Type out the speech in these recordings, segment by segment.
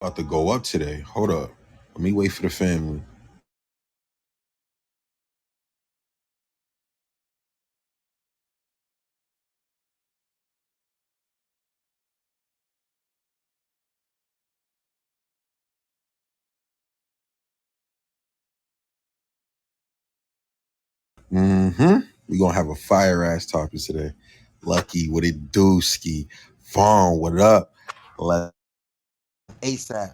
About to go up today. Hold up. Let me wait for the family. Mm-hmm. We gonna have a fire ass topic today. Lucky, what it do, ski? Vaughn, what up? Let ASAP.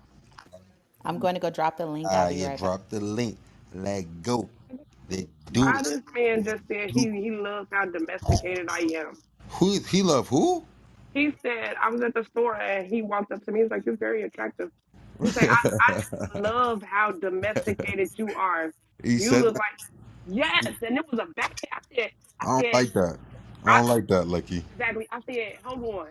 I'm going to go drop the link. I'll be Yeah, right back. drop the link. Let go. They do. Why this man just said he loves how domesticated I am. Who he love? Who? He said I was at the store and he walked up to me. He's like, "You're very attractive." He's like, "I love how domesticated you are. He You said look that. like yes." And it was a back. I I don't said, like that. I I don't like that, Lucky. exactly. I said, hold on.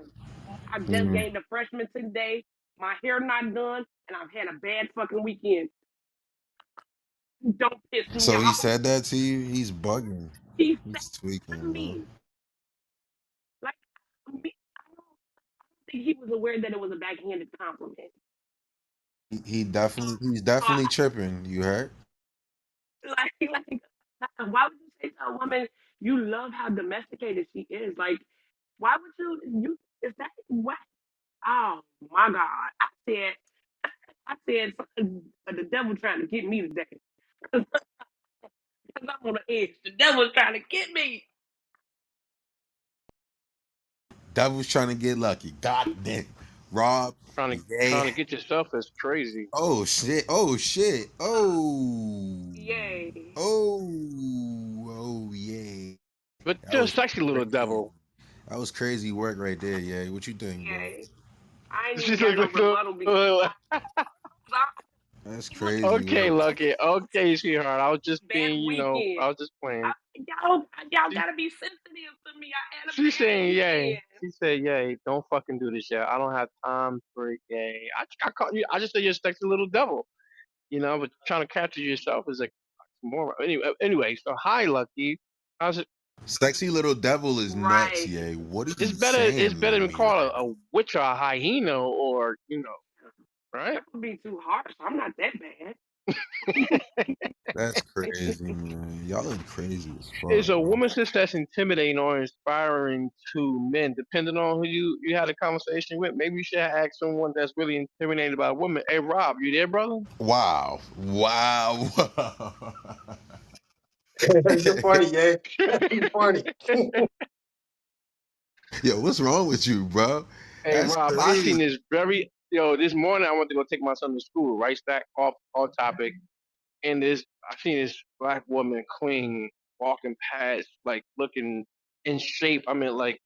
I just Mhm. gained a freshman today. My hair not done, and I've had a bad fucking weekend. Don't piss me So he off. said that to you? He's bugging. He He's said to tweaking, bro. me, like, I don't think he was aware that it was a backhanded compliment. He's So I, definitely tripping. You heard? like, why would you say to a woman you love how domesticated she is? Like, why would you? Is that what? Oh my God! I said, the devil trying to get me today. Because I'm on the edge. The devil's trying to get me. Devil's trying to get lucky. God damn. Rob, Trying yay. to get yourself is crazy. Oh shit. Oh shit. Oh. Yay. Oh yay. But That just was sexy little crazy. devil. That was crazy work right there, yay. What you think, bro? Yay. I ain't even She's got like, no rebuttal because That's it was crazy okay, work. Lucky. Okay, sweetheart. I was just a bad being, weekend. I was just playing. Y'all She, gotta be sensitive to me. I had a she's bad saying yay. weekend. She said yay. Don't fucking do this yet. I don't have time for yay. I caught you. I just said you're a sexy little devil. But trying to capture yourself is like more. Anyway. So hi, Lucky. How's it? Sexy little devil is nuts, Right. yay. What are It's you better. It's saying to better than me right call now? a witch or a hyena or right. That would be too harsh. I'm not that bad. That's crazy, man. Y'all are crazy as Is fuck, a bro. woman's success intimidating or inspiring to men, depending on who you had a conversation with? Maybe you should ask someone that's really intimidated by a woman. Hey, Rob, you there, brother? Wow. Wow. You're funny, yeah. You're funny. Yo, what's wrong with you, bro? Hey, That's Rob, I seen crazy. this this morning I went to go take my son to school, right? Stack off topic. And I seen this black woman, queen, walking past, like looking in shape. I mean, like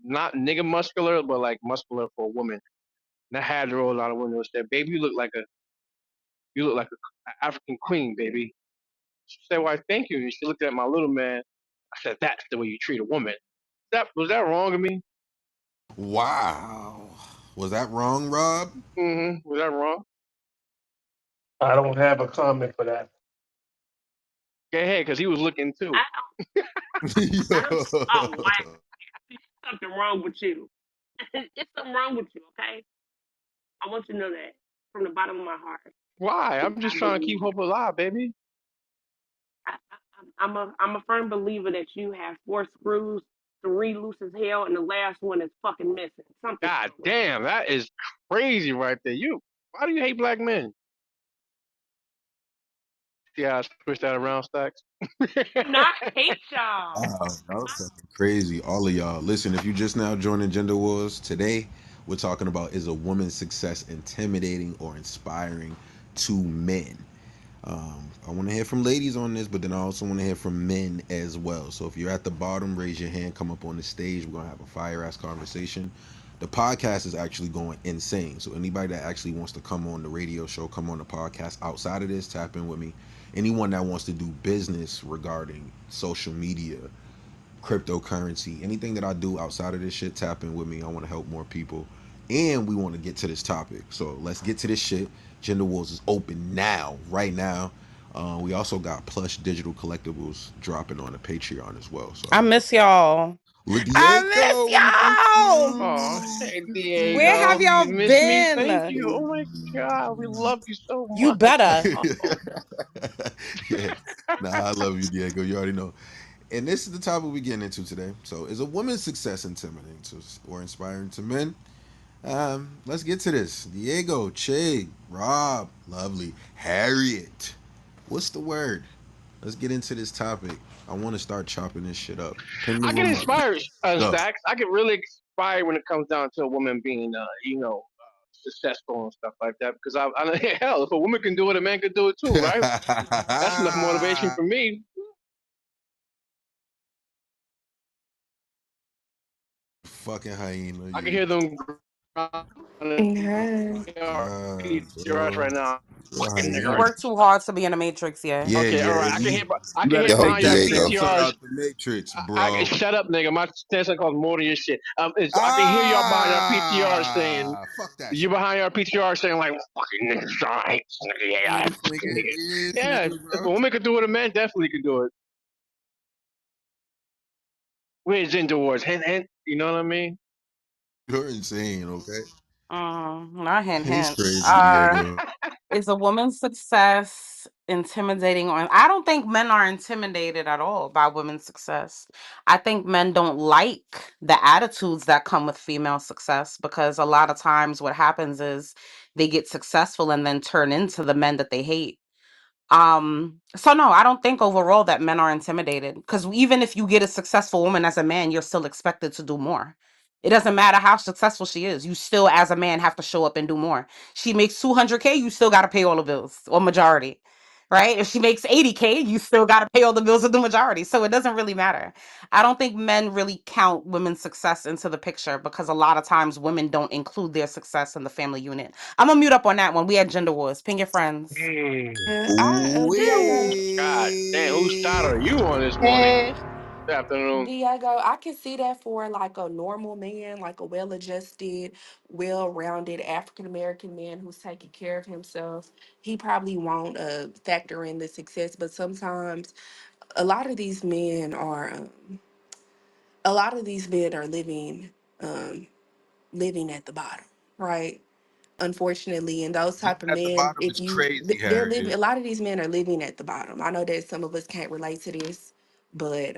not nigga muscular, but like muscular for a woman. And I had her roll out the window and said, "Baby, you look like a African queen, baby." She said, "Why, thank you." And she looked at my little man. I said, "That's the way you treat a woman." Was that wrong of me? Wow. Was that wrong, Rob? Was that wrong? I don't have a comment for that. Go ahead, because he was looking too. I I don't oh wow. Yo. There's something wrong with you. It's something wrong with you, okay? I want you to know that from the bottom of my heart. Why? I'm just I trying to believe keep hope alive, baby. I'm a firm believer that you have four screws, three loose as hell, and the last one is fucking missing. Something's God wrong with you. damn, that is crazy right there. Why do you hate black men? See how I switched that around, Stacks? Do not hate y'all. Wow, that was fucking crazy. All of y'all. Listen, if you just now joining Gender Wars, today we're talking about is a woman's success intimidating or inspiring to men? I want to hear from ladies on this, but then I also want to hear from men as well. So if you're at the bottom, raise your hand, come up on the stage. We're going to have a fire ass conversation. The podcast is actually going insane. So anybody that actually wants to come on the radio show, come on the podcast outside of this, tap in with me. Anyone that wants to do business regarding social media, cryptocurrency, anything that I do outside of this shit, tap in with me. I want to help more people. And we want to get to this topic. So let's get to this shit. Gender Wars is open now, right now. We also got plush digital collectibles dropping on the Patreon as well. So I miss y'all. Well, I Diego, miss we missed y'all. Oh, you. hey Where Diego, have y'all you miss me? Thank been? you. Oh my God, we love you so You much. better. Yeah. Nah, I love you, Diego. You already know. And this is the topic we getting into today. So, is a woman's success intimidating to or inspiring to men? Let's get to this. Diego, Che, Rob, lovely, Harriet. What's the word? Let's get into this topic. I want to start chopping this shit up. Ping the I get room up. inspired, Go. Stacks. I get really inspired when it comes down to a woman being, successful and stuff like that. Because hell, if a woman can do it, a man can do it too, right? That's enough motivation for me. Fucking hyena, I can you. hear them Hey. God, PTRS bro. right now. You're a Fucking You hyena. nigger. work too hard to be in the Matrix, yeah. Yeah, Okay, all yeah. right. I You can better hear Yo, take behind your that Diego. cancer PTRs. out the matrix, I bro. shut up, nigga. My Tesla costs more than your shit. I can hear y'all behind your PTR saying Fuck that you shit. behind your PTR saying like fucking niggas, right? Yeah, Yes, fucking nigga. niggas. Yes, Yeah, nigga, if bro. a woman could do it, a man definitely could do it. Where's Ginger Wars? Hint, hint. You know what I mean? You're insane, okay? Not hint, He's hint. crazy, Diego. Is a woman's success intimidating? Or I don't think men are intimidated at all by women's success. I think men don't like the attitudes that come with female success because a lot of times what happens is they get successful and then turn into the men that they hate. So no, I don't think overall that men are intimidated because even if you get a successful woman as a man, you're still expected to do more. It doesn't matter how successful she is. You still, as a man, have to show up and do more. She makes 200K, you still got to pay all the bills or majority, right? If she makes 80K, you still got to pay all the bills of the majority. So it doesn't really matter. I don't think men really count women's success into the picture because a lot of times women don't include their success in the family unit. I'm gonna mute up on that one. We had gender wars. Ping your friends. Diego, God damn, whose side are Ooh-wee. you on this morning? Hey. Good afternoon. Diego, I can see that for like a normal man, like a well-adjusted, well-rounded African American man who's taking care of himself. He probably won't factor in the success, but sometimes a lot of these men are, a lot of these men are um, living at the bottom, right? Unfortunately, and those type Living of at the men, bottom if is you crazy, they're living, Harriet. a lot of these men are living at the bottom. I know that some of us can't relate to this, but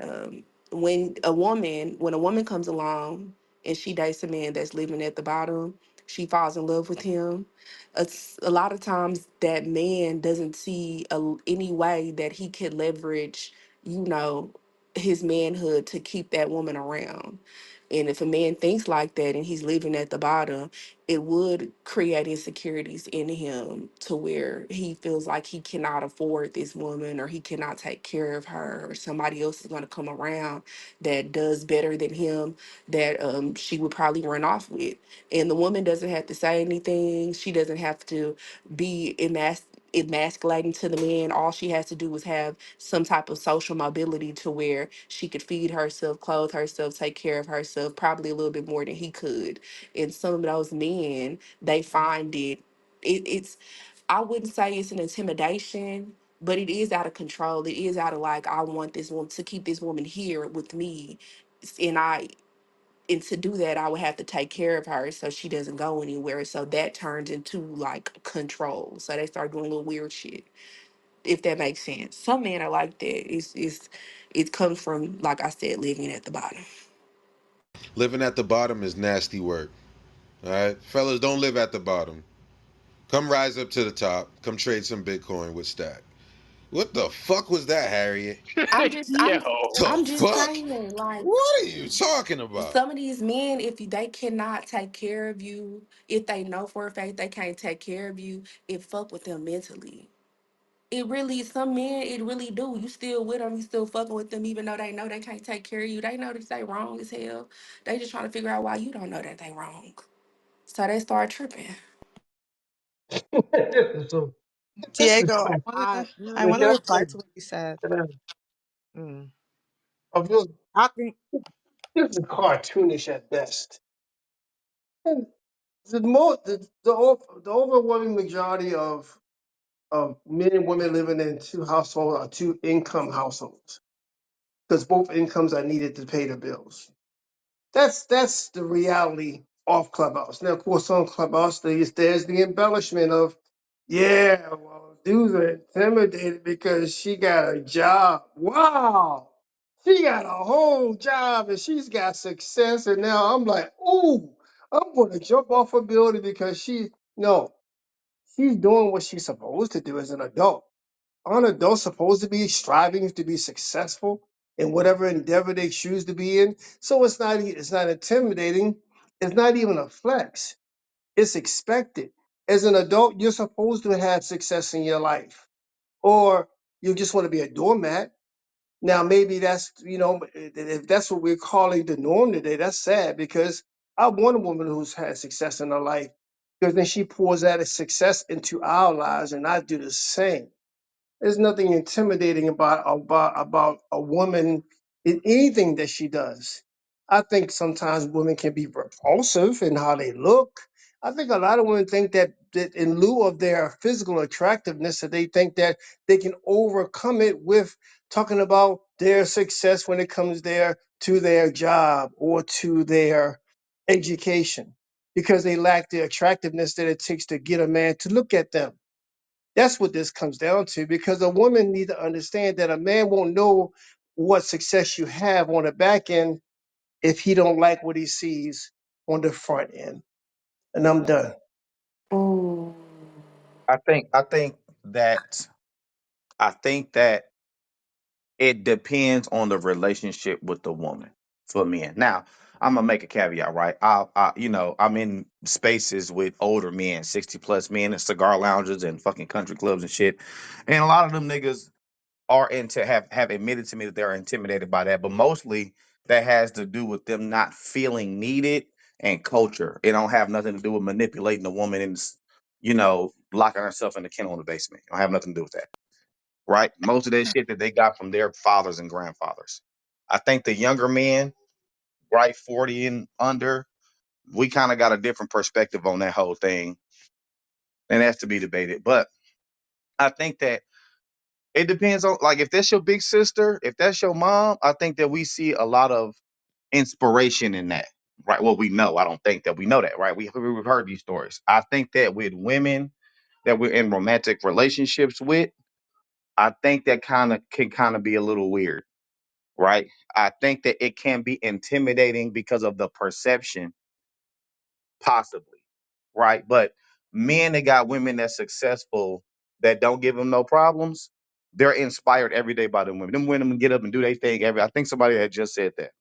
when a woman comes along and she dates a man that's living at the bottom, she falls in love with him. It's, a lot of times that man doesn't see any way that he could leverage, you know, his manhood to keep that woman around. And if a man thinks like that and he's living at the bottom, it would create insecurities in him to where he feels like he cannot afford this woman or he cannot take care of her or somebody else is going to come around that does better than him that she would probably run off with. And the woman doesn't have to say anything. She doesn't have to be emasculating to the man. All she has to do is have some type of social mobility to where she could feed herself, clothe herself, take care of herself, probably a little bit more than he could. And some of those men, they find it's, I wouldn't say it's an intimidation, but it is out of control. It is out of like, I want this woman to keep this woman here with me. And and to do that, I would have to take care of her so she doesn't go anywhere. So that turns into like control. So they start doing little weird shit, if that makes sense. Some men are like that. It comes from, like I said, living at the bottom. Living at the bottom is nasty work. All right, fellas, don't live at the bottom. Come rise up to the top. Come trade some Bitcoin with Stack. What the fuck was that, Harriet? I'm just Yo. I'm The I'm just fuck? saying, like, What are you talking about? some of these men, if they cannot take care of you, if they know for a fact they can't take care of you, it fuck with them mentally. It really, some men, it really do. You still with them, you still fucking with them, even though they know they can't take care of you. They know that they wrong as hell. They just trying to figure out why you don't know that they wrong. So they start tripping. so this is Diego, I want to can reply to what you said. I, Mm. I feel I think this is cartoonish at best. And the overwhelming majority of men and women living in two households are two income households because both incomes are needed to pay the bills. That's the reality of Clubhouse. Now, of course, on Clubhouse, there's the embellishment of, yeah, well, dudes are intimidated because she got a job. Wow, she got a whole job and she's got success. And now I'm like, ooh, I'm going to jump off a building because no, she's doing what she's supposed to do as an adult. Aren't adults supposed to be striving to be successful in whatever endeavor they choose to be in? So it's not intimidating. It's not even a flex. It's expected. As an adult, you're supposed to have success in your life, or you just want to be a doormat. Now, maybe that's if that's what we're calling the norm today. That's sad because I want a woman who's had success in her life because then she pours that success into our lives, and I do the same. There's nothing intimidating about a woman in anything that she does. I think sometimes women can be repulsive in how they look. I think a lot of women think that in lieu of their physical attractiveness, that they think that they can overcome it with talking about their success when it comes there to their job or to their education because they lack the attractiveness that it takes to get a man to look at them. That's what this comes down to because a woman needs to understand that a man won't know what success you have on the back end if he don't like what he sees on the front end. And I'm done. Mm. I think that I think that it depends on the relationship with the woman for men. Now, I'm gonna make a caveat, right? I'm in spaces with older men, 60 plus men, and cigar lounges and fucking country clubs and shit, and a lot of them niggas are into have admitted to me that they're intimidated by that, but mostly that has to do with them not feeling needed and culture. It don't have nothing to do with manipulating a woman and locking herself in the kennel in the basement. It don't have nothing to do with that, right? Most of that shit that they got from their fathers and grandfathers. I think the younger men, right, 40 and under, we kind of got a different perspective on that whole thing, and that's to be debated. But I think that it depends on, like, if that's your big sister, if that's your mom, I think that we see a lot of inspiration in that, right? Well, we know. I don't think that we know that, right? We've heard these stories. I think that with women that we're in romantic relationships with, I think that kind of be a little weird, right? I think that it can be intimidating because of the perception, possibly, right? But men that got women that's successful that don't give them no problems, they're inspired every day by them women. Them women get up and do their thing every. I think somebody had just said that.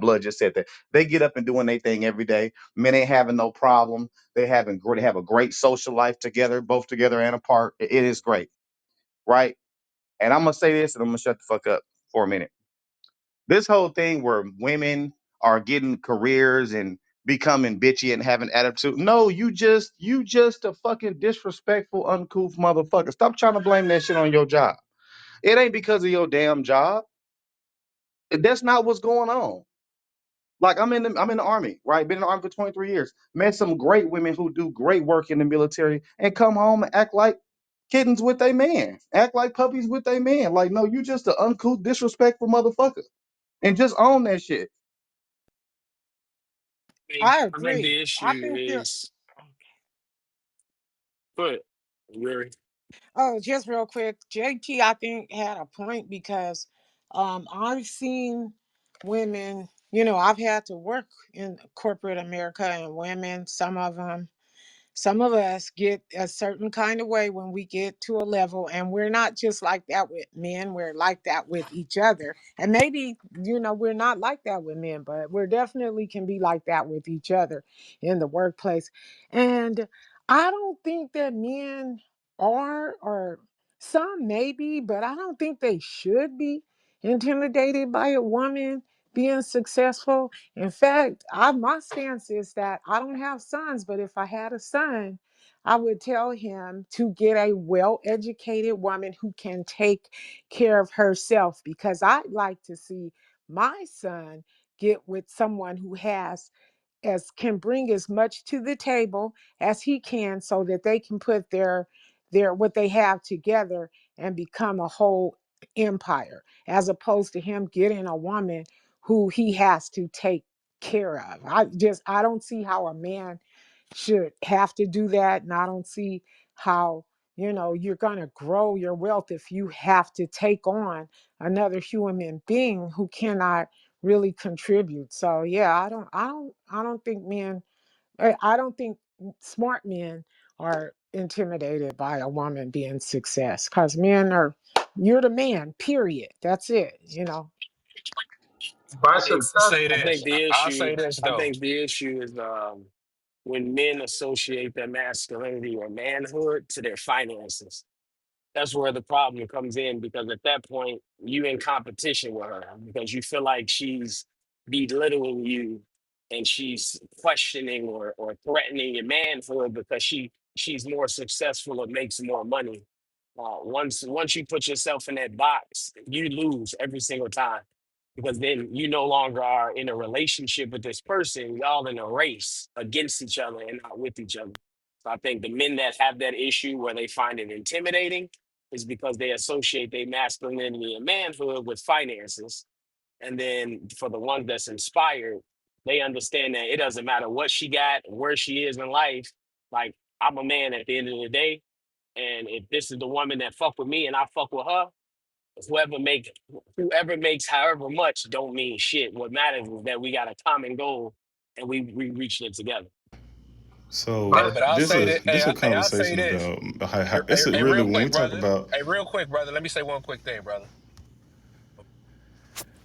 Blood just said that they get up and doing their thing every day. Men ain't having no problem. They have a great social life together, both together and apart. It is great, right? And I'm gonna say this, and I'm gonna shut the fuck up for a minute. This whole thing where women are getting careers and becoming bitchy and having attitude. No, you just a fucking disrespectful, uncouth motherfucker. Stop trying to blame that shit on your job. It ain't because of your damn job. That's not what's going on. Like I'm in the army, right? Been in the army for 23 years. Met some great women who do great work in the military and come home and act like kittens with a man. Act like puppies with a man. Like, no, you just an uncouth, disrespectful motherfucker. And just own that shit. I think agree. the I issue think you're. is, but really, Oh, just real quick, JT, I think had a point because I've seen women. I've had to work in corporate America, and women, some of us get a certain kind of way when we get to a level, and we're not just like that with men, we're like that with each other. And maybe, we're not like that with men, but we're definitely can be like that with each other in the workplace. And I don't think that men are, or some maybe, but I don't think they should be intimidated by a woman being successful. In fact, my stance is that I don't have sons, but if I had a son, I would tell him to get a well educated woman who can take care of herself because I'd like to see my son get with someone who has as can bring as much to the table as he can so that they can put their what they have together and become a whole empire as opposed to him getting a woman who he has to take care of. I don't see how a man should have to do that. And I don't see how, you're going to grow your wealth if you have to take on another human being who cannot really contribute. So yeah, I don't think men, I don't think smart men are intimidated by a woman being success, because men are, you're the man, period. That's it. By success, I think the I'll issue. say this I though. think the issue is when men associate their masculinity or manhood to their finances. That's where the problem comes in because at that point you in competition with her because you feel like she's belittling you and she's questioning or threatening your manhood because she's more successful or makes more money. Once you put yourself in that box, you lose every single time because then you no longer are in a relationship with this person. Y'all in a race against each other and not with each other. So I think the men that have that issue where they find it intimidating is because they associate their masculinity and manhood with finances. And then for the ones that's inspired, they understand that it doesn't matter what she got, where she is in life. Like, I'm a man at the end of the day. And if this is the woman that fuck with me and I fuck with her, whoever makes however much don't mean shit. What matters is that we got a common goal and we reached it together. So Hey, by but I'll just say a that. just a I'll say conversation this. about Hey, how hey, it's a hey, really real when we quick, talk brother. about. Hey, real quick, brother. Let me say one quick thing, brother.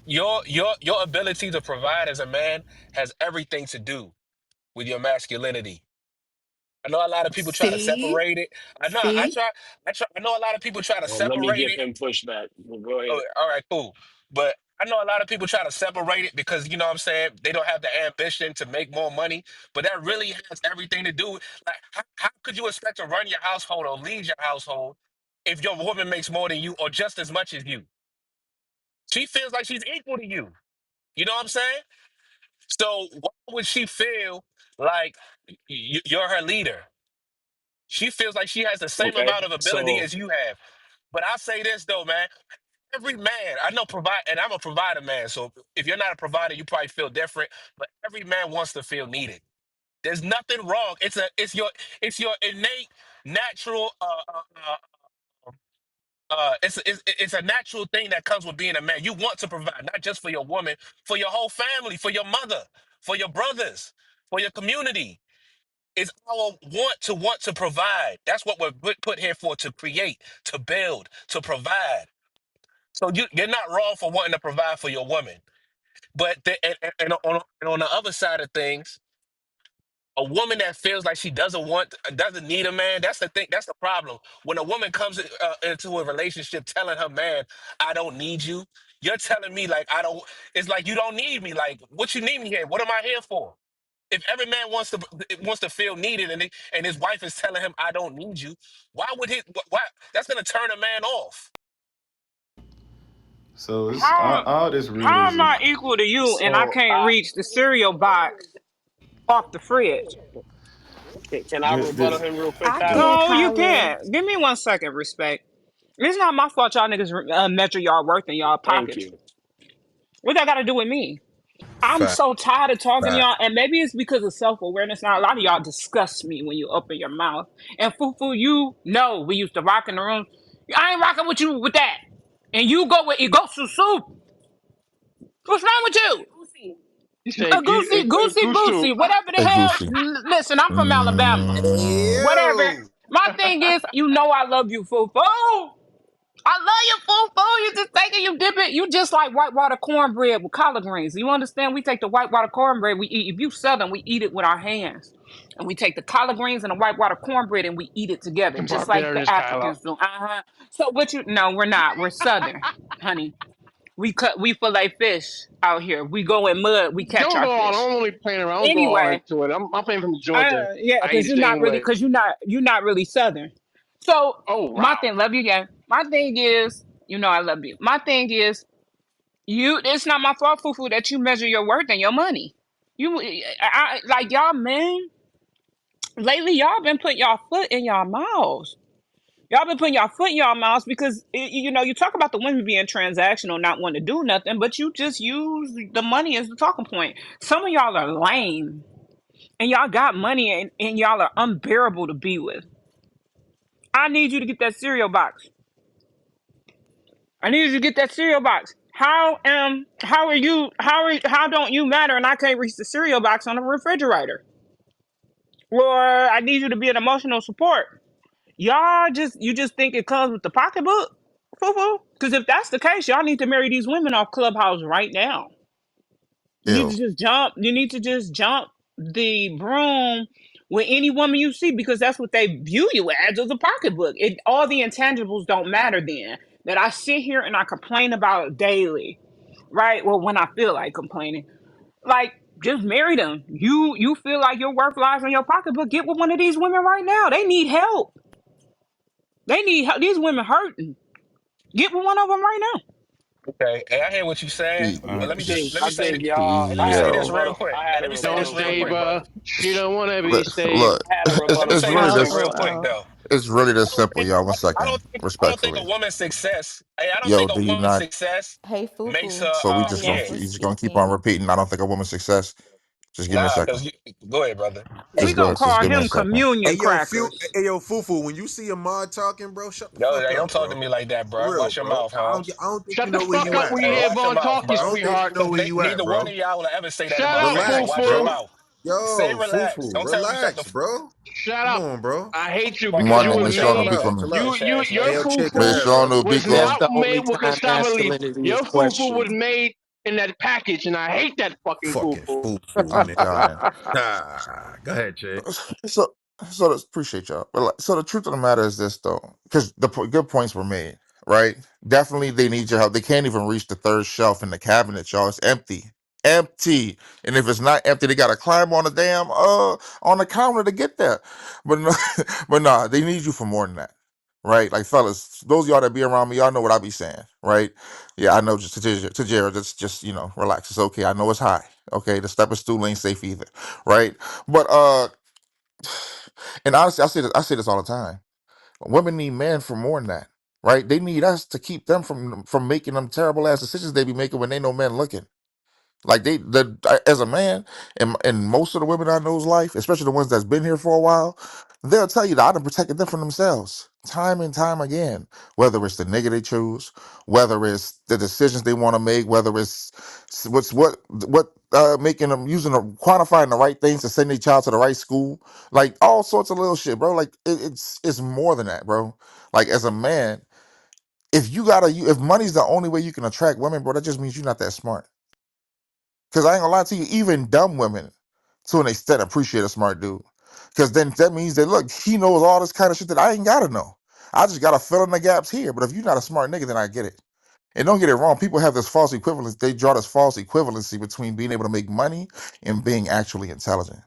Your ability to provide as a man has everything to do with your masculinity. I know a lot of people try to See, separate it. I know I see, try. I know a lot of people try to Let me separate give it. him pushback. Well, go Oh, ahead. all right, cool. But I know a lot of people try to separate it because you know what I'm saying they don't have the ambition to make more money. But that really has everything to do with like how could you expect to run your household or lead your household if your woman makes more than you or just as much as you? She feels like she's equal to you. You know what I'm saying? So why would she feel like you're her leader? She feels like she has the same Okay. amount of ability So as you have. But I say this though, man. Every man, I know provide, and I'm a provider man. So if you're not a provider, you probably feel different. But every man wants to feel needed. There's nothing wrong. It's your innate natural it's a natural thing that comes with being a man. You want to provide, not just for your woman, for your whole family, for your mother, for your brothers, for your community. It's our want to provide. That's what we're put here for, to create, to build, to provide. So you're not wrong for wanting to provide for your woman. But and on the other side of things, a woman that feels like she doesn't need a man, that's the thing. That's the problem. When a woman comes into a relationship telling her man, "I don't need you," you're telling me like I don't. It's like you don't need me. Like what you need me here? What am I here for? If every man wants to feel needed, and his wife is telling him, "I don't need you," why would he? Why that's gonna turn a man off. So it's How all this really how is am a. I equal to you and I so can't I reach the cereal box off the fridge? can I rebuttal The, him real quick, I Kyler? can, No, you Kyler. can't. Give me 1 second, respect. It's not my fault y'all niggas measure y'all worth in y'all Thank pockets. you. What that got to do with me? I'm fact, so tired of talking to fact. y'all, and maybe it's because of self awareness. Now, a lot of y'all disgust me when you open your mouth. And Fufu, you know we used to rock in the room. I ain't rocking with you with that. And you go with Egosu soup. What's wrong with you? He said, Goosey, Gusu. Boosie, whatever the A hell. goofy. Listen, I'm from Alabama. Whatever. Ew. My thing is, I love you, Fufu. I love you, Fufu. You just take it, you dip it. You just like whitewater cornbread with collard greens. You understand? We take the whitewater cornbread, we eat. If you southern, we eat it with our hands. And we take the collard greens and the whitewater cornbread and we eat it together, Some just like the barbarians, Kyler. Africans do. Uh-huh. So what you no, we're not. We're southern, honey. We fillet fish out here. We go in mud, we catch Don't our go on. fish. I'm only playing around. Don't go all Anyway, into it. I'm playing from Georgia. yeah, I eat because the same way. you're not really southern. So Oh, my wow. thing, love you, yeah. My thing is, I love you. My thing is, it's not my fault, Fufu, that you measure your worth and your money. Like y'all men lately, y'all been putting y'all foot in y'all mouths. Y'all been putting y'all foot in y'all mouths because you talk about the women being transactional, not wanting to do nothing, but you just use the money as the talking point. Some of y'all are lame, and y'all got money, and y'all are unbearable to be with. I need you to get that cereal box. I need you to get that cereal box. How don't you matter and I can't reach the cereal box on the refrigerator? Or I need you to be an emotional support. You just think it comes with the pocketbook? Foo. Because if that's the case, y'all need to marry these women off Clubhouse right now. Ew. You need to just jump the broom with any woman you see because that's what they view you as a pocketbook. All the intangibles don't matter then. That I sit here and I complain about daily. Right? Well, when I feel like complaining. Like, just marry them. You feel like your worth lies in your pocketbook. Get with one of these women right now. They need help. They need help. These women hurting. Get with one of them right now. Okay, and I hear what you're saying, but let me I say think y'all. let me I had say a this Yo. real rebuttal. quick, I had and a let me say rebuttal Don't this real real save quick, quick. brother. her. She don't want to be Look, saved. look. I had a Let me rebuttal It's say real really this Oh, quick. this. real oh, quick oh. though. It's really I this don't simple, think y'all. One I second, don't think I don't think a respectfully. woman's success. Hey, I don't Yo, think a do you woman's not? success Hey, makes Fufu. her. So we just Somebody gonna else Yeah, was you just gonna keep on speaking. repeating. I don't think a woman's success. Just give me a nah, second. because you go ahead, brother. We Just go gonna ahead. Just call give me a him second. Hey communion yo, crackers. Fufu. When you see a mod talking, bro, shut the Yo, fuck hey, don't up, talk to bro. me like that, For bro. real, Watch your bro. mouth, Holmes. I don't think you Shut the know where fuck you up at, when you Hey, bro. hear watch your Vaughn mouth, talking, I bro. don't think you sweetheart. know where you at, Neither one bro. of y'all will ever say that Shut about up, me. So foo Relax, watch your bro. foo. mouth. Say Yo, relax. Fufu, Don't tell me shut the. relax, bro. Shut Come up. on, bro. I hate you Fuck because out you of Money, were here Miss with your Chill Shawnee, made. be out, for me. chill out. bitch ass Your nigga. Hey, yo, foo chick Miss foo ass, bro. Shawnee, be was That's cool. not the only made with time cassava leaf. masculinity is Your foo foo was questioned. made in that package, and I hate that fucking foo Fucking foo. Fufu, Oh my nigga. god. Go ahead, chick. So, appreciate y'all. But so the truth of the matter is this, though, because good points were made, right? Definitely, they need your help. They can't even reach the third shelf in the cabinet, y'all. It's empty. And if it's not empty, they gotta climb on the damn on the counter to get there. But no, but nah, they need you for more than that, right? Like fellas, those of y'all that be around me, y'all know what I be saying, right? Yeah, I know. Just to Jared, just relax. It's okay. I know it's high. Okay, the step stool ain't safe either, right? But and honestly, I say this all the time. Women need men for more than that, right? They need us to keep them from making them terrible ass decisions they be making when they know men looking. Like as a man, and most of the women I know's life, especially the ones that's been here for a while, they'll tell you that I done protected them from themselves time and time again. Whether it's the nigga they choose, whether it's the decisions they want to make, whether it's making them using quantifying the right things to send their child to the right school, like all sorts of little shit, bro. Like it's more than that, bro. Like as a man, if money's the only way you can attract women, bro, that just means you're not that smart. Because I ain't gonna lie to you, even dumb women, to an extent, appreciate a smart dude. Because then that means that, look, he knows all this kind of shit that I ain't gotta know. I just gotta fill in the gaps here. But if you're not a smart nigga, then I get it. And don't get it wrong, people have this false equivalence. They draw this false equivalency between being able to make money and being actually intelligent.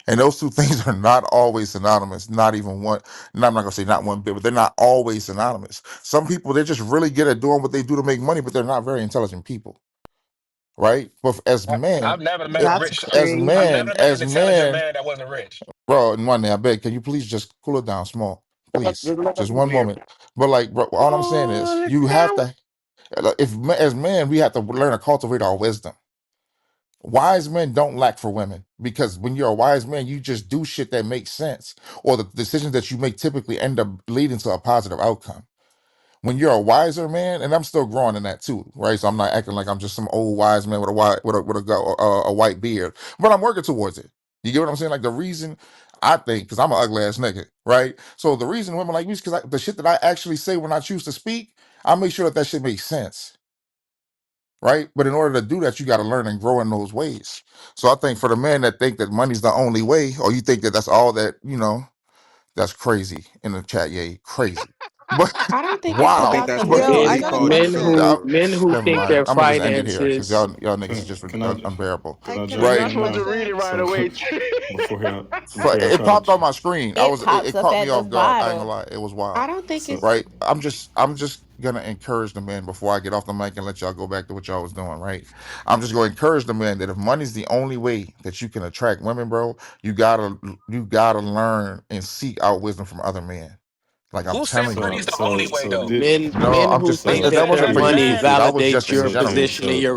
And those two things are not always synonymous. Not even one. No, I'm not gonna say not one bit, but they're not always synonymous. Some people they're just really good at doing what they do to make money, but they're not very intelligent people, right? But as men, I've never met a That's rich. as I've crazy. men, never met an as intelligent men, man that wasn't rich. bro. And one day, I beg, can you please just cool it down, small, please, Just let just them one live. moment. But like, bro, all I'm saying is, Cool it you have down. to, as men, we have to learn to cultivate our wisdom. Wise men don't lack for women because when you're a wise man, you just do shit that makes sense, or the decisions that you make typically end up leading to a positive outcome. When you're a wiser man, and I'm still growing in that too, right? So I'm not acting like I'm just some old wise man with a white a white beard, but I'm working towards it. You get what I'm saying? Like the reason I think, because I'm an ugly ass nigga, right? So the reason women like me is because the shit that I actually say when I choose to speak, I make sure that that shit makes sense, right? But in order to do that, you got to learn and grow in those ways. So I think for the men that think that money's the only way, or you think that that's all that that's crazy in the chat, yeah, crazy. But I don't think it's I wow. think about that's the what But Yo, I Fufu Men, got a called it men too. question. who y'all, men who never think mind. their I'm gonna just end it here because finances. niggas is just unbearable, You're Can I not right? get a supposed to read question? it right away. But it popped on my screen. It pops It up caught at me the off guard. I ain't gonna bottom. lie, it was wild, I don't think it's right? I'm just gonna encourage the man before I get off the mic and let y'all go back to what y'all was doing, right? I'm just gonna encourage the man that if money's the only way that you can attract women, bro, you gotta learn and seek out wisdom from other men. Like I'm Who said telling money's you. So the only so way so though? did No, Men I'm who just Think think of that it that wasn't their as for a you, money man. GP. That was validates just in your so general. position in so your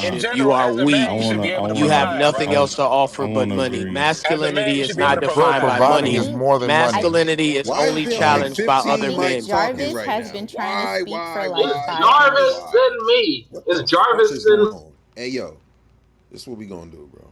In uh, relationship, you general, are as a man, I you weak. should wanna be I able to You wanna have provide, nothing I right? else want to I offer but wanna money. agree. As a man, you Masculinity is should be able not to Bro, defined by provide. I providing money. is think more than I money. Masculinity is Why is only there like I challenged by other 15 think mic men. talking Jarvis right has now? been trying to speak for like It's 5 minutes. Jarvis, Why? then me. What It's the fuck Jarvis, is then going on? Hey yo, this is what we gonna do, bro.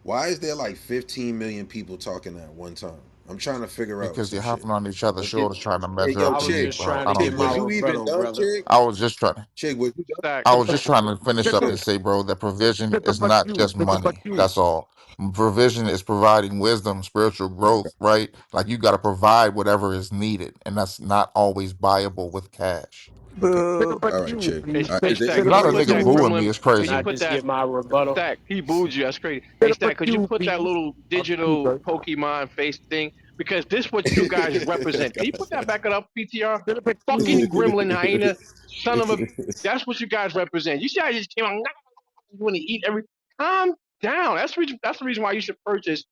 Why is there like 15 million people talking at one time? I'm trying to figure out Because some you're shit. hopping on each other's Let's get. shoulders trying to Hey measure yo, up I to was me, chick, just bro. trying I to don't get chick, my get was it. you even rebuttal, done, brother. chick? I was just trying. Chick, was you done? Stack, I was just trying to finish up chick, and say, bro, that provision Look is about not you. just Look about money. you. That's all. Provision is providing wisdom, spiritual Okay. growth, right? Like you got to provide whatever is needed, and that's not always buyable with cash. Okay. Look Boo. about All right, you, chick. hey, please. hey Is there Stack, Look could anybody you Not a about else put in nigga the that you. booing room? me gremlin? is Could Can you I crazy. put just that get my rebuttal? Stack? He booed you. That's crazy. Look Hey about Stack, could you you, put that please. little I'll see digital you. Pokemon face thing? Because this what you guys represent. Can you put that back up, PTR? Look about Fucking you. gremlin hyena, son of a. That's what you guys represent. You see how you just came on. You want to eat every. Calm down. That's the reason why you should purchase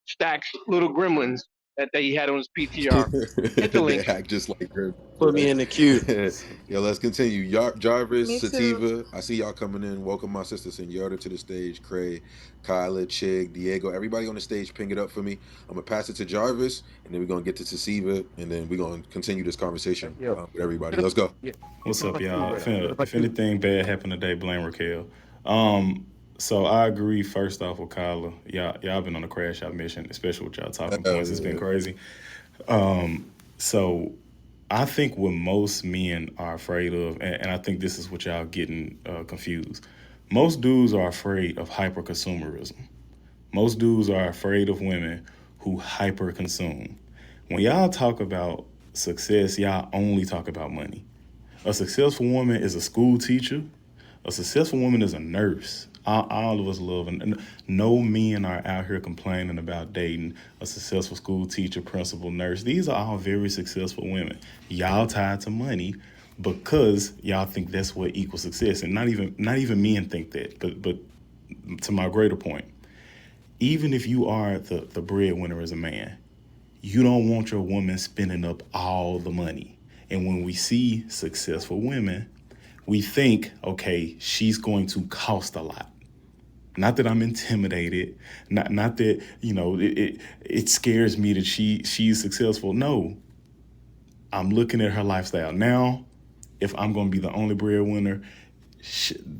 Stack's little gremlins that he had on his PTR. Hit the They link. act just like her, Put me right? in the queue. Yo, let's continue. Jarvis, Me too. Sativa, I see y'all coming in. Welcome my sister Senora to the stage. Cray, Kyla, Chig, Diego, everybody on the stage, ping it up for me. I'm gonna pass it to Jarvis, and then we're gonna get to Sativa, and then we're gonna continue this conversation Yeah. with everybody. Look about Let's go. yeah. What's Look up, about you, y'all? brother. Look about If you. anything bad happened today, blame Raquel. So I agree first off with Kyla. Y'all been on a crash out mission, especially with y'all talking points. It's been crazy. So I think what most men are afraid of, and I think this is what y'all getting confused. Most dudes are afraid of hyper consumerism. Most dudes are afraid of women who hyper consume. When y'all talk about success, y'all only talk about money. A successful woman is a school teacher. A successful woman is a nurse. All of us love, and no men are out here complaining about dating a successful school teacher, principal, nurse. These are all very successful women. Y'all tied to money because y'all think that's what equals success, and not even men think that. But to my greater point, even if you are the breadwinner as a man, you don't want your woman spending up all the money. And when we see successful women, we think, okay, she's going to cost a lot. Not that I'm intimidated, not that it scares me that she's successful. No, I'm looking at her lifestyle now. If I'm going to be the only breadwinner,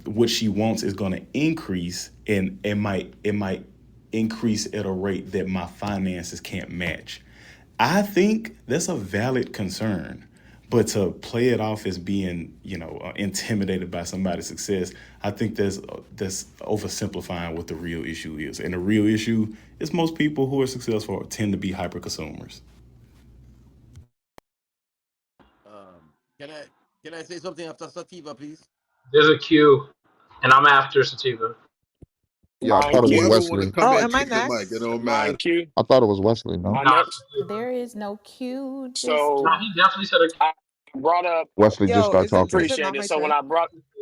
what she wants is going to increase, and it might increase at a rate that my finances can't match. I think that's a valid concern, but to play it off as being intimidated by somebody's success, I think that's oversimplifying what the real issue is. And the real issue is most people who are successful tend to be hyper consumers. Can I say something after Sativa, please? there's a queue, and I'm after Sativa. Yeah, I Line thought it was Q, Whoever want to Wesley. come Oh, in, am I kick the mic. It next? don't line matter. Q, I thought it was Wesley. No, line Nah, next. Sativa. There is no cue. Just No, So he definitely said a I brought up, Wesley just Yo, got talking. is it appreciate not it. my So turn?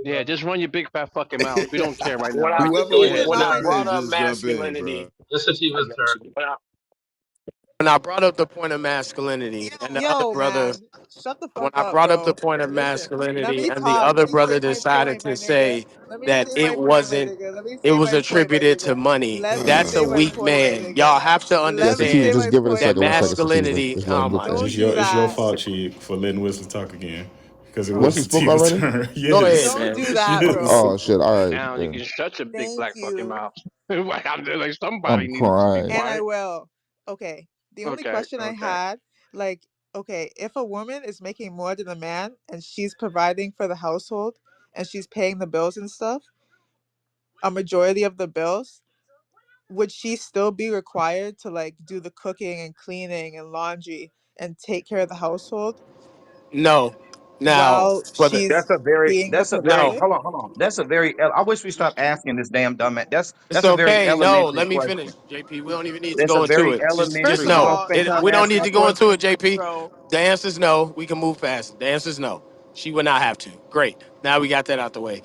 Yeah, just run your big fat fucking mouth. We don't care right when now. I Go Is Whoever ahead. want it to when not I jump my brought in, up just jump in, bro. masculinity, It's I Sativa's got turn. you. When I brought up the point of masculinity and the other Yo, brother, man, shut the when fuck I up, brought up the bro. point of Listen, let masculinity me and the talk. other Let me brother state my decided point, to my nigga. say Let me that state my it point, my wasn't, nigga. Let me it state was my point, my attributed to nigga. money, Let me that's a state my weak point, my man. nigga. Y'all have to Yeah, Let me Sativa, state understand just my give it a point, that second. One bro. second, Sativa. masculinity, Just let oh him get my there. Don't It's do your it's your that. fault, Chick, for letting Wesley talk again because it was Wesley spoke Sativa's already? turn. Go ahead, Yes, Don't man. do that, yes. bro. Oh, shit. All right. Now you Yeah. can shut your big Thank black fucking you. mouth. Like somebody I'm needed to be crying. And I quiet. will. Okay. The only Okay, question I okay. had, like, okay, if a woman is making more than a man and she's providing for the household and she's paying the bills and stuff, a majority of the bills, would she still be required to like do the cooking and cleaning and laundry and take care of the household No. Now, while for the, she's being the no, provider? Hold on, hold on. That's a very, I wish we stopped asking this damn dumb man. it's That's a very okay. No, elementary let me question. finish, JP. We don't even need to That's a go into very it. Just First elementary. of You no. gonna all, spend time We don't asking need to that go into question? it, JP. bro, The answer is no. We can move past it. The answer is no. She would not have to. Great. Now we got that out the way.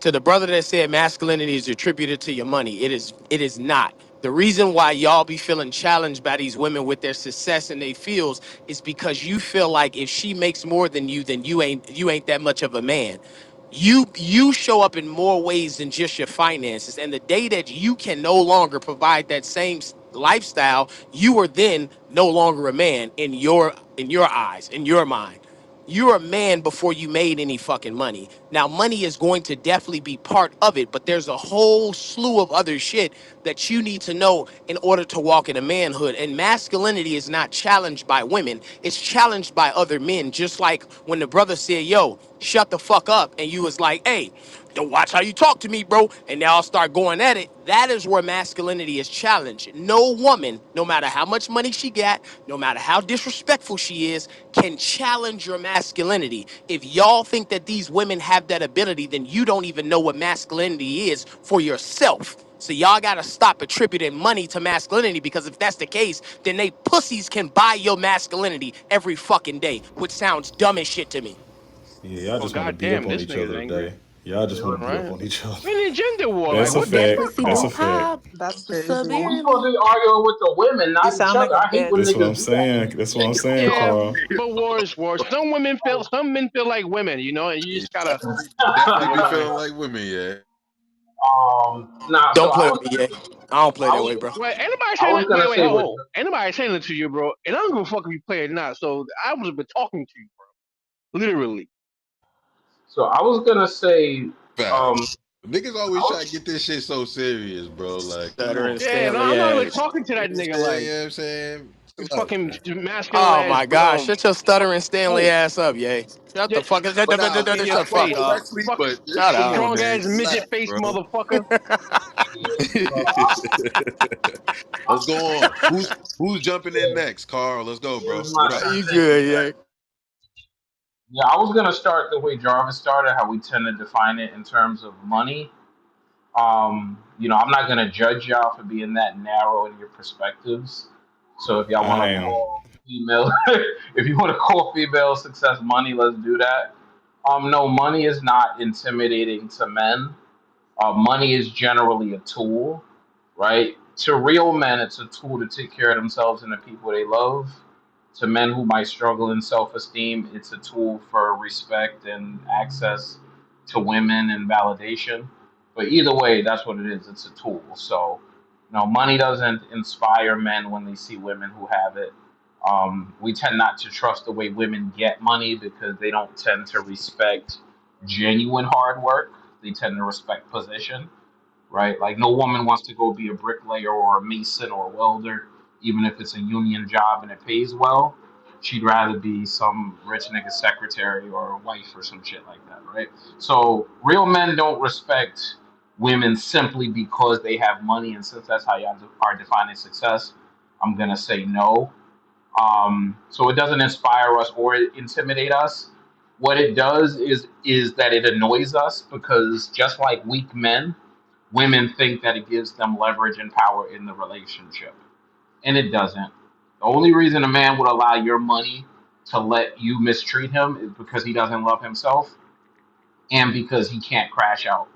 To the brother that said masculinity is attributed to your money, it is not. The reason why y'all be feeling challenged by these women with their success in their fields is because you feel like if she makes more than you, then you ain't that much of a man. You show up in more ways than just your finances. And the day that you can no longer provide that same lifestyle, you are then no longer a man in your eyes, in your mind. You're a man before you made any fucking money. Now, money is going to definitely be part of it, but there's a whole slew of other shit that you need to know in order to walk in a manhood. And masculinity is not challenged by women, it's challenged by other men. Just like when the brother said, yo, shut the fuck up. And you was like, hey, don't watch how you talk to me, bro. And they all start going at it. That is where masculinity is challenged. No woman, no matter how much money she got, no matter how disrespectful she is, can challenge your masculinity. If y'all think that these women have that ability, then you don't even know what masculinity is for yourself. So y'all gotta stop attributing money to masculinity, because if that's the case, then they pussies can buy your masculinity every fucking day, which sounds dumb as shit to me. Yeah, y'all Well, just want to beat up goddamn, on this each nigga's other angry. today. Y'all just want to beat up Right? on each other. We in a gender war. Like, That's a what the fact. fuck? Pussy That's do a fact. pop. That's What's up, crazy. Well, we supposed to Jeremy? be arguing with the women, You not each sound like other. a I hate when bitch. That's what niggas I'm do that. saying. That's what I'm saying, Yeah, Carl. but war. Some men feel like women, you just gotta Definitely let be them know. feeling like women, yeah. Nah. So Don't play with me, yay. I don't play I that was, way, bro. Wait, anybody I saying was that? gonna Wait, say what. ho. Anybody saying it to you, bro? And I don't give a fuck if you play it or not. So I was been talking to you, literally. So I was gonna say. Um, Facts. Niggas I always try to was. get this shit so serious, bro. Like, come Stuttering on. Yeah, no, Stanley I'm not even ass. talking to You that know what I'm nigga saying? like You know what I'm saying? this Chill out, fucking man. masculine Oh ass my gosh, bum. shut your stuttering Stanley Who? ass up, yay. Shut the Yeah, fuck But nah, fuck in your I shut fuck fuck face. with up. Wesley, Fuck but Shut come up. on, strong man. ass midget Relax, face bro. motherfucker. Let's go on. Who's jumping in next? Carl, let's go, bro. Here's What my up? two You cents with good, that. yay. Yeah, I was gonna start the way Jarvis started, how we tend to define it in terms of money. I'm not gonna judge y'all for being that narrow in your perspectives. So if y'all want I to am. call female, if you want to call female success money, let's do that. No, money is not intimidating to men. Money is generally a tool, right? To real men, it's a tool to take care of themselves and the people they love. To men who might struggle in self esteem, it's a tool for respect and access to women and validation. But either way, that's what it is. It's a tool. So, money doesn't inspire men when they see women who have it. We tend not to trust the way women get money because they don't tend to respect genuine hard work. They tend to respect position, right? Like no woman wants to go be a bricklayer or a mason or a welder, even if it's a union job and it pays well. She'd rather be some rich nigga secretary or a wife or some shit like that, right? So real men don't respect women simply because they have money, and since that's how y'all are defining success, I'm gonna say no. So it doesn't inspire us or intimidate us. What it does is that it annoys us because just like weak men, women think that it gives them leverage and power in the relationship, and it doesn't. The only reason a man would allow your money to let you mistreat him is because he doesn't love himself and because he can't crash out.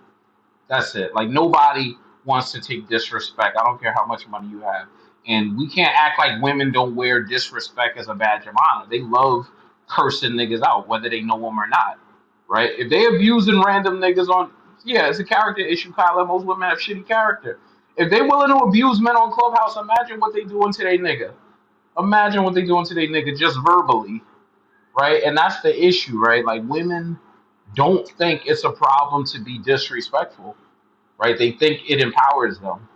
That's it. Like nobody wants to take disrespect. I don't care how much money you have. And we can't act like women don't wear disrespect as a badge of honor. They love cursing niggas out, whether they know them or not. Right? If they abusing random niggas on, yeah, it's a character issue, Kyle. Most women have shitty character. If they willing to abuse men on Clubhouse, imagine what they doing to their nigga. Imagine what they doing to their nigga just verbally, right? And that's the issue, right? Like women don't think it's a problem to be disrespectful, right? They think it empowers them.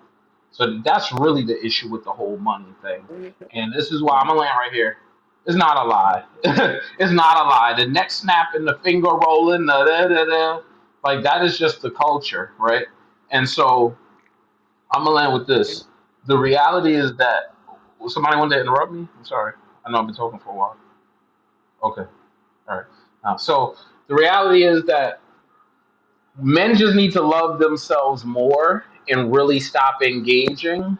So that's really the issue with the whole money thing. And this is why I'm gonna land right here. It's not a lie. It's not a lie. The neck snap and the finger rolling, the da, da, da, like that is just the culture, right? And so I'm gonna land with this. The reality is that somebody wanted to interrupt me. I'm sorry. I know I've been talking for a while. Okay, all right. So the reality is that men just need to love themselves more and really stop engaging.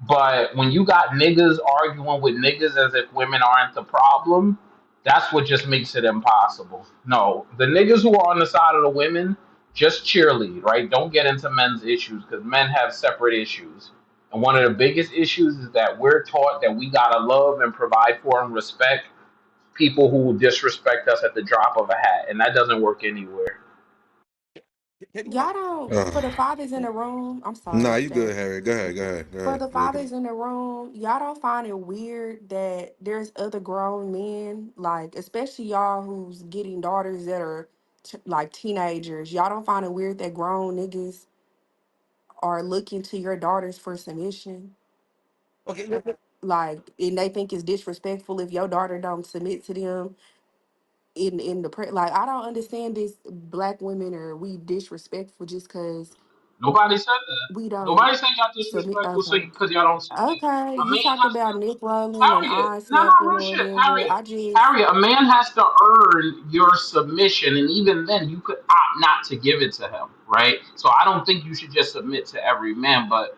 But when you got niggas arguing with niggas as if women aren't the problem, that's what just makes it impossible. No, the niggas who are on the side of the women just cheerlead, right? Don't get into men's issues because men have separate issues. And one of the biggest issues is that we're taught that we gotta love and provide for and respect people who disrespect us at the drop of a hat, and that doesn't work anywhere. Can you? Y'all don't, for the Ugh. fathers in the room, I'm Nah, sorry, you good, Jay. Harry. Go ahead. Go ahead. Go For ahead. the Yeah, go. fathers in the room, y'all don't find it weird that there's other grown men, like especially y'all who's getting daughters that are like teenagers. Y'all don't find it weird that grown niggas are looking to your daughters for submission, Okay. like, and they think it's disrespectful if your daughter don't submit to them like I don't understand this. Black women are we disrespectful just because Nobody said that. we don't Nobody said y'all submit? disrespectful Okay. because y'all don't submit. Okay, A you man talked has to. about nip rolling and Harriet, eye no, no, snapping real or shit. whatever. Harriet, I just Harriet, a man has to earn your submission, and even then, you could opt not to give it to him, right? So I don't think you should just submit to every man. But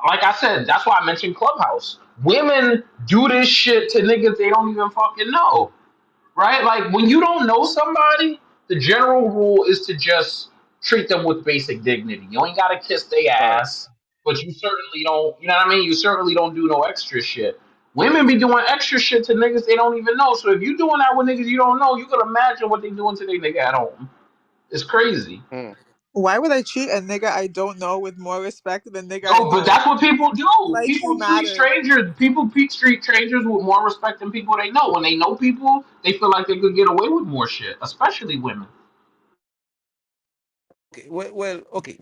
like I said, that's why I mentioned Clubhouse. Women do this shit to niggas they don't even fucking know, right? Like when you don't know somebody, the general rule is to just treat them with basic dignity. You ain't gotta kiss their Right. ass, but you certainly don't. You know what I mean? You certainly don't do no extra shit. Women be doing extra shit to niggas they don't even know. So if you doing that with niggas you don't know, you can imagine what they doing to their nigga at home. It's crazy. Mm. Why would I treat a nigga I don't know with more respect than a nigga I No, but know? that's what people do. Like he People treat matters. strangers. People treat strangers with more respect than people they know. When they know people, they feel like they could get away with more shit, especially women. Okay. Okay.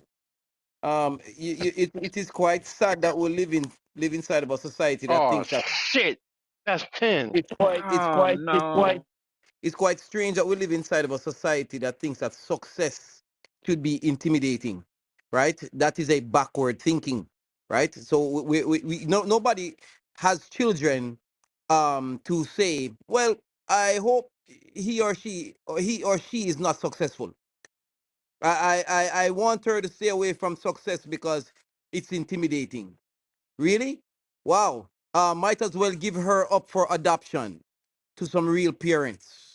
It is quite sad that we live inside of a society that Oh thinks that shit. That's 10. Oh no. it's quite strange that we live inside of a society that thinks that success should be intimidating, right? That is a backward thinking, right? So we no, nobody has children to say, well, I hope he or she is not successful. I want her to stay away from success because it's intimidating. Really? Wow. Might as well give her up for adoption to some real parents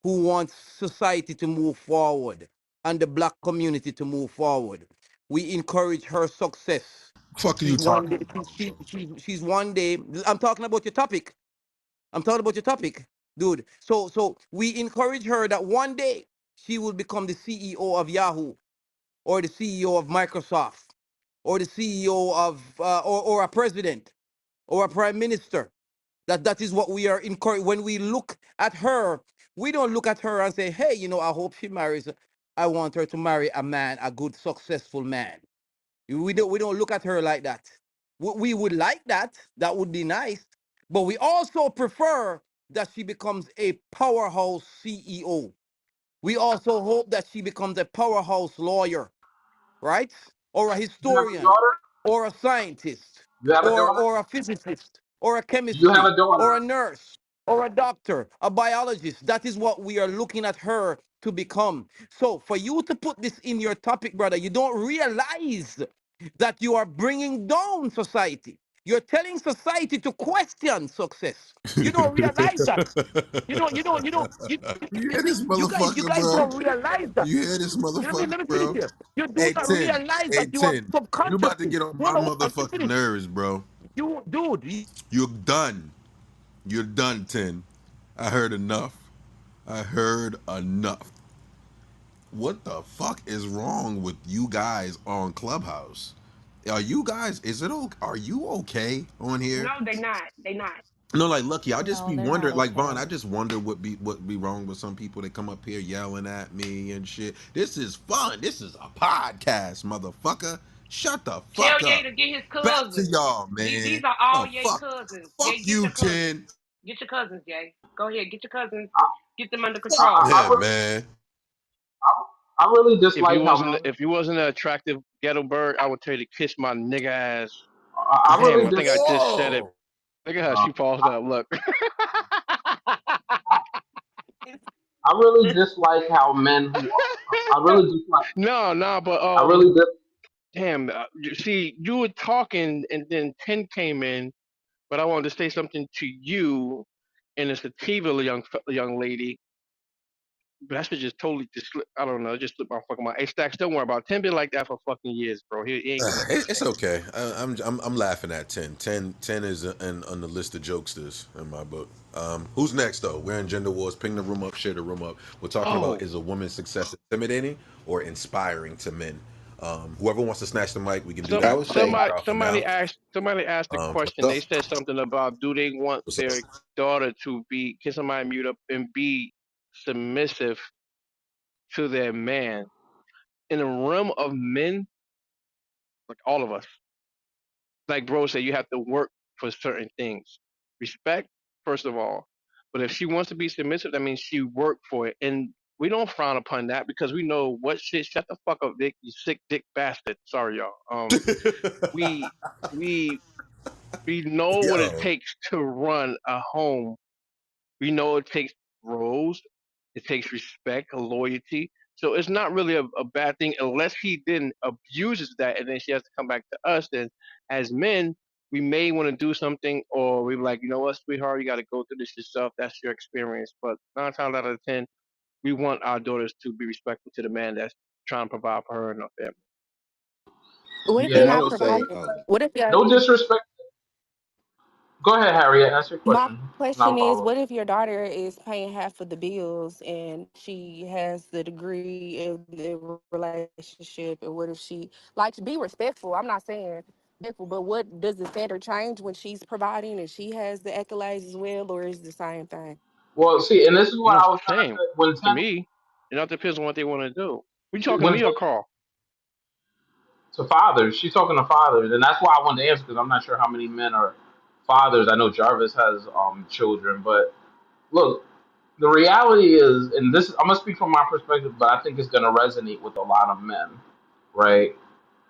who want society to move forward and the black community to move forward. We encourage her success. Fuck are you She's one talking day, about, bro? she's one day. I'm talking about your topic. I'm talking about your topic, dude. So we encourage her that one day she will become the CEO of Yahoo or the CEO of Microsoft or the CEO of or a president or a prime minister. That is what we are encouraging. When we look at her, we don't look at her and say, hey, I hope she marries. I want her to marry a man, a good, successful man. We don't look at her like that. We would like that. That would be nice. But we also prefer that she becomes a powerhouse CEO. We also hope that she becomes a powerhouse lawyer, right? Or a You have a historian, daughter? or a scientist, You have a daughter? or a physicist, or a Do you have chemistry, a daughter? or a nurse, or a doctor, a biologist. That is what we are looking at her to become. So for you to put this in your topic, brother, you don't realize that you are bringing down society. You're telling society to question success. You don't realize that. You hear this You motherfucker, guys bro? don't realize that. You hear this motherfucker, Let me finish bro? here. You do Hey, not 10. realize Hey, that you are 10. You about to subconsciously. get on my Hold on, let me motherfucking finish. nerves, bro. Dude, You're done. You're done, 10. I heard enough. I heard enough. What the fuck is wrong with you guys on Clubhouse? Are you guys, is it okay? Are you okay on No, here? they not. They not. No, like Lucky, I just No, be they're not wondering, like Vaughn, I okay. just wonder what be wrong with some people that come up here yelling at me and shit. This is fun. This is a podcast, motherfucker. Shut the Tell fuck Ye up. to get his Back to cousins. y'all, These man. are all The Ye fuck, cousins. fuck Ye, get you, your cousins. 10. Get your cousins, Ye. Go ahead, get your cousins. I, Get them under Fuck control. I, them, really, man. I really dislike how men. If you wasn't an attractive ghetto bird, I would tell you to kiss my nigga ass. I Damn, really I dis. think I just said it. Whoa. Look at her, Uh, she paused up. Look. I really dislike how men who. I really dislike. No, no, but I really dis. damn. See, you were talking, and then 10 came in, but I wanted to say something to you, and it's a Tiva young lady. But that shit just totally just slip. I don't know. It just slipped my fucking mind. Hey, Stacks, don't worry about it. 10 been like that for fucking years, bro. He ain't gonna never It's change. okay. I'm laughing at 10. 10 is on the list of jokesters in my book. Who's next though? We're in gender wars. Ping the room up. Share the room up. We're talking about Oh, is a woman's success intimidating or inspiring to men. Whoever wants to snatch the mic, we can do some that. I We'll would close the say mic somebody out for somebody now. asked somebody asked the What's question. up? They said something about do they want What's their up? daughter to be? Can somebody mute up and be submissive to their man? In the realm of men, like all of us, like bro said, you have to work for certain things. Respect, first of all. But if she wants to be submissive, that means she worked for it. And we don't frown upon that because we know what shit. Shut the fuck up, Dick. You sick dick bastard. Sorry, y'all. We we we know what it Yo. takes to run a home. We know it takes roles, it takes respect, loyalty. So it's not really a bad thing unless he then abuses that and then she has to come back to us. Then as men, we may want to do something or we're like, you know what, sweetheart, you got to go through this yourself. That's your experience. But 9 times out of 10, we want our daughters to be respectful to the man that's trying to provide for her and her family. What if Yeah, you're and I not would say, providing? What if you're no disrespect. Go ahead, Harriet. Ask your My question, and I'll question is, follow. what if your daughter is paying half of the bills and she has the degree of the relationship? And what if she like to be respectful? I'm not saying respectful, but what does the standard change when she's providing and she has the accolades as well, or is it the same thing? Well, see, and this is what No, I it's was the trying to same say. When to ten, me. It all depends on what they want to do. We talking to when me or Carl? to fathers, she's talking to fathers, and that's why I wanted to answer because I'm not sure how many men are fathers. I know Jarvis has children, but look, the reality is, and this I'm gonna speak from my perspective, but I think it's gonna resonate with a lot of men, right?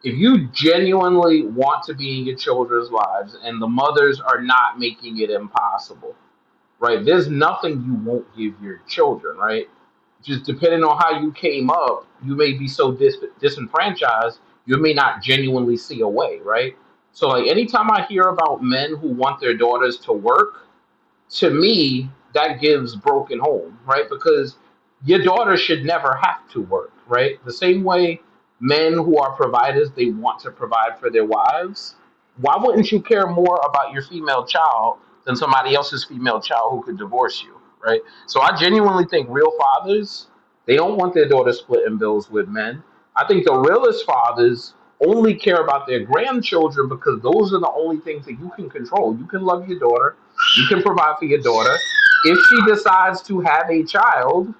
If you genuinely want to be in your children's lives and the mothers are not making it impossible, right? There's nothing you won't give your children, right? Just depending on how you came up, you may be so disenfranchised, you may not genuinely see a way, right? So, like, anytime I hear about men who want their daughters to work, to me, that gives broken home, right? Because your daughter should never have to work, right? The same way men who are providers, they want to provide for their wives. Why wouldn't you care more about your female child than somebody else's female child who could divorce you, right? So I genuinely think real fathers, they don't want their daughters splitting bills with men. I think the realest fathers only care about their grandchildren because those are the only things that you can control. You can love your daughter, you can provide for your daughter. If she decides to have a child,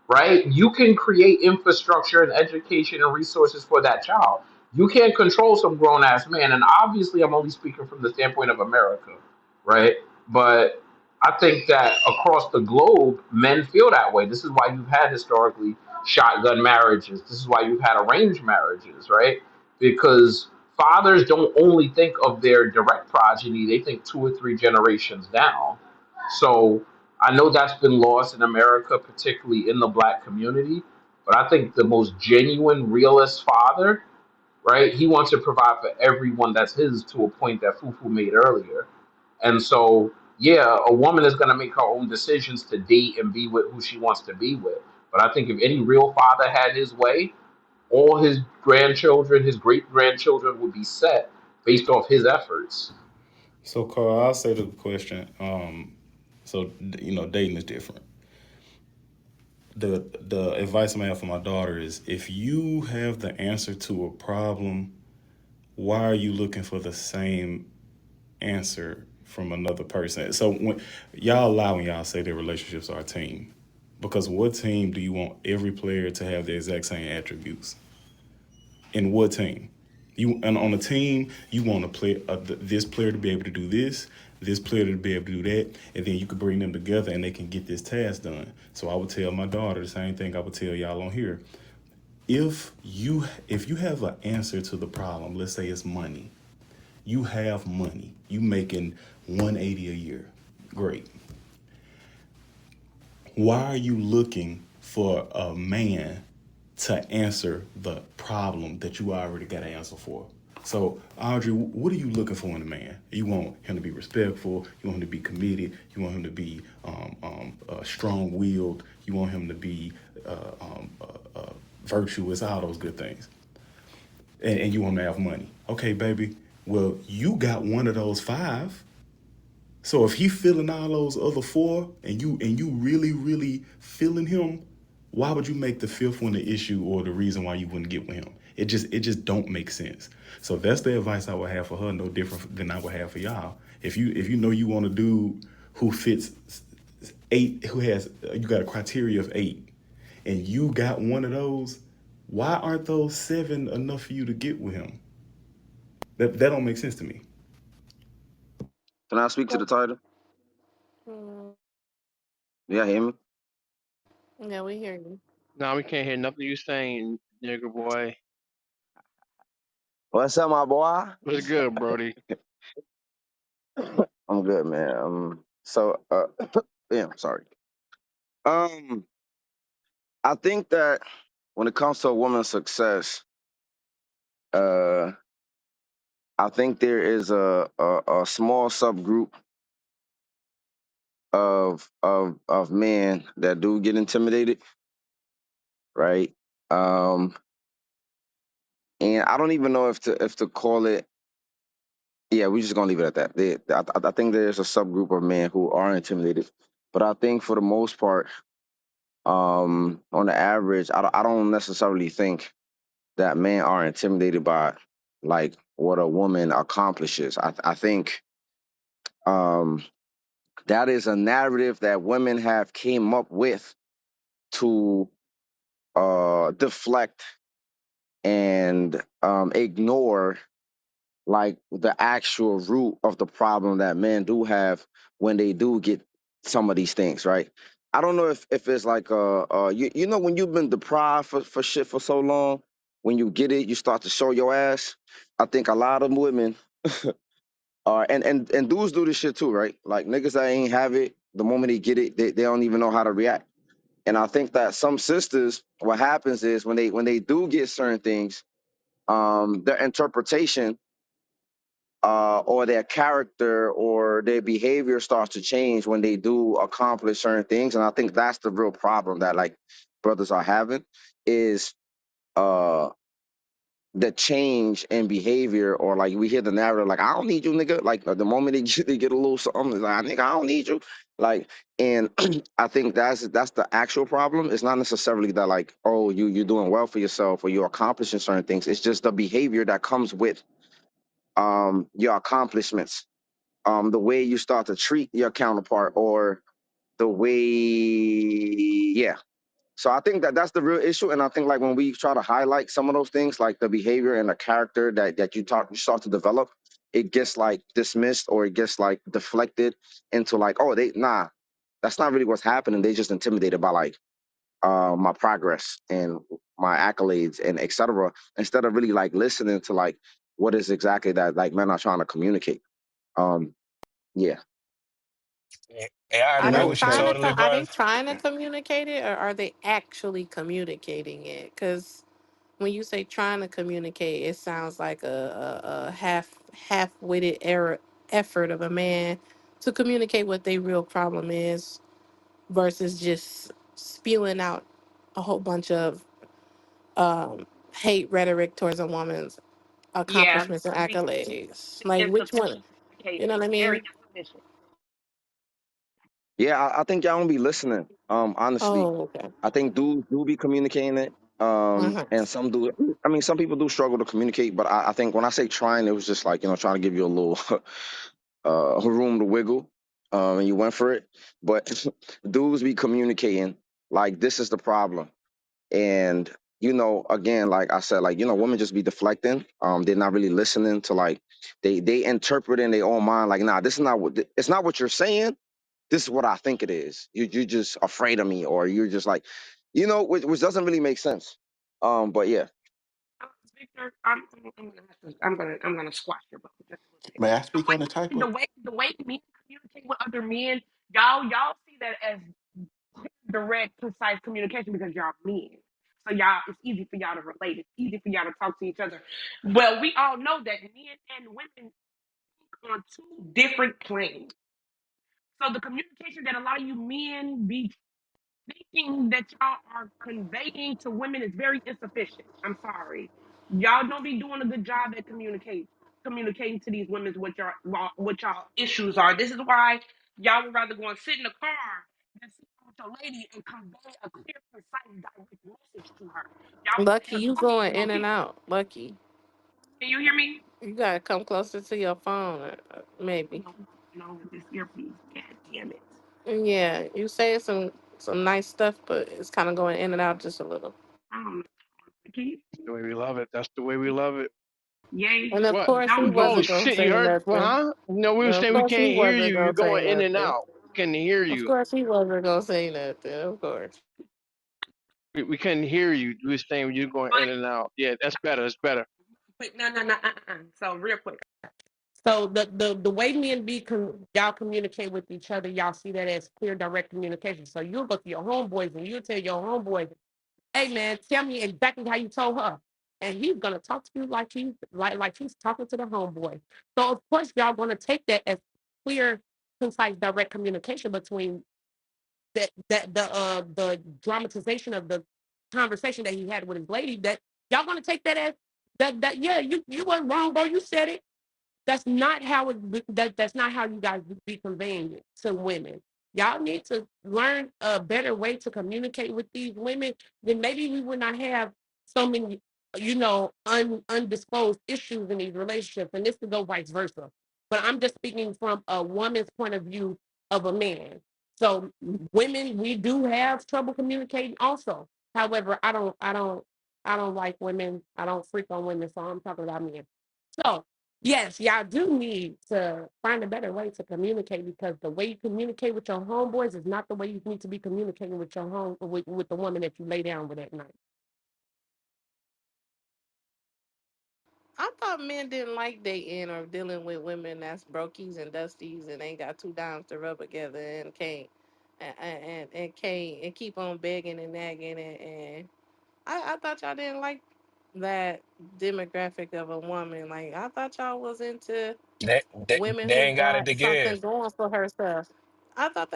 right? You can create infrastructure and education and resources for that child. You can't control some grown ass man. And obviously, I'm only speaking from the standpoint of America, right? But I think that across the globe, men feel that way. This is why you've had historically shotgun marriages. This is why you've had arranged marriages, right? Because fathers don't only think of their direct progeny, they think 2 or 3 generations down. So I know that's been lost in America, particularly in the black community. But I think the most genuine, realist father, right? He wants to provide for everyone that's his to a point that Fufu made earlier. And so, yeah, a woman is going to make her own decisions to date and be with who she wants to be with. But I think if any real father had his way, all his grandchildren, his great grandchildren would be set based off his efforts. So, Carl, I'll say the question. So dating is different. The advice I have for my daughter is if you have the answer to a problem, why are you looking for the same answer from another person? So when y'all lie when y'all say that relationships are a team, because what team do you want every player to have the exact same attributes? In what team? You and on a team, you want to play this player to be able to do this player to be able to do that, and then you could bring them together and they can get this task done. So I would tell my daughter the same thing I would tell y'all on here. If you have an answer to the problem, let's say it's money. You have money. You making 180 a year. Great. Why are you looking for a man to answer the problem that you already got an answer for? So, Audrey, what are you looking for in a man? You want him to be respectful. You want him to be committed. You want him to be strong-willed. You want him to be virtuous, all those good things, and you want to have money. Okay, baby. Well, you got one of those five. So if he feeling all those other four, and you really really feeling him, why would you make the fifth one the issue or the reason why you wouldn't get with him? It just don't make sense. So that's the advice I would have for her. No different than I would have for y'all. If you know you want a dude who fits eight, who has you got a criteria of eight, and you got one of those, why aren't those seven enough for you to get with him? That don't make sense to me. Can I speak to the title? Mm, Yeah, hear me? yeah, we hear you. Nah, we can't hear nothing you saying, nigga boy. What's up, my boy? What's good, Brody? I'm good, man. Yeah, sorry. Um, I think that when it comes to a woman's success, uh, I think there is a small subgroup of men that do get intimidated, right? Um, and I don't even know if to call it. Yeah, we're just gonna leave it at that. I think there's a subgroup of men who are intimidated, but I think for the most part, on the average, I don't necessarily think that men are intimidated by like what a woman accomplishes. I think um, that is a narrative that women have came up with to deflect and ignore like the actual root of the problem that men do have when they do get some of these things right. I don't know if it's like you know when you've been deprived for shit for so long, when you get it you start to show your ass. I think a lot of women are and dudes do this shit too, right? Like niggas that ain't have it, the moment they get it they don't even know how to react. And I think that some sisters, what happens is when they do get certain things, their interpretation or their character or their behavior starts to change when they do accomplish certain things. And I think that's the real problem that like brothers are having is uh the change in behavior, or like we hear the narrative like I don't need you nigga, like the moment they get a little something it's like nigga I don't need you, like. And I think that's the actual problem. It's not necessarily that like oh you're doing well for yourself or you're accomplishing certain things. It's just the behavior that comes with your accomplishments, the way you start to treat your counterpart, or the way, yeah. So I think that that's the real issue, and I think like when we try to highlight some of those things, like the behavior and the character that you start to develop, it gets like dismissed or it gets like deflected into like, oh, that's not really what's happening. They just intimidated by like my progress and my accolades and etc. Instead of really like listening to like what is exactly that like men are trying to communicate. Um, yeah. Hey, I Are agree I they with you trying to totally, are bro. they trying to communicate it, or are they actually communicating it? Because when you say trying to communicate, it sounds like a half-witted error effort of a man to communicate what their real problem is versus just spewing out a whole bunch of hate rhetoric towards a woman's Yeah, accomplishments and very accolades. Like efficient which one? You communicator. know what I Very mean? efficient. Yeah, I think y'all don't be listening. Honestly, Oh, okay. I think dudes do be communicating it. Uh-huh. And some do. I mean, some people do struggle to communicate, but I think when I say trying, it was just like trying to give you a little room to wiggle. And you went for it, but dudes be communicating like this is the problem, and again, like I said, like women just be deflecting. They're not really listening to like they interpret in their own mind like, nah, this is not what it's not what you're saying, this is what I think it is. You're just afraid of me, or you're just like, which doesn't really make sense. But yeah, Victor, I'm gonna squash your butt with just a little bit. May I speak on the The title? way the way men communicate with other men, y'all see that as direct, concise communication because y'all men. So y'all, it's easy for y'all to relate. It's easy for y'all to talk to each other. Well, we all know that men and women on two different planes. So the communication that a lot of you men be thinking that y'all are conveying to women is very insufficient. I'm sorry. Y'all don't be doing a good job at communicating to these women what y'all issues are. This is why y'all would rather go and sit in the car than sit with your lady and convey a clear, concise, direct message to her. Y'all want to Lucky, hear you talking going points on in and people. out. Lucky, Can you hear me? you gotta come closer to your phone, maybe. No, no, with this earpiece. God damn it. Yeah, you saying some nice stuff, but it's kind of going in and out just a little. I don't know. Can you? The way we love it. That's the way we love it. Yay. And of What? course, he Don't Oh wasn't do. gonna shit! You say heard? Well, nothing. huh? No, we were Of saying we course, he can't hear you. wasn't You're gonna say going in and nothing. out. We couldn't hear Of you. course, he wasn't gonna say nothing. Of course. We couldn't hear you. We were saying you're going in and out. Yeah, that's better. That's better. But no, no, no. So real quick. So the way men y'all communicate with each other, y'all see that as clear, direct communication. So you'll go to your homeboys and you'll tell your homeboys, "Hey man, tell me exactly how you told her," and he's gonna talk to you like he's talking to the homeboy. So of course y'all gonna take that as clear, concise, direct communication between the dramatization of the conversation that he had with his lady. That y'all gonna take that as that yeah, you wasn't wrong, bro. You said it. That's not how that's not how you guys be conveying it to women. Y'all need to learn a better way to communicate with these women. Then maybe we would not have so many, undisclosed issues in these relationships. And this could go vice versa. But I'm just speaking from a woman's point of view of a man. So women, we do have trouble communicating also. However, I don't like women. I don't freak on women. So I'm talking about men. So yes, y'all do need to find a better way to communicate because the way you communicate with your homeboys is not the way you need to be communicating with your with the woman that you lay down with at night. I thought men didn't like dating or dealing with women that's brokies and dusties and ain't got two dimes to rub together and can't and keep on begging and nagging and I thought y'all didn't like that demographic of a woman. Like I thought y'all was into women They who ain't got it got to something give. going for herself. I thought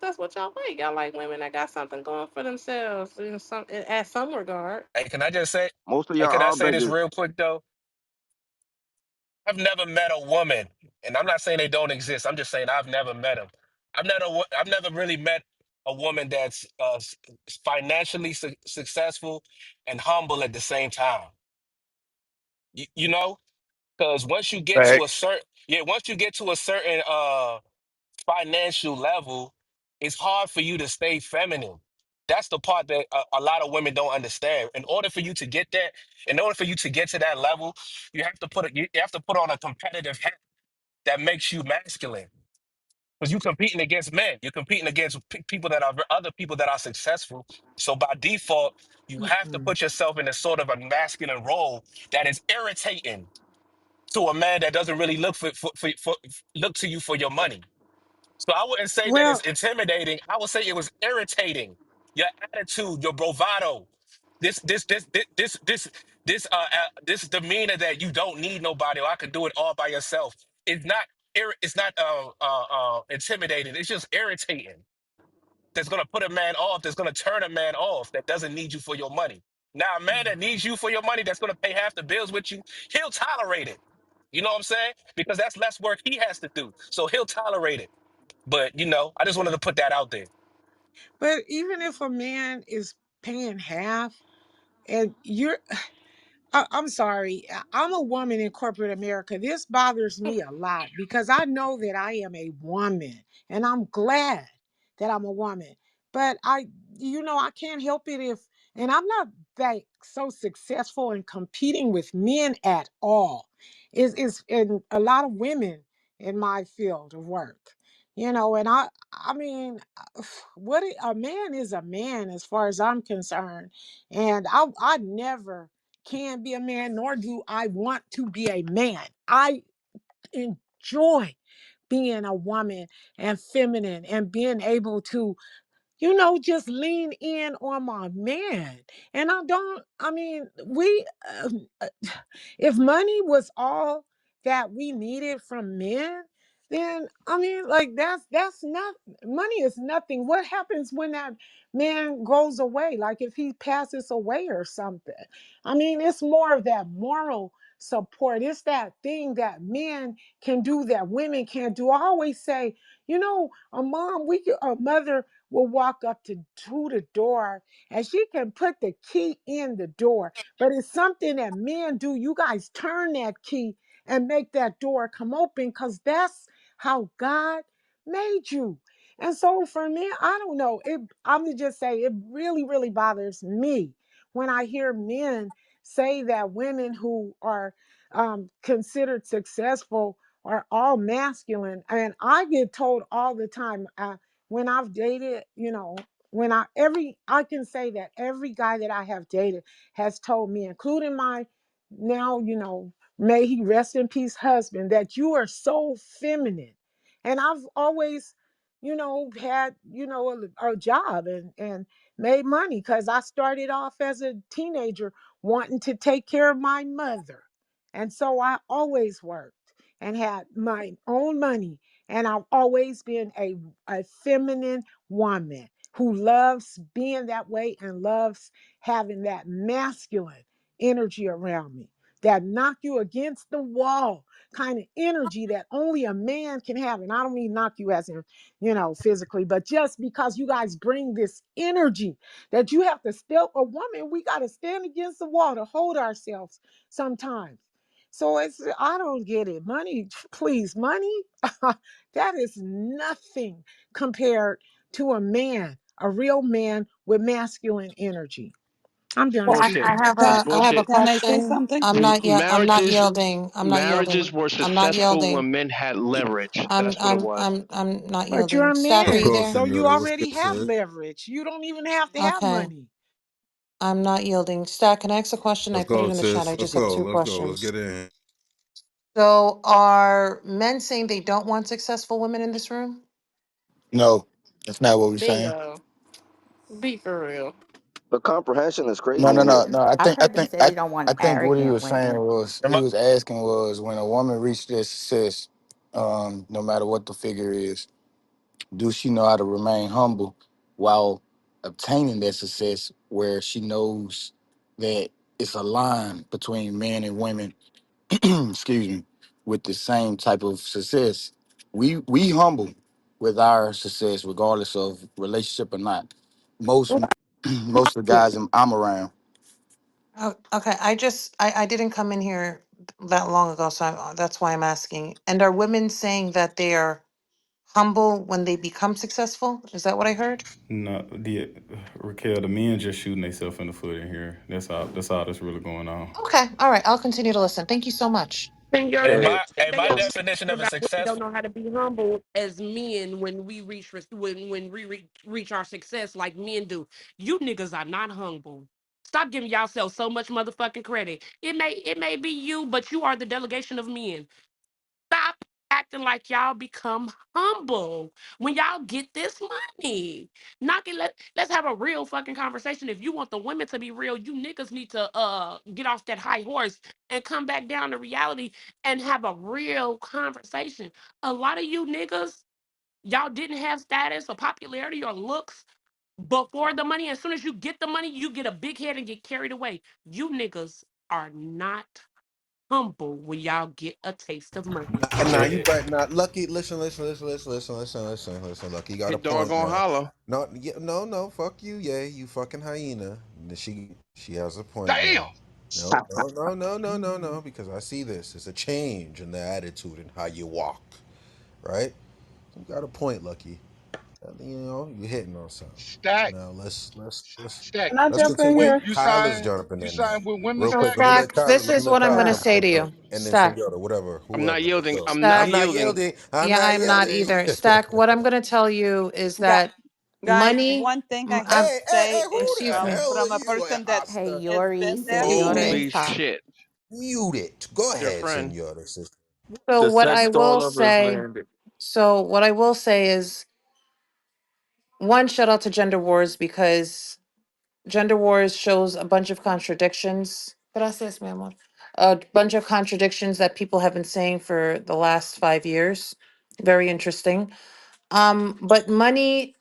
that's what y'all like. Y'all like women that got something going for themselves in some regard. Hey, can I just say? Most of Hey, y'all can I are say this beggars. real quick though? I've never met a woman, and I'm not saying they don't exist. I'm just saying I've never met them. I've never really met a woman that's financially successful and humble at the same time. You know, because once you get to a Facts. certain once you get to a certain financial level, it's hard for you to stay feminine. That's the part that a lot of women don't understand. In order for you to get that, in order for you to get to that level, you have to put on a competitive hat that makes you masculine. Because you're competing against men, you're competing against people that are other people that are successful. So by default, you have to Mm-mm. put yourself in a sort of a masculine role that is irritating to a man that doesn't really look to you for your money. So I wouldn't say that it's Well, intimidating. I would say it was irritating. Your attitude, your bravado, this, this, this, this, this, this, this demeanor that you don't need nobody or I could do it all by yourself. It's not. It's not intimidating. It's just irritating. That's gonna put a man off. That's gonna turn a man off. That doesn't need you for your money. Now, a man that needs you for your money, that's gonna pay half the bills with you. He'll tolerate it. You know what I'm saying? Because that's less work he has to do. So he'll tolerate it. But I just wanted to put that out there. but even if a man is paying half and I'm sorry. I'm a woman in corporate America. This bothers me a lot because I know that I am a woman and I'm glad that I'm a woman. But I can't help it and I'm not like so successful in competing with men at all. Is in a lot of women in my field of work. And I mean, a man is a man as far as I'm concerned. And I never can be a man, nor do I want to be a man. I enjoy being a woman and feminine and being able to, just lean in on my man. And I mean, if money was all that we needed from men, then I mean, like that's not money is nothing. What happens when that man goes away? Like if he passes away or something. I mean, it's more of that moral support. It's that thing that men can do that women can't do. I always say, a mother will walk up to the door and she can put the key in the door. But it's something that men do. You guys turn that key and make that door come open because that's how God made you. And so for me, I don't know. I'm gonna just say it really, really bothers me when I hear men say that women who are considered successful are all masculine. And I get told all the time when I've dated, I can say that every guy that I have dated has told me, including my now, may he rest in peace husband, that you are so feminine. And I've always, had, a job and made money because I started off as a teenager wanting to take care of my mother. And so I always worked and had my own money. And I've always been a feminine woman who loves being that way and loves having that masculine energy around me that knock you against the wall kind of energy that only a man can have. And I don't mean knock you as in, physically, but just because you guys bring this energy that you have to still, a woman, we got to stand against the wall to hold ourselves sometimes. So I don't get it. Money, please, money, that is nothing compared to a man, a real man with masculine energy. I'm done Well, Bullshit. speaking. I have a Bullshit. Can I say question. something? I'm not Marriages yielding. I'm not marriages yielding. were I'm not successful yielding. when men had leverage. I'm That's what it I'm was. I'm I'm not But you're yielding. a Stack, are Let's you man, go, there? so you Senora. Let's already get have to it. leverage. You don't even have to have Okay. money. I'm not yielding. Stack, can I ask a question? I Let's put it go, in the chat. sis. I Let's just have go. two Let's go. Let's questions. get in. So are men saying they don't want successful women in this room? No, that's not what we're saying. Bingo. Be for real. The comprehension is No, crazy no, in here. no, no. I I've think, I heard them think, say I, they don't want I think what he arrogant was saying women. was Am he I- was asking was when a woman reaches their success, no matter what the figure is, do she know how to remain humble while obtaining that success, where she knows that it's a line between men and women, excuse me, with the same type of success. We humble with our success, regardless of relationship or not. Most most of the guys I'm around. Oh, okay. I didn't come in here that long ago, so that's why I'm asking. And are women saying that they are humble when they become successful? Is that what I heard? No, Raquel, the men just shooting themselves in the foot in here. That's all. That's all that's really going on. Okay. All right. I'll continue to listen. Thank you so much. Senor, hey, Hey, my they definition of a about women don't successful. know how to be humble as men when we reach our success like men do. You niggas are not humble. Stop giving yourself so much motherfucking credit. It may be you, but you are the delegation of men. Stop acting like y'all become humble when y'all get this money. Knock it. Let's have a real fucking conversation. If you want the women to be real, you niggas need to get off that high horse and come back down to reality and have a real conversation. A lot of you niggas, y'all didn't have status or popularity or looks before the money. As soon as you get the money, you get a big head and get carried away. You niggas are not humble when y'all get a taste of money. Nah, you Shit. right. Nah, Lucky, listen. Lucky, you got Hey, a point doggone now. holler. No, yeah, no, fuck you, yeah, you fucking hyena. She has a point Damn. now. No, because I see this. It's a change in the attitude and how you walk, right? You got a point, Lucky. You're hitting on something. Stack, Now let's stack. Can I let's jump in continue. You here? you Kyle is sign jumping you in sign there. with women Real So, quick, stack. Stack, this let me is let what I'm Kyle going to Stop. jump in say real to quick. you. And then Stack, Senora, whatever, I'm not whoever, let's yielding. go. I'm I'm Stack. not not yielding. yielding. I'm Yeah, not I'm not yielding. either. Stack, what I'm going to tell you is that Guys, money, one thing I have I'm, to say Who is the excuse me. hell are from a you, person that Hey, Hasta? has Yori, been there. Senor, Okay. Holy talk. shit. Mute it. Go Your ahead, friend. Senora, sister. So The what sex I doll will of his say, landed. is one, shout out to Gender Wars because Gender Wars shows a bunch of contradictions. Gracias, mi amor. A bunch of contradictions that people have been saying for the last 5 years. Very interesting. But money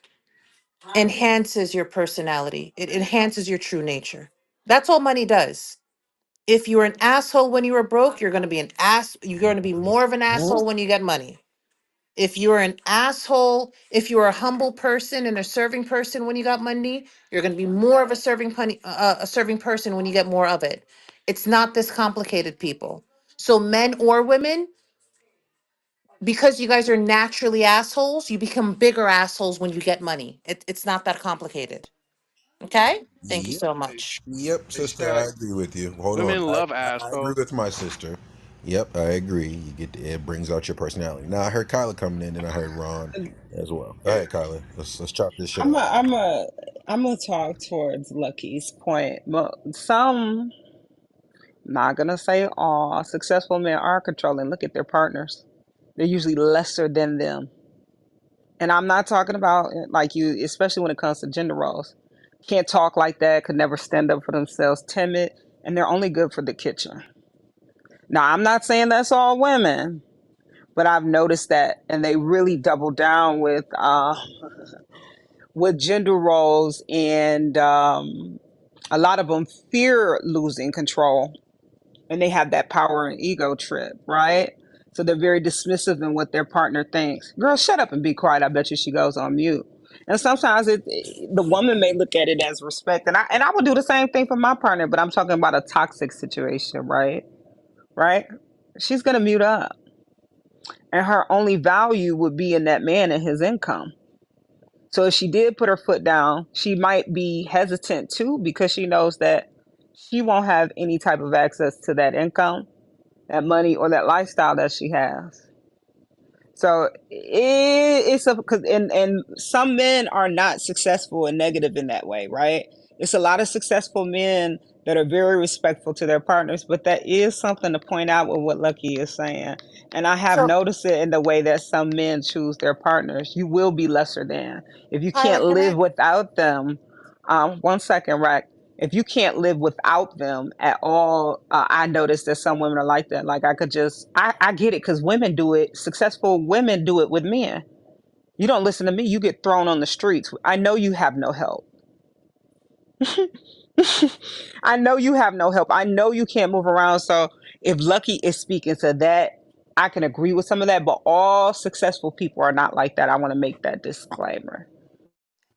enhances your personality. It enhances your true nature. That's all money does. If you were an asshole when you were broke, you're going to be an ass. You're going to be more of an asshole when you get money. If you're an asshole, if you're a humble person and a serving person when you got money, you're going to be more of a a serving person when you get more of it. It's not this complicated, people. So men or women, because you guys are naturally assholes, you become bigger assholes when you get money. It's not that complicated. Okay? Thank you Yep. so much. Yep, They sister, I said agree with you. Hold on. women love I agree assholes. with my sister. Yep, I agree. It brings out your personality. Now I heard Kyla coming in and I heard Ron as well. Go ahead, Kyla. Let's chop this shit I'm a, up. I'm a, I'm gonna talk towards Lucky's point. But some, not gonna say all, successful men are controlling. Look at their partners; they're usually lesser than them. And I'm not talking about like you, especially when it comes to gender roles. Can't talk like that. Could never stand up for themselves. Timid, and they're only good for the kitchen. Now, I'm not saying that's all women, but I've noticed that, and they really double down with gender roles, and a lot of them fear losing control, and they have that power and ego trip, right? So they're very dismissive in what their partner thinks. Girl, shut up and be quiet. I bet you she goes on mute. And sometimes the woman may look at it as respect, and I would do the same thing for my partner. But I'm talking about a toxic situation, right? Right? She's gonna mute up, and her only value would be in that man and his income. So if she did put her foot down, she might be hesitant too because she knows that she won't have any type of access to that income, that money, or that lifestyle that she has. So it's a because and some men are not successful and negative in that way, right? It's a lot of successful men that are very respectful to their partners, but that is something to point out with what Lucky is saying. And I have So, noticed it in the way that some men choose their partners. You will be lesser than if you Kyla, can't can live I? without them. One second, Rack. If you can't live without them at all, I noticed that some women are like that. Like I could just, I get it because women do it. Successful women do it with men. You don't listen to me, you get thrown on the streets. I know you have no help. I know you have no help. I know you can't move around. So if Lucky is speaking to that, I can agree with some of that, but all successful people are not like that. I want to make that disclaimer.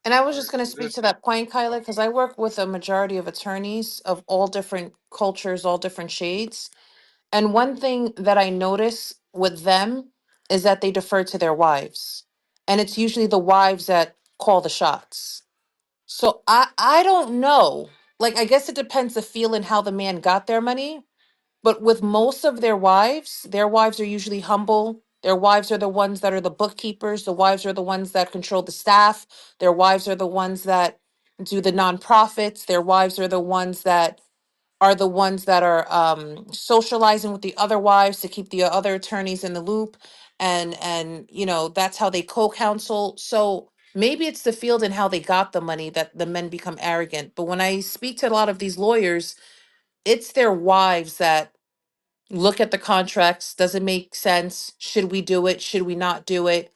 And I All was right, just going to so speak this to that point, Kyla, because I work with a majority of attorneys of all different cultures, all different shades. And one thing that I notice with them is that they defer to their wives. And it's usually the wives that call the shots. So I don't know. Like I guess it depends the feel and how the man got their money. But with most of their wives are usually humble. Their wives are the ones that are the bookkeepers. The wives are the ones that control the staff. Their wives are the ones that do the nonprofits. Their wives are the ones that are socializing with the other wives to keep the other attorneys in the loop. And that's how they co-counsel. So maybe it's the field and how they got the money that the men become arrogant. But when I speak to a lot of these lawyers, it's their wives that look at the contracts. Does it make sense? Should we do it? Should we not do it?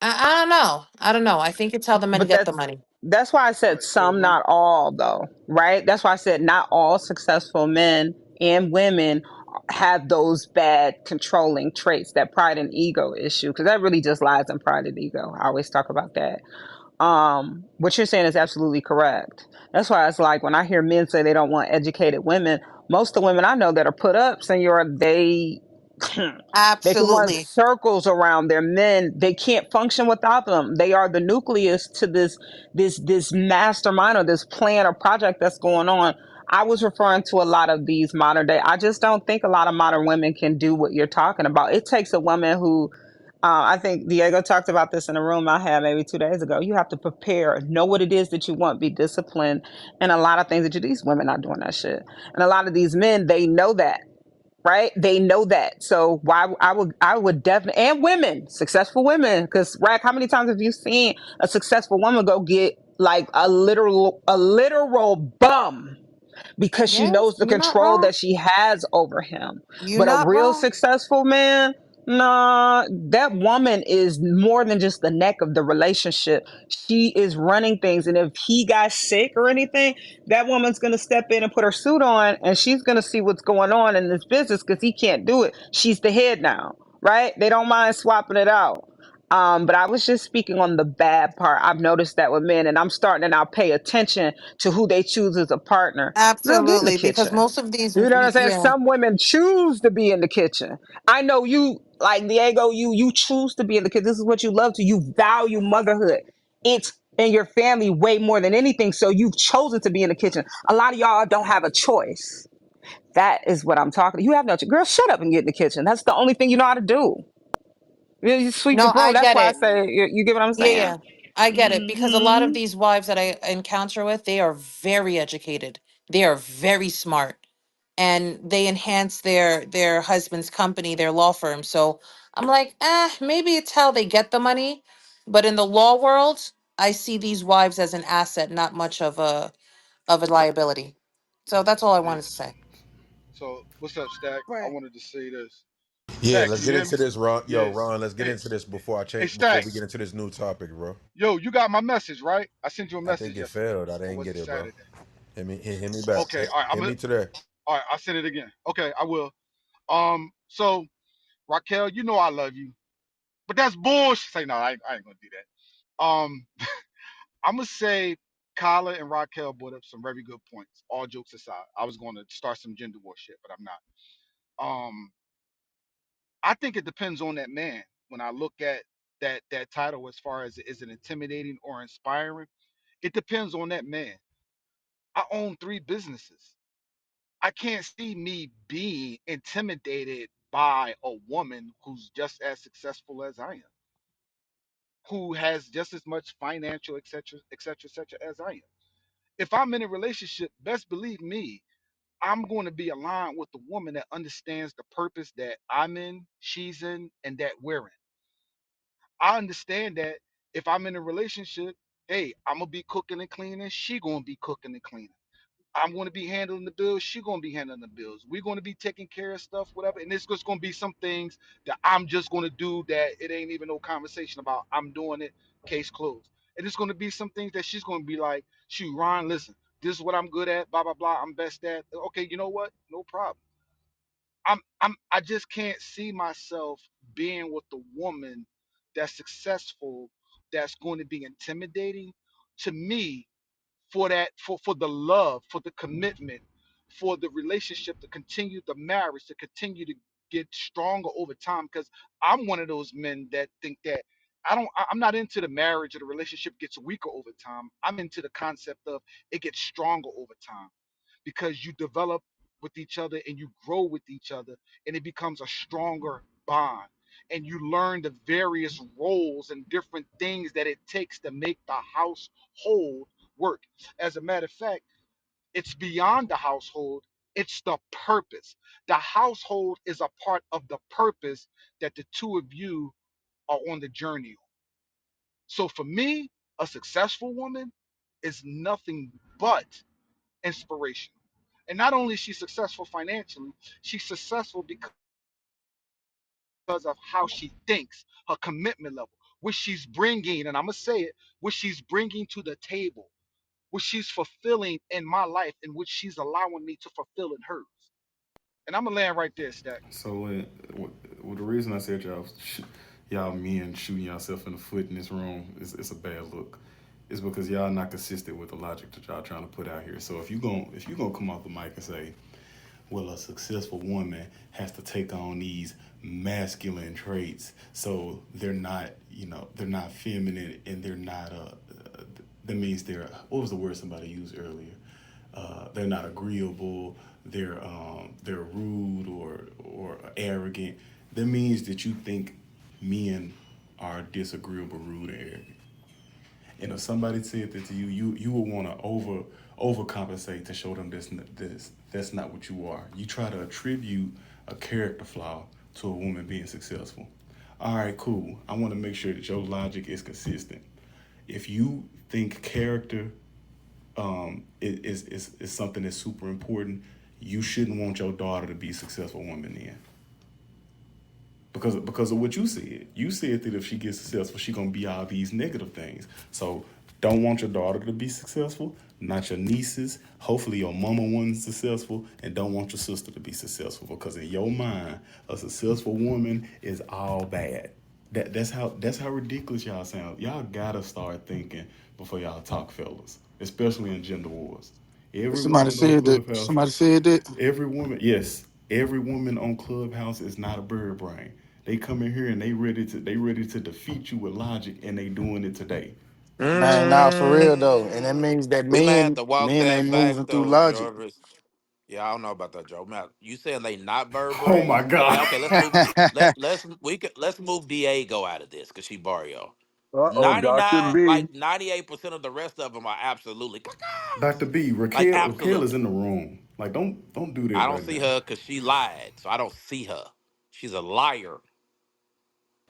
I don't know. I don't know. I think it's how the men But get the money. that's why I all said right. So some, when not all, though, right? That's why I said not all successful men and women have those bad controlling traits, that pride and ego issue, because that really just lies in pride and ego. I always talk about that. What you're saying is absolutely correct. That's why it's like when I hear men say they don't want educated women, most of the women I know that are put up, senor, they they can run Absolutely. circles around their men. They can't function without them. They are the nucleus to this mastermind or this plan or project that's going on. I was referring to a lot of these modern day. I just don't think a lot of modern women can do what you're talking about. It takes a woman who I think Diego talked about this in a room I had maybe 2 days ago. You have to prepare, know what it is that you want, be disciplined, and a lot of things that you. These women not doing that shit, and a lot of these men they know that, right? They know that. So why I would definitely, and women, successful women, because Rack, how many times have you seen a successful woman go get like a literal bum because she Yes, knows the you're not control wrong. that she has over him? You're But a not real wrong. successful man. Nah, that woman is more than just the neck of the relationship. She is running things. And if he got sick or anything, that woman's going to step in and put her suit on and she's going to see what's going on in this business because he can't do it. She's the head now, right? They don't mind swapping it out. But I was just speaking on the bad part. I've noticed that with men, and I'm starting to now pay attention to who they choose as a partner. Girl, get in the Absolutely, because kitchen. most of these, You know what I'm saying? yeah. Some women choose to be in the kitchen. I know you, like Diego, you choose to be in the kitchen. This is what you love to. You value motherhood. It's in your family way more than anything. So you've chosen to be in the kitchen. A lot of y'all don't have a choice. That is what I'm talking. You have no choice. Girl, shut up and get in the kitchen. That's the only thing you know how to do. You sweep the No, broom. I That's get why I it. say you get what I'm Yeah, saying. yeah. I get it because a lot of Hmm. these wives that I encounter with, they are very educated. They are very smart and they enhance their husband's company, their law firm. So I'm like, maybe it's how they get the money, but in the law world, I see these wives as an asset, not much of a liability. So that's all I Hey, wanted to say. so what's up, Stack? I But wanted to say this. Yeah, Stack, let's can you get hear me? into this, Ron. Yo, Yeah. Ron, let's get Hey, into this before I hey, change. Before Stack. we get into this new topic, bro. Yo, you got my message, right? I sent you a I think message it yesterday, failed. I or didn't was get it it, bro. Saturday? Hit me back. Okay, all right. Hit me today. All right. I'll send it again. Okay, I will. So Raquel, you know I love you, but that's bullshit. Say no, I ain't gonna do that. I'm gonna say Kyla and Raquel brought up some very good points. All jokes aside, I was going to start some gender war shit, but I'm not. Um, I think it depends on that man. When I look at that title, as far as is it intimidating or inspiring, it depends on that man. I own three businesses. I can't see me being intimidated by a woman who's just as successful as I am, who has just as much financial, et cetera, as I am. If I'm in a relationship, best believe me, I'm going to be aligned with the woman that understands the purpose that I'm in, she's in, and that we're in. I understand that if I'm in a relationship, hey, I'm gonna be cooking and cleaning, she gonna be cooking and cleaning. I'm going to be handling the bills. She's going to be handling the bills. We're going to be taking care of stuff, whatever. And it's just going to be some things that I'm just going to do that it ain't even no conversation about. I'm doing it, case closed. And it's going to be some things that she's going to be like, shoot, Ron, listen, this is what I'm good at, blah, blah, blah. I'm best at. Okay, you know what? No problem. I just can't see myself being with the woman that's successful, that's going to be intimidating to me, for that, for the love, for the commitment, for the relationship to continue, the marriage to continue to get stronger over time. Because I'm one of those men that think that I'm not into the marriage or the relationship gets weaker over time. I'm into the concept of it gets stronger over time, because you develop with each other and you grow with each other, and it becomes a stronger bond, and you learn the various roles and different things that it takes to make the household work. As a matter of fact, it's beyond the household, it's the purpose. The household is a part of the purpose that the two of you are on the journey on. So for me, a successful woman is nothing but inspiration. And not only is she successful financially, she's successful because of how she thinks, her commitment level, what she's bringing, and I'm going to say it, what she's bringing to the table, what she's fulfilling in my life, and what she's allowing me to fulfill in hers. And I'm going to land right there, Stack. So, well, the reason I said y'all men shooting yourself in the foot in this room is it's a bad look. It's because y'all not consistent with the logic that y'all trying to put out here. So if you gonna come off the mic and say, well, a successful woman has to take on these masculine traits, so they're not feminine and they're not that means they're, what was the word somebody used earlier? They're not agreeable. They're rude or arrogant. That means that you think men are disagreeable, rude, and arrogant. And if somebody said that to you, you would want to overcompensate to show them that's not what you are. You try to attribute a character flaw to a woman being successful. All right, cool. I want to make sure that your logic is consistent. If you think character is something that's super important, you shouldn't want your daughter to be a successful woman then, because of what you said. You said that if she gets successful, she gonna be all these negative things. So don't want your daughter to be successful, not your nieces. Hopefully your mama wasn't successful, and don't want your sister to be successful because in your mind, a successful woman is all bad. That's how ridiculous y'all sound. Y'all gotta start thinking before y'all talk, fellas, especially in gender wars. Every Somebody woman on said that. Clubhouse, Somebody said that. every woman, yes, every woman on Clubhouse is not a bird brain. They come in here and they ready to defeat you with logic, and they doing it today. Man, nah, for real though. And that Mm, means that we may have men to walk men ain't that back moving through though, logic. Jarvis. Yeah, I don't know about that, Joe. Man, you saying they not bird Oh my brains? God. Okay, let's move. Let's move Diego out of this because she Barrio. Uh-oh, Dr. 99, B. like 98% of the rest of them are absolutely Dr. B, like Raquel is absolutely. in the room. Like, don't do that I don't right see now. her because she lied, so I don't see her. She's a liar.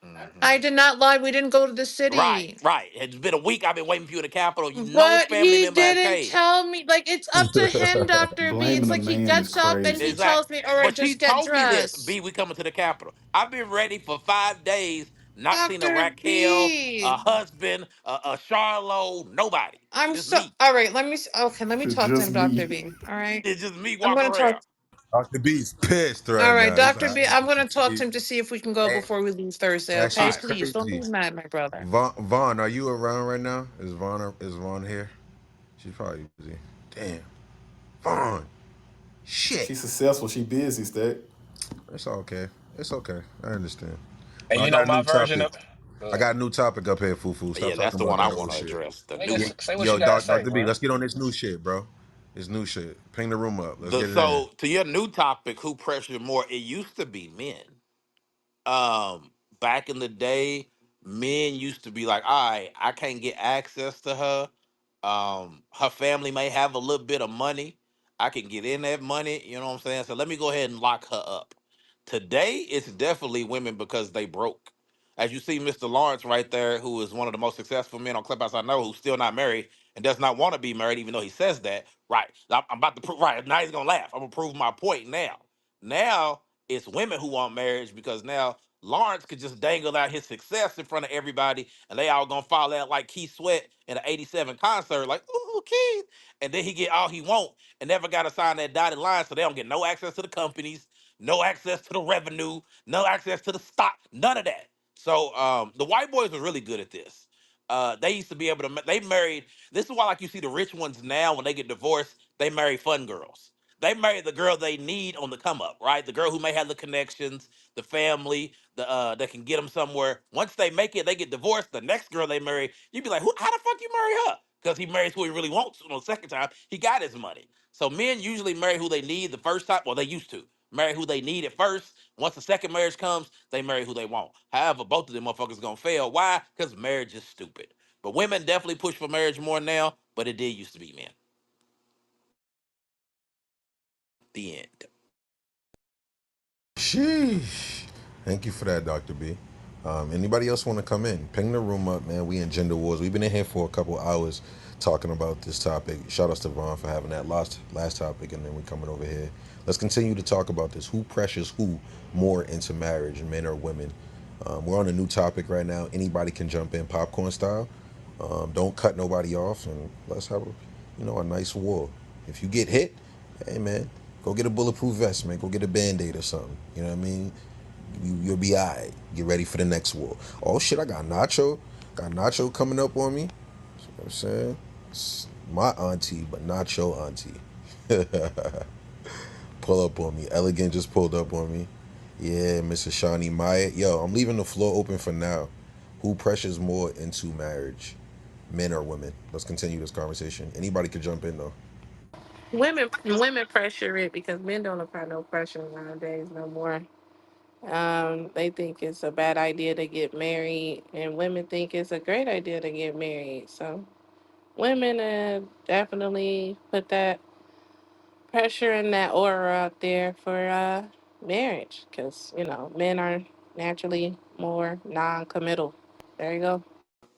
Hmm. I did not lie. We didn't go to the Right, city. right. It's been a week. I've been waiting for you in the Capitol. No But family he member has didn't came. tell me. Like, it's up to him, Dr. B. It's Blaming a like he man is gets up and he crazy. tells Exactly. me, all right, But she just get told me this. dressed. B, we coming to the Capitol. I've been ready for 5 days. Not seen a Dr. Raquel, a B. husband, a Charlo, nobody. I'm Just so me. all right. Okay, let me talk to Just him, Dr. me. B. All right. It's just me I'm walking gonna talk. around. Dr. B's pissed All right right, now. He's Dr. like, B. I'm gonna talk to him to see if we can go hey, before we leave Thursday. that Okay, All shit's right. please don't be crazy. mad, my brother. Vaughn, are you around right now? Is Vaughn here? She's probably busy. Damn. Vaughn. Shit. She's successful. She busy, Stack. It's okay. It's okay. I understand. And I you know got a my new version topic. of Go I ahead. got a new topic up here, Fufu. Stop Yeah, that's talking the about one I that want old to shit. address. The Nigga, new Yeah, one. say what you yo, gotta say, Dr. B, man. let's get on this new shit, bro. It's new shit. Ping the room up. Let's The get it in. so to your new topic, who pressured more? It used to be men. Back in the day, men used to be like, all right, I can't get access to her. Her family may have a little bit of money. I can get in that money, you know what I'm saying? So let me go ahead and lock her up. Today it's definitely women because they broke. As you see Mr. Lawrence right there, who is one of the most successful men on Clubhouse I know, who's still not married and does not want to be married, even though he says that. Right. I'm about to prove right. Now he's gonna laugh. I'm gonna prove my point now. Now it's women who want marriage because now Lawrence could just dangle out his success in front of everybody, and they all gonna fall out like Keith Sweat in an '87 concert, like ooh Keith, and then he get all he want and never got to sign that dotted line, so they don't get no access to the companies, no access to the revenue, no access to the stock, none of that. So the white boys are really good at this. They used to be able to. They married. This is why, like you see the rich ones now, when they get divorced, they marry fun girls. They marry the girl they need on the come up, right? The girl who may have the connections, the family, the that can get them somewhere. Once they make it, they get divorced. The next girl they marry, you'd be like, who? How the fuck you marry her? Because he marries who he really wants. On the second time, he got his money. So men usually marry who they need the first time. Well, they used to marry who they need at first. Once the second marriage comes, they marry who they want. However, both of them motherfuckers gonna fail. Why? Because marriage is stupid. But women definitely push for marriage more now. But it did used to be men. The end. Sheesh. Thank you for that, Dr. B. Anybody else want to come in? Ping the room up, man. We in gender wars. We've been in here for a couple hours talking about this topic. Shout outs to Vaughn for having that last topic, and then we coming over here. Let's continue to talk about this. Who pressures who more into marriage, men or women? We're on a new topic right now. Anybody can jump in, popcorn style. Don't cut nobody off, and let's have a nice war. If you get hit, hey man, go get a bulletproof vest, man. Go get a band-aid or something. You know what I mean? You'll be alright. Get ready for the next war. Oh shit, I got Nacho. Got Nacho coming up on me. You know what I'm saying? It's my auntie, but not your auntie. Pull up on me. Elegant just pulled up on me. Yeah, Mrs. Shawnee Maya. Yo, I'm leaving the floor open for now. Who pressures more into marriage? Men or women? Let's continue this conversation. Anybody could jump in though. Women pressure it because men don't apply no pressure nowadays no more. They think it's a bad idea to get married, and women think it's a great idea to get married. So women definitely put that pressure and that aura out there for marriage, because men are naturally more non-committal. There you go.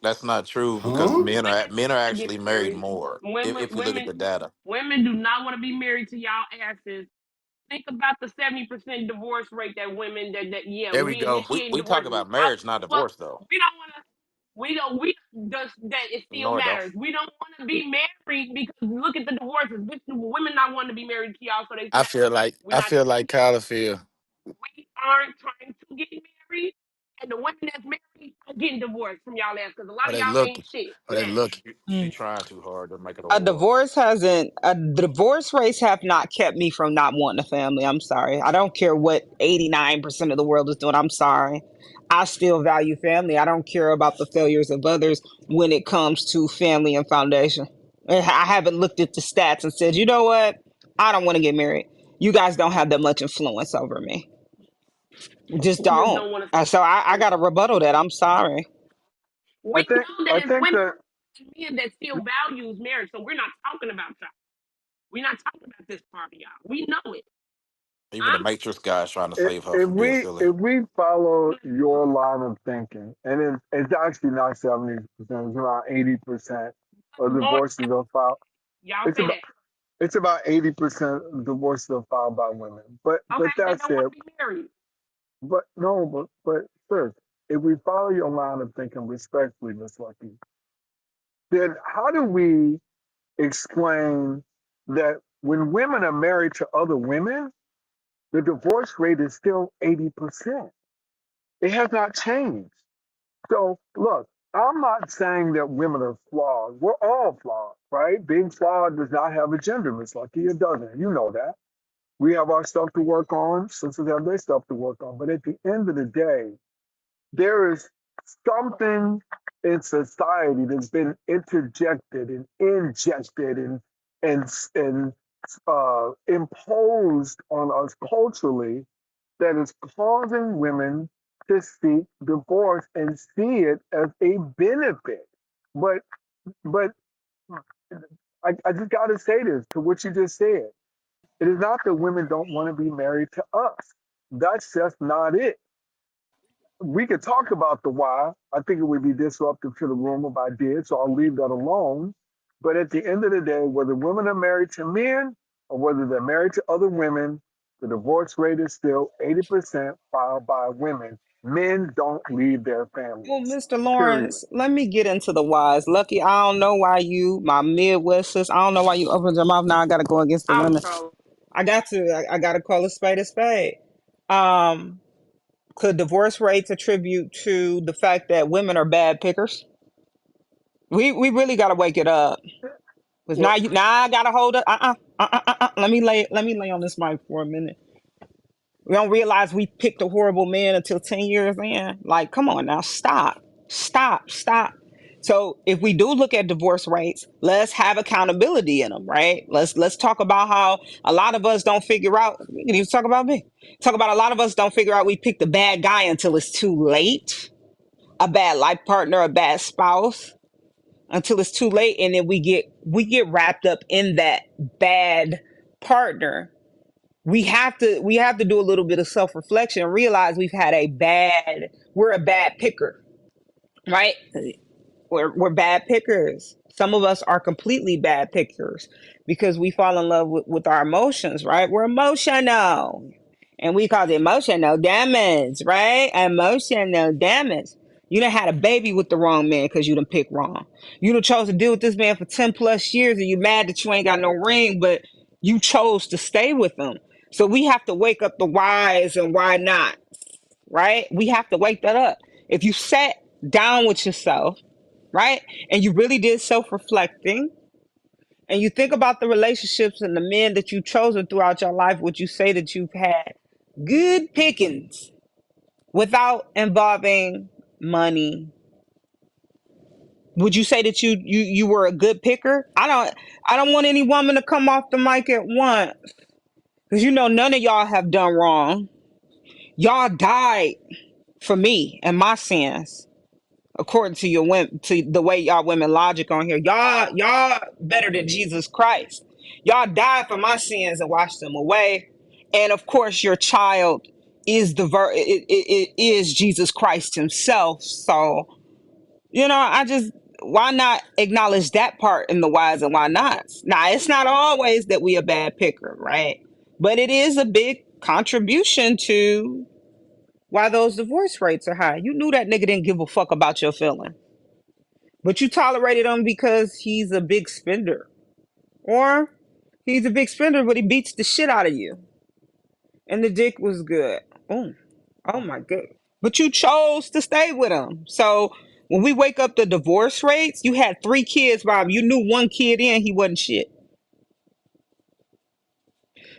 That's not true because Huh? men are Women actually get married married. more. Women, If you look at the data, women do not want to be married to y'all asses. Think about the 70% divorce rate that women that yeah, There we we go. initiating We talk divorces. about marriage, not Well, divorce, though. we don't want to. We does that it still No, it don't. matters. We don't want to be married because look at the divorces. Women not wanting to be married to y'all, so they I say feel like we're I not feel like doing Kyla feel. we aren't trying to get married, and the women that's married are getting divorced from y'all ass because a lot Oh, of they y'all look. ain't shit. Oh, they look. She trying too hard to make it a A war. divorce hasn't a divorce rates have not kept me from not wanting a family. I'm sorry. I don't care what 89% of the world is doing. I'm sorry. I still value family. I don't care about the failures of others when it comes to family and foundation. I haven't looked at the stats and said, you know what? I don't want to get married. You guys don't have that much influence over me. Just You just don't. don't want to. So I got to rebuttal that. I'm sorry. We know that I it's think women that and men that still values marriage, so we're not talking about y'all. We're not talking about this part of y'all. We know it. Even the I'm Matrix guy's trying to if, save her if from being we silly. if we follow your line of thinking, and it's actually not 70%, it's around 80% of Lord, divorces are filed. y'all It's say about that. it's about 80% of divorces are filed by women. But Okay, they that don't want said, to be married. but no, but first, if we follow your line of thinking respectfully, Miss Lucky, then how do we explain that when women are married to other women, the divorce rate is still 80%? It has not changed. So, look, I'm not saying that women are flawed. We're all flawed, right? Being flawed does not have a gender, Miss Lucky. It doesn't. You know that. We have our stuff to work on. Sisters have their stuff to work on. But at the end of the day, there is something in society that's been interjected and injected and imposed on us culturally that is causing women to seek divorce and see it as a benefit. But but I just got to say this to what you just said. It is not that women don't want to be married to us. That's just not it. We could talk about the why. I think it would be disruptive to the room if I did, so I'll leave that alone. But at the end of the day, whether women are married to men or whether they're married to other women, the divorce rate is still 80% filed by women. Men don't leave their Well, families. Mr. Period. Lawrence, let me get into the whys. Lucky, I don't know why you, my Midwest sis, I don't know why you opened your mouth. Now I got to go against the I was women. trolling. I got to. I got to call a spade a spade. Um, could divorce rates attribute to the fact that women are bad pickers? We really got to wake it up. Because Well, now I got to hold it. Let me lay on this mic for a minute. We don't realize we picked a horrible man until 10 years in. Like, come on now, stop. Stop. Stop. So if we do look at divorce rates, let's have accountability in them, right? Let's talk about how a lot of us don't figure out. We can even talk about me. Talk about a lot of us don't figure out we picked a bad guy until it's too late, a bad life partner, a bad spouse, until it's too late, and then we get wrapped up in that bad partner. We have to do a little bit of self-reflection and realize we're a bad picker, right? We're bad pickers. Some of us are completely bad pickers because we fall in love with our emotions, right? We're emotional, and we call it emotional damage, right? Emotional damage. You done had a baby with the wrong man because you done picked wrong. You done chose to deal with this man for 10 plus years, and you mad that you ain't got no ring, but you chose to stay with him. So we have to wake up the whys and why not, right? We have to wake that up. If you sat down with yourself, right, and you really did self-reflecting, and you think about the relationships and the men that you've chosen throughout your life, would you say that you've had good pickings without involving money? Would you say that you were a good picker? I don't want any woman to come off the mic at once, because none of y'all have done wrong. Y'all died for me and my sins, according to your women, to the way y'all women logic on here. Y'all better than Jesus Christ. Y'all died for my sins and washed them away. And of course, your child is it is Jesus Christ Himself. So I just, why not acknowledge that part in the whys and why nots? Now, it's not always that we a bad picker, right? But it is a big contribution to why those divorce rates are high. You knew that nigga didn't give a fuck about your feeling, but you tolerated him because he's a big spender, or he's a big spender, but he beats the shit out of you, and the dick was good. Oh, oh my god! But you chose to stay with him. So when we wake up the divorce rates, you had 3 kids, Bob. You knew one kid in, he wasn't shit.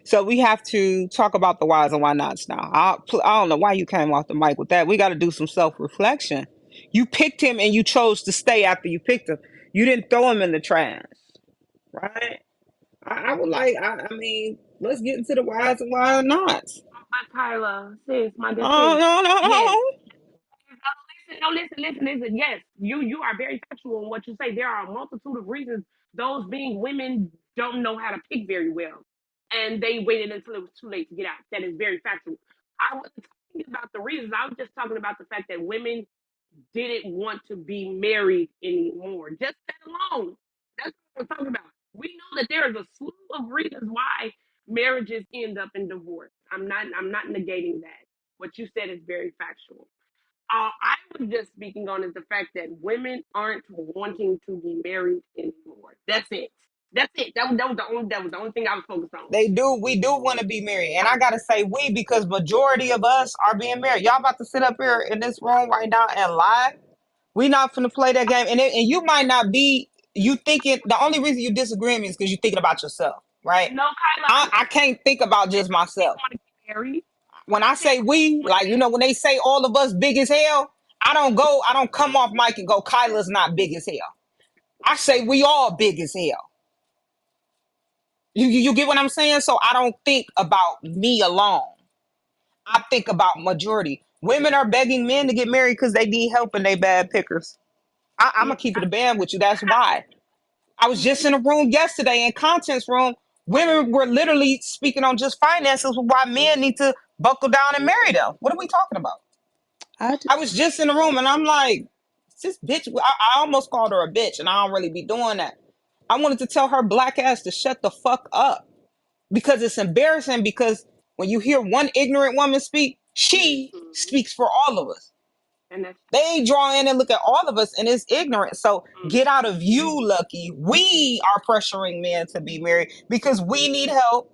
So we have to talk about the whys and why nots now. I don't know why you came off the mic with that. We got to do some self reflection. You picked him and you chose to stay after you picked him. You didn't throw him in the trash, right? I would like. I mean, let's get into the whys and why nots. But Kyla, sis, my good Oh sis, no no yes. no! No, listen. Yes, you are very factual in what you say. There are a multitude of reasons. Those being women don't know how to pick very well, and they waited until it was too late to get out. That is very factual. I wasn't talking about the reasons. I was just talking about the fact that women didn't want to be married anymore. Just that alone. That's what we're talking about. We know that there is a slew of reasons why marriages end up in divorce. I'm not negating that. What you said is very factual. I was just speaking on is the fact that women aren't wanting to be married anymore. That's it. That's it. That was the only thing I was focused on. They do. We do want to be married, and I gotta say we because majority of us are being married. Y'all about to sit up here in this room right now and lie. We not finna play that game, and you might not be. You thinking the only reason you disagreeing is because you thinking about yourself, right? No, Kyla, I, I'm not I can't think about just saying myself. want to get married. When I'm I not saying say we, want to like when they say all of us big as hell, I don't come off mic and go, Kyla's not big as hell. I say we all big as hell. You get what I'm saying? So I don't think about me alone. I think about majority. Women are begging men to get married because they need help and they bad pickers. I'm marry. gonna keep it a band with you. That's why. I was just in a room yesterday in contents room. Women were literally speaking on just finances with why men need to buckle down and marry them. What are we talking about? I d- I was just in the room and I'm like, this bitch. I almost called her a bitch, and I don't really be doing that. I wanted to tell her black ass to shut the fuck up because it's embarrassing. Because when you hear one ignorant woman speak, she Mm-hmm. speaks for all of us. And that's They draw in and look at all of us, and it's ignorant. So mm, get out of you, Lucky. We are pressuring men to be married because we need help.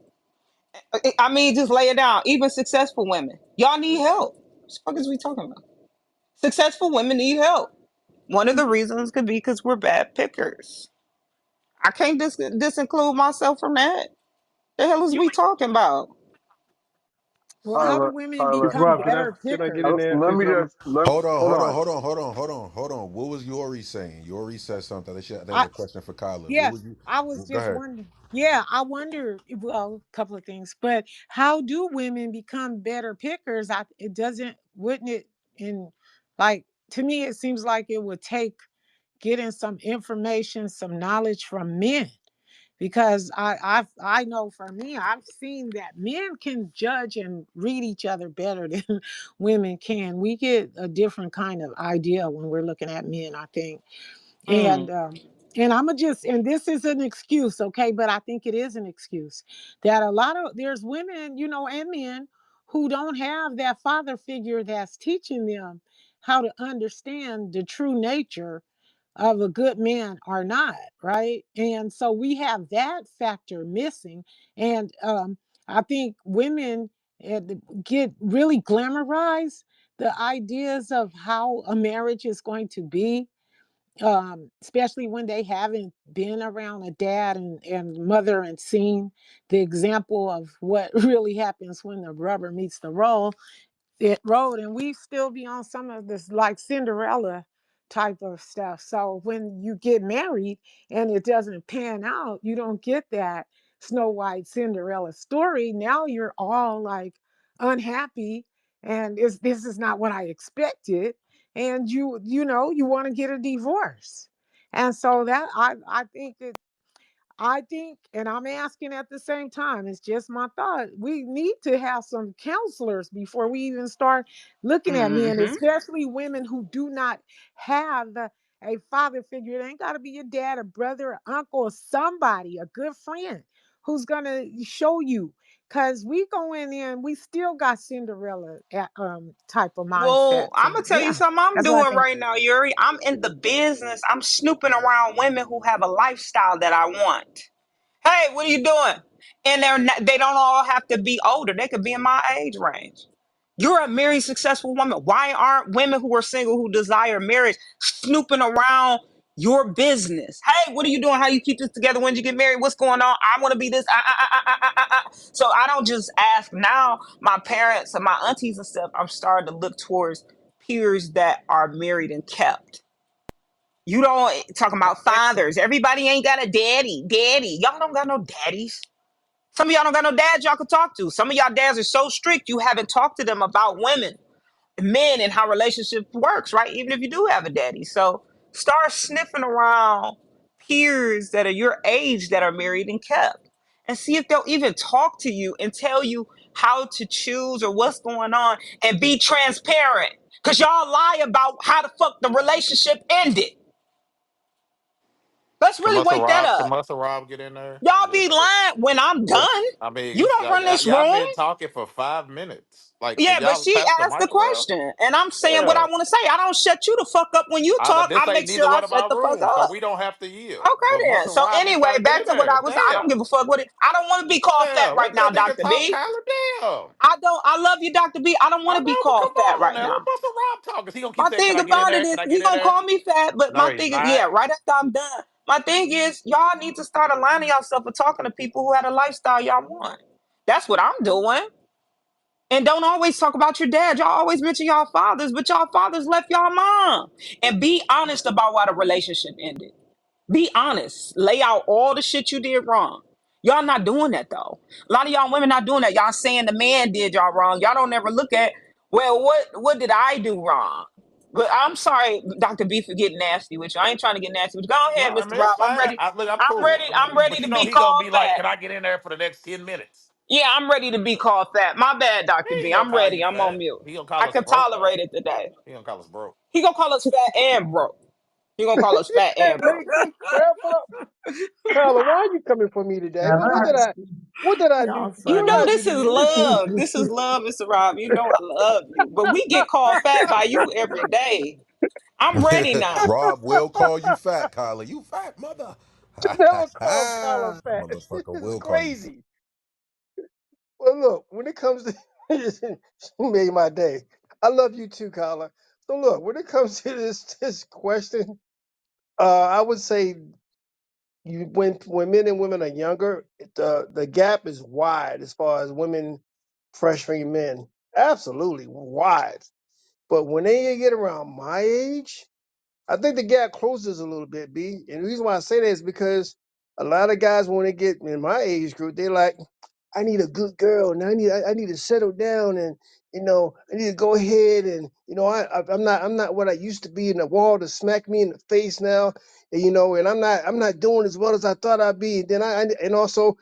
I mean, just lay it down. Even successful women, y'all need help. What the fuck is we talking about? Successful women need help. One of the reasons could be because we're bad pickers. I can't disinclude myself from that. The hell is you we talking about? Well, how do Tyler, women Tyler, become Rob, better can I get in pickers? there and Let say me something? just Hold on. hold on. What was Yori saying? Yori said something. That was I a question for Kyler. What Yeah, was you? I was Go just ahead. wondering. Yeah, I wonder. Well, a couple of things, but how do women become better pickers? It doesn't, wouldn't it? In like to me, it seems like it would take getting some information, some knowledge from men, because I know for me, I've seen that men can judge and read each other better than women can. We get a different kind of idea when we're looking at men, I think. Mm. And I'm gonna just, and this is an excuse, okay, but I think it is an excuse that a lot of there's women, and men who don't have that father figure that's teaching them how to understand the true nature of a good man or not, right? And so we have that factor missing. And I think women uh, get really glamorize the ideas of how a marriage is going to be, especially when they haven't been around a dad and mother and seen the example of what really happens when the rubber meets the road, and we still be on some of this like Cinderella type of stuff. So when you get married and it doesn't pan out, you don't get that Snow White Cinderella story. Now you're all like unhappy, and this is not what I expected, and you want to get a divorce. And so that I think, and I'm asking at the same time, it's just my thought. We need to have some counselors before we even start looking at men, Mm-hmm. especially women who do not have a father figure. It ain't got to be your dad, a brother, an uncle, or somebody, a good friend who's gonna show you. Cause we going in, we still got Cinderella type of Well, mindsets, I'm and gonna tell you yeah, something I'm that's what I doing think. right now, Yuri. I'm in the business. I'm snooping around women who have a lifestyle that I want. Hey, what are you doing? And they don't all have to be older. They could be in my age range. You're a married, successful woman. Why aren't women who are single who desire marriage snooping around your business? Hey, what are you doing? How you keep this together? When did you get married? What's going on? I want to be this. So I don't just ask now. My parents and my aunties and stuff, I'm starting to look towards peers that are married and kept. You don't talking That's about excellent. fathers. Everybody ain't got a daddy. Daddy. Y'all don't got no daddies. Some of y'all don't got no dads y'all can talk to. Some of y'all dads are so strict you haven't talked to them about women, men, and how relationship works, right? Even if you do have a daddy. So start sniffing around peers that are your age that are married and kept. And see if they'll even talk to you and tell you how to choose or what's going on and be transparent. Cause y'all lie about how the fuck the relationship ended. Let's Can really Muscle wake that Rob? Can up. Muscle Rob get in there? Y'all be lying when I'm done. I mean, You it's, don't run this y'all room. been talking for 5 minutes. Like, can Yeah, but y'all she pass the asked the mic around? question, and I'm saying what I Yeah. want to say. I don't shut you the fuck up when you talk. This I ain't make sure neither I one of shut our the fuck rooms, so up. we don't have to yield. Okay But then. Muscle So Rob just got anyway, to get back in to what there. I was. I don't Damn. give a fuck what it. I don't want to be called fat Damn. right Let now, that nigga Doctor talk, B. Kyler. Damn. I don't. I love you, Doctor B. I don't want I to be know, but called come fat on right now. Let now. Muscle Rob talk. Because he going to keep My saying, can thing I get in about there? it Can is I he get in gonna there? call me fat, but No, my he's thing is, not. yeah, right after I'm done. My thing is, y'all need to start aligning yourself with talking to people who had a lifestyle y'all want. That's what I'm doing. And don't always talk about your dad. Y'all always mention y'all fathers, but y'all fathers left y'all mom. And be honest about why the relationship ended. Be honest. Lay out all the shit you did wrong. Y'all not doing that though. A lot of y'all women not doing that. Y'all saying the man did y'all wrong. Y'all don't ever look at, well, what did I do wrong? But I'm sorry, Dr. B, for getting nasty with you. I ain't trying to get nasty with you. Go No, ahead, I Mr. mean, it's Rob. I'm fine. ready. Look, I'm I'm cool. ready. I'm ready But to you know, be he going to called be like, fat. can I get in there for the next 10 minutes? Yeah, I'm ready to be called fat. My bad, He Dr. ain't B. going to I'm call ready. you I'm on fat. mute. He going to call I us can broke, though. tolerate it today. He going to call us broke. He gonna call us fat and broke. He gonna call us fat and broke. Hey, wrap up. Tyler, why are you coming for me today? What did I do? Y'all You What did know I funny. do this to is you? love. This is love, Mr. Rob. You know I love you. But we get called fat by you every day. I'm ready now. Rob will call you fat, Kyler. You fat mother. Never called Tyler fat. Motherfucker This is will call you fat. crazy. Well, look, when it comes to she made my day. I love you too, Kyler. So look, when it comes to this question, I would say you when men and women are younger, the gap is wide as far as women pressuring men. Absolutely wide. But when they get around my age, I think the gap closes a little bit, B. And the reason why I say that is because a lot of guys, when they get in my age group, they're like, I need a good girl, and I need to settle down, and I need to go ahead, and I'm not what I used to be, in the wall to smack me in the face now, and, and I'm not doing as well as I thought I'd be. And then and also,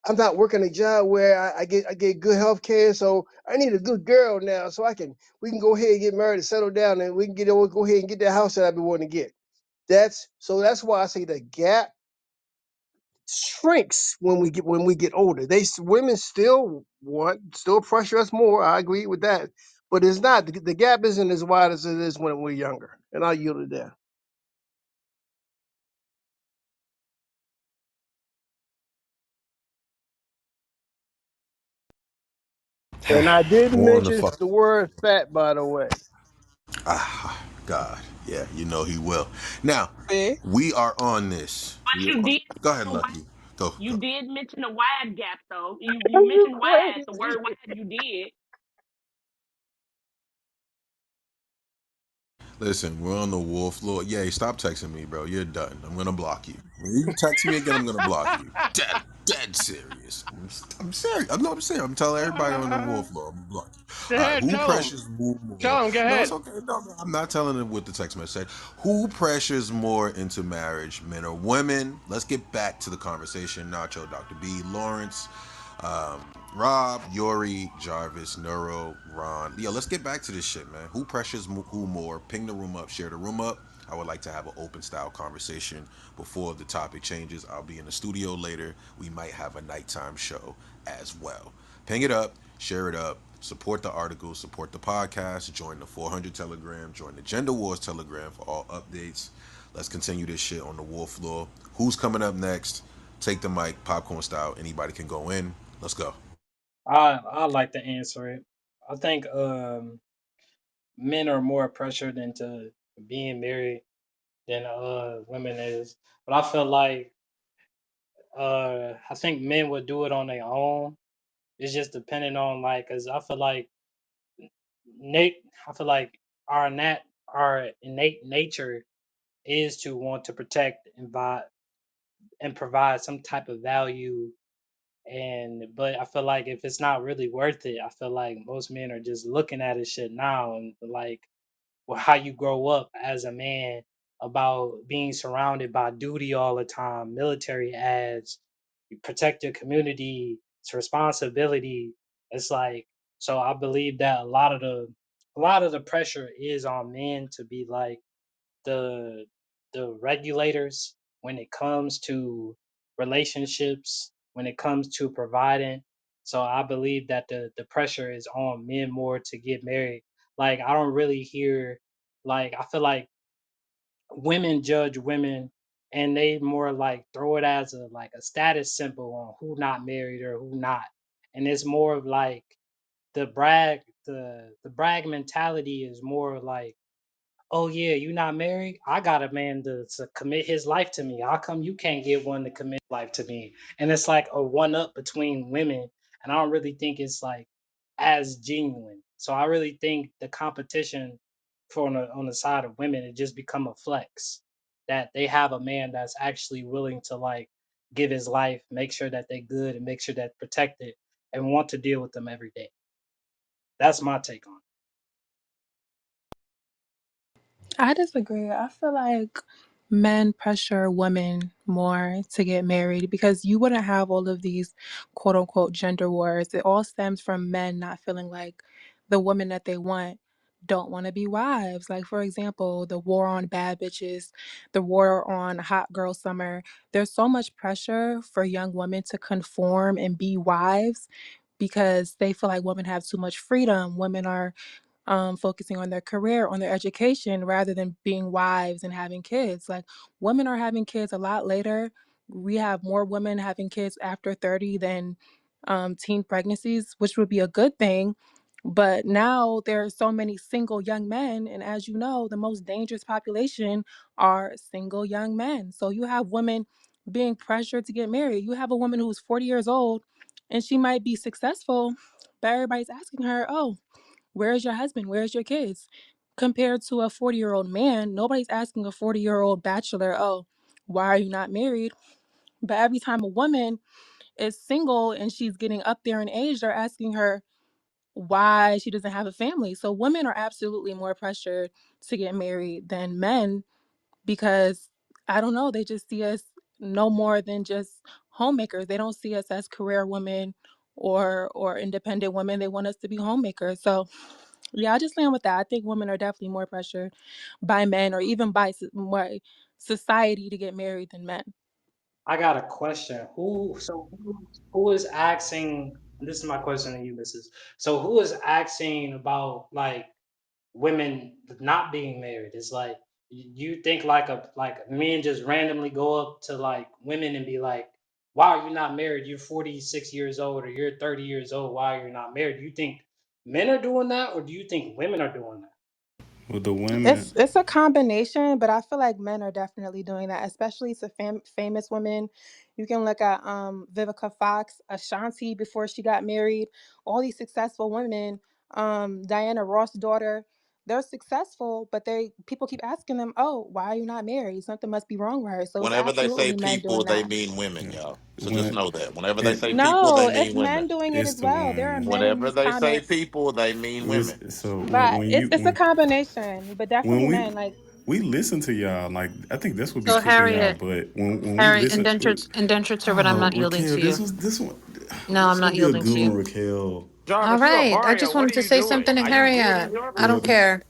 I'm not working a job where I get good health care, so I need a good girl now, so we can go ahead and get married and settle down, and we can go ahead and get that house that I've been wanting to get. That's why I say the gap shrinks when we get older. Women still pressure us more. I agree with that, but it's not the gap isn't as wide as it is when we're younger. And I'll yield it there. And I didn't More on the mention fuck. the word fat, by the way. Ah, God. Yeah, you know he will. Now, See? we are on this. But you did Go mention ahead, the wide, Lucky. Go, you go. did mention the wide gap though. You Are you mentioned wide, the crazy? word wide you did. Listen, we're on the wolf floor. Yeah, stop texting me, bro. You're done. I'm gonna block you. When you text me again, I'm gonna block you. Dead serious. I'm serious. I'm serious. I'm telling everybody on the wolf floor. I'm gonna block you. Go All right, ahead, who tell him. pressures more? Tell him. Go No, it's ahead. okay. No, I'm not telling them what the text message said. Who pressures more into marriage, men or women? Let's get back to the conversation. Nacho, Dr. B, Lawrence. Rob, Yori, Jarvis, Neuro, Ron. Yeah, let's get back to this shit, man. Who pressures who more? Ping the room up, share the room up. I would like to have an open style conversation before the topic changes. I'll be in the studio later. We might have a nighttime show as well. Ping it up, share it up, support the article, support the podcast, join the 400 Telegram, join the Gender Wars Telegram for all updates. Let's continue this shit on the war floor. Who's coming up next? Take the mic, popcorn style. Anybody can go in. Let's go. I like to answer it. I think men are more pressured into being married than women is. But I feel like I think men would do it on their own. It's just depending on like, cause I feel like Nate. I feel like our innate nature is to want to protect and provide some type of value. And but I feel like if it's not really worth it, I feel like most men are just looking at it shit now and like, well, how you grow up as a man about being surrounded by duty all the time, military ads, you protect your community, it's responsibility. It's like, so I believe that a lot of the pressure is on men to be like the regulators when it comes to relationships, when it comes to providing. So I believe that the pressure is on men more to get married. Like I don't really hear, like I feel like women judge women and they more like throw it as a like a status symbol on who not married or who not. And it's more of like the brag mentality is more like, oh yeah, you not married? I got a man to commit his life to me. How come you can't get one to commit life to me? And it's like a one up between women, and I don't really think it's like as genuine. So I really think the competition for on the side of women it just become a flex that they have a man that's actually willing to like give his life, make sure that they good, and make sure that protected, and want to deal with them every day. That's my take on it. I disagree. I feel like men pressure women more to get married because you wouldn't have all of these quote unquote gender wars. It all stems from men not feeling like the woman that they want don't want to be wives. Like, for example, the war on bad bitches, the war on hot girl summer. There's so much pressure for young women to conform and be wives because they feel like women have too much freedom. Women are focusing on their career, on their education, rather than being wives and having kids. Like women are having kids a lot later. We have more women having kids after 30 than teen pregnancies, which would be a good thing. But now there are so many single young men. And as you know, the most dangerous population are single young men. So you have women being pressured to get married. You have a woman who's 40 years old and she might be successful, but everybody's asking her, oh, where's your husband? Where's your kids? Compared to a 40-year-old man, nobody's asking a 40-year-old bachelor, oh, why are you not married? But every time a woman is single and she's getting up there in age, they're asking her why she doesn't have a family. So women are absolutely more pressured to get married than men because I don't know, they just see us no more than just homemakers. They don't see us as career women or independent women. They want us to be homemakers. So yeah, I just land with that. I think women are definitely more pressured by men or even by more society to get married than men. I got a question. Who is asking? This is my question to you, Mrs. So who is asking about like women not being married? It's like you think like men just randomly go up to like women and be like, "Why are you not married? You're 46 years old or you're 30 years old. Why are you not married?" Do you think men are doing that, or do you think women are doing that? With the women, It's a combination, but I feel like men are definitely doing that, especially to famous women. You can look at Vivica Fox, Ashanti before she got married. All these successful women, Diana Ross' daughter, they're successful, but they people keep asking them, "Oh, why are you not married? Something must be wrong with her." So it's Whenever they say absolutely men people, doing they that. mean women, yeah, y'all. So just when know that. Whenever they and say people, No, they it's mean men women. doing it it's as the well. There are women. men in Whenever these they say comments, people, they mean women. So but it's a when combination, but when definitely men. Like we listen to y'all, like I think that's what be So tripping y'all. Harriet, But when we Harry, listen, indentured servant, I'm oh not yielding Raquel, to you. this one, No, this I'm gonna not be a yielding to good one, you. Raquel. All Jarvis, you a right. I Mario. just What wanted are to you say doing? something to Are you Harry. muting I Jarvis? don't Well, care.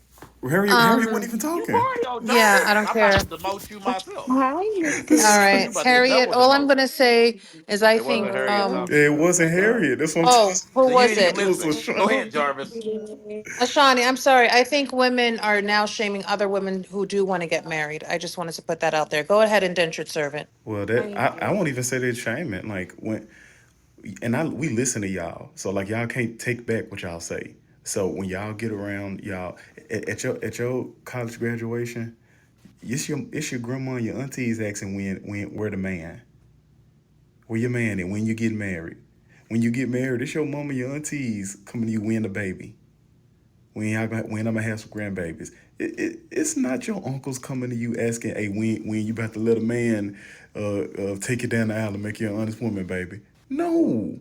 Harriet wasn't Um, even You talking. party on yeah, I Jarvis. don't I'm about to care. demote you myself. Hi, Mr. All This, You right, about to get Harriet. double All I'm demoted. gonna say is I It wasn't think Harriet Hello. talking. it wasn't Thank God. Harriet. That's what I'm oh, who So you was ain't even it? It was listening. Go Rashawn. ahead, Jarvis. Ashani, I'm sorry. I think women are now shaming other women who do want to get married. I just wanted to put that out there. Go ahead, indentured servant. Well, Thank I won't you. even say they're shaming. Like when and we listen to y'all, so like y'all can't take back what y'all say. So when y'all get around y'all at your college graduation, it's your grandma and your aunties asking when where the man, where your man, and when you get married. When you get married, it's your mama, your aunties coming to you win the baby. When I'm gonna have some grandbabies. It's not your uncles coming to you asking, hey, when you about to let a man take you down the aisle and make you an honest woman, baby. No.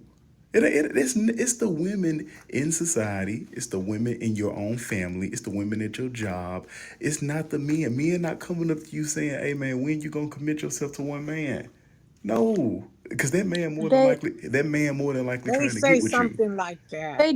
It's the women in society. It's the women in your own family. It's the women at your job. It's not the men. Men not coming up to you saying, "Hey man, when you gonna commit yourself to one man?" No, because They that man more than likely they trying to say get with you. something like that.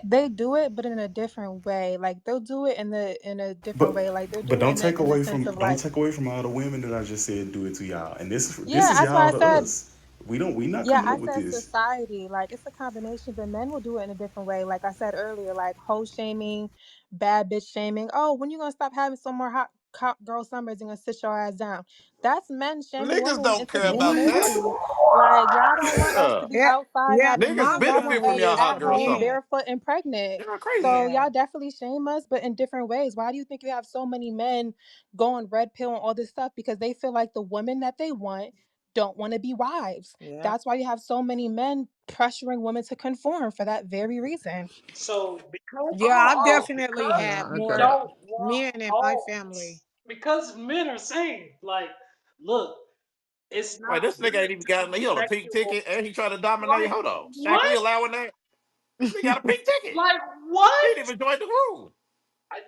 They do it, but in a different way. Like they'll do it in a different But way. Like they're but doing it in the sense of don't like, take away from all the women that I just said do it to y'all. And this yeah, is that's why y'all I to said, us. We not yeah, coming I up with said this. society. Like it's a combination, but men will do it in a different way. Like I said earlier, like hoe shaming, bad bitch shaming. Oh, when you gonna stop having some more hot cop girl summers and gonna sit your ass down? That's men shaming Niggas women don't into care getting about What? that. married. Like y'all don't want us to Yeah. be Yeah, outside yeah. having Niggas My fun. Y'all want benefit from us family y'all at hot is girl home summer. men. barefoot and pregnant. You're crazy. So Yeah. y'all definitely shame us, but in different ways. Why do you think you have so many men going red pill and all this stuff? Because they feel like the women that they want don't want to be wives. Yeah. That's why you have so many men pressuring women to conform for that very reason. So Yeah, I've definitely because had Yeah, we okay. more don't want men in my family. homes, because men are saying like, look, it's Wait, not this nigga ain't good even to got be he on a pink sexual. ticket and he trying to dominate. Like Hold on. Shaq, we what? allowing that? He got a pink ticket. Like He what? didn't even join the room.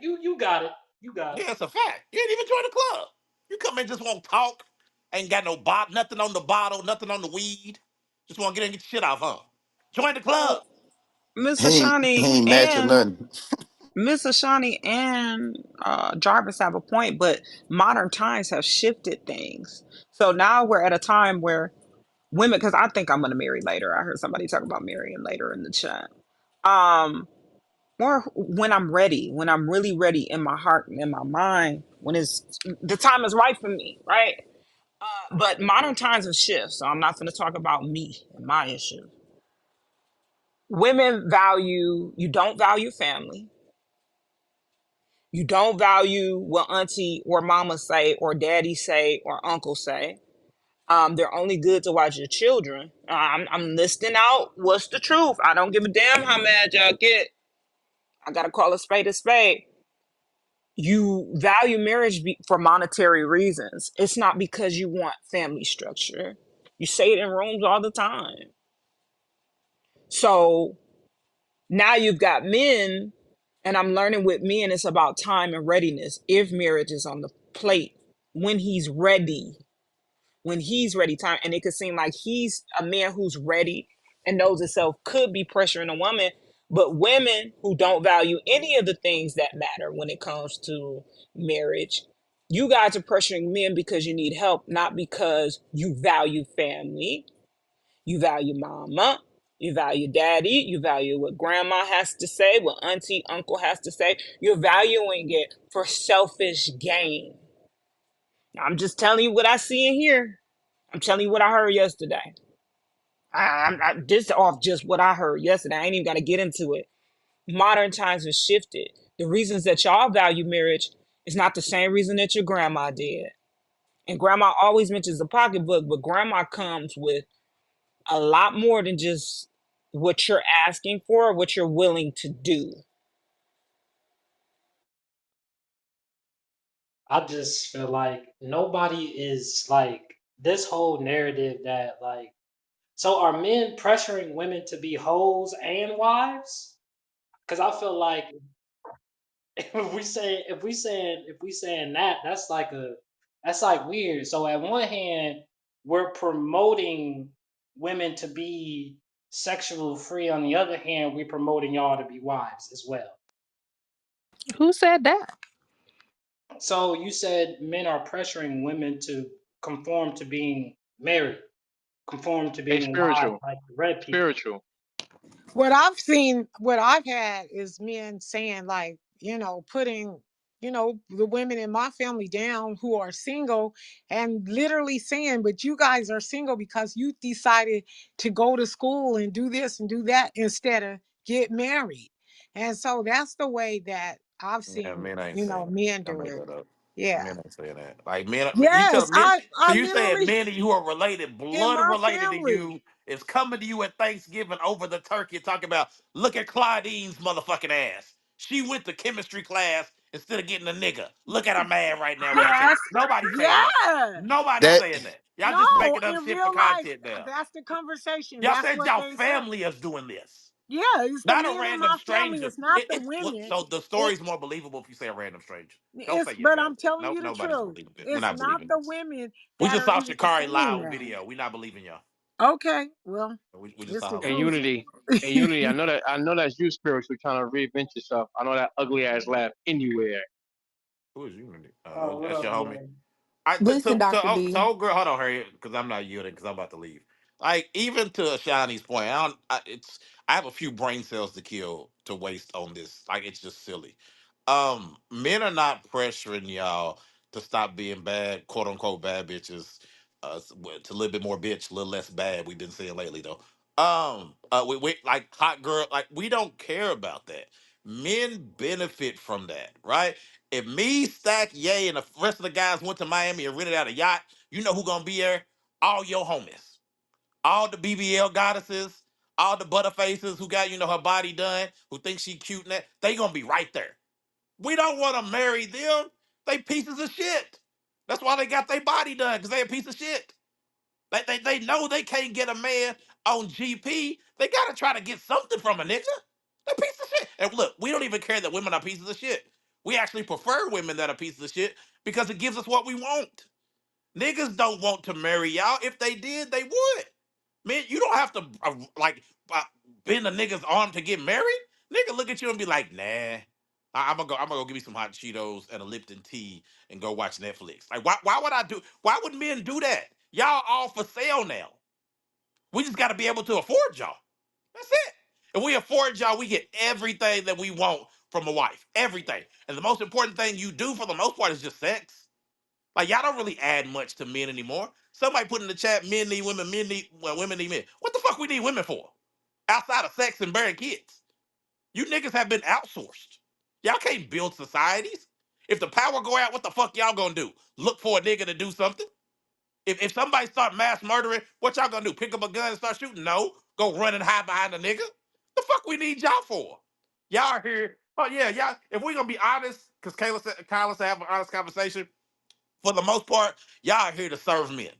You got it. You got it. Yeah, it's a fact. He didn't even join the club. You come in just won't talk. Ain't got no nothing on the bottle, nothing on the weed. Just want to get in and get your shit off, huh? Join the club. He He ain't, he Ashani ain't matching and nothing. Miss Ashani and Jarvis have a point, but modern times have shifted things. So now we're at a time where women, because I think I'm going to marry later. I heard somebody talk about marrying later in the chat. Um, or when I'm ready, when I'm really ready in my heart and in my mind, when it's the time is right for me, right? But modern times have shifted, so I'm not going to talk about me and my issue. Women value, you don't value family. You don't value what auntie or mama say or daddy say or uncle say. They're only good to watch your children. I'm listing out what's the truth. I don't give a damn how mad y'all get. I gotta call a spade a spade. You value marriage for monetary reasons. It's not because you want family structure. You say it in rooms all the time. So now you've got men, and I'm learning with men, it's about time and readiness. If marriage is on the plate, when he's ready, time, and it could seem like he's a man who's ready and knows himself could be pressuring a woman, but women who don't value any of the things that matter when it comes to marriage, you guys are pressuring men because you need help, not because you value family, you value mama, you value daddy, you value what grandma has to say, what auntie, uncle has to say. You're valuing it for selfish gain. I'm just telling you what I see in here. I'm telling you what I heard yesterday. This off just what I heard yesterday. I ain't even got to get into it. Modern times have shifted. The reasons that y'all value marriage is not the same reason that your grandma did. And grandma always mentions the pocketbook, but grandma comes with a lot more than just what you're asking for, what you're willing to do. I just feel like nobody is like this whole narrative that like. So are men pressuring women to be hoes and wives? Because I feel like if we saying that, that's like weird. So at one hand, we're promoting women to be sexual free. On the other hand, we're promoting y'all to be wives as well. Who said that? So you said men are pressuring women to conform to being married, conform to Hey, being wives spiritual, like the red people. spiritual. What I've seen, what I've had is men saying, like, putting, the women in my family down who are single and literally saying, but you guys are single because you decided to go to school and do this and do that instead of get married. And so that's the way that I've Yeah, seen, men ain't saying that. men I do made it. that up. Yeah. Men ain't saying that. Like men, you tell Yes, men. I So you saying literally men who are related, in blood my related to family. you, is coming to you at Thanksgiving over the turkey and talking about, look at Claudine's motherfucking ass. She went to chemistry class instead of getting a nigga. Look at her man right now with her child. Yes. Nobody's saying that. Yeah. Nobody's That saying that. Y'all just No, making up in shit for real life, content now. that's the conversation. Y'all That's said what y'all they say. family is doing this. Yeah, it's the Not a men in random my family. stranger. It's not the It's women. so the It, story's more believable if you say a random stranger. Don't say it's your but family. I'm telling No, you the nobody's truth. believing it. We're It's not not believing the this. women We that just are saw even Shakari lie saying on that. video. We're not believing y'all. Okay, well, We just it's saw the her lie Hey, on truth. video. unity. Hey, unity. I know that's you, spiritual, trying to reinvent yourself. I know that ugly ass laugh anywhere. Who is you? Oh, what That's your up, homie. BA? I Listen, Dr. to D. old girl. Hold on, Harriet, because I'm not yielding because I'm about to leave. Like even to Shawnee's point, I have a few brain cells to kill to waste on this. Like it's just silly. Men are not pressuring y'all to stop being bad, quote unquote bad bitches. To a little bit more bitch, a little less bad. We've been saying lately though. We like hot girl. Like we don't care about that. Men benefit from that, right? If me, Stack, Yay, and the rest of the guys went to Miami and rented out a yacht, you know who gonna be there? All your homies. All the BBL goddesses, all the butterfaces who got, her body done, who think she cute and that, they gonna be right there. We don't wanna marry them. They pieces of shit. That's why they got their body done, because they a piece of shit. They know they can't get a man on GP. They gotta try to get something from a nigga. They piece of shit. And look, we don't even care that women are pieces of shit. We actually prefer women that are pieces of shit because it gives us what we want. Niggas don't want to marry y'all. If they did, they would. Man, you don't have to uh, bend a nigga's arm to get married. Nigga look at you and be like, nah. I'm gonna go. I'm gonna go give me some hot Cheetos and a Lipton tea and go watch Netflix. Like, why would I do? Why would men do that? Y'all all for sale now. We just got to be able to afford y'all. That's it. If we afford y'all, we get everything that we want from a wife. Everything. And the most important thing you do for the most part is just sex. Like y'all don't really add much to men anymore. Somebody put in the chat, men need women, women need men. What the fuck we need women for? Outside of sex and bearing kids. You niggas have been outsourced. Y'all can't build societies. If the power go out, what the fuck y'all gonna do? Look for a nigga to do something? If somebody start mass murdering, what y'all gonna do? Pick up a gun and start shooting? No. Go run and hide behind a nigga? The fuck we need y'all for? Y'all are here. Oh yeah, y'all. If we gonna be honest, because Kyla said have an honest conversation, for the most part, y'all are here to serve men.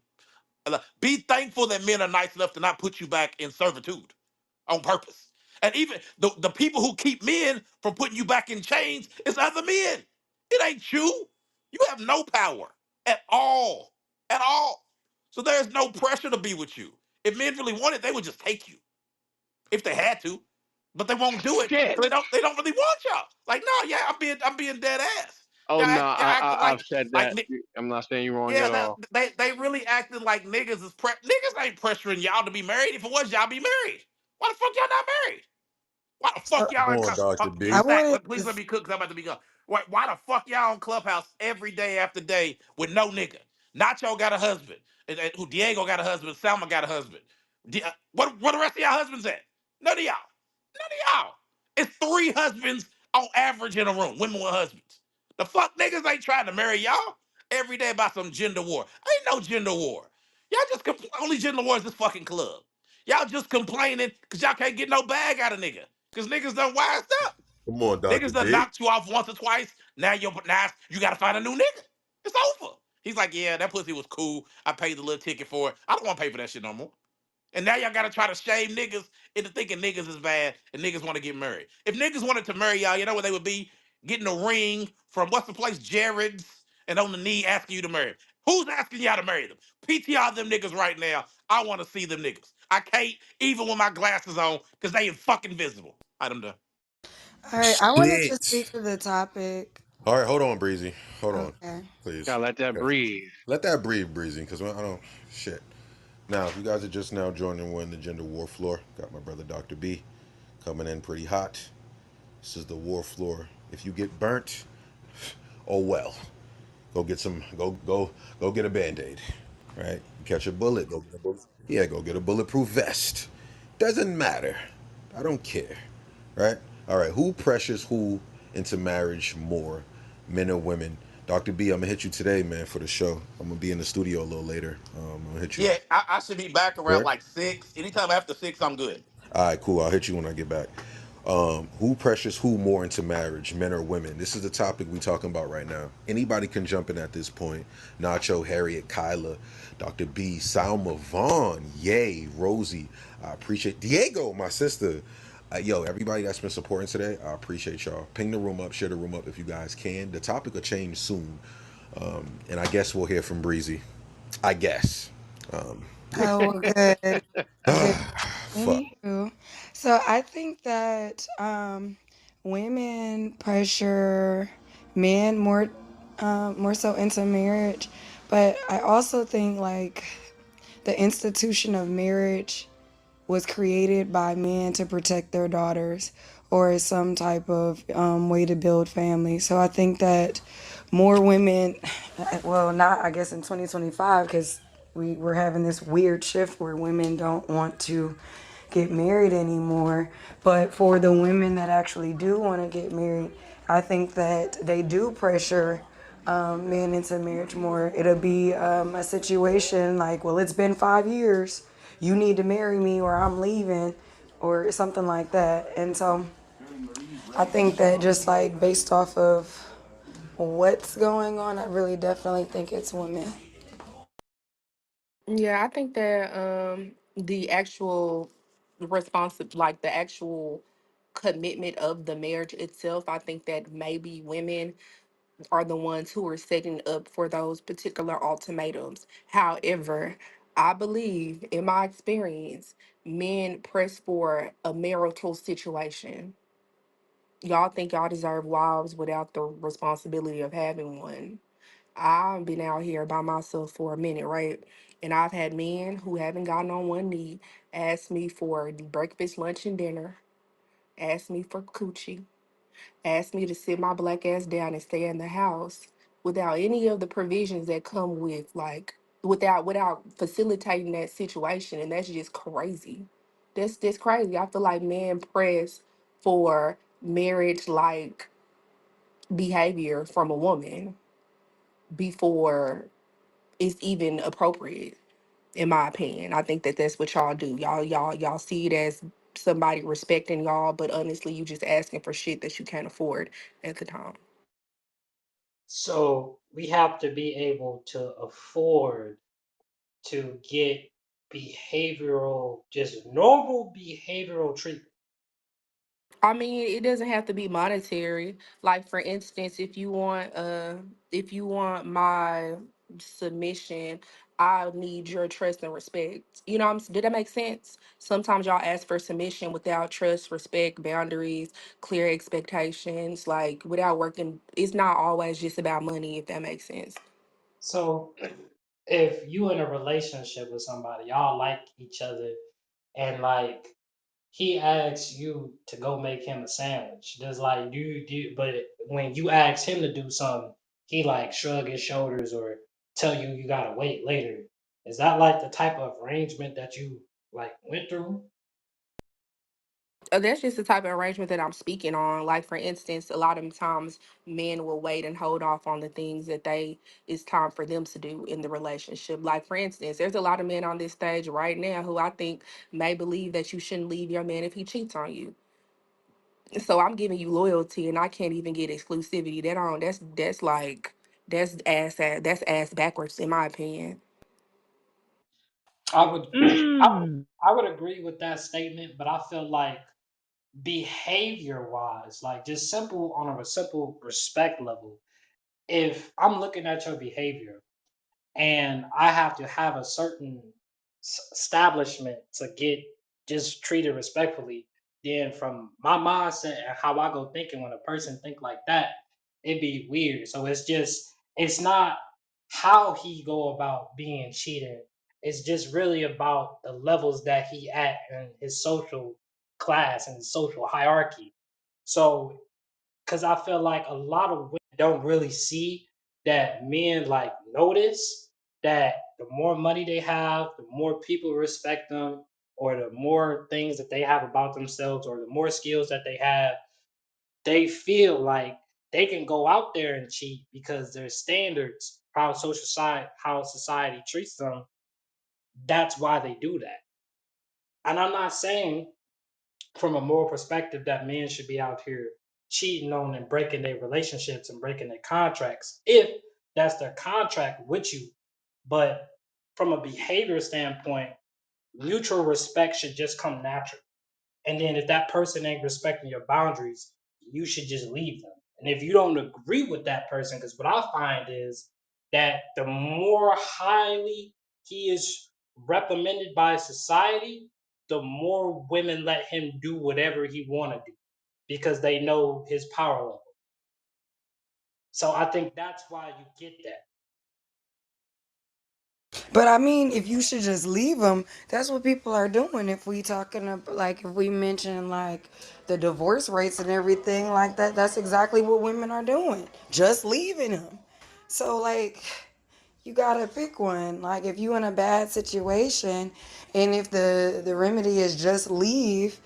Be thankful that men are nice enough to not put you back in servitude on purpose. And even the people who keep men from putting you back in chains is other men. It ain't you. You have no power at all. At all. So there's no pressure to be with you. If men really wanted, they would just take you if they had to. But they won't do it. Shit. So they don't really want y'all. Like, no, yeah, I'm being dead ass. Oh Y'all, no, y'all acting I've said like that. I'm not saying you're wrong yeah, at all. they really acting like niggas is niggas ain't pressuring y'all to be married. If it was, y'all be married. Why the fuck y'all not married? Why the So fuck y'all Come ain't on, Dr. I D. Stack? wanted Please to, let me cook because I'm about to be gone. Why the fuck y'all on Clubhouse every day after day with no nigga? Nacho got a husband. Who Diego got a husband. Salma got a husband. What the rest of y'all husbands at? None of y'all. None of y'all. It's 3 husbands on average in a room. Women with husbands. The fuck niggas ain't trying to marry y'all every day about some gender war. Ain't no gender war. Y'all just only gender war is this fucking club. Y'all just complaining because y'all can't get no bag out of nigga. Because niggas done wised up. Come on, Dr. Niggas done D. knocked you off once or twice. Now you gotta find a new nigga. It's over. He's like, yeah, that pussy was cool. I paid the little ticket for it. I don't want to pay for that shit no more. And now y'all gotta try to shame niggas into thinking niggas is bad and niggas want to get married. If niggas wanted to marry y'all, you know what they would be? Getting a ring from what's the place? Jared's, and on the knee asking you to marry. Who's asking y'all to marry them? PTR them niggas right now. I want to see them niggas. I can't even with my glasses on because they ain't fucking visible. I'm done. all right, I wanted to shit. speak to the topic. All right, hold on, Breezy. Hold on, Okay. please. Gotta let that Okay. breathe. Let that breathe, Breezy, because I don't. Shit. Now, if you guys are just now joining, we're in the gender war floor. Got my brother Dr. B coming in pretty hot. This is the war floor. If you get burnt, oh well. Go get some. Go get a band aid. Right? You catch a bullet. Go get a bullet. Yeah, go get a bulletproof vest. Doesn't matter. I don't care. Right? All right. Who pressures who into marriage more, men or women? Dr. B, I'm gonna hit you today, man, for the show. I'm gonna be in the studio a little later. I'm gonna hit you. Yeah, I should be back around Yeah. like 6. Anytime after 6, I'm good. All right, cool. I'll hit you when I get back. Who pressures who more into marriage, men or women? This is the topic we talking about right now. Anybody can jump in at this point. Nacho, Harriet, Kyla, Dr. B, Salma, Vaughn, Yay, Rosie. I appreciate Diego, my sister. Yo, everybody that's been supporting today, I appreciate y'all. Ping the room up, share the room up if you guys can. The topic will change soon, and I guess we'll hear from Breezy. I guess. Um, Oh, well, good. Good. fuck. Thank you. So I think that women pressure men more so into marriage, but I also think like the institution of marriage was created by men to protect their daughters or as some type of way to build family. So I think that more women, well, not I guess in 2025, because we're having this weird shift where women don't want to get married anymore. But for the women that actually do want to get married, I think that they do pressure men into marriage more. It'll be a situation like, well, it's been 5 years. You need to marry me or I'm leaving or something like that. And so I think that just like based off of what's going on, I really definitely think it's women. Yeah, I think that the actual like the actual commitment of the marriage itself, I think that maybe women are the ones who are setting up for those particular ultimatums. However, I believe in my experience, men press for a marital situation. Y'all think y'all deserve wives without the responsibility of having one. I've been out here by myself for a minute, right? And I've had men who haven't gotten on one knee ask me for the breakfast, lunch, and dinner, ask me for coochie, ask me to sit my black ass down and stay in the house without any of the provisions that come with like without facilitating that situation. And that's just crazy. That's crazy. I feel like men press for marriage like behavior from a woman before it's even appropriate, in my opinion. I think that that's what y'all do. Y'all see it as somebody respecting y'all, but honestly, you just asking for shit that you can't afford at the time. So we have to be able to afford to get behavioral, just normal behavioral treatment. I mean, it doesn't have to be monetary. Like for instance, if you want my submission, I need your trust and respect. You know, did that make sense? Sometimes y'all ask for submission without trust, respect, boundaries, clear expectations, like without working. It's not always just about money, if that makes sense. So if you in a relationship with somebody, y'all like each other, and like he asks you to go make him a sandwich, does like but when you ask him to do something, he like shrug his shoulders or tell you you gotta wait later. Is that like the type of arrangement that you like went through? That's just the type of arrangement that I'm speaking on. Like for instance, a lot of times men will wait and hold off on the things that they it's time for them to do in the relationship. Like for instance, there's a lot of men on this stage right now who I think may believe that you shouldn't leave your man if he cheats on you. So I'm giving you loyalty and I can't even get exclusivity. That's like that's ass backwards in my opinion. I would Mm. I would agree with that statement, but I feel like behavior wise, like just simple on a simple respect level, if I'm looking at your behavior and I have to have a certain establishment to get just treated respectfully, then from my mindset and how I go thinking when a person think like that, it'd be weird. So it's not how he go about being cheated. It's just really about the levels that he at in his social class and his social hierarchy. So, because I feel like a lot of women don't really see that men like notice that the more money they have, the more people respect them, or the more things that they have about themselves, or the more skills that they feel like they can go out there and cheat because their standards, how society treats them, that's why they do that. And I'm not saying from a moral perspective that men should be out here cheating on and breaking their relationships and breaking their contracts if that's their contract with you. But from a behavior standpoint, mutual respect should just come natural. And then if that person ain't respecting your boundaries, you should just leave them. And if you don't agree with that person, because what I find is that the more highly he is recommended by society, the more women let him do whatever he want to do because they know his power level. So I think that's why you get that. But I mean, if you should just leave them, that's what people are doing. If we talking about, like, if we mention like the divorce rates and everything like that, that's exactly what women are doing. Just leaving them. So like, you gotta pick one. Like, if you in a bad situation, and if the remedy is just leave,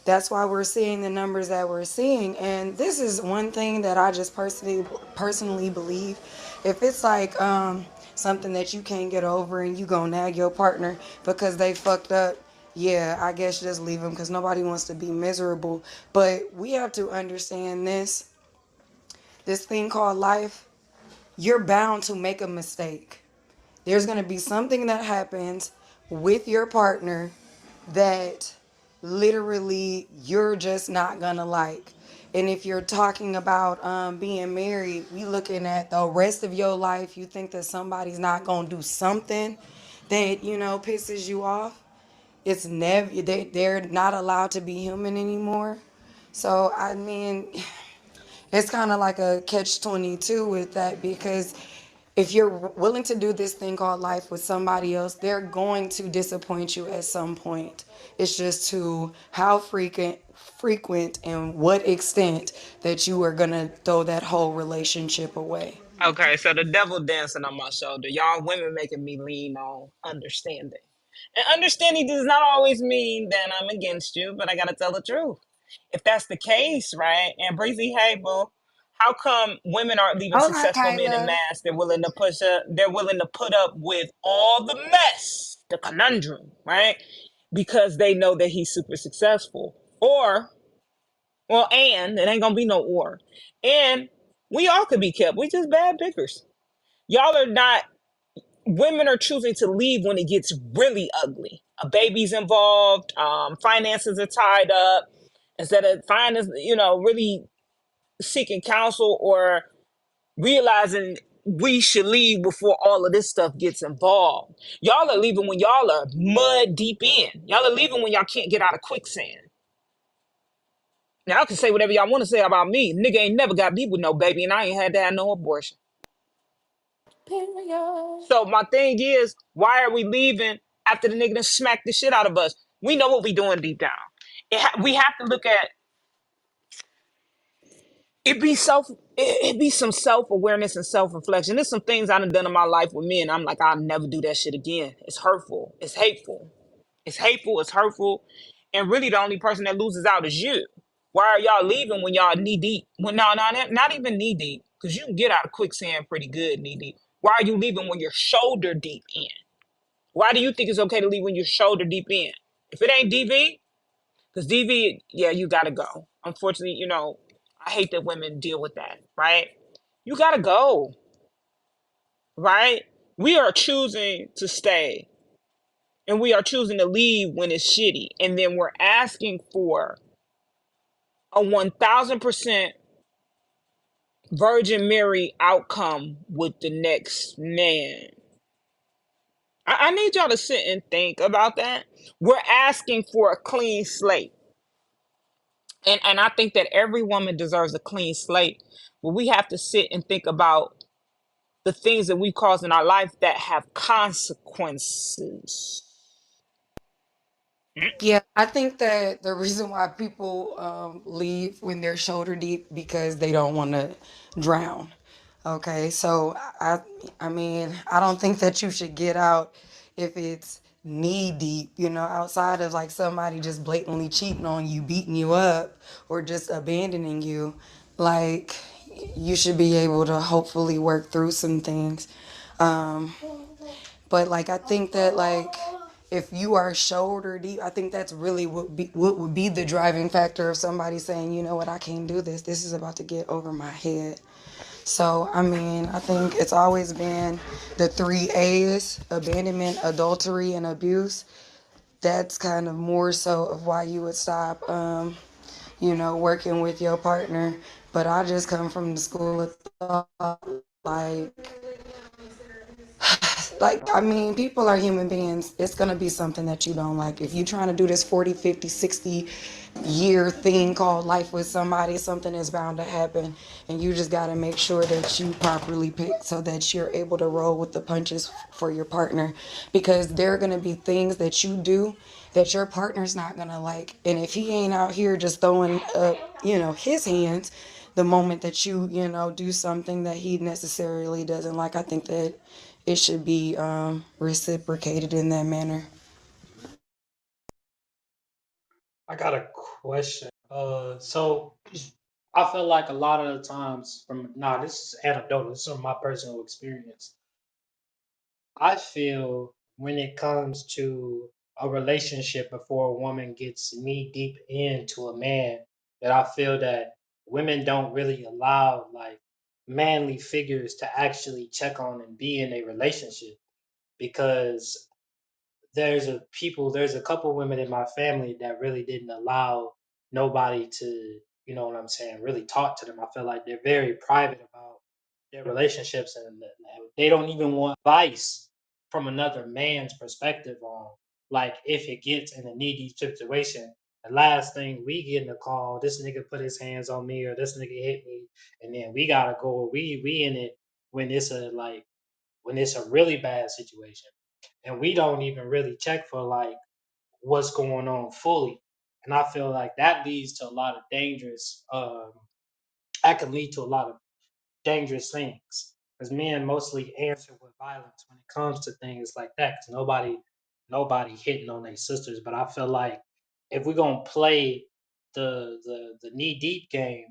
that's why we're seeing the numbers that we're seeing. And this is one thing that I just personally believe. If it's like something that you can't get over and you gonna nag your partner because they fucked up, yeah, I guess just leave them because nobody wants to be miserable. But we have to understand this thing called life. You're bound to make a mistake. There's going to be something that happens with your partner that literally you're just not going to like. And if you're talking about being married, we looking at the rest of your life, you think that somebody's not going to do something that, pisses you off. It's never, they're not allowed to be human anymore. So, I mean, it's kind of like a catch 22 with that, because if you're willing to do this thing called life with somebody else, they're going to disappoint you at some point. It's just to how frequent and what extent that you are going to throw that whole relationship away. Okay, so the devil dancing on my shoulder. Y'all women making me lean on understanding. And understanding does not always mean that I'm against you, but I gotta tell the truth. If that's the case, right? And Breezy, hey, boo, how come women aren't leaving Hola, successful men in Kyla. mass? They're willing to put up with all the mess, the conundrum, right? Because they know that he's super successful. Or, well, and it ain't gonna be no or. And we all could be kept. We just bad pickers. Y'all are not, women are choosing to leave when it gets really ugly. A baby's involved, finances are tied up. Instead of finding, really seeking counsel or realizing we should leave before all of this stuff gets involved. Y'all are leaving when y'all are mud deep in. Y'all are leaving when y'all can't get out of quicksand. Now, I can say whatever y'all want to say about me. Nigga ain't never got me with no baby, and I ain't had to have no abortion. Period. So my thing is, why are we leaving after the nigga done smacked the shit out of us? We know what we doing deep down. We have to look at it. It be some self awareness and self reflection. There's some things I done done in my life with men. I'm like, I'll never do that shit again. It's hurtful. It's hateful. It's hateful. It's hurtful. And really, the only person that loses out is you. Why are y'all leaving when y'all knee deep? When no, not even knee deep, because you can get out of quicksand pretty good knee deep. Why are you leaving when you're shoulder deep in? Why do you think it's okay to leave when you're shoulder deep in? If it ain't DV, because DV, yeah, you gotta go. Unfortunately, I hate that women deal with that, right? You gotta go, right? We are choosing to stay and we are choosing to leave when it's shitty. And then we're asking for a 1000% Virgin Mary outcome with the next man. I need y'all to sit and think about that. We're asking for a clean slate. And I think that every woman deserves a clean slate. but we have to sit and think about the things that we cause in our life that have consequences. Yeah, I think that the reason why people leave when they're shoulder deep because they don't want to drown. Okay, so I mean, I don't think that you should get out if it's knee deep, outside of like somebody just blatantly cheating on you, beating you up, or just abandoning you. Like, you should be able to hopefully work through some things. Um, but like I think that like if you are shoulder deep, I think that's really what would be the driving factor of somebody saying, you know what, I can't do this. This is about to get over my head. So I mean, I think it's always been the three A's: abandonment, adultery, and abuse. That's kind of more so of why you would stop, working with your partner. But I just come from the school of thought, like I mean, people are human beings. It's going to be something that you don't like. If you're trying to do this 40, 50, 60 year thing called life with somebody, something is bound to happen. And you just got to make sure that you properly pick so that you're able to roll with the punches for your partner. Because there are going to be things that you do that your partner's not going to like. And if he ain't out here just throwing up, his hands the moment that you do something that he necessarily doesn't like, I think that it should be reciprocated in that manner. I got a question. So I feel like a lot of the times this is anecdotal. This is from my personal experience. I feel when it comes to a relationship before a woman gets knee deep into a man, that I feel that women don't really allow like manly figures to actually check on and be in a relationship because there's a couple women in my family that really didn't allow nobody to, you know what I'm saying, really talk to them. I feel like they're very private about their relationships and they don't even want advice from another man's perspective on like if it gets in a needy situation. The last thing we get in the call, this nigga put his hands on me or this nigga hit me, and then we gotta go. We in it when it's a really bad situation and we don't even really check for like what's going on fully. And I feel like that leads to a lot of dangerous that can lead to a lot of dangerous things because men mostly answer with violence when it comes to things like that because nobody hitting on their sisters. But I feel like if we're gonna play the knee deep game,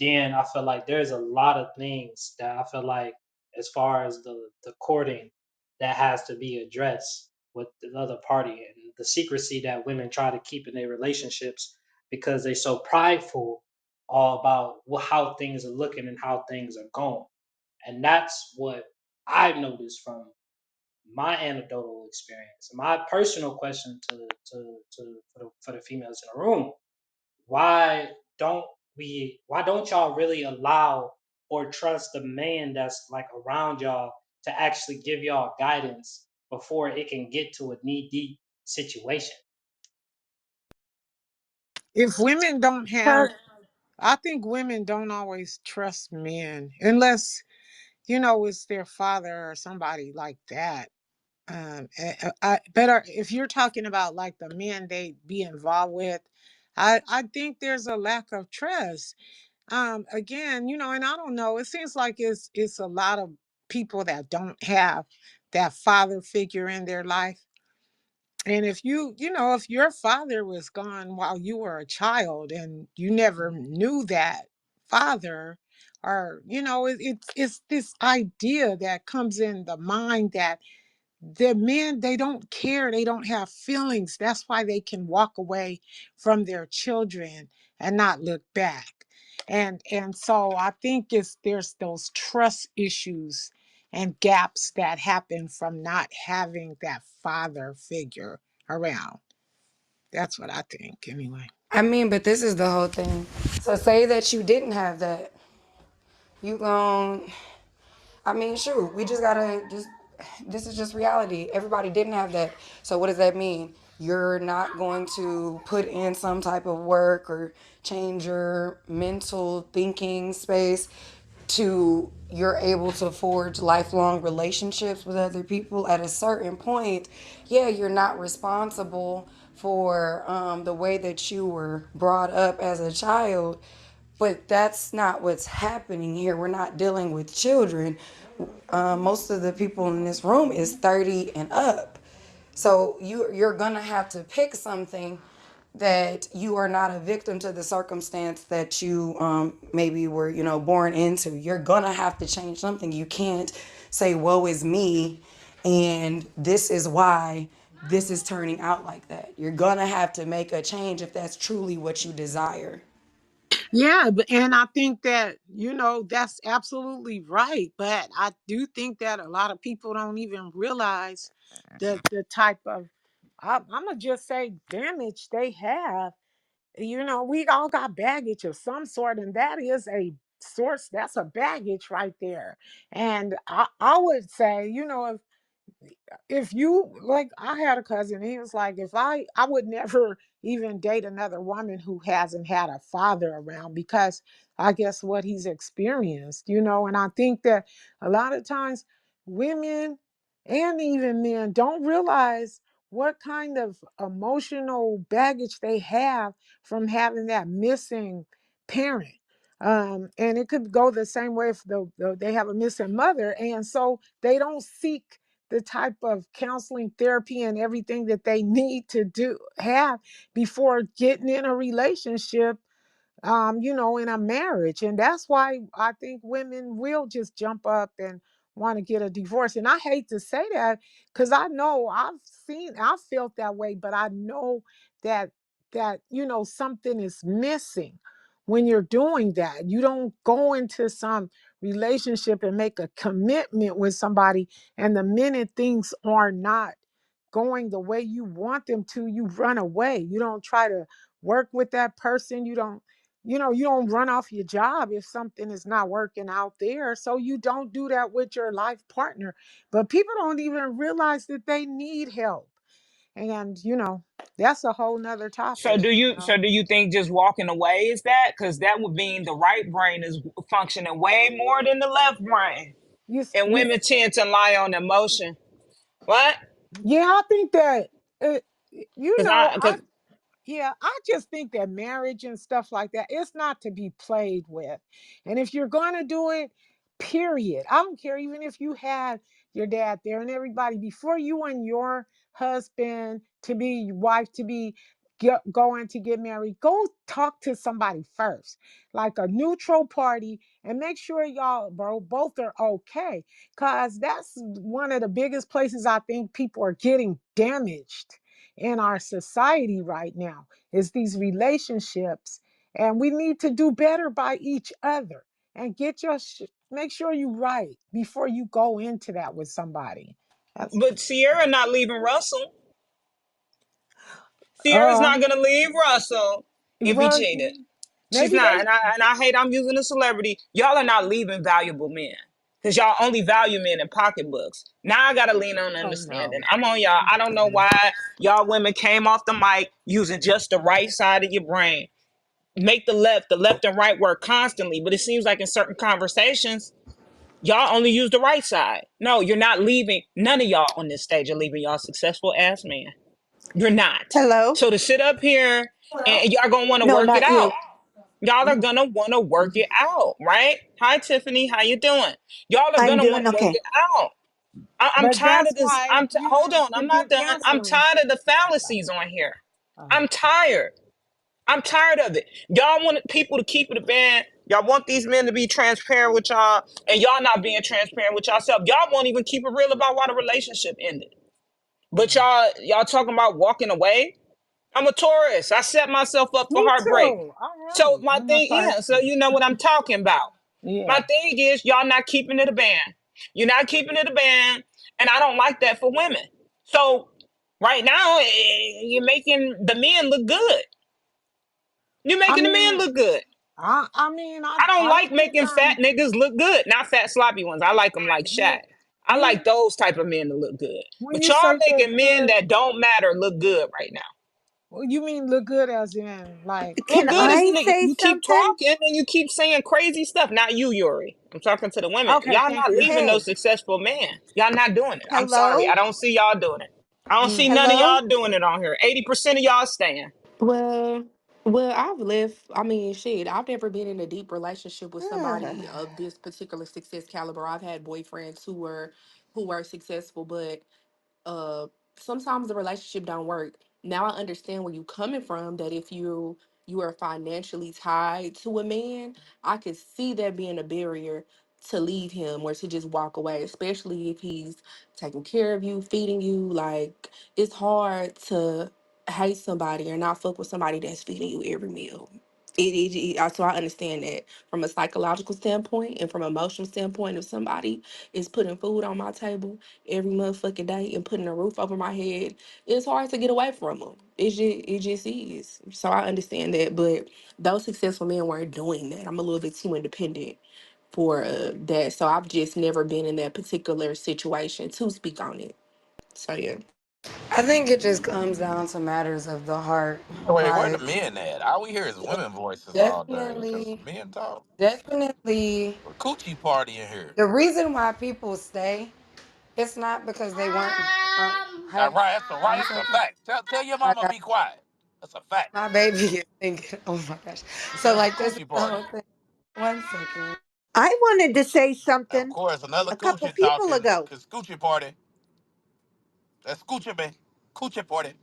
then I feel like there's a lot of things that I feel like as far as the courting that has to be addressed with the other party and the secrecy that women try to keep in their relationships because they're so prideful all about how things are looking and how things are going. And that's what I've noticed from my anecdotal experience. My personal question for the females in the room: why don't why don't y'all really allow or trust the man that's like around y'all to actually give y'all guidance before it can get to a knee deep situation? If women don't have, I think women don't always trust men unless, it's their father or somebody like that. But if you're talking about like the men they be involved with, I think there's a lack of trust. Again, and I don't know, it seems like it's a lot of people that don't have that father figure in their life. And if your father was gone while you were a child and you never knew that father, or it's this idea that comes in the mind that the men, they don't care, they don't have feelings, that's why they can walk away from their children and not look back. And so I think there's those trust issues and gaps that happen from not having that father figure around. That's what I think anyway. I mean, but this is the whole thing. So say that you didn't have that. You gon' I mean, shoot, we just gotta just. This is just reality. Everybody didn't have that. So what does that mean? You're not going to put in some type of work or change your mental thinking space to you're able to forge lifelong relationships with other people at a certain point, yeah, you're not responsible for the way that you were brought up as a child, but that's not what's happening here. We're not dealing with children. Most of the people in this room is 30 and up. So you're gonna have to pick something that you are not a victim to the circumstance that you maybe were, born into. You're gonna have to change something. You can't say, "Woe is me," and this is why this is turning out like that. You're gonna have to make a change if that's truly what you desire. Yeah, but and I think that, that's absolutely right. But I do think that a lot of people don't even realize the type of, I'm gonna just say, damage they have. We all got baggage of some sort, and that is a source, that's a baggage right there. And I would say, if you, like, I had a cousin, he was like, if I would never even date another woman who hasn't had a father around, because I guess what he's experienced, and I think that a lot of times women and even men don't realize what kind of emotional baggage they have from having that missing parent. And it could go the same way if they have a missing mother, and so they don't seek the type of counseling, therapy, and everything that they need to have before getting in a relationship, in a marriage. And that's why I think women will just jump up and want to get a divorce. And I hate to say that, because I know I've felt that way, but I know that something is missing when you're doing that. You don't go into some relationship and make a commitment with somebody, and the minute things are not going the way you want them to, you run away. You don't try to work with that person. You don't run off your job if something is not working out there. So you don't do that with your life partner. But people don't even realize that they need help. And that's a whole nother So topic. do you so do you think just walking away is that? Because that would mean the right brain is functioning way more than the left brain. You, s- And you women tend to lie on emotion. What? yeah, I think that uh, Because I I because yeah, I just think that marriage and stuff like that, it's not to be played with. And if you're going to do it, period. I don't care, even if you had your dad there and everybody, before you and your husband to be, wife to be, going to get married, go talk to somebody first, like a neutral party, and make sure y'all, bro, both are okay. Because that's one of the biggest places I think people are getting damaged in our society right now, is these relationships. And we need to do better by each other and make sure you right before you go into that with somebody. That's but Sierra not leaving Russell. Sierra's uh not gonna leave Russell if he well, cheated. She's maybe not, they, and I hate I'm using a celebrity. Y'all are not leaving valuable men because y'all only value men in pocketbooks. Now I gotta lean on oh understanding. no. I'm on y'all. I don't know why y'all women came off the mic using just the right side of your brain. Make the left and right work constantly, but it seems like in certain conversations, y'all only use the right side. No, you're not leaving. None of y'all on this stage are leaving y'all successful ass man. You're not. Hello? So to sit up here and y'all gonna want to No, work it not out. you. Y'all are gonna want to work it out, right? Hi, Tiffany. How you doing? Y'all are I'm gonna want doing to work okay. it out. I'm But tired of that's this. why you Hold have on. I'm to not get done. I'm counseling. tired of the fallacies on here. uh, I'm tired. I'm tired of it. Y'all want people to keep it a band. Y'all want these men to be transparent with y'all, and y'all not being transparent with yourself. Y'all won't even keep it real about why the relationship ended. But mm. y'all talking about walking away. I'm a Taurus. I set myself up for Me heartbreak. too. All So right, my I'm a thing, yeah. So Pisces. you know what I'm talking about. My Yeah. thing is y'all not keeping it a band. You're not keeping it a band, and I don't like that for women. So right now, you're making the men look good. You're I making the men mean, look good. I I don't I like don't think making fat niggas look good. Not fat sloppy ones. I like them like yeah, Shaq. I yeah. like those type of men to look good. When But you y'all say look making men good, that don't matter look good right now. You mean look good as in like Look Can good as what? a I nigga. say You keep something? talking and you keep saying crazy stuff. Not you, Yuri. I'm talking to the women. Okay, Y'all thank not you. leaving no Hey, successful man. Y'all not doing it. I'm sorry. I hello? don't see y'all doing it. I don't see Mm. none of Hello? y'all doing it on here. 80% of y'all staying. Well, I've left. I mean, shit, I've never been in a deep relationship with somebody of this particular success caliber. I've had boyfriends who were successful, but uh sometimes the relationship don't work. Now I understand where you coming from, that if you are financially tied to a man, I could see that being a barrier to leave him or to just walk away, especially if he's taking care of you, feeding you. Like, it's hard to hate somebody or not fuck with somebody that's feeding you every meal. So I understand that from a psychological standpoint and from an emotional standpoint. If somebody is putting food on my table every motherfucking day and putting a roof over my head, it's hard to get away from them. It just is. So I understand that, but those successful men weren't doing that. I'm a little bit too independent for that, so I've just never been in that particular situation to speak on it. So yeah. I think it just comes down to matters of the heart. Wait, where the Like, men at? All we hear is women voices all day because definitely, men talk. definitely, A coochie party in here. the reason why people stay, it's not because they weren't. All Hey, right, that's a right. one That's a second. fact. Tell your I mama got be quiet. That's a fact. my baby is thinking. Oh my gosh. She So said it's a like this is coochie the party. whole thing. One second. I wanted to say Of something course, another a couple coochie people talking ago. because coochie party. That's coochie man. Coochie party.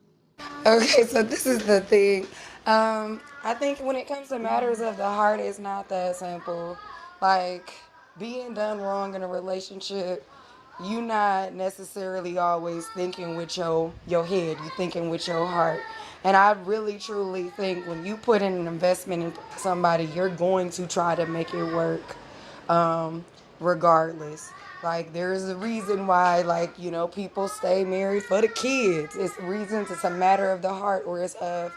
Okay, so this is the thing. I think when it comes to matters of the heart, it's not that simple. Like, being done wrong in a relationship, you not necessarily always thinking with your head. You thinking with your heart. And I really truly think when you put in an investment in somebody, you're going to try to make it work, regardless. Like, there's a reason why, like, people stay married for the kids. It's reasons, it's a matter of the heart, or it's of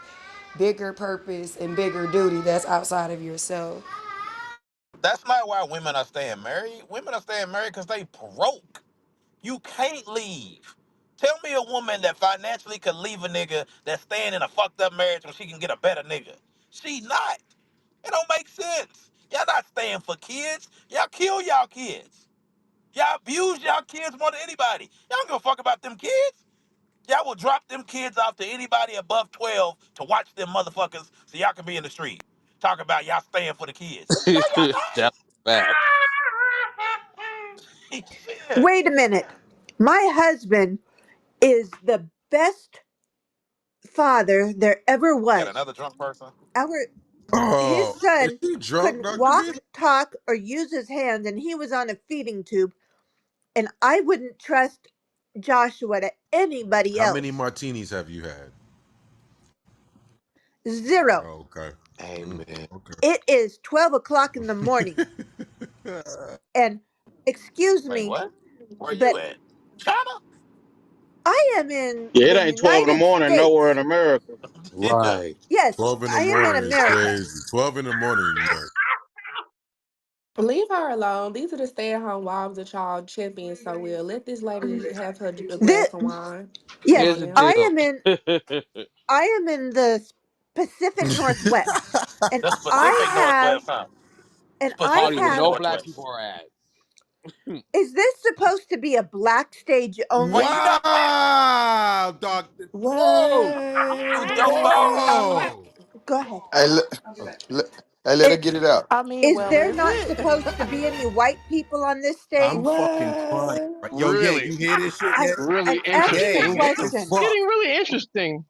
bigger purpose and bigger duty that's outside of yourself. That's not why women are staying married. Women are staying married because they broke. You can't leave. Tell me a woman that financially could leave a nigga that's staying in a fucked up marriage when she can get a better nigga. She not. It don't make sense. Y'all not staying for kids. Y'all kill y'all kids. Y'all abuse y'all kids more than anybody. Y'all don't give a fuck about them kids. Y'all will drop them kids off to anybody above 12 to watch them motherfuckers so y'all can be in the street. Talk about y'all staying for the kids. No, y'all not. That's a fact. Shit. Wait a minute. My husband is the best father there ever You got was. another drunk person? Our his Oh, is son he drunk, couldn't Dr. walk, B? talk, or use his hands, and he was on a feeding tube. And I wouldn't trust Joshua to anybody How many else. martinis have you had? Zero. Oh, okay. Amen. It is 12 o'clock in the morning. And excuse Wait, me, what? Where you but at? China? I am in Yeah, it the ain't 12 in the United morning nowhere in States. America. Yeah. Right. Yes, 12 in the I am in morning is America. crazy. 12 in the morning, look. Leave her alone. These are the stay-at-home wives that y'all champion so well. Let this lady have her a This, glass of wine. Come yes, Here's on the now. deal. I am in the Pacific Northwest, and The I Pacific have Northwest, huh? and I I don't Pacific even know have. black Northwest. people are at. Is this supposed to be a black stage Wait, only? you got black? Wow, Doctor. Whoa, You got black? You got What? black? whoa. Go ahead. Hey, let her It, get it out. I mean, is well, there if not supposed to be any white people on this I'm stage? fucking crying. what? Yo, yeah, Really, you hear this shit, I'm yeah? I'm really asking a Yay, interesting. what the question. It's fuck? getting really interesting.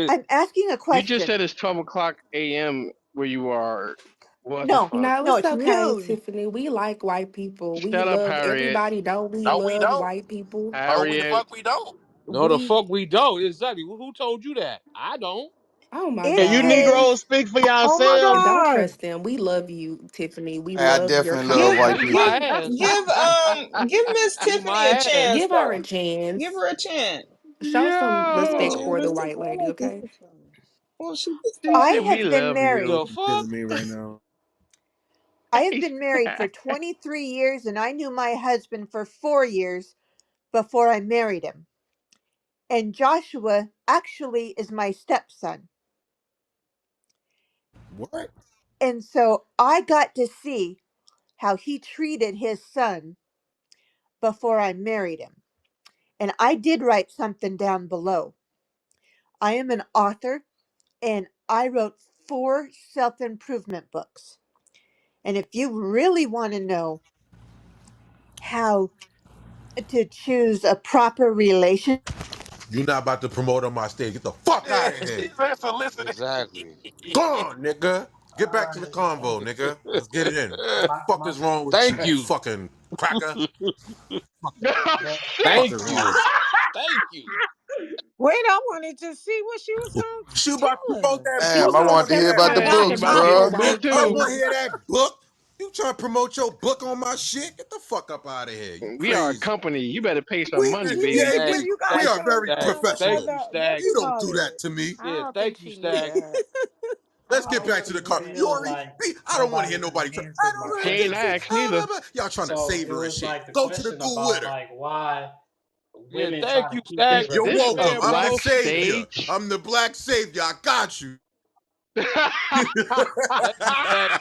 I'm asking a You just question. said it's 12 o'clock a.m. where you are. What the No, fuck? No, no, it's it's okay, noon. Tiffany. We like white people. We Shut up, love Harriet. everybody. Don't we No, we love don't. white people? No, we the Harriet. fuck we don't. No, the We. fuck we don't. Exactly. Who told you that? I don't. Oh my Can It you God. Negroes is. speak for Oh my yourselves? Don't God! trust them. We love you, Tiffany. We Hey, I love your definitely love Give white content. Kiss my give people. ass. give Miss Kiss Tiffany my a ass. chance Give her a though. Give chance. her a chance. Show some respect Oh, for the Yo. Miss white Tiffany, I lady, like to okay? hear from her. Well, she just She I talking. said, "We have been love married. The you." You kidding fuck? me right now? I have been married for 23 years, and I knew my husband for 4 years before I married him. And Joshua actually is my stepson. What? And so I got to see how he treated his son before I married him. And I did write something down below. I am an author and I wrote 4 self-improvement books. And if you really want to know how to choose a proper relationship, You not about to promote on my stage. Get the fuck Yeah, out of here. listen, listen. Exactly. Go on, nigga. Get back to the uh, convo, nigga. Let's get it in. Fuck my is wrong with Thank you, you. fucking cracker? Fucking Oh the shit! fuck Thank is wrong you. with Thank you. Wait, I wanted to see what she was going you? She to about to tell promote us. that She book. was Damn, I You going to want wanted to to hear tell hear us about the that? about She the books, about to I get Bible, bro. want to hear. promoted Dr. I too. want to Jen. hear that book. You trying to promote your book on my shit? Get the fuck up out of here. You We are a crazy. company. You better pay some We money, You, baby. yeah, yeah, Thank you we gotta thank are tell you, us very Stag. about Thank professional. you, what Stag. you You don't call do it. that to me. I Yeah, don't thank think you, she need Stag. that. I Let's I get don't back think to was the she car. need saying You that that. already. like I don't want to nobody hear really nobody. I answered my don't She know ain't this. question. asked neither. Y'all trying to So save it her and was shit. like the Go to the question goo with about her. like why Yeah, women thank try to you, keep Stag. their Is You're this welcome. man I'm relationships. the Black savior. Sage? I'm the black savior. I got you. Thank you, Stag.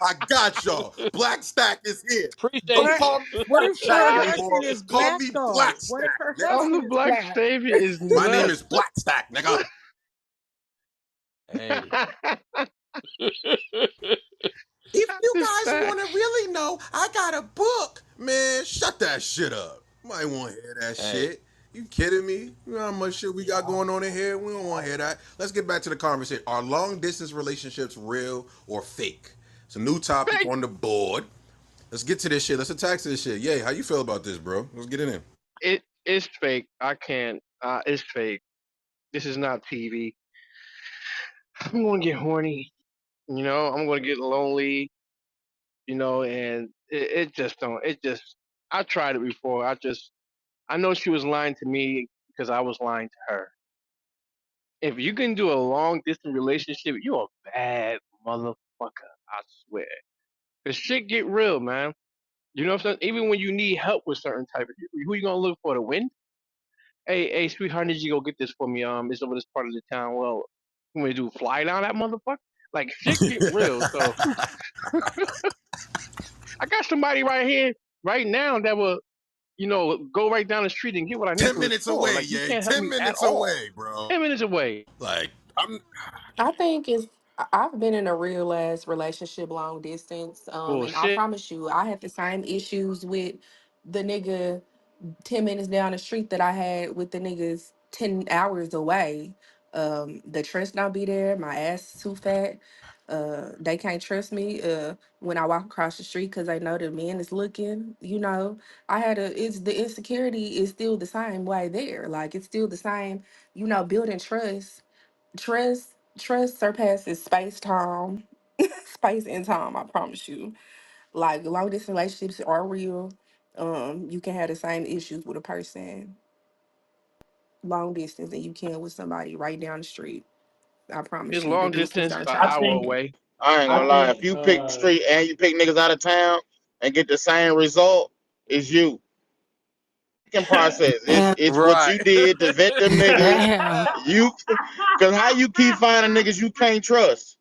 I got y'all. Black Stack is here. Appreciate Don't What? you. call me What White if Stack her anymore. husband is Call black me though? Black What if Stack, her nigga. I'm the husband is Black black? Savior is My name nuts. is Black Stack, nigga. Hey. If you This guys want to stacks. really know, I got a book. Man, shut that shit up. Might want to hear that Hey. shit. You kidding me? You know how much shit we Yeah, got going on in here? We don't want to hear that. Let's get back to the conversation. Are long distance relationships real or fake? It's a new topic Fake. on the board. Let's get to this shit. Let's attack this shit. Yay, how you feel about this, bro? Let's get it in. It's fake. I can't. It's fake. This is not TV. I'm gonna get horny. I'm gonna get lonely. And it just don't. It just. I tried it before. I know she was lying to me because I was lying to her. If you can do a long distance relationship, you're a bad motherfucker. I swear. Cause shit get real, man. You know what I'm saying? Even when you need help with certain type of, who you gonna look for? The wind? Hey, sweetheart, need you go get this for me? It's over this part of the town. Well, what we do? Fly down that motherfucker? Like shit get real. So I got somebody right here, right now that will, go right down the street and get what I need 10 from the minutes store. away, Like you yay. can't help 10 me at minutes all. away, bro. 10 minutes away. Like, I'm. I think it's. I've been in a real ass relationship long distance, and I Bullshit. promise you, I had the same issues with the nigga 10 minutes down the street that I had with the niggas 10 hours away. The trust don't be there. My ass is too fat. They can't trust me when I walk across the street because they know the man is looking. I had a. It's the insecurity is still the same way there. Like it's still the same. Building trust. Trust surpasses space time, space and time. I promise you. Like long distance relationships are real. You can have the same issues with a person long distance than you can with somebody right down the street. I promise It's you. The long distance distance, don't an I change hour think nothing. away. I ain't I gonna lie. If think you pick the street and you pick niggas out of town and get the same result, it's you. Picking process. It's what Right. you did to vet them niggas. Damn. You, cause how you keep finding niggas you can't trust.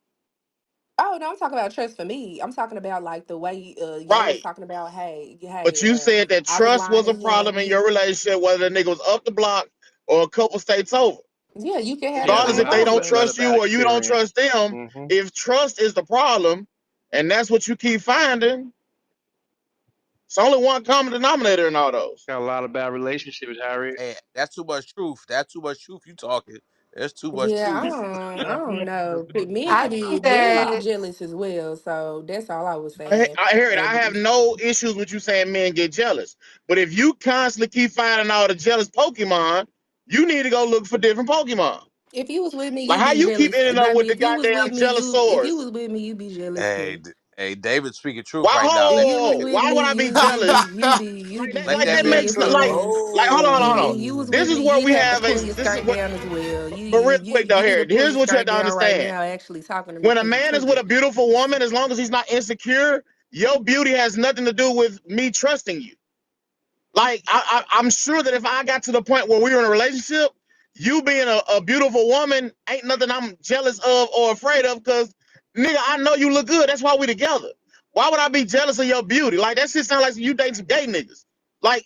Oh no, I'm talking about trust for me. I'm talking about like the way Ye was Right. talking about. Hey, But you said that I was trust lying was to a him. problem in your relationship, whether the nigga was up the block or a couple states over. Yeah, you can have the Yeah, Regardless same if they nothing don't but person. not a trust you bad or you don't experience. trust them, Hmm. if trust is the problem and that's what you keep finding, it's only one common denominator in all those. Got a lot of bad relationships, Harriet. Hey, that's too much truth. That's too much truth. You talking. There's too much Yeah, truth. I don't know. But I think men can be that jealous as well. So that's all I was I, saying. I hear it. Uh, I have no issues with you saying men get jealous. But if you constantly keep finding all the jealous Pokemon, you need to go look for different Pokemon. if you was with me, Like you'd how be you keep jealous, ending up with baby. the If you was with goddamn me, jealous you if you swords. was with me, you'd be jealous Hey, too. hey, David speaking truth Why right now. If Let you was with why me, would I be you'd jealous? be you'd be you'd Like be that let like you'd that that be man in your makes no cook. like feelings. like hold on, hold If on. you was Oh. with This me, is where you'd we have to have a pull your this is skirt what down as well. You but you real you quick though you need here. to pull Here's your what you have skirt to down right understand. now, actually talking to me, When a cause you man is with a cooking. beautiful woman, as long as he's not insecure, your beauty has nothing to do with me trusting you. Like I'm sure that if I got to the point where we were in a relationship, you being a beautiful woman ain't nothing I'm jealous of or afraid of. Cause nigga, I know you look good. That's why we together. Why would I be jealous of your beauty? Like that shit sound like you date some gay niggas. Like,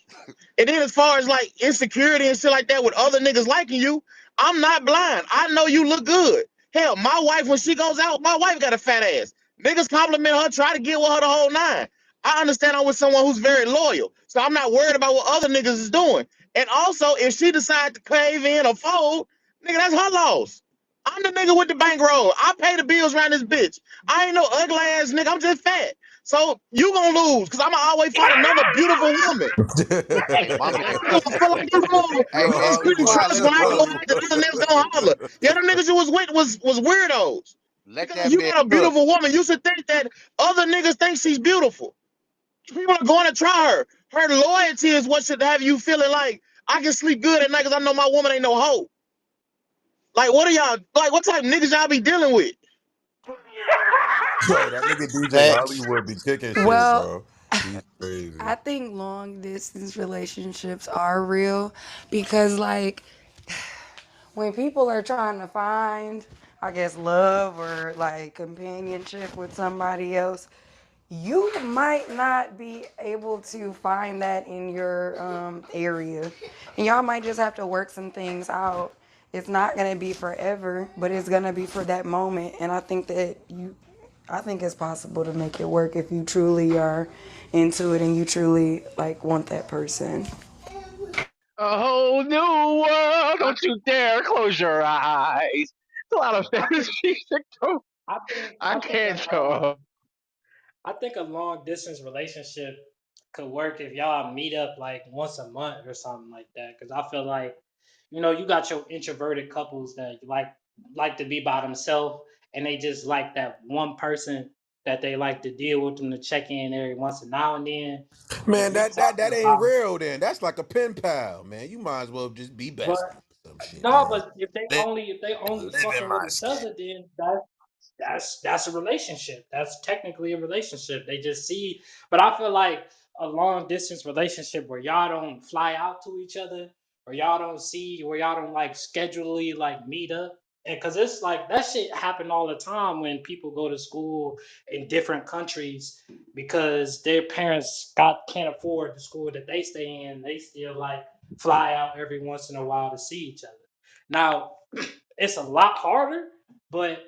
and then as far as like insecurity and shit like that with other niggas liking you, I'm not blind. I know you look good. Hell, my wife when she goes out, my wife got a fat ass. Niggas compliment her, try to get with her the whole nine. I understand I'm with someone who's very loyal, so I'm not worried about what other niggas is doing. And also, if she decides to cave in or fold, nigga, that's her loss. I'm the nigga with the bankroll. I pay the bills around this bitch. I ain't no ugly ass nigga. I'm just fat. So you gonna lose because I'm gonna always find another beautiful woman. My I man. feel like this whole Hey, Yo, hey, you couldn't War, trust Hollywood, when I go yo. out, the other niggas gonna holler. The other niggas you was with was weirdos. let Because if that you man got a cook. beautiful woman, you should think that other niggas think she's beautiful. People are going to try her. Her loyalty is what should have you feeling like I can sleep good at night because I know my woman ain't no hoe. Like, what are y'all like? What type of niggas y'all be dealing with? Yo, that nigga DJ Facts. Hollywood be kicking shit, Well, bro. He's crazy. I think long distance relationships are real because, like, when people are trying to find, I guess, love or like companionship with somebody else, you might not be able to find that in your area. And y'all might just have to work some things out. It's not going to be forever, but it's going to be for that moment. And I think it's possible to make it work if you truly are into it and you truly like want that person. A whole new world. Don't you dare close your eyes. It's a lot of I think fantasy. I think I I think can't talk. a long distance relationship could work if y'all meet up like once a month or something like that. Because I feel like, you got your introverted couples that like to be by themselves, and they just like that one person that they like to deal with them to check in every once and now and then. If Man, you that talking ain't about, real then. That's like a pen pal, man. You might as well just be but besties or some shit, no, man. but Live, if they only live in fucking with my each skin. other, then that's a relationship. That's technically a relationship. They just see, but I feel like a long distance relationship where y'all don't fly out to each other, or y'all don't see, or y'all don't like schedulely like meet up. And because it's like that shit happen all the time when people go to school in different countries because their parents got can't afford the school that they stay in. They still like fly out every once in a while to see each other. Now, it's a lot harder, but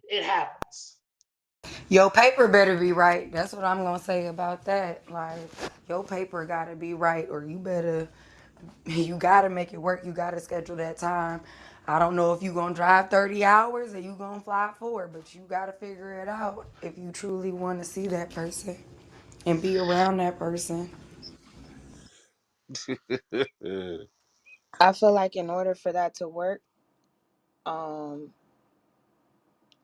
it happens. Your paper better be right. That's what I'm gonna say about that. Like, your paper gotta be right, or you gotta make it work. You gotta schedule that time. I don't know if you gonna drive 30 hours or you gonna fly 4, but you gotta figure it out if you truly want to see that person and be around that person. I feel like in order for that to work, um,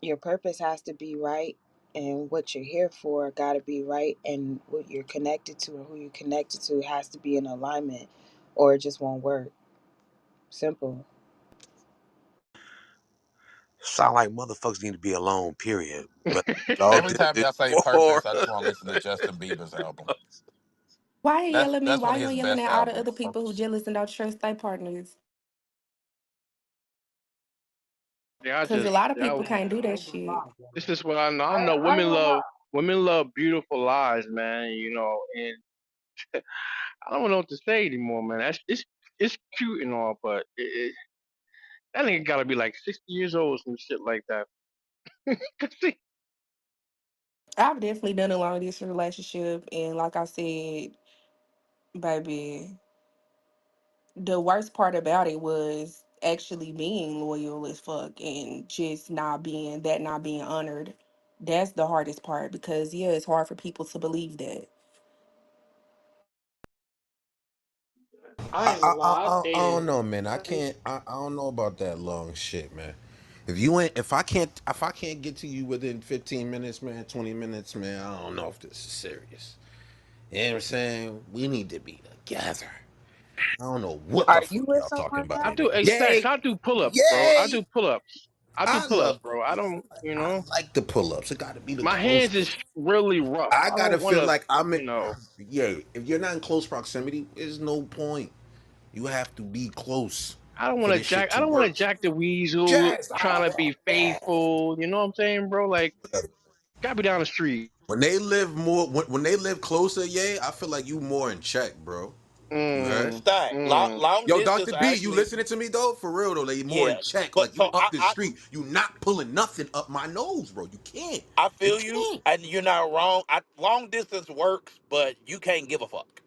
your purpose has to be right, and what you're here for got to be right, and what you're connected to or who you're connected to has to be in alignment, or it just won't work. Simple. Sound like motherfuckers need to be alone, period. But y'all Every do time this y'all say for purpose, I just want to listen to Justin Bieber's album. Why you yelling at me? That's one Why of you his yelling best at all the albums. other people who Purpose. jealous and don't trust their partners? Yeah, I I Because a just, lot of yeah, people ain't, can't do I that ain't gonna shit. lie, bro. this is what I know. I know I ain't gonna lie. women love beautiful lies, man. And I don't know what to say anymore, man. It's cute and all, but that nigga gotta be like 60 years old or some shit like that. I've definitely done a long distance relationship, and like I said, baby, the worst part about it was actually being loyal as fuck and just not being honored. That's the hardest part because yeah, it's hard for people to believe that. I ain't gonna lie. I've I dated. don't know, man. I don't know about that long shit, man. If I can't get to you within 15 minutes, man, 20 minutes, man, I don't know if this is serious. You know what I'm saying? We need to be together. I don't know what the Are you fuck with y'all someone talking about I in now? do here. a stacks. Yay! I do pull ups, bro. I Yay! do pull ups. I do I pull ups, love. bro. I don't, I like the pull ups. It got to be the my hands close. is really rough. I I gotta don't want feel to, like I'm in. you know. Yeah, if you're not in close proximity, there's no point. You have to be close I don't for want to this shit jack. I to don't want work. to jack the weasel Jazz, trying to oh, be faithful. You know what I'm saying, bro? Like, gotta be down the street. when they live more, when they live closer, yeah, I feel like you more in check, bro. You heard? Mm, Stack. mm. Long Yo, distance Dr. B, you actually, listening to me though? For real though, like you more in yeah. check. But Like you so up the street, you not pulling nothing up my nose, bro. You can't. I You feel you, can't. and you're not wrong. Long distance works, but you can't give a fuck.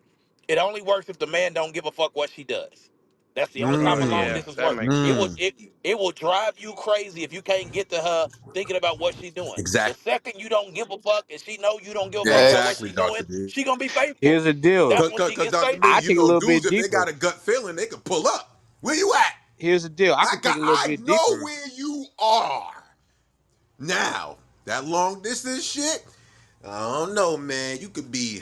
It only works if the man don't give a fuck what she does. That's the only time a long Mm, Yeah, distance that works. makes sense. It will drive you crazy if you can't get to her thinking about what she's doing. The exactly. second you don't give a fuck and she know you don't give a Yeah, fuck Hey, about what exactly, she's Dr. doing, B. she gonna be faithful. here's the deal. That's Cause, when cause, she cause gets Dr. B, I faithful. you take a know, little bit dudes, if they deeper. got a gut feeling, they can pull up. Where you at? Here's the deal. I could take a little I bit know deeper. where you are. Now, that long distance shit, I don't know, man. You could be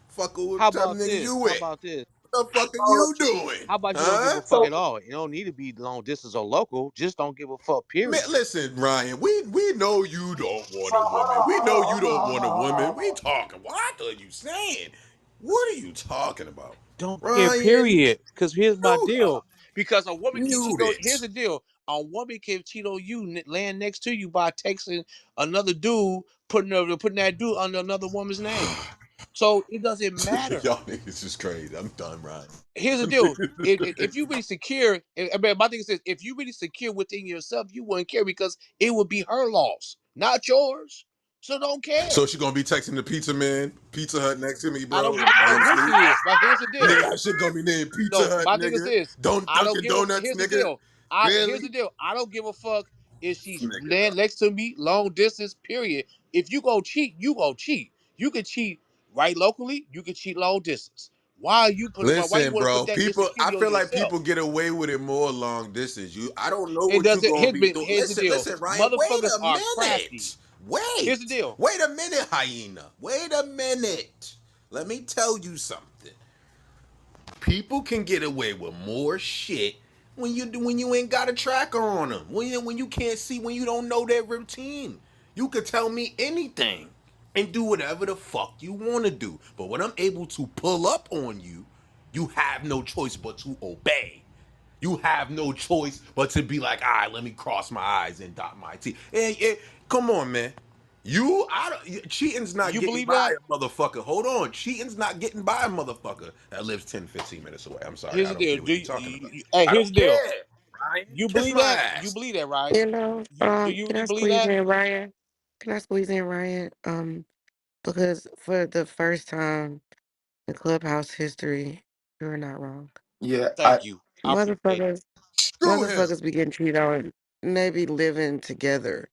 fucking How with type of about nigga this? you How with. about this? What the fuck are you doing? How about you don't give Huh? a fuck at all? It don't need to be long distance or local. Just don't give a fuck. Man, Period. listen, Ryan, we know you don't want a woman. We know you don't want a woman. We talking. What are you saying? What are you talking about? Don't care. Ryan, Period. Because here's my mute deal. up. Because a woman can cheat Mute on. Here's it. the deal. A woman can cheat on you, laying next to you by texting another dude, putting that dude under another woman's name. So it doesn't matter. Y'all niggas is crazy. I'm done, Ryan. Here's the deal. If you really secure, I mean, my thing is this: if you really secure within yourself, you wouldn't care because it would be her loss, not yours. So don't So care. she gonna be texting the pizza man, Pizza Hut next to me, I bro, don't give. while And I'm this asleep. is my. Here's the Nigga, deal. that shit gonna be named Pizza No, Hut, my thing is nigga. this. Don't I don't Dunkin' give a. Donuts, Here's the nigga. deal. Here's the Really? deal. I don't give a fuck if This she's nigga, laying dog. next to me, long distance. Period. If you go cheat, you go cheat. You can cheat right locally. You can cheat long distance. Why are you putting? Why you Listen, want to put bro. that People, I insecurity on feel like yourself? people get away with it more long distance. I don't know It what you doesn't. gonna be doing. Here's the Listen, deal. listen, Ryan. Wait Motherfuckers a are crafty. minute. Here's the Wait, deal. wait a minute, hyena. Wait a minute. Let me tell you something. People can get away with more shit when you ain't got a tracker on them. When you can't see, when you don't know their routine. You could tell me anything and do whatever the fuck you want to do. But when I'm able to pull up on you, you have no choice but to obey. You have no choice but to be like, all right, let me cross my eyes and dot my T. Come on, man. I don't, cheating's not You getting believe by that? a motherfucker. Hold on. Cheating's not getting by a motherfucker that lives 10, 15 minutes away. I'm sorry. Here's I the don't deal. care what you're talking about. Hey, I here's don't the deal. care. Ryan, You kiss believe my that? You ass. believe that, right? You know, Do you can really I believe squeeze that? in Ryan? Can I squeeze in Ryan? Because for the first time in Clubhouse history, you're not wrong. Well, Yeah, thank you. I appreciate it. Motherfuckers, Screw him. motherfuckers be getting cheated on, and they be living together.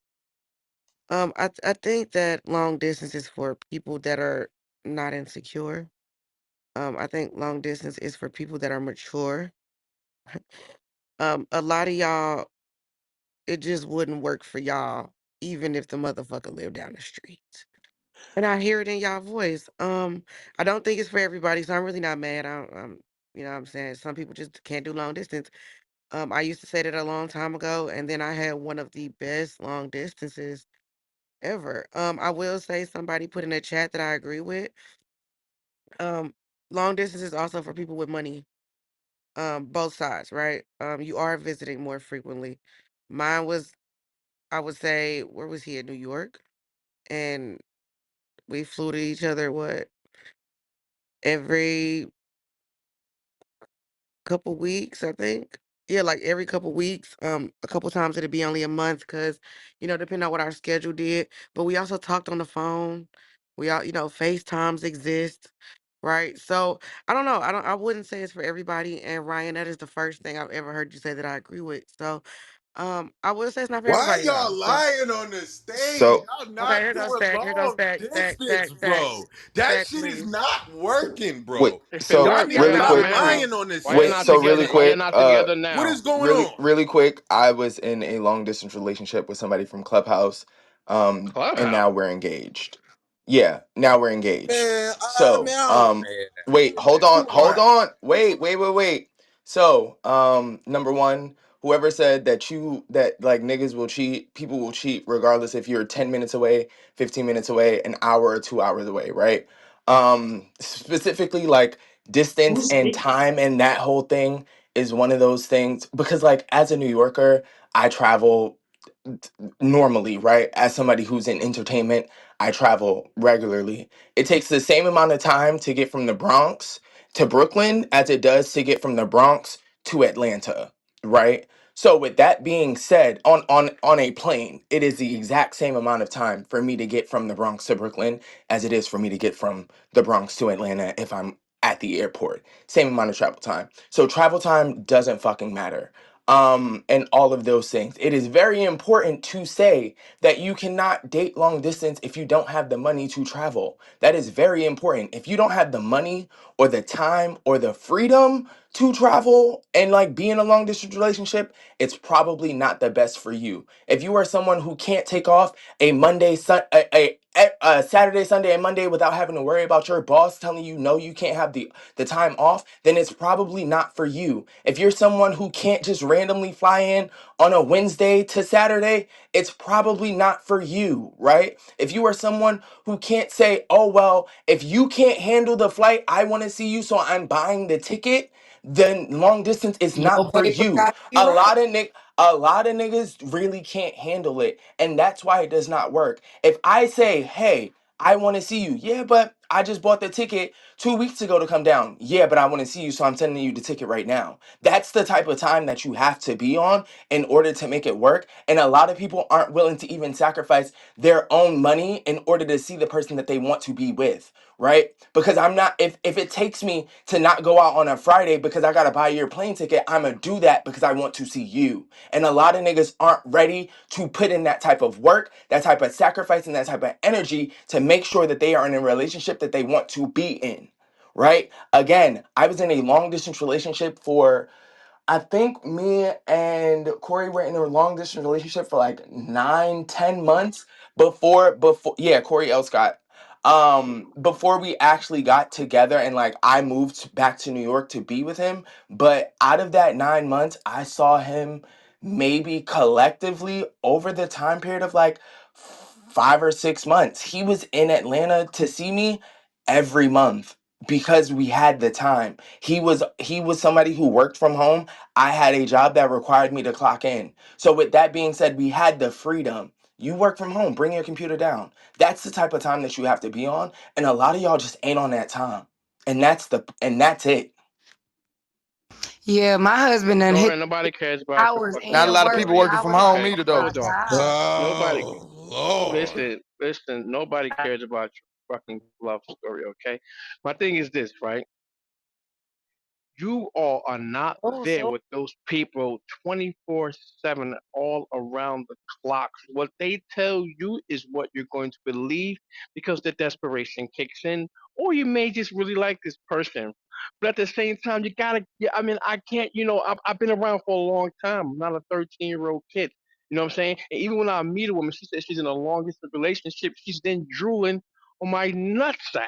I think that long distance is for people that are not insecure. I think long distance is for people that are mature. A lot of y'all, it just wouldn't work for y'all, even if the motherfucker lived down the street. And I hear it in y'all voice. I don't think it's for everybody, so I'm really not mad. You know what I'm saying? Some people just can't do long distance. I used to say that a long time ago, and then I had one of the best long distances ever. I will say somebody put in a chat that I agree with. Um, Long distance is also for people with money. Both sides, right? You are visiting more frequently. Mine was, I would say, where was he in New York? And we flew to each other, what, every couple weeks, I think. Yeah, like every couple weeks. A couple times it'd be only a month because, depending on what our schedule did. But we also talked on the phone. We all, FaceTimes exist, right? So I don't know. I wouldn't say it's for everybody. And Ryan, that is the first thing I've ever heard you say that I agree with. So I would say it's not for Why everybody y'all though. So lying on the stage? so Y'all okay, not here goes doing Stack. Here goes long Stack. Stack, distance, stack, stack, bro. That stack, shit is please. not working, wait, bro. If it so Y'all work, need to why really you're stop not quick, married? lying on this Why you're wait, not so stage. really together? Why you're quick, not together What now? is going really, on? really quick, I was in a long distance relationship with somebody from Clubhouse, and Clubhouse. now we're engaged. Yeah, now we're engaged. Man, man, So, I don't want to hear that. wait, Man, you all hold right. on, wait. So, number one, whoever said that like niggas will cheat, people will cheat regardless if you're 10 minutes away, 15 minutes away, an hour or 2 hours away, right? Specifically like distance Who's and speaking? time and that whole thing is one of those things because like as a New Yorker, I travel normally, right? As somebody who's in entertainment, I travel regularly. It takes the same amount of time to get from the Bronx to Brooklyn as it does to get from the Bronx to Atlanta, right? So with that being said, on a plane, it is the exact same amount of time for me to get from the Bronx to Brooklyn as it is for me to get from the Bronx to Atlanta if I'm at the airport. Same amount of travel time. So travel time doesn't fucking matter and all of those things. It is very important to say that you cannot date long distance if you don't have the money to travel. That is very important. If you don't have the money or the time or the freedom to travel and like be in a long distance relationship, it's probably not the best for you. If you are someone who can't take off a a Saturday, Sunday, and Monday without having to worry about your boss telling you no, you can't have the time off, then it's probably not for you. If you're someone who can't just randomly fly in on a Wednesday to Saturday, it's probably not for you, right? If you are someone who can't say, oh, well, if you can't handle the flight, I want to see you, so I'm buying the ticket, then long distance is not Your for paper you. got to be right. A lot of niggas really can't handle it, and that's why it does not work. If I say, hey, I want to see you. Yeah, but I just bought the ticket 2 weeks ago to come down. Yeah, but I want to see you, so I'm sending you the ticket right now. That's the type of time that you have to be on in order to make it work. And a lot of people aren't willing to even sacrifice their own money in order to see the person that they want to be with, right? Because I'm not, if it takes me to not go out on a Friday because I got to buy your plane ticket, I'm going to do that because I want to see you. And a lot of niggas aren't ready to put in that type of work, that type of sacrifice, and that type of energy to make sure that they are in a relationship that they want to be in, right? Again, I was in a long distance relationship for I think me and Corey were in a long distance relationship for like 9, 10 months before yeah, Corey L. Scott. Before we actually got together and like I moved back to New York to be with him. But out of that 9 months, I saw him maybe collectively over the time period of like 5 or 6 months. He was in Atlanta to see me every month because we had the time. He was somebody who worked from home. I had a job that required me to clock in. So with that being said, we had the freedom. You work from home, bring your computer down. That's the type of time that you have to be on, and a lot of y'all just ain't on that time. And that's it. Yeah, my husband done No, hit and nobody cares about your hours fucking Not a and lot of computer work people either. working from hours home on Okay, either though. my hold on. job. Nobody. Oh Lord. Listen. Nobody cares about your fucking love story. Okay. My thing is this, right? You all are not Oh, there so with those people 24/7 all around the clock. What they tell you is what you're going to believe because the desperation kicks in, or you may just really like this person. But at the same time, you gotta, yeah, I mean, I can't, I've been around for a long time. I'm not a 13-year-old kid. You know what I'm saying? And even when I meet a woman, she says she's in a long distance relationship, she's then drooling on my nutsack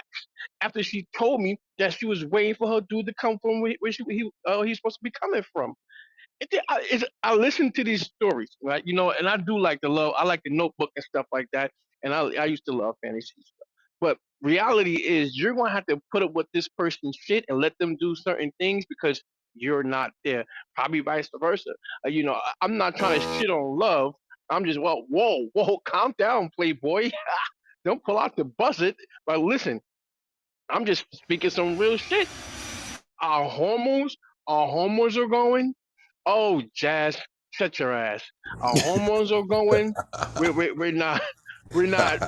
after she told me that she was waiting for her dude to come from where he's supposed to be coming from. I listen to these stories, right? And I do like the love. I like the Notebook and stuff like that, and I used to love fantasy stuff. But reality is, you're gonna have to put up with this person's shit and let them do certain things because you're not there. Probably vice versa. I'm not trying to shit on love. I'm just, well, whoa, calm down, playboy. Don't pull out the buzzard. But listen, I'm just speaking some real shit. Our hormones, our hormones are going. Oh, Jazz, shut your ass. Our hormones are going. We're not. We're not.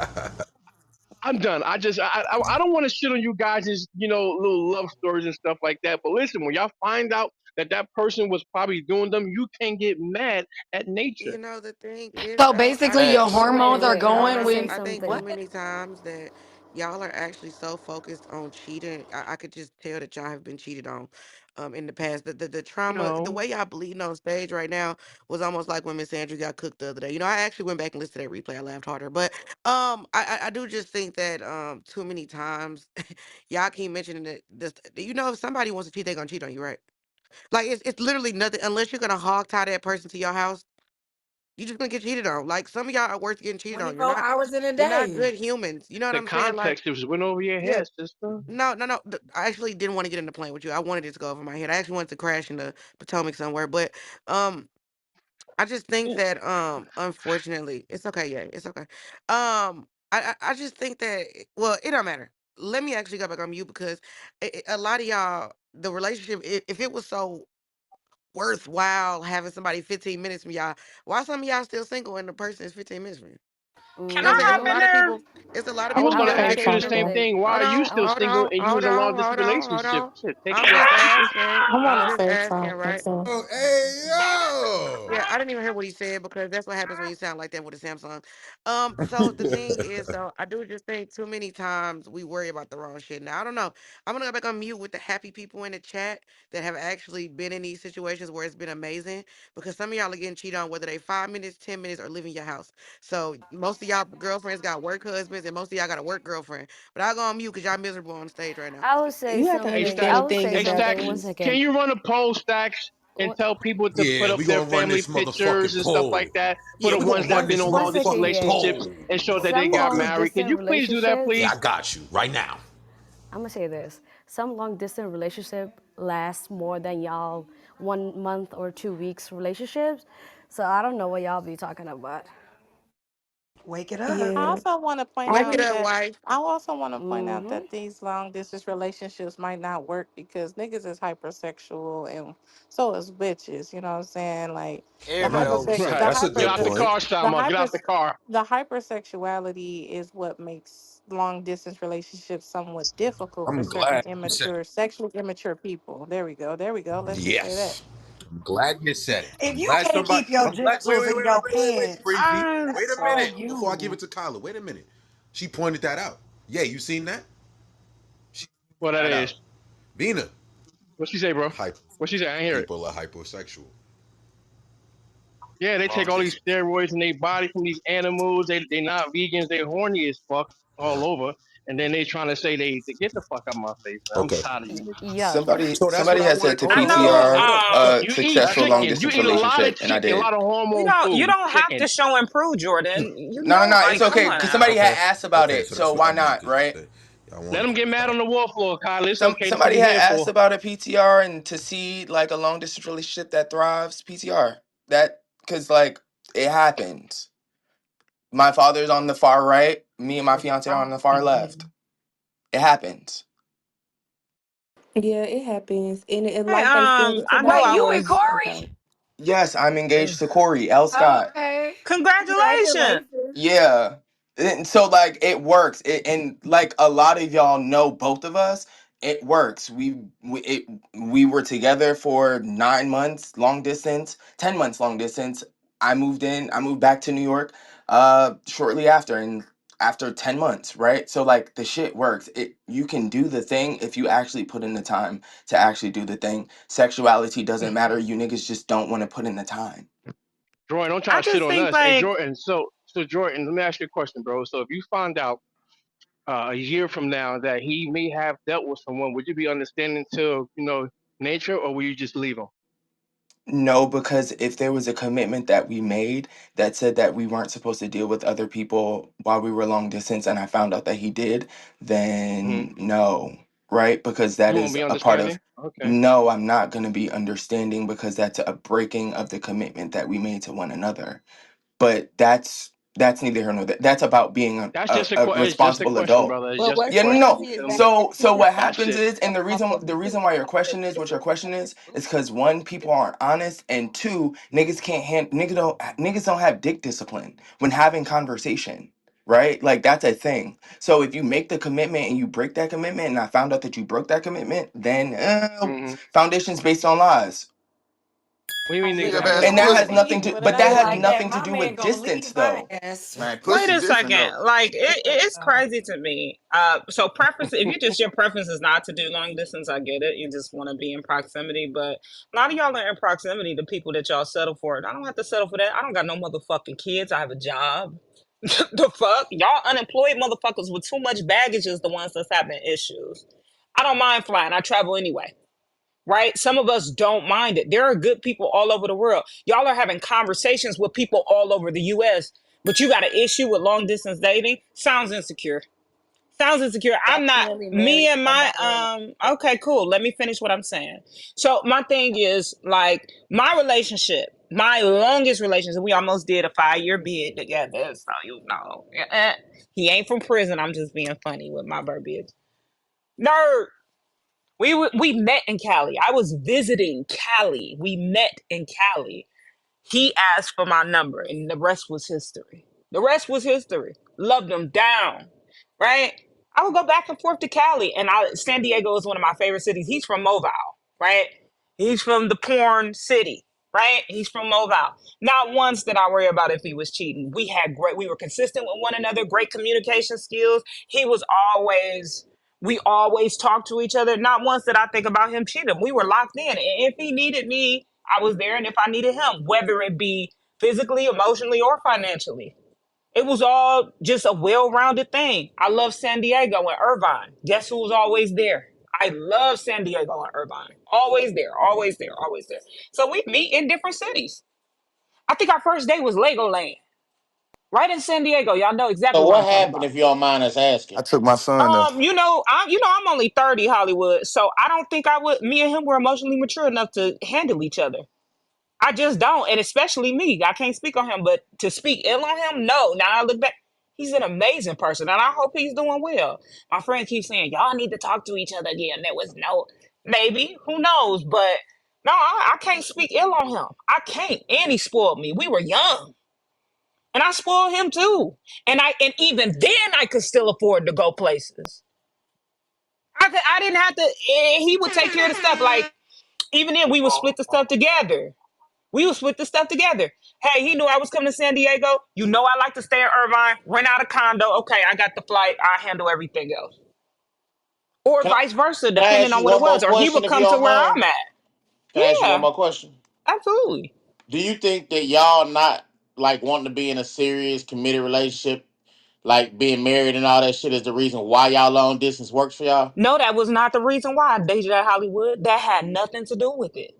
I'm done. I don't want to shit on you guys' little love stories and stuff like that. But listen, when y'all find out that that person was probably doing them, you can get mad at nature. You know, the thing is, So though, I basically, think Hey, your too many, hormones are wait. I want going to say when I think too something. what? many times that y'all are actually so focused on cheating. I could just tell that y'all have been cheated on, in the past. The trauma, the No, way y'all bleeding on stage right now was almost like when Miss Andrew got cooked the other day. You know, I actually went back and listened to that replay. I laughed harder, but I do just think that too many times y'all keep mentioning that this. You know, if somebody wants to cheat, they gonna cheat on you, right? Like it's literally nothing unless you're gonna hog tie that person to your house. You're just gonna get cheated on. Like some of y'all are worth getting cheated on. 24 hours in a You're not day. good humans. You know what The I'm saying? Like context just went over your yeah, head, sister. no, no, no. I actually didn't want to get in the plane with you. I wanted it to go over my head. I actually wanted to crash in the Potomac somewhere, but um. I just think that unfortunately it's okay, yeah, it's okay. I just think that well, it don't matter. Let me actually go back on you because a lot of y'all the relationship if it was so worthwhile having somebody 15 minutes from y'all, why some of y'all still single and the person is 15 minutes from you? Can You know what I'm I saying? hop in there? It's a lot of I people was who I gonna was live gonna ask you 15 the chime minutes same from in. thing. Why are you still single and you was in a long distance hold relationship? on. Shit, take I'm your just take your asking. I I'm want to just say asking, something right? too. Oh, hey, Yeah, yo! I didn't even hear what he said because that's what happens when you sound like that with a Samsung. So the thing is though, I do just think too many times we worry about the wrong shit. Now I don't know. I'm gonna go back on mute with the happy people in the chat that have actually been in these situations where it's been amazing because some of y'all are getting cheated on whether they 5 minutes, 10 minutes, or leaving your house. So most of y'all girlfriends got work husbands and most of y'all got a work girlfriend. But I'll go on mute because y'all miserable on the stage right now. I would say You have to Hey something. Stacks, I understand the would thing say hey is that something. One Stacks, can second. you run a poll, Stacks, and tell people to put Yeah, up we their gonna run family this pictures motherfucking and stuff like poll. that for Yeah, the we gonna ones that have run been this on One long distance second, motherfucking Jay. relationships poll. and show that they Some got long married? Can distance you please do that, relationships. Yeah, I please? got you right now. I'm gonna say this. Some long distance relationship lasts more than y'all 1 month or 2 weeks relationships. So I don't know what y'all be talking about. Wake it up. Yeah. Wake it up, wife. I also want to point out that these long distance relationships might not work because niggas is hypersexual and so is bitches. You know what I'm saying? Like the Everybody Mm, over Right. the that's a Get good out the point. car, the Shama. Get hyper out the car. the hypersexuality is what makes long distance relationships somewhat difficult for I'm certain glad you said immature, sexually immature people. There we go. There we go. it. Let's just say that. Yes. I'm glad you said it. If I'm you glad can't somebody. keep your I'm glad. Wait, genitals wait, in wait, your wait, wait, wait, wait. pants, Breezy. Wait that's a on minute before I give it you. to Kyla. Wait a minute. She pointed that out. Yeah, you seen that? She What pointed that that is? out. Vina. What she say, bro? Hyper. What she say? I ain't hear it. People are hypersexual. Yeah, they take Long all these distance. steroids in their body from these animals. They not vegans. They horny as fuck all over. And then they trying to say they get the fuck out of my face, man. I'm Okay. tired of you niggas. Yeah. Somebody So that's what somebody I had said wanted. to Hold I on, hold on, hold on, know. PTR hold on. You eat successful long chicken. You distance eat a lot of relationship, and I chicken, a lot did. of hormone You food. don't have Chicken. to show and prove, Jordan. You No, no, know, no, it's like, come okay on because now. somebody had Okay. asked about Okay. it, So so that's what why I wanted not, to just right? say. I Let wanted them to get just mad on the war floor, Kyle. It's okay. That's what Somebody we had here asked for. about a PTR and to see like a long distance relationship that thrives. PTR that because like it happens. My father's on the far right. Me and my fiance are on the far left. It happens. Yeah, it happens. And Hey, like they said I know Wait, I tonight. you and was. Corey? Okay. Yes, I'm engaged to Corey L. Scott. Okay. Congratulations. Congratulations. Yeah. And so like it works. And like a lot of y'all know both of us, it works. We were together for 9 months long distance, 10 months long distance. I moved back to New York shortly after and after 10 months, right? So like the shit works. It you can do the thing if you actually put in the time to actually do the thing. Sexuality doesn't matter. You niggas just don't want to put in the time. Jordan, don't try I to shit just on think, us. Hey, like, Jordan. So Jordan, let me ask you a question, bro. So if you find out a year from now that he may have dealt with someone, would you be understanding to nature, or will you just leave him? No, because if there was a commitment that we made that said that we weren't supposed to deal with other people while we were long distance, and I found out that he did, Hmm. then no, right? Because that You won't is be a part of, understanding. Okay. no, I'm not going to be understanding because that's a breaking of the commitment that we made to one another. But that's neither here nor there. That's about being That's just a it's just a responsible question, adult. brother. It's Well, just a yeah, no, question. no. You feel me? So what That's happens it. is, and the reason why your question is what your question is because one, people aren't honest, and two, niggas don't have dick discipline when having conversation, right? Like that's a thing. So if you make the commitment and you break that commitment, and I found out that you broke that commitment, then Hmm. foundations based on lies, What do you mean niggas Nigga, don't and have that's dick and that has discipline? pussy. nothing to, When it but that ain't has like that, nothing to my do man with gonna distance, leave my though. ass. Man, wait pussy a different second. though. Like, it's crazy to me. So preference, if you just, your preference is not to do long distance, I get it. You just want to be in proximity. But a lot of y'all are in proximity to people that y'all settle for. I don't have to settle for that. I don't got no motherfucking kids. I have a job. The fuck? Y'all unemployed motherfuckers with too much baggage is the ones that's having issues. I don't mind flying. I travel anyway. right? Some of us don't mind it. There are good people all over the world. Y'all are having conversations with people all over the US, but you got an issue with long distance dating? Sounds insecure. Sounds insecure. I'm not Definitely me married and my somebody. okay, cool. Let me finish what I'm saying. So my thing is like my relationship, my longest relationship, we almost did a 5-year bid together. So you know. He ain't from prison. I'm just being funny with my verbiage. Nerd. We met in Cali. I was visiting Cali. We met in Cali. He asked for my number, and the rest was history. The rest was history. Loved him down, right? I would go back and forth to Cali, and San Diego is one of my favorite cities. He's from Mobile, right? He's from the porn city, right? He's from Mobile. Not once did I worry about if he was cheating. We were consistent with one another, great communication skills. He was always, we always talked to each other. Not once did I think about him cheating. We were locked in. And if he needed me, I was there. And if I needed him, whether it be physically, emotionally, or financially, it was all just a well-rounded thing. I love San Diego and Irvine. Guess who was always there? I love San Diego and Irvine. Always there, always there, always there. So we meet in different cities. I think our first date was Legoland, right in San Diego. Y'all know So exactly what what I'm talking happened about. if you don't mind us I asking? took my son to. I'm only 30, Hollywood. So I don't think I would. Me and him were emotionally mature enough to handle each other. I just don't, and especially me. I can't speak on him, but to speak ill on him, no. Now I look back, he's an amazing person, and I hope he's doing well. My friend keeps saying, "Y'all need to talk to each other again." There was no, maybe, who knows? But no, I can't speak ill on him. I can't. And he spoiled me. We were young, and I spoiled him too. And even then, I could still afford to go places. I didn't have to. He would take care of the stuff. Like even then, we would split the stuff together. We would split the stuff together. Hey, he knew I was coming to San Diego. You know I like to stay in Irvine. Rent out a condo. Okay, I got the flight. I handle everything else. Or Can I, vice versa, can I depending ask you on what it one more was. Or he question would if you come to don't where mind? I'm at. Can I ask you one Yeah, more question? absolutely. Do you think that y'all not like wanting to be in a serious committed relationship, like being married and all that shit, is the reason why y'all long distance works for y'all? No, that was not the reason why I dated at Hollywood. That had nothing to do with it.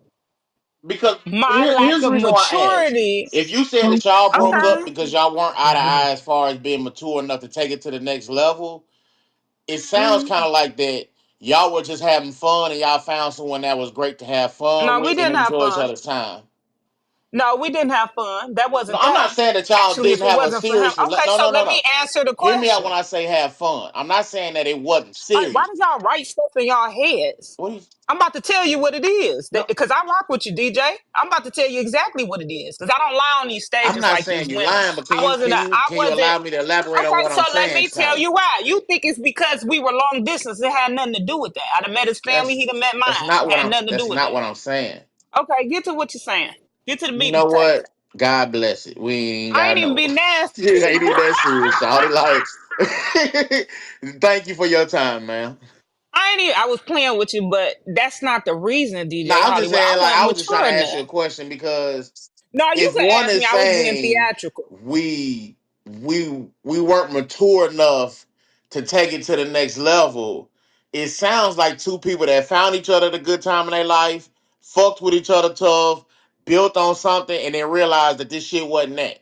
Because My lack here's the of reason why I asked. maturity. If you said that y'all broke up Okay. because y'all weren't eye to eye as far as being mature enough to take it to the next level, it sounds Mhm. kind of like that y'all were just having fun and y'all found someone that was great to have fun No, we with and didn't have enjoy each fun. other's time. No, we didn't have fun. That No, wasn't I'm that. not saying that y'all Actually, if didn't it have a wasn't for him. serious relationship. Okay, No, so no, no, let me no. answer the Hear me out question. when I say have fun. I'm not saying that it wasn't Like, why serious. did y'all write stuff in y'all heads? What do you? I'm about to tell you what it is. No, Because I rock with you, DJ. I'm about to tell you exactly what it is. Because I don't lie on these I'm stages not like these saying you women. lying, but can I you wasn't. can you I can you wasn't. allow me to elaborate on Okay, what so I'm let saying, me tell Shotty? you why. You think it's because we were long distance? It had nothing to do with that. I'd have met his family. That's He'd have met that's mine. not what Had I'm nothing to do that's with not what that. I'm saying. Okay, get to what you're saying. Get to the You meat and know potatoes. what? God bless it. We ain't I gotta ain't even know. be nasty. It ain't even that serious, Shotty. Like, thank you for your time, man. I ain't even, I was playing with you, but that's not the reason, No, DJ I'm just Hollywood. I saying, like, wasn't I was just trying mature to ask you a enough. question because No, you if could one ask me. is I was being saying theatrical. we weren't mature enough to take it to the next level, it sounds like two people that found each other at a good time in their life, fucked with each other tough, built on something, and then realized that this shit wasn't that.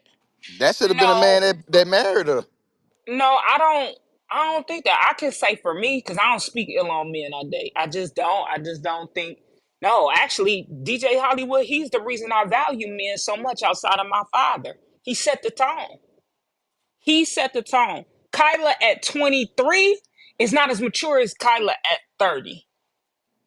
That should have been a man No, that married her. no, I don't think that. I can say for me because I don't speak ill on men all day. I just don't. I just don't think. No, actually, DJ Hollywood, he's the reason I value men so much outside of my father. He set the tone. He set the tone. Kyla at 23 is not as mature as Kyla at 30.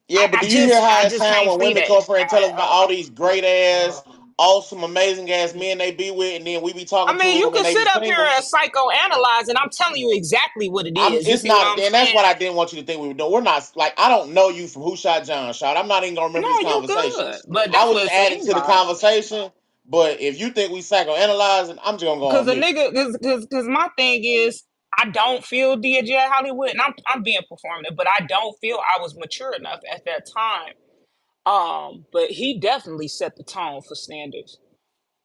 Yeah, but do you hear how I it just sound can't when see women that. come up here and tell us about all these great ass, awesome, amazing ass men they be with, and then we be talking I mean, to you them and can they be sit up here single? and psychoanalyze, and I'm telling you exactly what it I'm. is. You It's see what not, I'm and that's saying? what I didn't want you to think we were doing. We're not like I don't know you from Who Shot John Shot. I'm not even gonna remember No, this you conversation. good. But I that's was what just it adding seems to the like. conversation. But if you think we psychoanalyzing, I'm just gonna go Because on a mute. nigga, because my thing is, I don't feel DJ Hollywood, and I'm being performative, but I don't feel I was mature enough at that time. But he definitely set the tone for standards.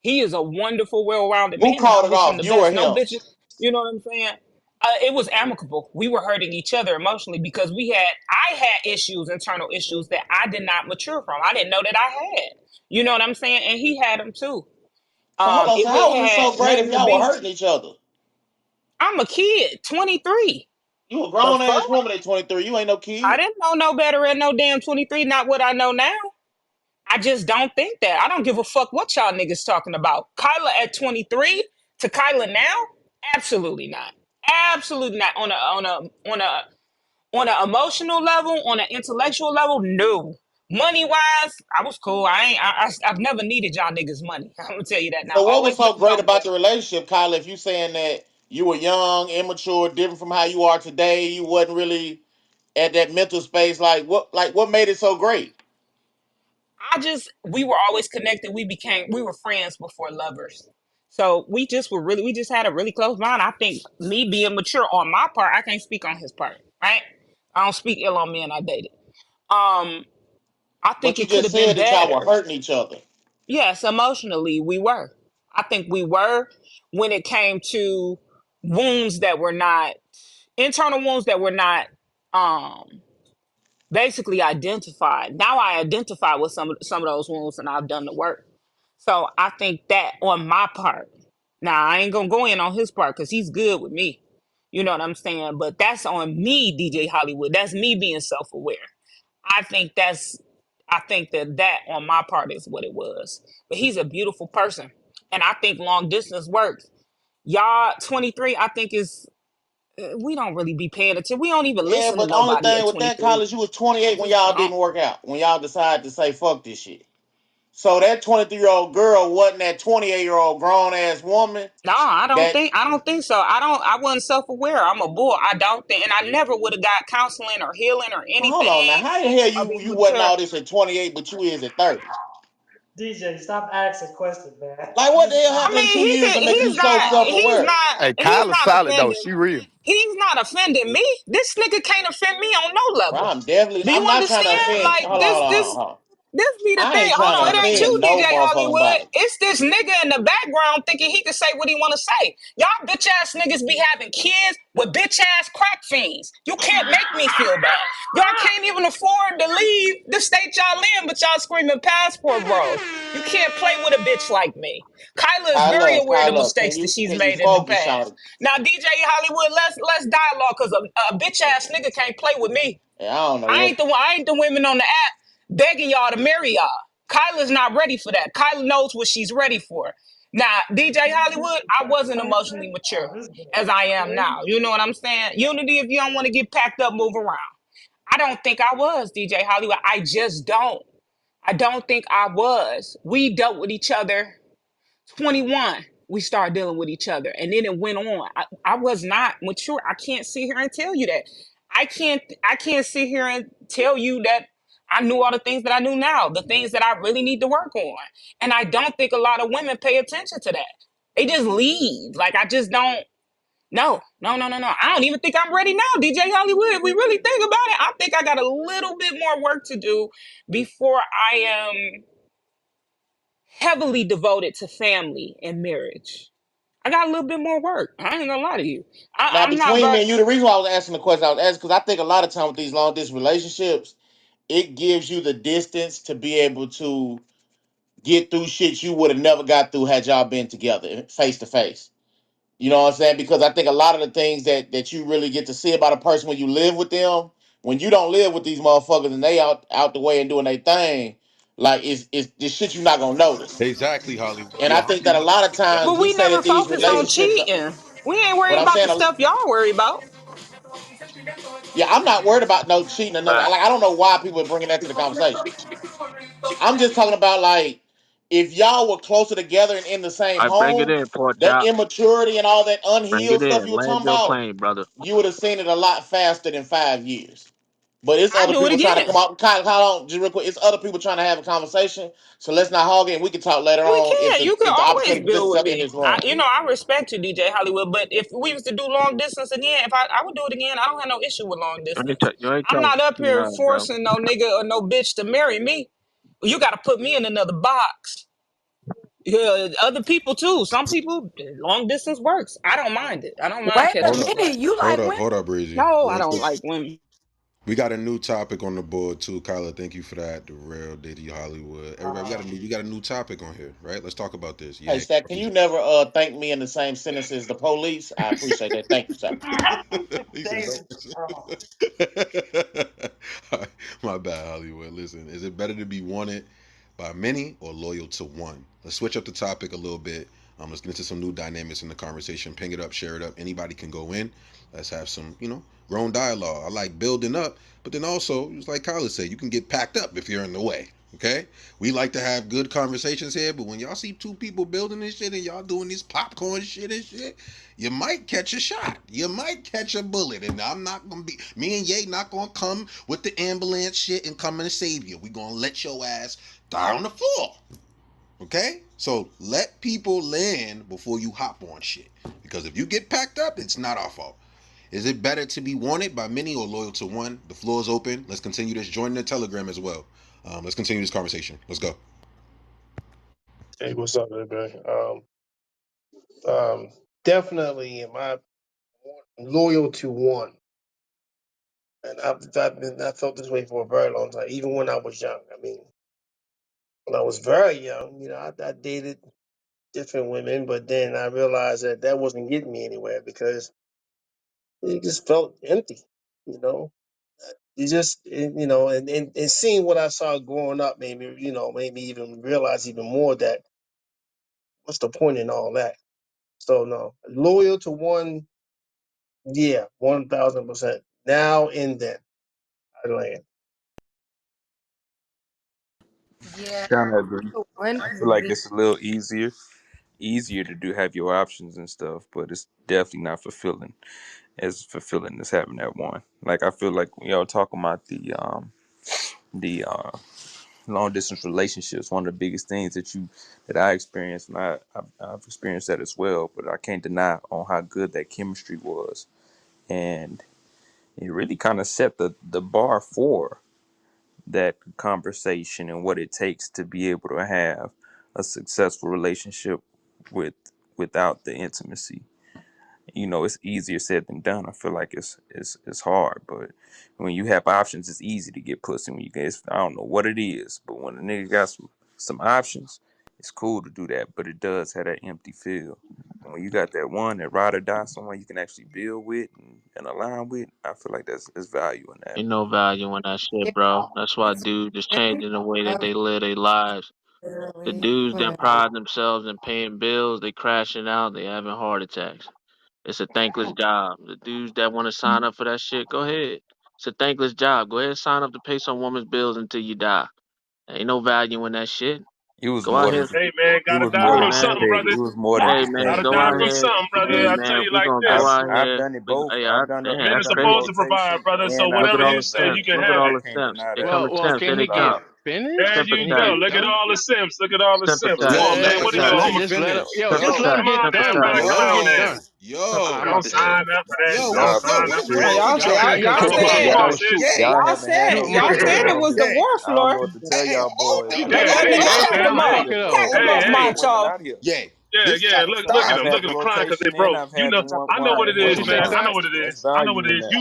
He is a wonderful, well-rounded Who man, and I called it wish him off? the You or best. No him? bitches, you know what I'm saying? It was amicable. We were hurting each other emotionally because I had issues, internal issues that I did not mature from. I didn't know that I had. You know what I'm saying? And he had them too. So hold on. So It how was it had so great if nothing to y'all were be. hurting each other? I'm a kid, 23. You a The grown fuck? ass woman at 23. You ain't no I kid. didn't know no better at no damn 23. Not what I know now. I just don't think that. I don't give a fuck what y'all niggas talking about. Kyla at 23 to Kyla now? Absolutely not. Absolutely not. On a emotional level, on an intellectual level, no. Money wise, I was cool. I've never needed y'all niggas money. I'm gonna tell you that now. So what was Always so lived great on about board. the relationship, Kyla? If you saying that you were young, immature, different from how you are today, you wasn't really at that mental space. Like what made it so great? We were always connected. We were friends before lovers. So we just had a really close bond. I think me being mature on my part, I can't speak on his part, right? I don't speak ill on men I dated. Um, I But think you it could just have been said that y'all were better. hurting each other. Yes, emotionally we were. I think we were when it came to wounds that were not internal wounds that were not um basically identified. Now I identify with some of those wounds and I've done the work. So I think that on my part. Now I ain't gonna go in on his part because he's good with me. You know what I'm saying? But that's on me, DJ Hollywood. That's me being self-aware. I think that's I think that on my part is what it was. But he's a beautiful person. And I think long distance works. Y'all 23, I think is we don't really be paying attention. We don't even Yeah, listen to but the only nobody thing at with that, 23. college, you was 28 when y'all Uh, didn't work out. When y'all decided to say fuck this shit. So that 23-year-old girl wasn't that 28-year-old grown ass woman No, that. I don't think so. I wasn't self-aware. I'm a bull. I don't think and I never would have got counseling or healing or So hold on now. anything How the hell or you being you wasn't mature. all this at 28, but you is at 30? DJ, stop asking questions, man. Like what the hell I happened in mean, 2 years to make you so self-aware? Hey, he's Kyla's not solid though. offending. She real. He's not offending me. This nigga can't offend me on no Bro, level. I'm definitely. Do you I'm not trying to understand? offend. Like Hold on, hold on, hold on, hold on. this be the I thing. ain't Hold trying on, to it ain't offend you, no DJ motherfucking Hollywood. body. It's this nigga in the background thinking he can say what he want to say. Y'all bitch ass niggas be having kids with bitch ass crack fiends. You can't make me feel bad. Y'all can't even afford to leave the state y'all in, but y'all screaming passport bros. You can't play with a bitch like me. Kyla is very aware of the Kyla, mistakes that she's can you made in the focus, past. Shawty? Now, DJ Hollywood, let's dialogue because a bitch ass nigga can't play with me. Yeah, I don't know what. I ain't the women on the app begging y'all to marry y'all. Kyla's not ready for that. Kyla knows what she's ready for. Now, DJ Hollywood, I wasn't emotionally mature Oh, this is as I am crazy. now. You know what I'm saying? Unity, if you don't want to get packed up, move around. I don't think I was, DJ Hollywood. I just don't. I don't think I was. We dealt with each other 21, we started dealing with each other. And then it went on. I was not mature. I can't sit here and tell you that. I can't sit here and tell you that I knew all the things that I knew now, the things that I really need to work on. And I don't think a lot of women pay attention to that. They just leave. Like I just don't. No, no, no, no, no. I don't even think I'm ready now, DJ Hollywood. If we really think about it, I think I got a little bit more work to do before I am heavily devoted to family and marriage. I got a little bit more work. I ain't gonna lie to you. Now I'm not between me about. and you, the reason why I was asking the question I was asking because I think a lot of time with these long distance relationships, it gives you the distance to be able to get through shit you would have never got through had y'all been together face to face. You know what I'm saying? Because I think a lot of the things that you really get to see about a person when you live with them, when you don't live with these motherfuckers and they out the way and doing their thing, like it's this shit you're not gonna notice. Exactly, Hollywood. And I Yo, think that a lot of times But we we say never that these focus on relationships, cheating. We ain't but worried I'm about the saying, stuff y'all worry about. yeah, I'm not worried about no cheating or nothing. But Like I don't know why people are bringing that to the conversation. I'm just talking about like if y'all were closer together and in the same I bring it home, in, pork that chop. immaturity and all that Bring unhealed it stuff in. you were Land talking your about, plane, brother. you would have seen it a lot faster than 5 years. But it's I other do it people trying to again. come out. Hold on, just real quick. It's other people trying to have a conversation. So let's not hog it. And we can talk later We on can. You can if the always opportunity build presents with itself in me. this room. I respect you, DJ Hollywood. But if we was to do long distance again, if I would do it again, I don't have no issue with long distance. You ain't I'm not talking up too here loud, bro. forcing no nigga or no bitch to marry me. You got to put me in another box. Yeah, other people too. Some people long distance works. I don't mind it. I don't mind Wait a Hold catching a up, minute, flight. you like women? hold up, Breezy, No, I real don't quick. like women. We got a new topic on the board too, Kyla. Thank you for that. The real Diddy Hollywood. Everybody, we got a new topic on here, right? Let's talk about this. Hey, Yeah. Stack, can you never thank me in the same sentence as the police? I appreciate that. Thank you, sir. He said no. My bad, Hollywood. Listen, is it better to be wanted by many or loyal to one? Let's switch up the topic a little bit. Let's get into some new dynamics in the conversation. Ping it up, share it up. Anybody can go in. Let's have some, grown dialogue. I like building up, but then also, just like Kyla said, you can get packed up if you're in the way. Okay? We like to have good conversations here, but when y'all see two people building this shit and y'all doing this popcorn shit and shit, you might catch a shot. You might catch a bullet. And I'm not gonna be me and Ye not gonna come with the ambulance shit and come and save you. We gonna let your ass die on the floor. Okay? So let people land before you hop on shit. Because if you get packed up, it's not our fault. Is it better to be wanted by many or loyal to one? The floor is open. Let's continue this. Join the Telegram as well. Let's continue this conversation. Let's go. Hey, what's up, everybody? Definitely, am I loyal to one? And I felt this way for a very long time, even when I was young. I mean, when I was very young, I dated different women, but then I realized that that wasn't getting me anywhere because it just felt empty. You know, you just and seeing what I saw growing up made me even realize even more that what's the point in all that? So no, loyal to one. Yeah, 1000%. Now and then, I land. Yeah, Kind of agree. one I feel can like be. it's a little easier to do have your options and stuff, but it's definitely not fulfilling as having that one. Like I feel like when y'all talking about the long distance relationships, one of the biggest things that I experienced, and I've experienced that as well, but I can't deny on how good that chemistry was, and it really kind of set the bar for that conversation and what it takes to be able to have a successful relationship with without the intimacy. It's easier said than done. I feel like it's hard, but when you have options, it's easy to get pussy. When you guys, I don't know what it is, but when a nigga got some options, it's cool to do that. But it does have that empty feel. And when you got that one, that ride or die, someone you can actually build with and align with, I feel like there's value in that. Ain't no value in that shit, bro. That's why It's dudes is women changing the way that of they live their lives. The literally, dudes that but pride themselves in paying bills, they crashing out, they having heart attacks. It's a thankless job. The dudes that want to sign up for that shit, go ahead. It's a thankless job. Go ahead and sign up to pay some woman's bills until you die. Ain't no value in that shit. It was Go out more here. than Hey man, it gotta was die more Hey than from just man. something, pay. brother. It was more than Hey just man, Gotta paying go die out from bills. here. something, brother. Hey I tell man, you we like gonna go this. out I've here. done it We, both. hey, I've done Men I've are that's done the supposed crazy. to provide, rotation brother. So and Look I've at whatever all done you the say, both. you simps. can Look at have all it. I the can't simps. deny They that. coming Well, simps. Here can they he get come. finished? There Simp you Can he go. attack. get Look at done? all the simps. Look at all the Simp simps, attack. Yo, Yeah, man. let yeah. What us are you Just yo, want? let I'm a just let him. finish. Yo, Simp just Yo, let attack. him get Simp sign done, up attack. bro. for Let him that. get yo, done. yo. I'm Don't with this shit. sign up for that. Yo, Don't Y'all, what's up sign with up you for that. hoes? Y'all, Y'all y'all, can't y'all control Come the said, on, y'all, sis. Yay, y'all y'all haven't had said, the Shoot, y'all one hey, said it girl. was the yay. war I don't floor. know what to tell Hey, y'all hold boys. on, you Let, Yeah, got let hold me hey, you on. hey, got tag a man. him woman. Look. up. Knock it Tag off. him Hey, up, It's a hey. lot of women Macho. out here. Yay. Yeah, This is yeah. how Look, stop. look at I've him. had Look the at him crying because they rotation in. broke. I've You had know, the one. I know One what it What is, you it man. say, I does. know Zach? what it There's is. I know what value it in is. that.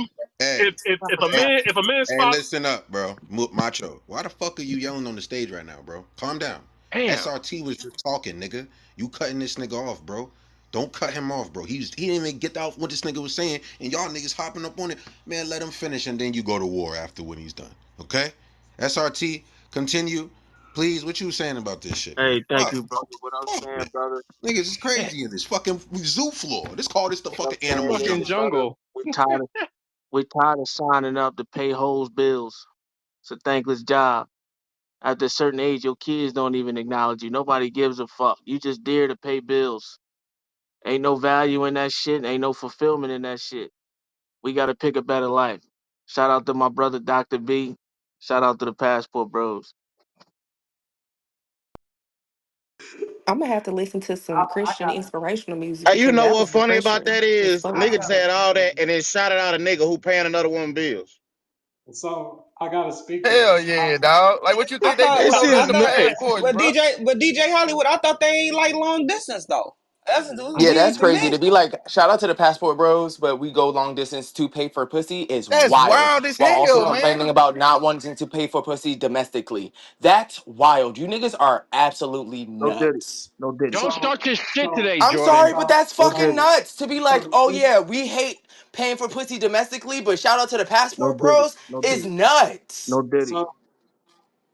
If a Hey, man hey, spot. listen up, bro. Macho, why the fuck are you yelling on the stage right now, bro? Calm down. Damn. SRT was just talking, nigga. You cutting this nigga off, bro. Don't cut him off, bro. He didn't even get out what this nigga was saying, and y'all niggas hopping up on it. Man, let him finish, and then you go to war after when he's done. Okay? SRT, continue. Please, what you saying about this shit, man? Hey, thank Fuck, you, brother. What I'm fuck, man. saying, brother. Niggas is crazy in this fucking zoo floor. This call this the What I'm fucking animal saying Fucking is, zoo. brother, jungle. we tired of signing up to pay hoes bills. It's a thankless job. After a certain age, your kids don't even acknowledge you. Nobody gives a fuck. You just there to pay bills. Ain't no value in that shit. Ain't no fulfillment in that shit. We got to pick a better life. Shout out to my brother, Dr. B. Shout out to the Passport Bros. I'm gonna have to listen to some Christian inspirational music Hey, you because know that what's was funny about refreshing that as is fuck. niggas said all that and then shouted out a nigga who paying another woman bills. So I gotta speak to Hell this yeah, topic. dog. Like, what you I think they thought, doing This but over shit there I in is the thought, nuts. passports, but bro? DJ Hollywood, I thought they ain't like long distance though. That's Yeah, weird that's to crazy. To me. be like, shout out to the passport bros, but we go long distance to pay for pussy is That's wild. wild as While also hell, complaining man. about not wanting to pay for pussy domestically. That's wild. You niggas are absolutely No Diddy. nuts. No Diddy. Don't So start your shit so today, I'm Jordan. sorry, but so that's No fucking Diddy. nuts to be like, so oh the, yeah, we hate paying for pussy domestically, but shout out to the No passport Diddy. bros No is Diddy. nuts. No Diddy. so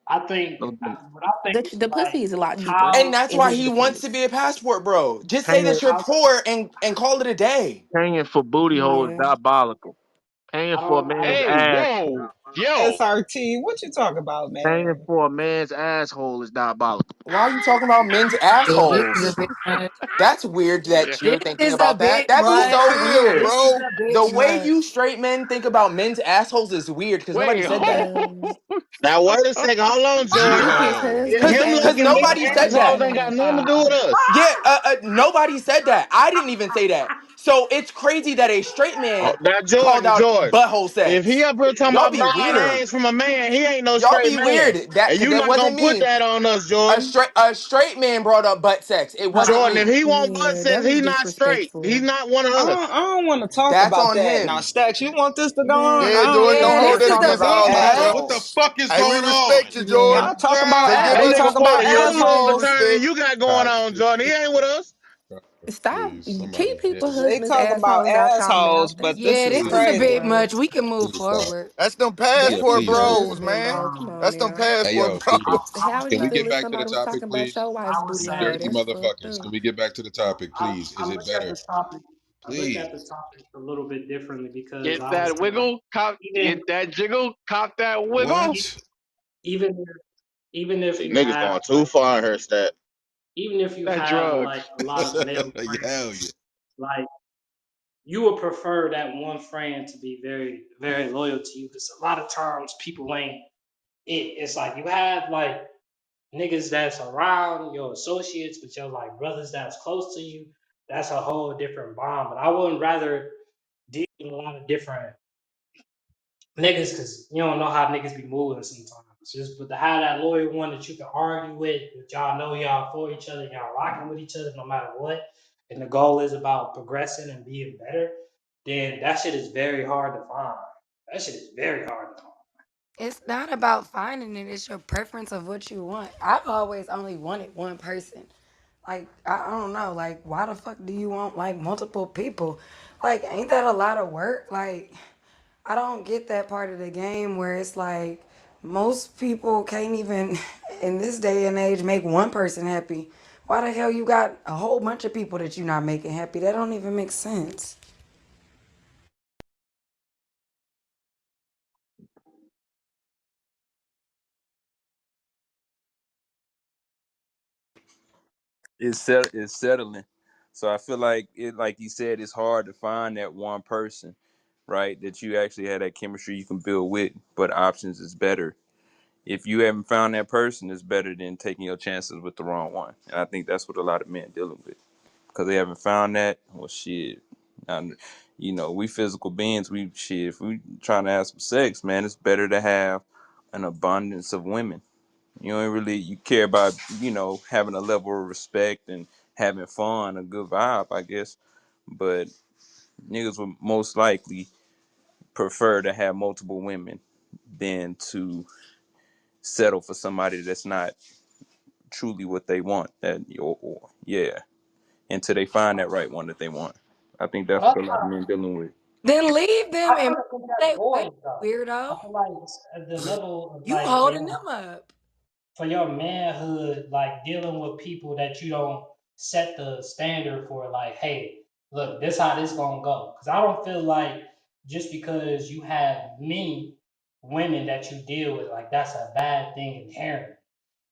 I think No Diddy. what I think The is like pussy is a lot deeper And how that's in why his he wants to defense. be a passport bro. Just say Paying that you're how poor and call it a day. paying for booty hole is Yeah. diabolical. Paying for a I man's don't Hey, ass. whoa, yo. SRT, what you talking about, Paying man? for a man's asshole is diabolical. Why are you talking about men's Yeah, this is a assholes? bit much. That's weird that you're This thinking is a about that. bit That's For much. so real, weird. This is bro. a bit The way much. you straight men think about men's assholes is weird because nobody Wait, said that. hold. Yeah. Now wait a second. Hold on, Jordan. Because Yo. the Cause, Him man cause liking big nobody the said assholes that. ain't got man nothing to do with us. Yeah, nobody said that. I didn't even say that. So it's crazy that a straight Oh, man now called Jordan, out Jordan. butthole If he sex. up here talking Y'all about be buying weird. ass from a man, he ain't no Y'all straight be man. weird. That And cause you that not wasn't gonna put me. that on us, A Jordan. straight man brought up butt sex. It wasn't Jordan, if me. he want butt yeah, sex, that was he not straight. He's disrespectful. not one of us. I don't want to talk That's about on that. Now, him. Stacks, you want this to go on? Yeah, I don't Jordan, even don't Yeah, want hold to this that is talk a against about bit all of us, Hey, much. what bro. the assholes. fuck is Hey, we going on? respect you, Yeah. Jordan. Y'all talk about So Hey, give we us nigga talk some about Porter, give your us some wheels are assholes. turning. stick. You got going God, on, Jordan. He ain't with us. Stop. please, somebody Keep help people me. They husbands' talking about assholes out y'all mouth. assholes, That's but this Yeah, is this is a disrespectful, crazy. bit bro. much. We can move Please stop. forward. That's them Yeah, That's passport keeping please, your Jordan. bros, husband, man. bro. um Come on That's them now. Hey, passport yo, bros. please. How are Can you we feel get if back to the somebody was topic, talking about please? your wife's I would booty say hole? Dirty That's fucked motherfuckers. Can up. we get back to the topic, I, please? Is I it look at better? the topic. I look at the Please. topic a little bit differently because Get I would that say like wiggle, cop. even Get that jiggle, cop that wiggle. e- What? even if, even if See, you niggas have going too like far in her stat. even if you That have drugs. like a lot of male Yeah, friends, hell yeah. like you would prefer that one friend to be very very loyal to you because a lot of times people ain't it's like you have like niggas that's around your associates, but your like brothers that's close to you. That's a whole different bond. But I wouldn't rather deal with a lot of different niggas because you don't know how niggas be moving sometimes. Just but to have that loyal one that you can argue with, that y'all know y'all for each other, y'all rocking with each other no matter what, and the goal is about progressing and being better, then that shit is very hard to find. That shit is very hard to find. It's not about finding it, it's your preference of what you want. I've always only wanted one person. Like, I don't know, like, why the fuck do you want, like, multiple people? Like, ain't that a lot of work? Like, I don't get that part of the game where it's like most people can't even, in this day and age, make one person happy. Why the hell you got a whole bunch of people that you're not making happy? That don't even make sense. It's settling. So I feel like it, like you said, it's hard to find that one person, right? That you actually had that chemistry you can build with. But options is better. If you haven't found that person, it's better than taking your chances with the wrong one. And I think that's what a lot of men dealing with because they haven't found that. Well, shit. And, we physical beings. We shit. If we trying to have some sex, man, it's better to have an abundance of women. You don't really you care about having a level of respect and having fun, a good vibe, I guess. But niggas would most likely prefer to have multiple women than to settle for somebody that's not truly what they want. Yeah, until they find that right one that they want. I think that's But what a lot of men dealing with. Then leave I them and kind of think that's they way, boys though. I weirdo. feel like it's at the level of You like holding them up. for your manhood, like dealing with people that you don't set the standard for, like, hey, look, this how this gonna go. Because I don't feel like just because you have many women that you deal with, like that's a bad thing inherently.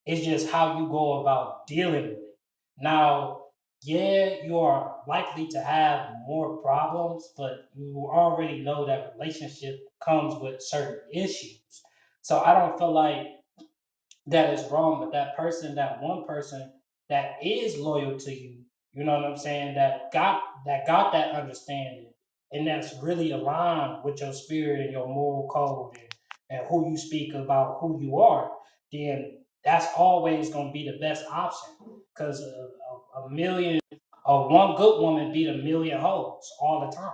It's just how you go about dealing with it. Now, yeah, you are likely to have more problems, but you already know that relationship comes with certain issues. So I don't feel like that is wrong, but that person, that one person that is loyal to you, you know what I'm saying, that got that understanding and that's really aligned with your spirit and your moral code and who you speak about who you are, then that's always going to be the best option. Because a million, one good woman beat a million hoes all the time.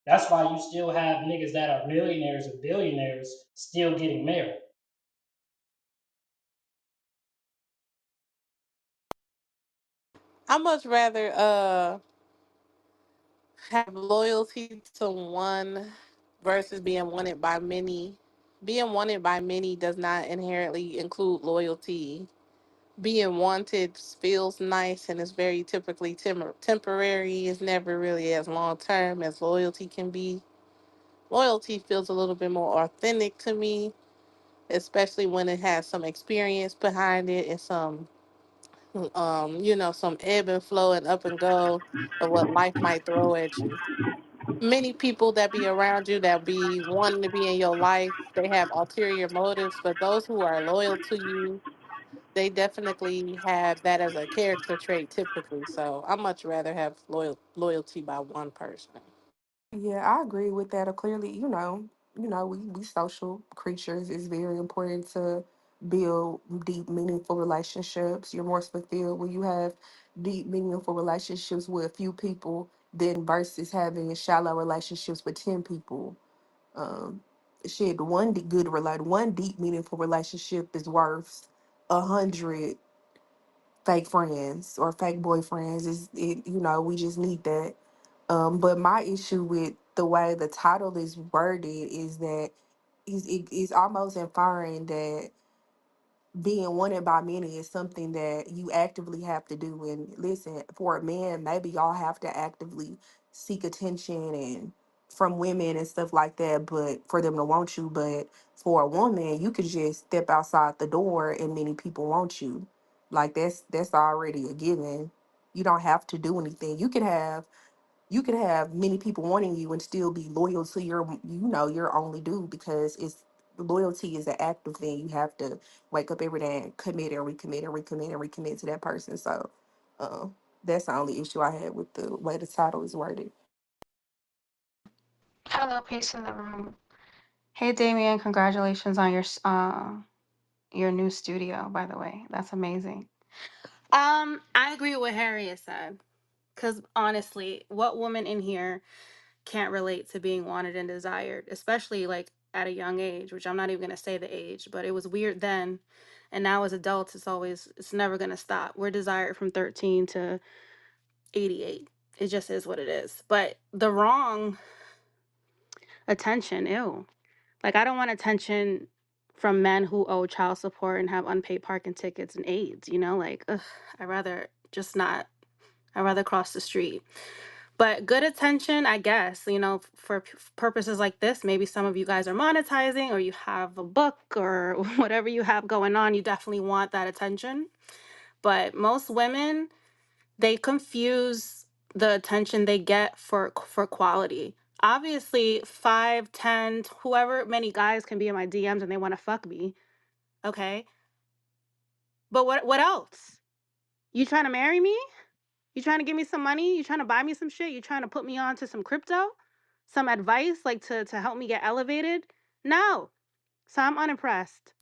That's why you still have niggas that are millionaires and billionaires still getting married. I much rather have loyalty to one versus being wanted by many. Being wanted by many does not inherently include loyalty. Being wanted feels nice and is very typically temporary. It's never really as long term as loyalty can be. Loyalty feels a little bit more authentic to me, especially when it has some experience behind it and some some ebb and flow and up and go of what life might throw at you. Many people that be around you that be wanting to be in your life, they have ulterior motives, but those who are loyal to you, they definitely have that as a character trait typically. So I much rather have loyalty by one person. Yeah, I agree with that. Clearly, we social creatures. It's very important to build deep, meaningful relationships. You're more fulfilled when you have deep, meaningful relationships with a few people than versus having shallow relationships with 10 people. Um, shit, one deep, meaningful relationship is worth 100 fake friends or fake boyfriends. We just need that. But my issue with the way the title is worded is that it's almost inferring that being wanted by many is something that you actively have to do. And listen, for a man, maybe y'all have to actively seek attention and from women and stuff like that, but for them to want you. But for a woman, you could just step outside the door and many people want you. Like that's already a given. You don't have to do anything. You can have many people wanting you and still be loyal to your only dude, because it's loyalty is an active thing. You have to wake up every day and commit and recommit and recommit and recommit to that person. So that's the only issue I had with the way the title is worded. Hello, peace in the room. Hey, Damien, congratulations on your new studio. By the way, that's amazing. I agree with what Harriet said. Because honestly, what woman in here can't relate to being wanted and desired, especially like at a young age? Which I'm not even gonna say the age, but it was weird then, and now as adults, it's never gonna stop. We're desired from 13 to 88. It just is what it is. But the wrong attention, ew. Like, I don't want attention from men who owe child support and have unpaid parking tickets and AIDS, Like, ugh, I'd rather just not, I'd rather cross the street. But good attention, I guess, for purposes like this, maybe some of you guys are monetizing or you have a book or whatever you have going on, you definitely want that attention. But most women, they confuse the attention they get for quality. Obviously, 5, 10, whoever many guys can be in my DMs and they want to fuck me. Okay. But what else? You trying to marry me? You trying to give me some money? You trying to buy me some shit? You trying to put me on to some crypto? Some advice like to help me get elevated? No. So I'm unimpressed.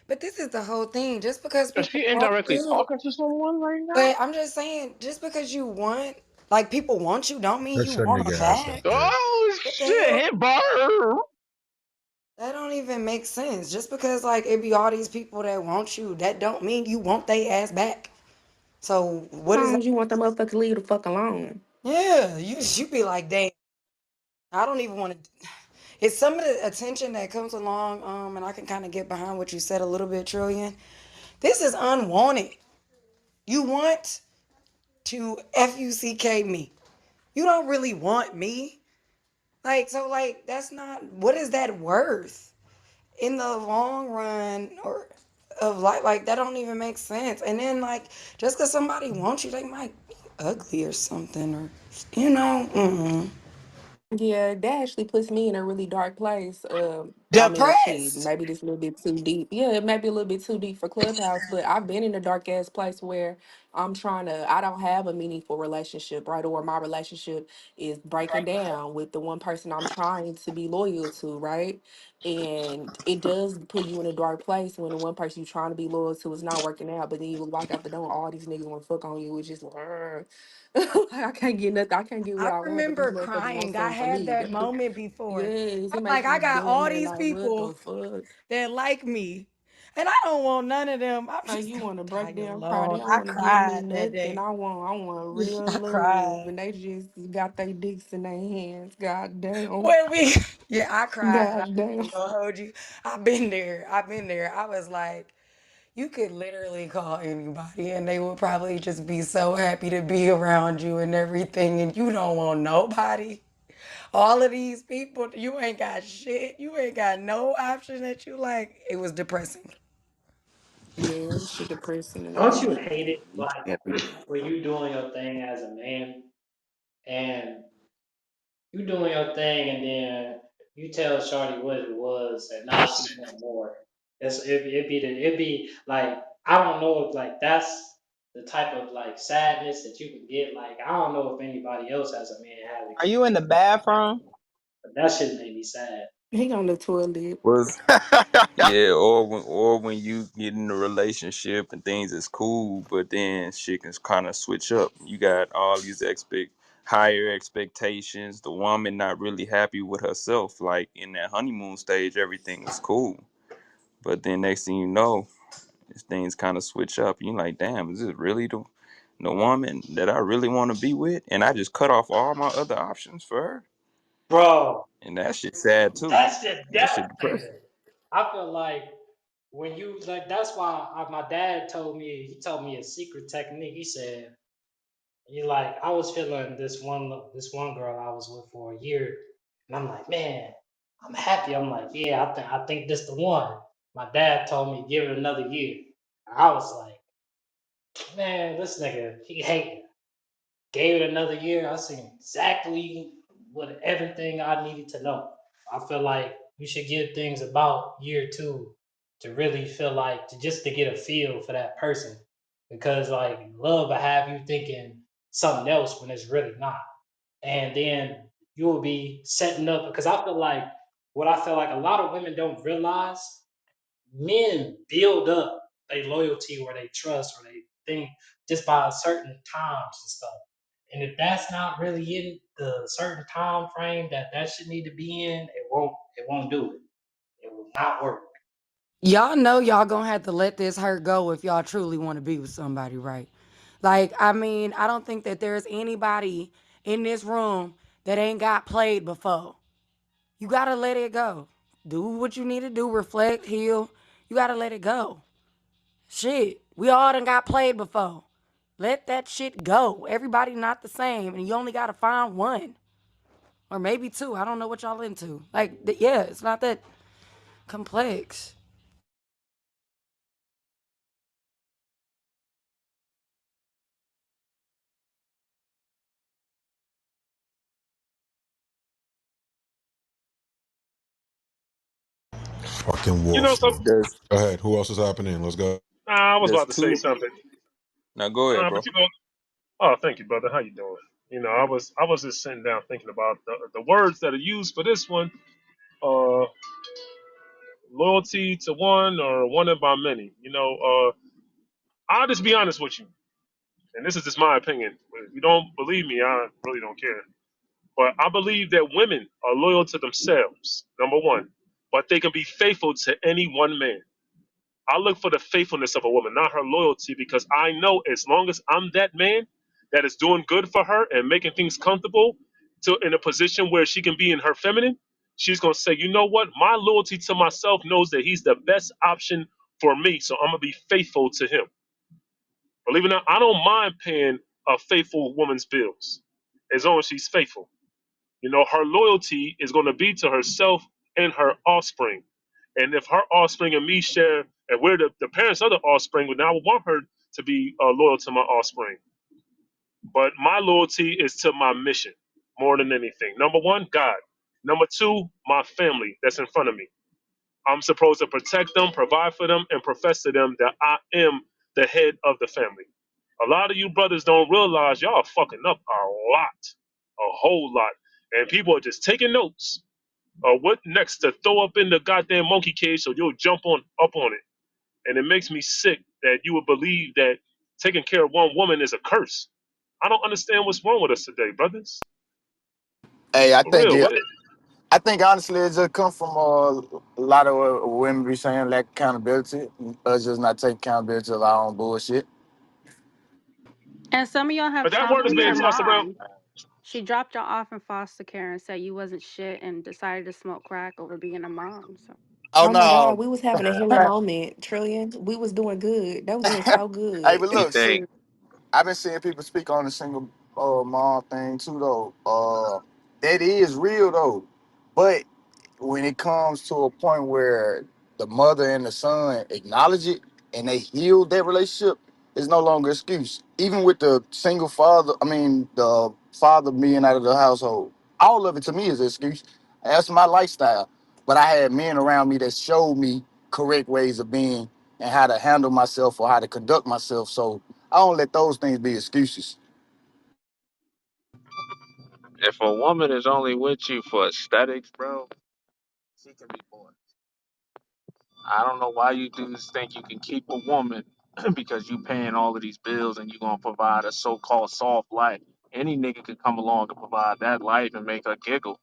But this is the whole thing. Just because Is people she want indirectly you, talking to someone right now? but I'm just saying, just because you want, like people want you, don't mean Shut you your want them nigga ass up, back. man. Oh What the shit! hell? Hit bar. That don't even make sense. Just because like it be all these people that want you, that don't mean you want they ass back. So what is that? Sometimes you want the motherfucker to leave the fuck alone. Yeah, you be like, dang, I don't even want to. It's some of the attention that comes along, and I can kind of get behind what you said a little bit, Trillion. This is unwanted. You want to fuck me. You don't really want me. Like so, like that's not. What is that worth in the long run or of life? Like that don't even make sense. And then like just because somebody wants you, they might be ugly or something, or you know. Mm-mm. Yeah, that actually puts me in a really dark place. I mean, shit, Depressed. maybe this a little bit too deep. Yeah, it may be a little bit too deep for Clubhouse, but I've been in a dark ass place where I don't have a meaningful relationship, right? Or my relationship is breaking down with the one person I'm trying to be loyal to, right? And it does put you in a dark place when the one person you're trying to be loyal to is not working out, but then you walk out the door and all these niggas want to fuck on you. It's just like, like, I can't get nothing. I can't get what I I want, but these remember motherfuckers want crying. I something for had me. that moment before. Yes, I'm it make like, I you got damn all near these like, what the people fuck? that like me, and I don't want none of them. I'm Like just you gonna want to break die down, cry. They alone. don't I want to give me cried that nothing. day. I want real I love, cried. and they just got their dicks in their hands. God damn, When we, yeah, I cried, and I god damn. ain't gonna hold you. I've been there. I've been there. I was like, you could literally call anybody, and they would probably just be so happy to be around you and everything, and you don't want nobody. All of these people, you ain't got shit. You ain't got no option that you like. It was depressing. Yeah, shit depressing, and Don't you I hate it like every when you doing your thing as a man and you doing your thing and then you tell Shorty what it was and now she want more. It be like I don't know if like that's the type of like sadness that you can get. Like I don't know if anybody else as a man have Are you in the experienced that, bathroom? but that shit made me sad. he on the toilet. Was yeah, or when you get in a relationship and things is cool, but then shit can kind of switch up. You got all these higher expectations. The woman not really happy with herself. Like in that honeymoon stage, everything was cool, but then next thing you know, things kind of switch up. You like, damn, is this really the woman that I really want to be with? And I just cut off all my other options for her, Bro, and that shit sad too. that shit That shit depressing. devastating. I feel like when you like that's why my dad told me he told me a secret technique. He said you like I was feeling this one girl I was with for a year, and I'm like, man, I'm happy. I'm like, yeah, I think this the one. My dad told me give it another year. I was like, man, this nigga he hating. Gave it another year. I seen exactly what everything I needed to know. I feel like you should give things about year two to really feel like to get a feel for that person, because like love will have you thinking something else when it's really not, and then you will be setting up because I feel like what I feel like a lot of women don't realize men build up their loyalty or they trust or they think just by certain times and stuff. And if that's not really in the certain time frame that that should need to be in, it won't do it. It will not work. Y'all know y'all gonna have to let this hurt go if y'all truly want to be with somebody, right? Like, I mean, I don't think that there's anybody in this room that ain't got played before. You gotta let it go. Do what you need to do, reflect, heal. You gotta let it go. Shit, we all done got played before. Let that shit go. Everybody not the same, and you only gotta find one or maybe two. I don't know what y'all into. Like, yeah, it's not that complex. Fucking You know, wolf, so man. There's Go ahead. Who else is happening? Let's go. I was there's about to say two. something, Now go ahead, but bro. you know, oh, thank you, brother. How you doing? You know, I was just sitting down thinking about the words that are used for this one. Uh, loyalty to one or wanted by many. You know, I'll just be honest with you, and this is just my opinion. If you don't believe me, I really don't care. But I believe that women are loyal to themselves, number one, but they can be faithful to any one man. I look for the faithfulness of a woman, not her loyalty, because I know as long as I'm that man that is doing good for her and making things comfortable to in a position where she can be in her feminine, she's gonna say, you know what? My loyalty to myself knows that he's the best option for me, so I'm gonna be faithful to him. Believe it or not, I don't mind paying a faithful woman's bills as long as she's faithful. You know, her loyalty is going to be to herself and her offspring. And if her offspring and me share, and we're the parents of the offspring, then I would want her to be loyal to my offspring. But my loyalty is to my mission more than anything. Number one, God. Number two, my family that's in front of me. I'm supposed to protect them, provide for them, and profess to them that I am the head of the family. A lot of you brothers don't realize y'all are fucking up a whole lot. And people are just taking notes of what next to throw up in the goddamn monkey cage so you'll jump on up on it. And it makes me sick that you would believe that taking care of one woman is a curse. I don't understand what's wrong with us today, brothers. Hey, I For think real, it. what is I think honestly, it just come from a lot of women be saying lack accountability, us just not taking accountability of our own bullshit. And some of y'all have but that word trauma is with being your tossed around. mom. She dropped y'all off in foster care and said you wasn't shit and decided to smoke crack over being a mom. So Oh Oh my God, no. we was having a healing moment, Trillion. We was doing good. That was doing so Hey, good. but You look, think? see, I've been seeing people speak on the single mom thing too, though. That is real though, but when it comes to a point where the mother and the son acknowledge it and they heal that relationship, it's no longer excuse. Even with the single father, I mean the father being out of the household, all of it to me is an excuse. That's my lifestyle. But I had men around me that showed me correct ways of being and how to handle myself or how to conduct myself. So I don't let those things be excuses. If a woman is only with you for aesthetics, bro, she can be bored. I don't know why you dudes think you can keep a woman because you paying all of these bills and you gonna provide a so-called soft life. Any nigga could come along and provide that life and make her giggle.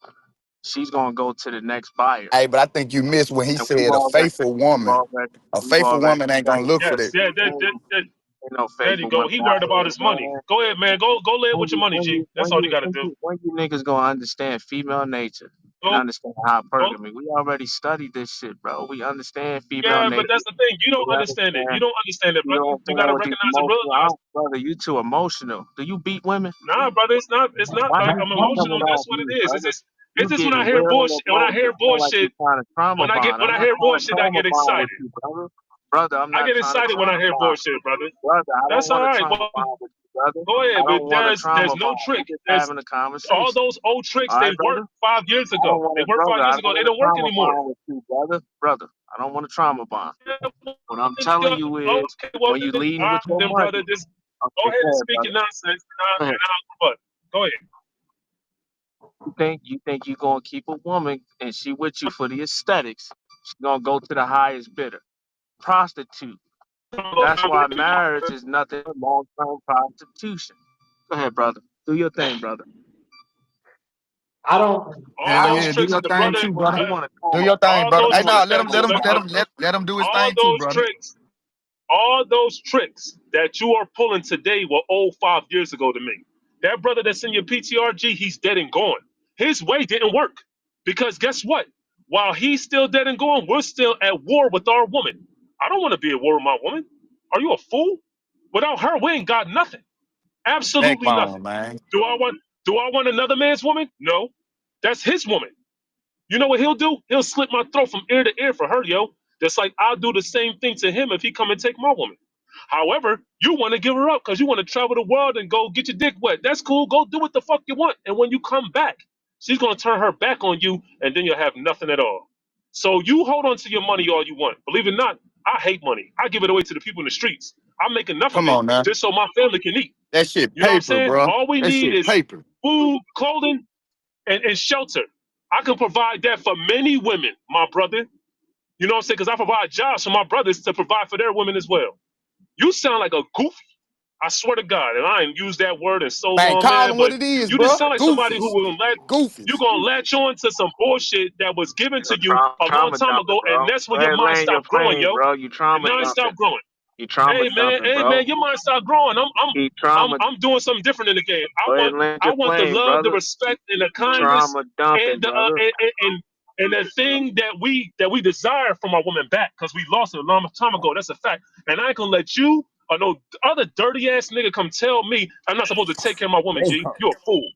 She's gonna go to the next buyer, Hey, but I think you missed when he and we've said a already, faithful we've woman. already, A we've faithful already woman ain't gonna studied look this for Yes, that. shit. yeah, Ain't no there you faithful go. women He out worried about here, his money. man. Go ahead, man. Go lay it when with your you money, when G. you That's when all you you gotta when do. you when you niggas gonna understand female nature and Go, understand go. hypergamy. We already studied this shit, bro. We understand female Yeah, but nature. that's the thing. You don't We understand it. You understand don't understand it, you brother. don't You fall gotta with these recognize and emotional. I realize. don't, brother. You too emotional. Do you beat women? Nah, brother, it's not. It's not Why like you I'm talking emotional. That's without what me, it is. It's brother? just. It's You just when I getting hear real bullshit. When I hear emotional. Sound like you bullshit. trying to trauma bond. When I'm I not hear trying to bullshit, I trauma get bond with excited. you, brother. Brother, I'm I not get trying to excited when I trauma hear bond. bullshit, brother. Brother, I don't That's all want to right. trauma Well, bond with you, brother. go I ahead, but don't want to there's trauma no bond. We trick. just There's having a all conversation. those old tricks. All They right, brother? worked 5 years I don't ago. want They to, worked brother. five I years don't ago. They want to don't work trauma anymore. bond with you, brother. Brother, I don't want to trauma bond. Yeah, What I'm well, telling you is, okay, well when you then, leading all with right, your then, brother, money, just go okay, ahead go and ahead, speak brother. your nonsense, Go ahead. and I'll rebut. Go ahead. You think you gonna keep a woman and she with you for the aesthetics? She gonna go to the highest bidder, prostitute. That's why marriage is nothing but long-term prostitution. Go ahead, brother. Do your thing, brother. I don't. All Hell I those yeah, don't. do tricks your that the thing brother, too, When brother. you want to Do trauma your thing, all brother. those Hey, bond, no, tricks let that him, the, let him do his all thing too, those brother. tricks, all those tricks that you are pulling today were old 5 years ago to me. That brother that's in your PTRG, he's dead and gone. His way didn't work because guess what? While he's still dead and gone, we're still at war with our woman. I don't want to be at war with my woman. Are you a fool? Without her, we ain't got nothing. Heck Absolutely nothing. on, man. Do I want another man's woman? No. That's his woman. You know what he'll do? He'll slit my throat from ear to ear for her, yo. Just like I'll do the same thing to him if he come and take my woman. However, you want to give her up because you want to travel the world and go get your dick wet. That's cool. Go do what the fuck you want. And when you come back, she's gonna turn her back on you, and then you'll have nothing at all. So you hold on to your money all you want. Believe it or not, I hate money. I give it away to the people in the streets. I make enough of Come it on now. just so my family can eat. That shit You know what I'm paper, saying? bro. All we That need shit is paper. food, clothing, and shelter. I can provide that for many women, my brother. You know what I'm saying? Because I provide jobs for my brothers to provide for their women as well. You sound like a goofy. I swear to God, and I ain't used that word in so Man, long, call man. him what But it is, you just bro. sound like somebody who Goofies. will let you Goofies. gonna latch on to some bullshit that was given You're to a you a long trauma time dumper, ago, and bro. that's when Go your ahead, mind land your stopped growing, plane, yo. bro. You Your trauma mind dumping. stopped growing. You trauma dumping, Hey man, bro. your mind stopped growing. Keep trauma. I'm doing something different in the game. Go ahead, land I your want the plane, love, the brother. respect, and the You kindness, trauma dumping, and the brother. and the thing that we desire from our woman back because we lost it a long time ago. That's a fact. And I ain't gonna let you or no other dirty ass nigga come tell me I'm not supposed to take care of my woman. G, you're a fool.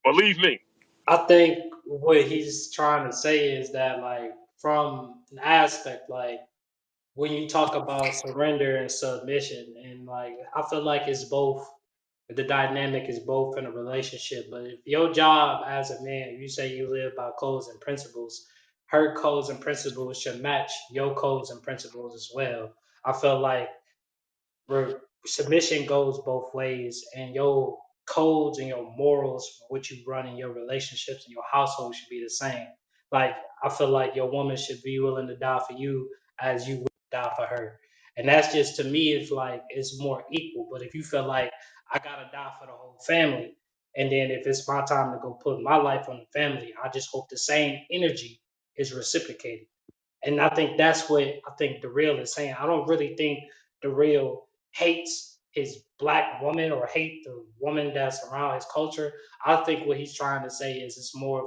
Believe me. I think what he's trying to say is that, like, from an aspect, like, when you talk about surrender and submission, and like, I feel like it's both. The dynamic is both in a relationship. But if your job as a man, you say you live by codes and principles, her codes and principles should match your codes and principles as well. I feel like submission goes both ways, and your codes and your morals for what you run in your relationships and your household should be the same. Like, I feel like your woman should be willing to die for you as you would die for her. And that's just, to me, it's like it's more equal. But if you feel like I gotta die for the whole family, and then if it's my time to go put my life on the family, I just hope the same energy is reciprocated. And I think that's what I think the real is saying. I don't really think the real hates his black woman or hate the woman that's around his culture. I think what he's trying to say is it's more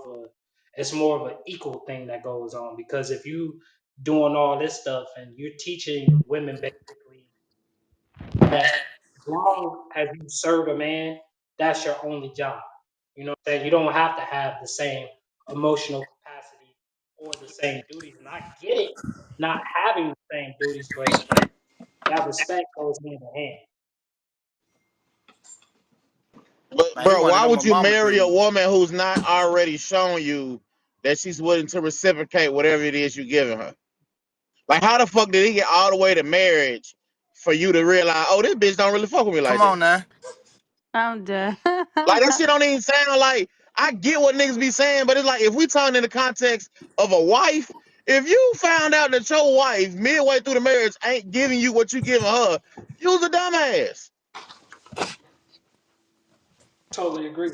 of an equal thing that goes on, because if you doing all this stuff and you're teaching women basically that as long as you serve a man, that's your only job. You know what I'm saying? You don't have to have the same emotional capacity or the same duties. And I get it, not having the same duties, but that respect goes hand in hand. But Man, he bro, one of why them would you mama marry a dudes. woman who's not already shown you that she's willing to reciprocate whatever it is you're giving her? Like, how the fuck did he get all the way to marriage for you to realize, oh, this bitch don't really fuck with me like Come that? on now. I'm dead. Like, that shit don't even sound like, I get what niggas be saying, but it's like, if we talking in the context of a wife, if you found out that your wife midway through the marriage ain't giving you what you giving her, you was a dumbass. Totally agree.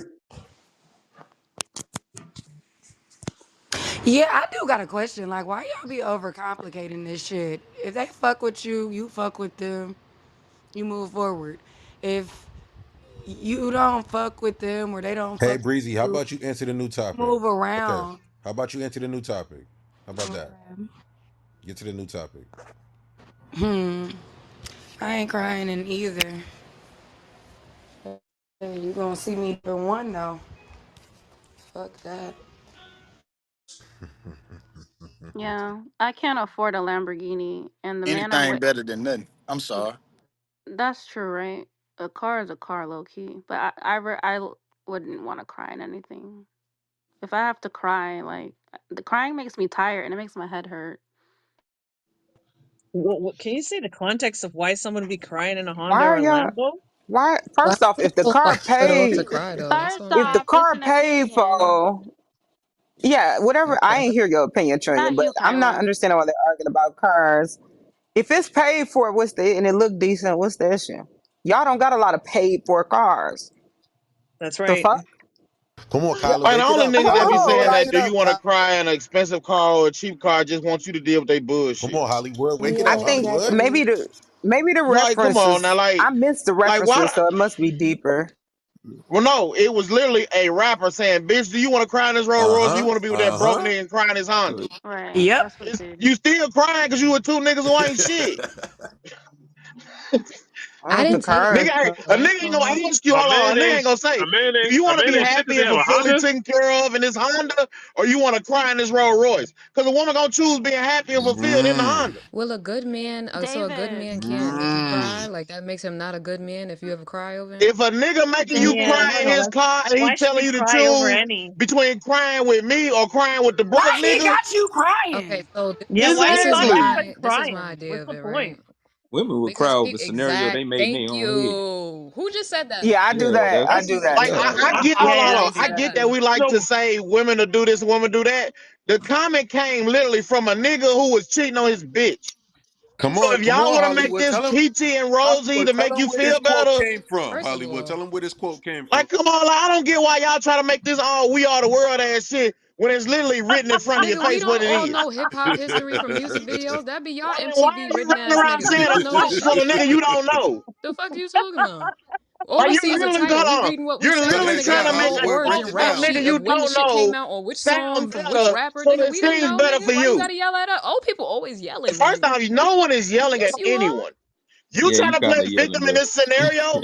Yeah, I do got a question. Like, why y'all be overcomplicating this shit? If they fuck with you, you fuck with them, you move forward. If you don't fuck with them or they don't Hey fuck with Breezy, how you, about you answer the new topic? move Okay. around. How about you answer the new topic? How about that? Okay. Get to the new topic. I ain't crying in either. Hey, you gonna see me for one though. Fuck that. Yeah, I can't afford a Lamborghini, and the man I'm Anything with, better than nothing. I'm sorry. that's true, right? A car is a car, low key. But wouldn't want to cry in anything. If I have to cry, like, the crying makes me tired and it makes my head hurt. Can you say the context of why someone would be crying in a Why Honda or are a y'all? Lambo? Why? Why First off, if the people car like set off to paid, cry though? That's First all. if the off, it's car an paid opinion. for, yeah, whatever. I Okay. ain't hear your opinion, Trillion, Not but you, I'm not Kyla. understanding why they're arguing about cars. If it's paid for, what's the and it look decent? What's the issue? Y'all don't got a lot of paid for cars. That's The right. fuck? Come on, Yeah. Kyla, And the wake it only up, niggas that Kyla. be You know Oh, saying what? that, like do you Wake it want to up, cry in an expensive car or a cheap car, just want you to deal with their Come bullshit. on, Hollywood. Wake it I up, Yeah, think Hollywood. exactly. maybe the Like, come on now, references. I missed the like why? references, so it must be deeper. Well, no, it was literally a rapper saying, "Bitch, do you want to cry in this Rolls Royce? Do you Uh-huh. want to be with that broke Uh-huh. nigga and cry in his Honda?" Right. Yep. That's what they You still crying because you with two niggas who ain't shit. I Oh, the didn't take it car. A nigga ain't gonna ask you, A hold on, man a nigga ain't ain't gonna say, do you a want to man be ain't shit because happy they and have a fulfilled and Honda. taken care of in this Honda, or you want to cry in this Rolls Royce? Because a woman gonna choose being happy and fulfilled in the Mm. Honda. Well, a good man, so a good David. man can't make you cry. Mm. Like that makes him not a good man if you ever cry over him. If a nigga making you Yeah, David. cry no, in no. his That's car and he why should telling we you to cry over choose any? between crying with me or crying with the broke Why he nigga, got you Okay, crying? so Yeah, why this you is got exactly. everybody my crying? idea What's of the it, right? point? Women would cry Because over scenario exact. they made in their Thank own head. you. Who just said that? Yeah, I do Yeah, that. I that's do that Like too. yeah. I get, hold Yeah, on, Who hold yeah, on. we just do I said that get that? that too. we like to No, say women to do this, women do that. The comment came literally from a nigga who was cheating on his bitch. Come So on, if come y'all on, want to make Hollywood. this Tell him, PT and Rosie Hollywood, to tell make him you where this feel quote better, came from. First of Hollywood, all, tell him where this quote came from. like come on, like, I don't get why y'all try to make this all we are the world ass shit when it's literally written in front of your nigga, we face what don't it all is. know hip hop history from music videos. That be y'all Well, then why MTV are you written running ass around niggas. We saying a don't know quote for shit. the nigga you don't know? The fuck you talking about? All Like we you're see is a literally, title. We hold on, reading what we you're say. This literally Hey, nigga hey, trying got to a make whole a Hollywood, words break quote and it for rap a down. sheet nigga of you when the don't shit came know out or which song sound from which better rapper. so Nigga, that it we don't seems know, better nigga. for Why you you. gotta yell at us? Old people always yelling. First Like, off, no one is yelling at yes, you are. anyone. You Yeah, trying you to play kind of yelling victim in though. this scenario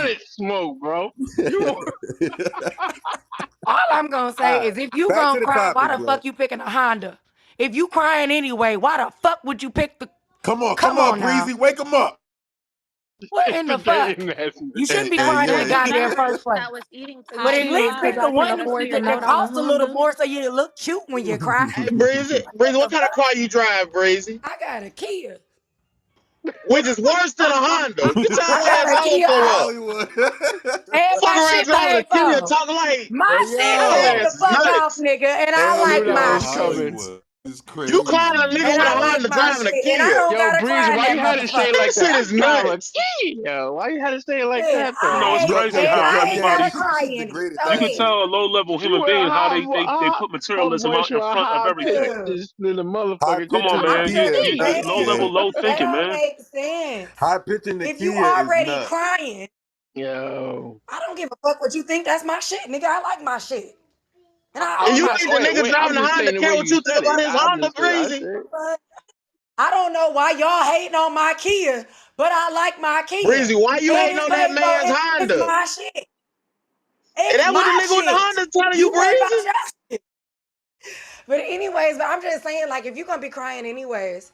Breezy. wanted smoke, bro. You All I'm gonna All say right, is if you back to gonna the cry, why topic, the blood. fuck you picking a Honda? If you crying anyway, why the fuck would you pick the? Come Come on, on now. Breezy, wake him up. What in the fuck? instigating that. You shouldn't Hey, be hey, crying in the yeah. Not goddamn not the first bitch place. that was eating But Thai at least food pick because the I can one afford your that note on the costs a little Honda. more so you look cute when you cry. Hey, Breezy, What Breezy, what the kind of fuck? car you drive, Breezy? I got a Kia. Which is worse than a Honda. Get your I ass got a on Kia somewhere. Hollywood. and Fuck my around shit driving a paid Kia, for. talk like My Hey, shit your paid yo. the ass is fuck off, nuts. nigga, and I Hey, I knew like that my yo, was shit. coming. Hollywood. It's You clowning a crazy. nigga And with a I like Honda my driving a shit. And I Kia. don't Yo, gotta Breezy, cry in why that you had to say it motherfucker. That like shit that? is Sound like, nuts. yo, why you had to say it like Shit, that You know, though? it's I Yo, ain't, crazy yo, and how yo, I ain't Daddy, gotta everybody cry she's in it. degraded So you that could yeah. shit. tell low level She human went beings how high, they high, put her materialism voice out in went front of high everything. Yeah. pitched than the High motherfucker. Get Come to on, pitching the my I'm man. Kia just is You nuts, low saying level, blood. low that thinking, don't man. make sense. High pitching the If you Kia is already nuts. crying, yo. I don't give a fuck what you think. That's my shit, nigga. I like my shit. And I And own you my think the shit. nigga Wait, I'm driving a just Honda saying the care way what you you think said about it. his Honda, I Breezy? said, But I don't know why y'all hating on my Kia, but I like my Kia. Breezy, why you And hating it's on that paid for. man's It's Honda? my shit. And It's that what the my nigga with the shit. Honda telling you, You worry about Breezy? your shit. But anyways, but I'm just saying, like, if you're gonna be crying anyways,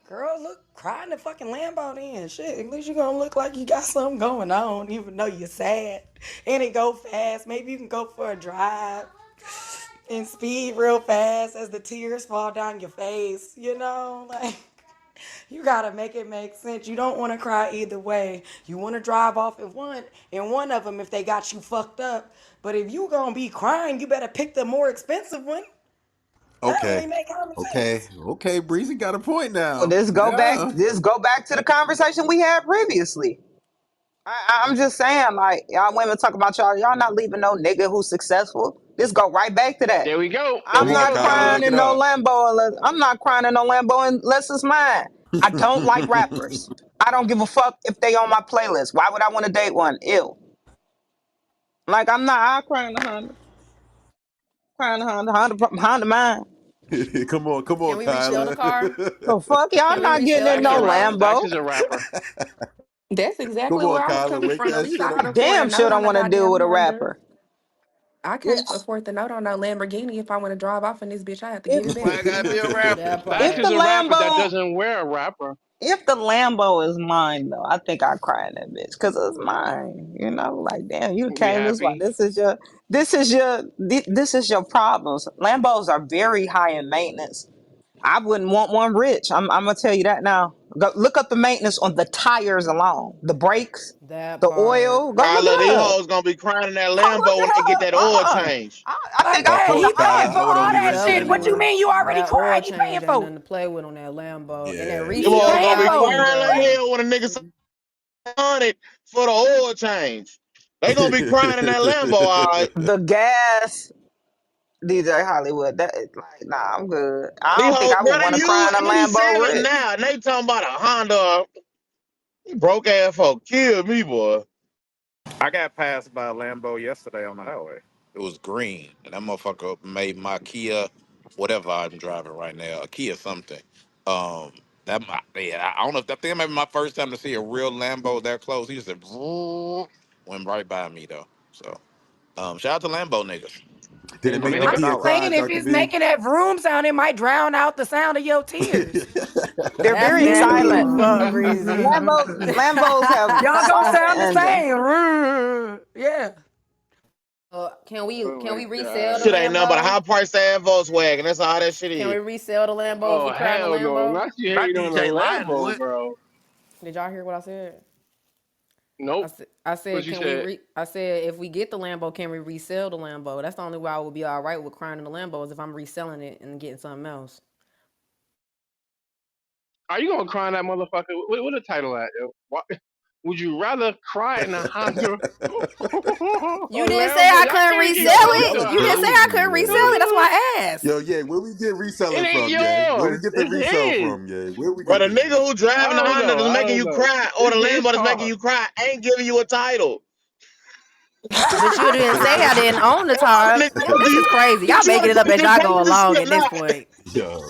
girl, look, cry in the fucking Lambo then. Shit, at least you gonna look like you got something going on, even though you're sad. And it go fast. Maybe you can go for a drive and speed real fast as the tears fall down your face. You know, like you gotta make it make sense. You don't want to cry either way. You want to drive off in one of them if they got you fucked up. But if you gonna be crying, you better pick the more expensive one. That only Okay. make common Okay. sense. Okay, Breezy got a point Well, now. this go back. Yeah. This go back to the conversation we had previously. I'm just saying, like, y'all women talk about y'all not leaving no nigga who's successful. This go right back to that. There we go. There Come I'm we on, not go, Kyler, Kyler. crying work it in no out. Lambo unless I'm not crying in no Lambo unless it's mine. I don't like rappers. I don't give a fuck if they on my playlist. Why would I want to date one? Ew. Like I'm not. I cry in the Honda. Crying in the Honda mine. Come Can on, we resell the Kyler. car? So fuck y'all Can we not getting resell the in Stacks no is a Lambo? Stacks Lambo. is a rapper. That's Come exactly on, where I was Kyler, coming wake from. At that least shit I I can up. afford a damn sure note don't on a want to deal goddamn with a Honda. rapper. I can't afford the note on no Lamborghini. If I want to drive off in this bitch, I have to If get it Why I back. gotta be a rapper? That Stacks if the part. is a rapper that Lambo doesn't wear a rapper. if the Lambo is mine though, I think I cry in that bitch because it's mine. You know, like damn, you We'll be came this way. happy. This is your problems. Lambos are very high in maintenance. I wouldn't want one rich. I'm gonna tell you that now. Go look up the maintenance on the tires alone, the brakes, That the part. oil. Go I look love it these up. hoes gonna be crying in that Go look Lambo when it they get up. that oil change. I Like, think I Of put dang, the course, he paying Kyler. for I would all only I'm that mention shit. it telling What you you, once. mean you already that oil crying? He paying change ain't for nothing it. to play with on that Lambo. And that Yeah, Them He hoes resale gonna paying be for value, it. crying like bruh. hell when a nigga say 100 for the oil change. They gonna be crying in that Lambo, all right. the gas. DJ Hollywood. That is like, nah, I'm good. I These don't think hoes, I bro, would want they to cry use in a Lambo 87 rich. now, and they talking about a Honda. You broke ass folk kill me, boy. I got passed by a Lambo yesterday on the highway. It was green, and that motherfucker made my Kia, whatever I'm driving right now, a Kia something. Um, yeah, I don't know if that thing might be my first time to see a real Lambo that close. He just said, went right by me though. So, shout out to Lambo niggas. Did it On make the no I'm hill. Kia just saying, cries, if Dr. it's B? making that vroom sound, it might drown out the sound of your tears. They're That's very nasty as silent. fuck, breezy. Lambos have Y'all gonna silent sound the engines. same. Yeah. Oh Can my we resell the god. Shit ain't nothing but a Lambo? high price ass Volkswagen. That's all that shit Can we is. resell the Lambo if Oh we cry in the hell no! Lambo? Not you Not hating on a DJ Lying Lambo, would. bro. Did y'all hear what I said? Nope. I What said, you can we said? I said if we get the Lambo, can we resell the Lambo? That's the only way I would be all right with crying in the Lambo is if I'm reselling it and getting something else. Are you gonna cry in that motherfucker? What the title at? Yo? What? Would you rather cry in a Honda You or didn't say Lambo? I Y'all couldn't can't resell get Yo, close y'all to it. are a You didn't say I crazy, couldn't resell it. yo. That's why I Yo, asked. yeah, where we get It reselling ain't from, gang? Where we yours. get the resale It's his. from, gang? Where we But get a this nigga from? who I driving a don't Honda know. that's I making don't you know. cry, or the It's his Lambo that's making car. you cry, ain't giving you a title. But you didn't say I didn't own the That's all car. the nigga told This you. is crazy. Y'all But you making wanna it up take as this y'all go policy along or at this not? point.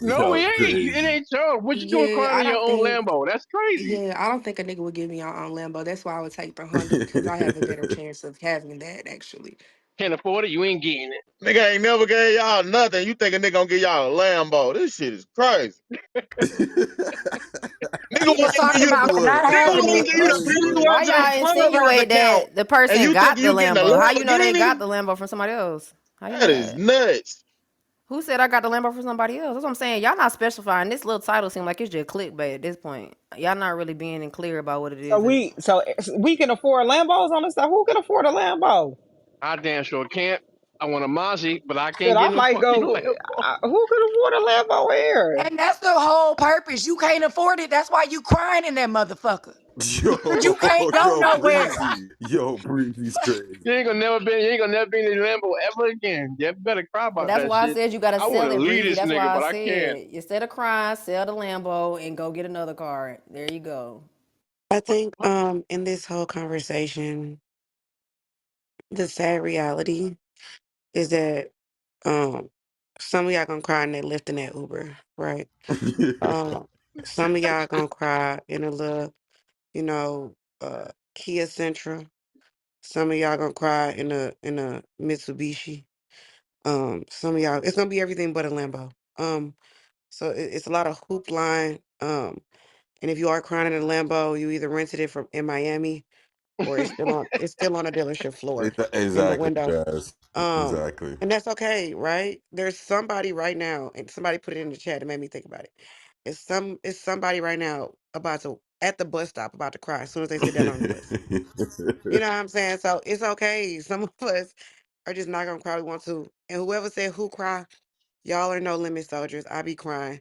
No, Yo, it ain't. It crazy. ain't yours. What you doing Yeah, crying I in your don't own think. Lambo? That's crazy. Yeah, I don't think a nigga would give me your own Lambo. That's why I would take the Honda because I have a better chance of having that actually. Can't afford it. You ain't getting it. Nigga ain't never gave y'all nothing. You think a nigga gonna give y'all a Lambo? This shit is crazy. Nigga He wanna was give talking you the about Boy, not nigga having wanna Kyler, it. give you the I swear. Why password to the y'all SunRise insinuate account, that the and person you think got the you getting a Lambo? How you know they got Lamborghini? the Lambo from somebody else? How you know That is that? nuts. Who said I got the Lambo from somebody else? That's what I'm saying. Y'all not specifying. This little title seem like it's just clickbait at this point. Y'all not really being clear about what it So is. we can afford Lambos on this stuff. Who can afford a Lambo? I damn sure can't. I want a Mozzie, but I Shit, can't I get no might fucking go. Lambo. Who can afford a Lambo here? And that's the whole purpose. You can't afford it. That's why you crying in that motherfucker. Yo, You can't go yo, nowhere. breezy. Yo, breezy's crazy. You ain't gonna never be in the Lambo ever again. You better cry But about that's that why I shit. said you gotta I want sell to it, leave Breezy. this That's nigga, why I but I can't. said instead of crying, sell the Lambo and go get another car. There you go. I think in this whole conversation, the sad reality is that um some of y'all gonna cry in that Lyft and that Uber, right? Um some of y'all gonna cry in a little, you know, Kia Sentra. Some of y'all gonna cry in a Mitsubishi. Some of y'all it's gonna be everything but a Lambo. So it's a lot of hoop line. And if you are crying in a Lambo, you either rented it from in Miami or it's still on a dealership floor in the Exactly, window. guys. Um, Exactly. and that's okay, right? There's somebody right now, and somebody put it in the chat that made me think about it. It's somebody right now about to at the bus stop about to cry as soon as they sit down on the bus. You know what I'm saying? So it's okay. Some of us are just not gonna cry. We want to. And whoever said who cry, y'all are no limit soldiers. I be crying.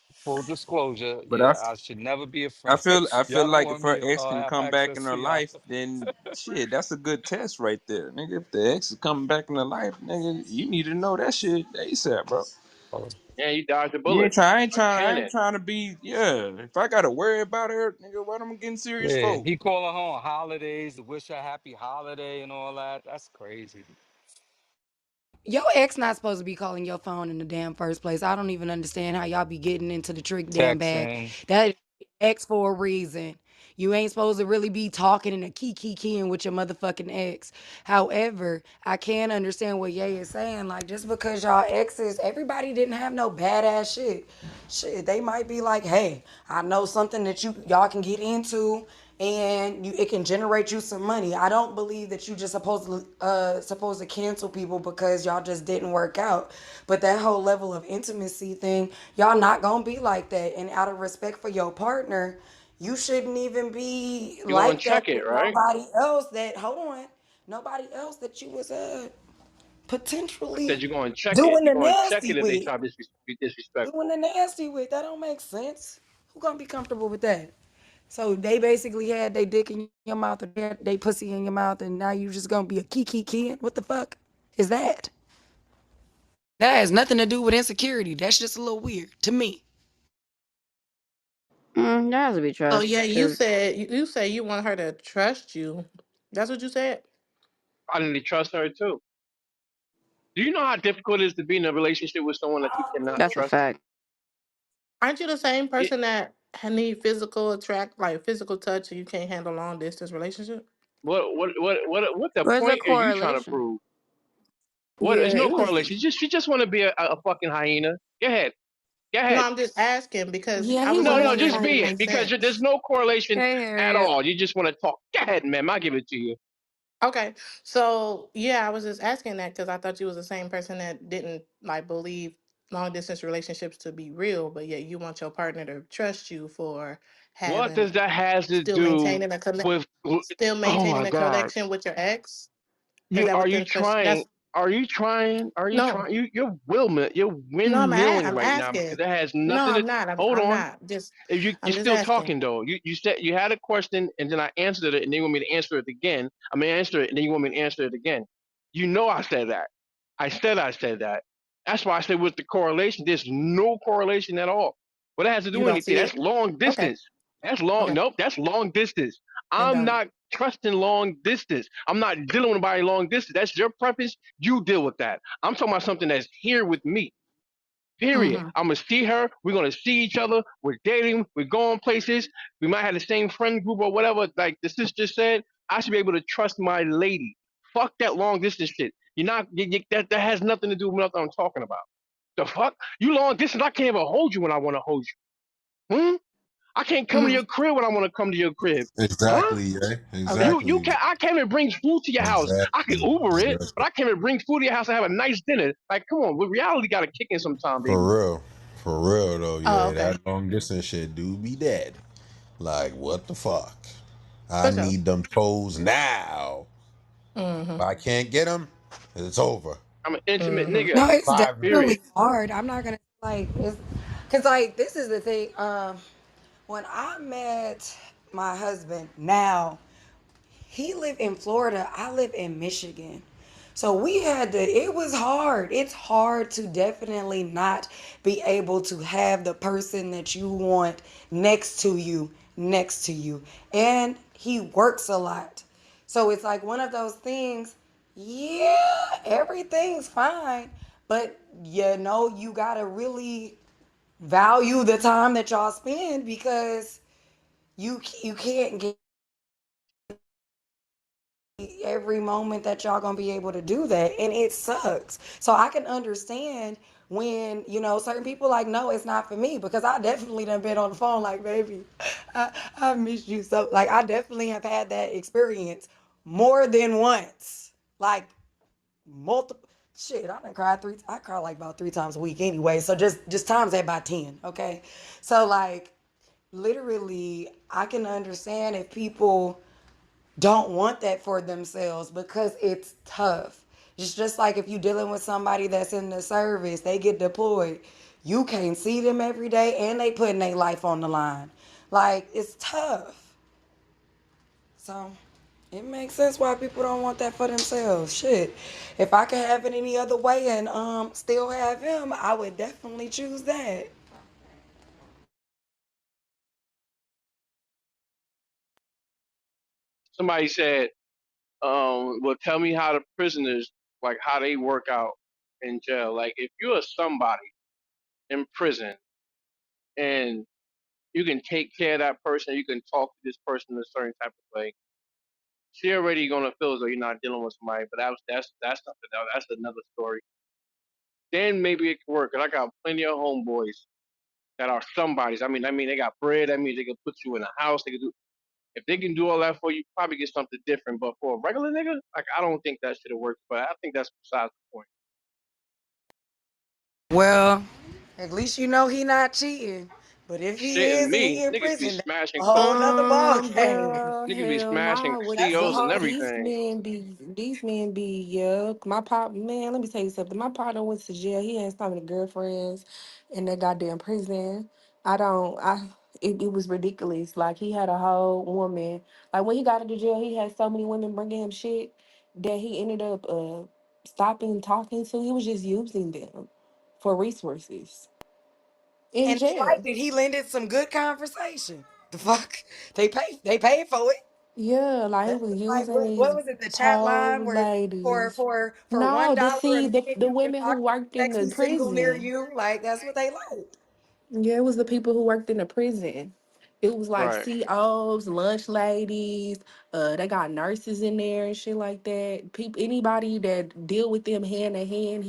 Full disclosure, But yeah, I should never be a friend. I feel Y'all don't like want if me her to ex can have come back in access her to y'all. life, then shit, that's a good test right there, nigga. If the ex is coming back in her life, nigga, you need to know that shit ASAP, bro. Oh, Yeah, you dodged a You ain't bullet. try, A I ain't cannon. trying to be. Yeah, if I gotta worry about her, nigga, what am I getting serious yeah, for? he calling her on holidays to wish her happy holiday and all that. That's crazy. Your ex not supposed to be calling your phone in the damn first place. I don't even understand how y'all be getting into the trick damn bag. Texting. That is ex for a reason. You ain't supposed to really be talking and a keying with your motherfucking ex. However, I can understand what Ye is saying. Like, just because y'all exes, everybody didn't have no badass shit. Shit, they might be like, hey, I know something that y'all can get into and it can generate you some money. I don't believe that you just supposed to cancel people because y'all just didn't work out. But that whole level of intimacy thing, y'all not gonna be like that. And out of respect for your partner, you shouldn't even be You're gonna like that check it, with right? nobody else that hold on. Nobody else that you was I said potentially you're gonna check it. doing You're the gonna check nasty it if they with. try to be Doing disrespectful. the nasty with. That don't make sense. Who gonna be comfortable with that? So they basically had they dick in your mouth or they pussy in your mouth, and now you just gonna be a key. What the fuck is that? That has nothing to do with insecurity. That's just a little weird to me. There has to be So trust, yeah, you cause said you say you want her to trust you. That's what you said. I didn't trust her too. Do you know how difficult it is to be in a relationship with someone that you cannot that's a trust? fact. Aren't you the same It, person that need physical attract, like physical touch, and you can't handle long distance relationship? what the Where's the point are you trying to correlation? prove? What? Yeah, There's no it was. correlation. She just want to be a fucking hyena. Go ahead. Go No, ahead. I'm just asking because Yeah, I he was No, no, was wondering just if it be it makes nice. because there's sense. no correlation Hey, at Harriet. all. You just want to talk. Go ahead, ma'am. I'll give it to you. Okay, so yeah, I was just asking that because I thought you was the same person that didn't like believe long distance relationships to be real, but yet you want your partner to trust you for What having does that has to still do maintaining a connect, with? still Oh my maintaining a God. connection with your ex. Is You that are what you the question? trying? That's Are you trying? Are you no, trying? You're no. windmilling I'm right now because asking. that has No, nothing to. I'm not. Hold I'm on. not. Just If you're I'm just still asking. talking though, you said you had a question and then I answered it and then you want me to answer it again. I mean answer it and then you want me to answer it again. You know I said that. I said that. That's why I said with the correlation, there's no correlation at all. What it has to You do don't anything? see That's it. long Okay. distance. That's long. Okay. Nope. That's long distance. It I'm don't. not trusting long distance. I'm not dealing with anybody long distance. That's your preference. You deal with that. I'm talking about something that's here with me. Period. Mm-hmm. I'm gonna see her. We're gonna see each other. We're dating. We're going places. We might have the same friend group or whatever. Like the sister said, I should be able to trust my lady. Fuck that long distance shit. You're not. That has nothing to do with nothing I'm talking about. The fuck? You long distance? I can't even hold you when I want to hold you. I can't come to Mm-hmm. your crib when I want to come to your crib. Huh? Exactly, yeah. Okay. You Exactly. can't. I can't even bring food to your house. I can Exactly. Uber it, Exactly. but I can't even bring food to your house and have a nice dinner. Like, come on, reality got to kick in sometime, baby. For real. For real though, Oh, yeah. okay. That long distance shit do be dead. Like, what the fuck? I For sure. need them toes now. If Mm-hmm. I can't get them, it's over. I'm an intimate Mm-hmm. nigga. No, it's Period. definitely hard. I'm not gonna like it's because like this is the thing. When I met my husband now, he lived in Florida. I live in Michigan. So we had to, it was hard. It's hard to definitely not be able to have the person that you want next to you. And he works a lot. So it's like one of those things, yeah, everything's fine. But you gotta really value the time that y'all spend because you can't get every moment that y'all gonna be able to do that, and it sucks. So I can understand when certain people like, no, it's not for me, because I definitely done been on the phone like, baby, I miss you so. Like, I definitely have had that experience more than once, like multiple. Shit, I cry like about 3 times a week anyway, so just times that by 10. Okay, so like literally I can understand if people don't want that for themselves because it's tough. It's just like if you're dealing with somebody that's in the service, they get deployed. You can't see them every day and they putting their life on the line. Like, it's tough. So it makes sense why people don't want that for themselves. Shit. If I could have it any other way and still have him, I would definitely choose that. Somebody said, well, tell me how the prisoners, like how they work out in jail. Like if you're somebody in prison and You can take care of that person. You can talk to this person in a certain type of way. She already gonna feel as though you're not dealing with somebody, but that's something else. That's another story. Then maybe it can work. Cause I got plenty of homeboys that are somebodies. I mean, they got bread. That means they can put you in a house. They can do if they can do all that for you, probably get something different. But for a regular nigga, like I don't think that should have worked. But I think that's besides the point. Well, at least you know he not cheating. But if he Shit and is and me, he in niggas be prison, that's a smashing whole cooks. nother ball game. Girl, Niggas be hell smashing nah. What That's a CEOs and whole. everything. these men be yuck. My pop man, let me tell you something. My partner went to jail. He had so many girlfriends in that goddamn prison. I don't I it was ridiculous. Like he had a whole woman. Like when he got into jail, he had so many women bringing him shit that he ended up stopping talking to. He was just using them for resources in And they jail. liked it. He lended some good conversation. The fuck? They paid for it. Yeah, like he That's was just like using what these was it, the chat line whole where ladies. for No, the $1 a see minute the you can women who talk to worked a in the sexy single near prison. you? Like that's what they like. Yeah, it was the people who worked in the prison. It was like Right. COs, lunch ladies. They got nurses in there and shit like that. People, anybody that deal with them hand to hand,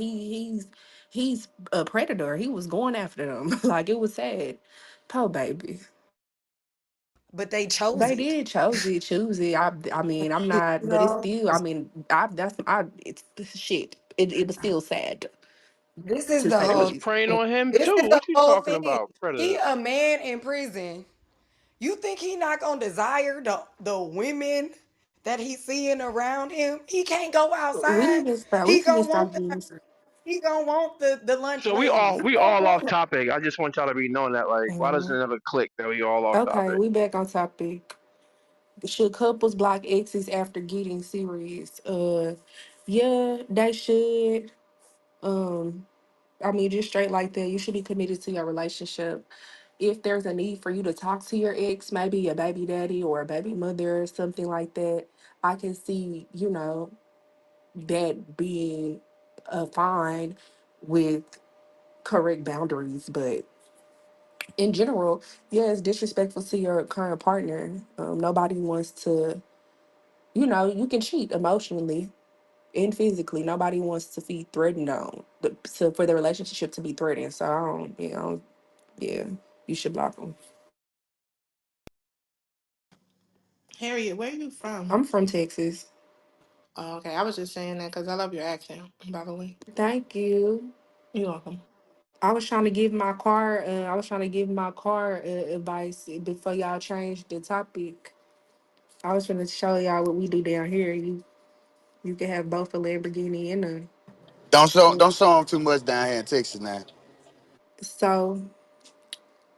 he's a predator. He was going after them. Like it was sad. Poor baby. But they chose They it. did choose it. I mean, I'm You not, but it's know, still. I mean, it's shit. It was still sad this is to the say They the whole was least. preying on him this too. is the What you whole talking thing. about, He Predator? a man in prison. You think he not gonna desire the women that he's seeing around him? He can't go We outside. need to start. We He need to gonna start want the these. he gonna want the lunch So ladies. He we gonna all off want topic. I just want y'all to be knowing that like why doesn't Mhm. it ever click that we all off Okay, topic? we back on topic. Should couples block exes after getting serious? Yeah, they should. Um, I mean, just straight like that. You should be committed to your relationship. If there's a need for you to talk to your ex, maybe your baby daddy or a baby mother or something like that, I can see, that being fine with correct boundaries. But in general, yeah, it's disrespectful to your current partner. Nobody wants to, you can cheat emotionally and physically. Nobody wants to be threatened for the relationship to be threatened. So I don't, yeah, you should block them. Harriet, where you from? I'm from Texas. Oh, okay, I was just saying that because I love your accent, by the way. Thank you. You're welcome. I was trying to give my car advice before y'all changed the topic. I was trying to show y'all what we do down here. You can have both a Lamborghini and a. Don't show them too much down here in Texas now. So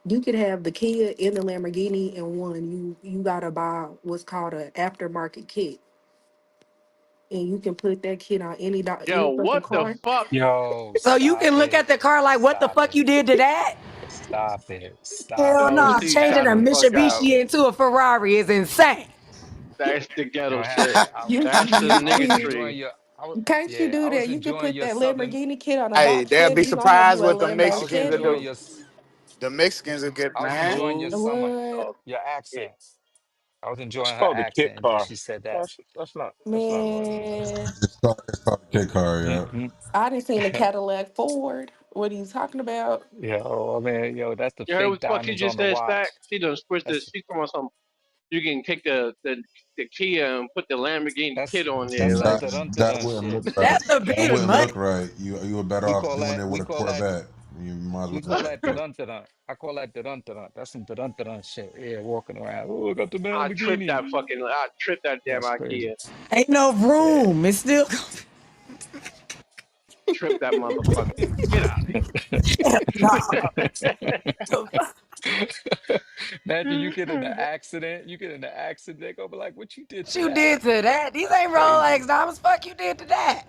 you could have the Kia and the Lamborghini in one. You gotta buy what's called a aftermarket kit, and you can put that kit on Yo, any fucking what the car. fuck? Yo, so you stop can look it. at the car like what the Stop fuck you it. did to that? Stop it. Stop Hell it. Yo, no, see, changing shut a the fuck up. Stop Mitsubishi it. into a Ferrari is insane. That's the Yo, ghetto shit. Harriet, You That's the you I was can enjoying niggatry. your can't you yeah, do I was that? You could enjoying put your that southern Lamborghini kit on a Hey, box they'll be Chevy. You gonna have surprised you a what the I Lambo was Mexicans will Chevy. enjoying do. your The Mexicans will get I was man. enjoying your Smooth. summer, What your It, accent. I was it's enjoying her called the kit accent until car. she said that. That's not right. man? It's called a kid car, yeah. Hmm. I didn't seen a Cadillac Ford. What are you talking about? Yo, I mean, yo, that's the You heard fake what the fuck she diamonds on just the said, Stack? watch. She done switched That's this. She talking about some. You can take the Kia and put the Lamborghini that's kit on there. that's some Like, dun dun That dun wouldn't shit. look right. That's a That bit of wouldn't money. look right. You were better off doing it We with a call that Corvette. You might as well we just call that dun dun dun. I call that dun dun. That's some dun dun shit. Yeah, walking around. Oh, I got the Lamborghini. I tripped that damn That's crazy. IKEA. Ain't no Yeah. room. It's still Tripped that motherfucker. Get out nah. of Imagine you get in an here. accident. You get in an accident. They gonna be like, "What you did What to you that?" did to that? These That's ain't Rolex crazy. diamonds. Fuck you did to that.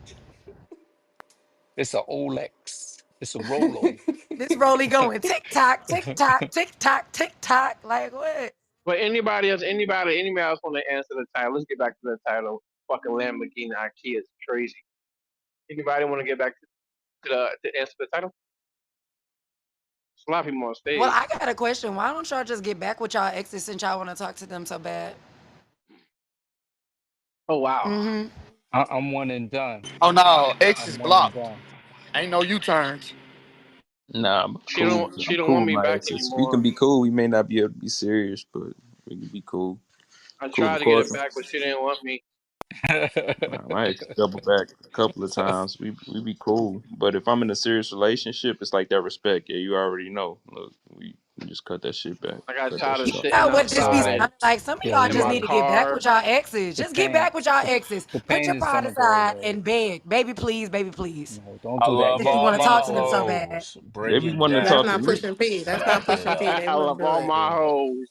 It's a Olex. It's a Rolo. This Rolly going tick tock, tick tock, tick tock, tick tock. Like what? But anybody else want to answer the title? Let's get back to the title. Fucking Lamborghini IKEA is crazy. Anybody want to get back to answer the title? A lot of people on Well, stage. I got a question. Why don't y'all just get back with y'all exes since y'all want to talk to them so bad? Oh wow. Mm-hmm. I'm one and done. Oh no, X is I'm one and blocked. done. Ain't no U-turns. Nah, I'm She cool. don't. She I'm don't cool want with me my back exes. We can anymore. be cool. We may not be able to be serious, but we can be cool. I Cool tried to to get court. it back, but she didn't want me. Nah, my ex double back a couple of times. We be cool. But if I'm in a serious relationship, it's like that respect. Yeah, you already know. Look, we just cut that shit back. I got Cut that tired of shit off. sitting Y'all would just be outside so like some of yo, y'all in just my need to Leah, get back car. with y'all exes. the Just get pain, back with y'all the, exes. the Put pain your is pride gonna go aside away. and beg, baby, please, baby, please. No, don't I do that, love If you all want to Leah. my talk to them so bad. hoes. They Break be it wanting to That's talk to not down. me. pushing P. That's not pushing P. Yeah, They I wouldn't love do all it. my yeah. hoes.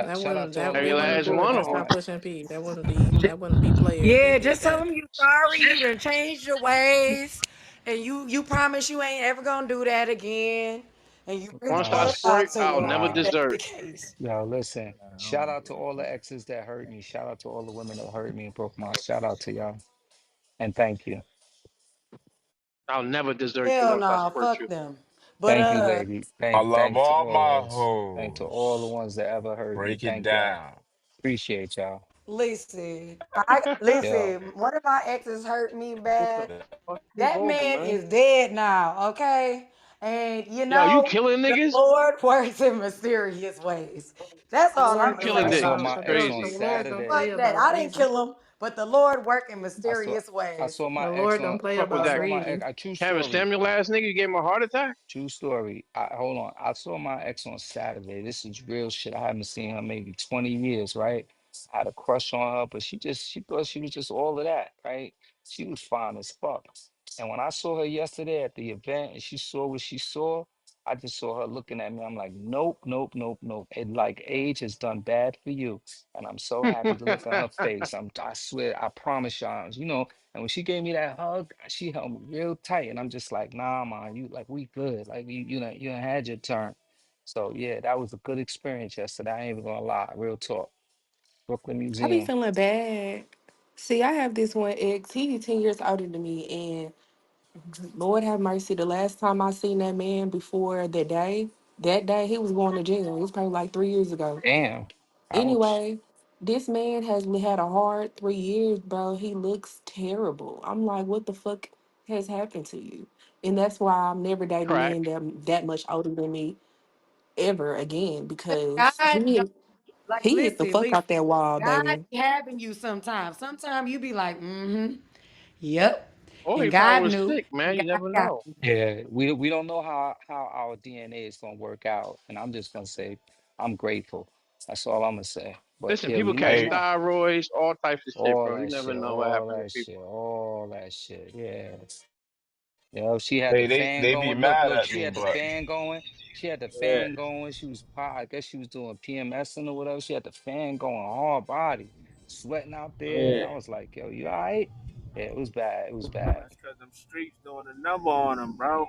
That Shout out wouldn't to all the they Every women wouldn't last that do it. one of That's them. not are. pushing P. That wouldn't be player. They Yeah, did just tell that. them you sorry, you done changed your ways, and you promise you ain't ever gonna do that again, and you really Once Nah, I want to talk squirt, to I'll them never if nah. that's the desert. case. Yo, listen. Nah, I Shout don't out to do all the exes that hurt me. Shout out to all the women that hurt me and broke my. Shout out to y'all and thank you, I'll never desert you Hell once I no, squirt fuck you. them. But thank you, lady. I Thank, love thank to all all my of us. Thank to all the hoes. ones that ever hurt me. Break it Thank y'all. down. Appreciate y'all. listen, I Yo, listen. One of my exes hurt me bad. Fuck you That over, man man. is dead now, okay? And Yo, you killing the niggas? Lord works in mysterious ways. That's The all You I'm Lord gonna don't killing I play say dicks. saw about It's about my that. ex the, on the crazy. Lord don't play Saturday. Fuck that. about I didn't breezy. kill him, but the Lord worked in I saw mysterious I ways. saw The my ex Lord on. don't play Fuck with I about that saw my breezy. ex. A true Kevin story. Samuel ass nigga. You gave him a heart attack? True story. Hold on. I saw my ex on Saturday. This is real shit. I haven't seen her maybe 20 years, right? I had a crush on her, but she thought she was just all of that, right? She was fine as fuck. And when I saw her yesterday at the event and she saw what she saw, I just saw her looking at me. I'm like, nope, nope, nope, nope. And like age has done bad for you. And I'm so happy to look at her face. I swear, I promise y'all, and when she gave me that hug, she held me real tight, and I'm just like, nah, man, you like we good, like you done had your turn. So yeah, that was a good experience yesterday. I ain't even gonna lie, real talk. Brooklyn I be Museum. feeling bad. See, I have this one ex. He 10 years older than me, and Lord have mercy. The last time I seen that man before that day he was going to jail. It was probably like 3 years ago. Damn. Ouch. Anyway, this man has had a hard 3 years, bro. He looks terrible. I'm like, what the fuck has happened to you? And that's why I'm never dating Crack. men that much older than me ever again because God, like, he hit the fuck listen. out that wall, God baby. be having you sometimes. Sometimes you be like, mm-hmm, yep. Or he And probably God was knew, sick, man. and You God never got know. you. Yeah, we don't know how our DNA is gonna work out, and I'm just gonna say I'm grateful. That's all I'm gonna say. But Listen, yeah, people you never catch Hey, know. steroids, all types of shit, All bro. You that never shit, know what all happens to that shit, people. all that shit. Yeah. You know, she had the hey, they fan they be going. Look, mad look, at she me, had the but fan going. She had the yeah. fan going. She was pot. I guess she was doing PMSing or whatever. She had the fan going, hard body, sweating out there. Yeah. I was like, yo, you all right? Yeah, it was bad. It was bad. That's because them streets doing a number on them, bro.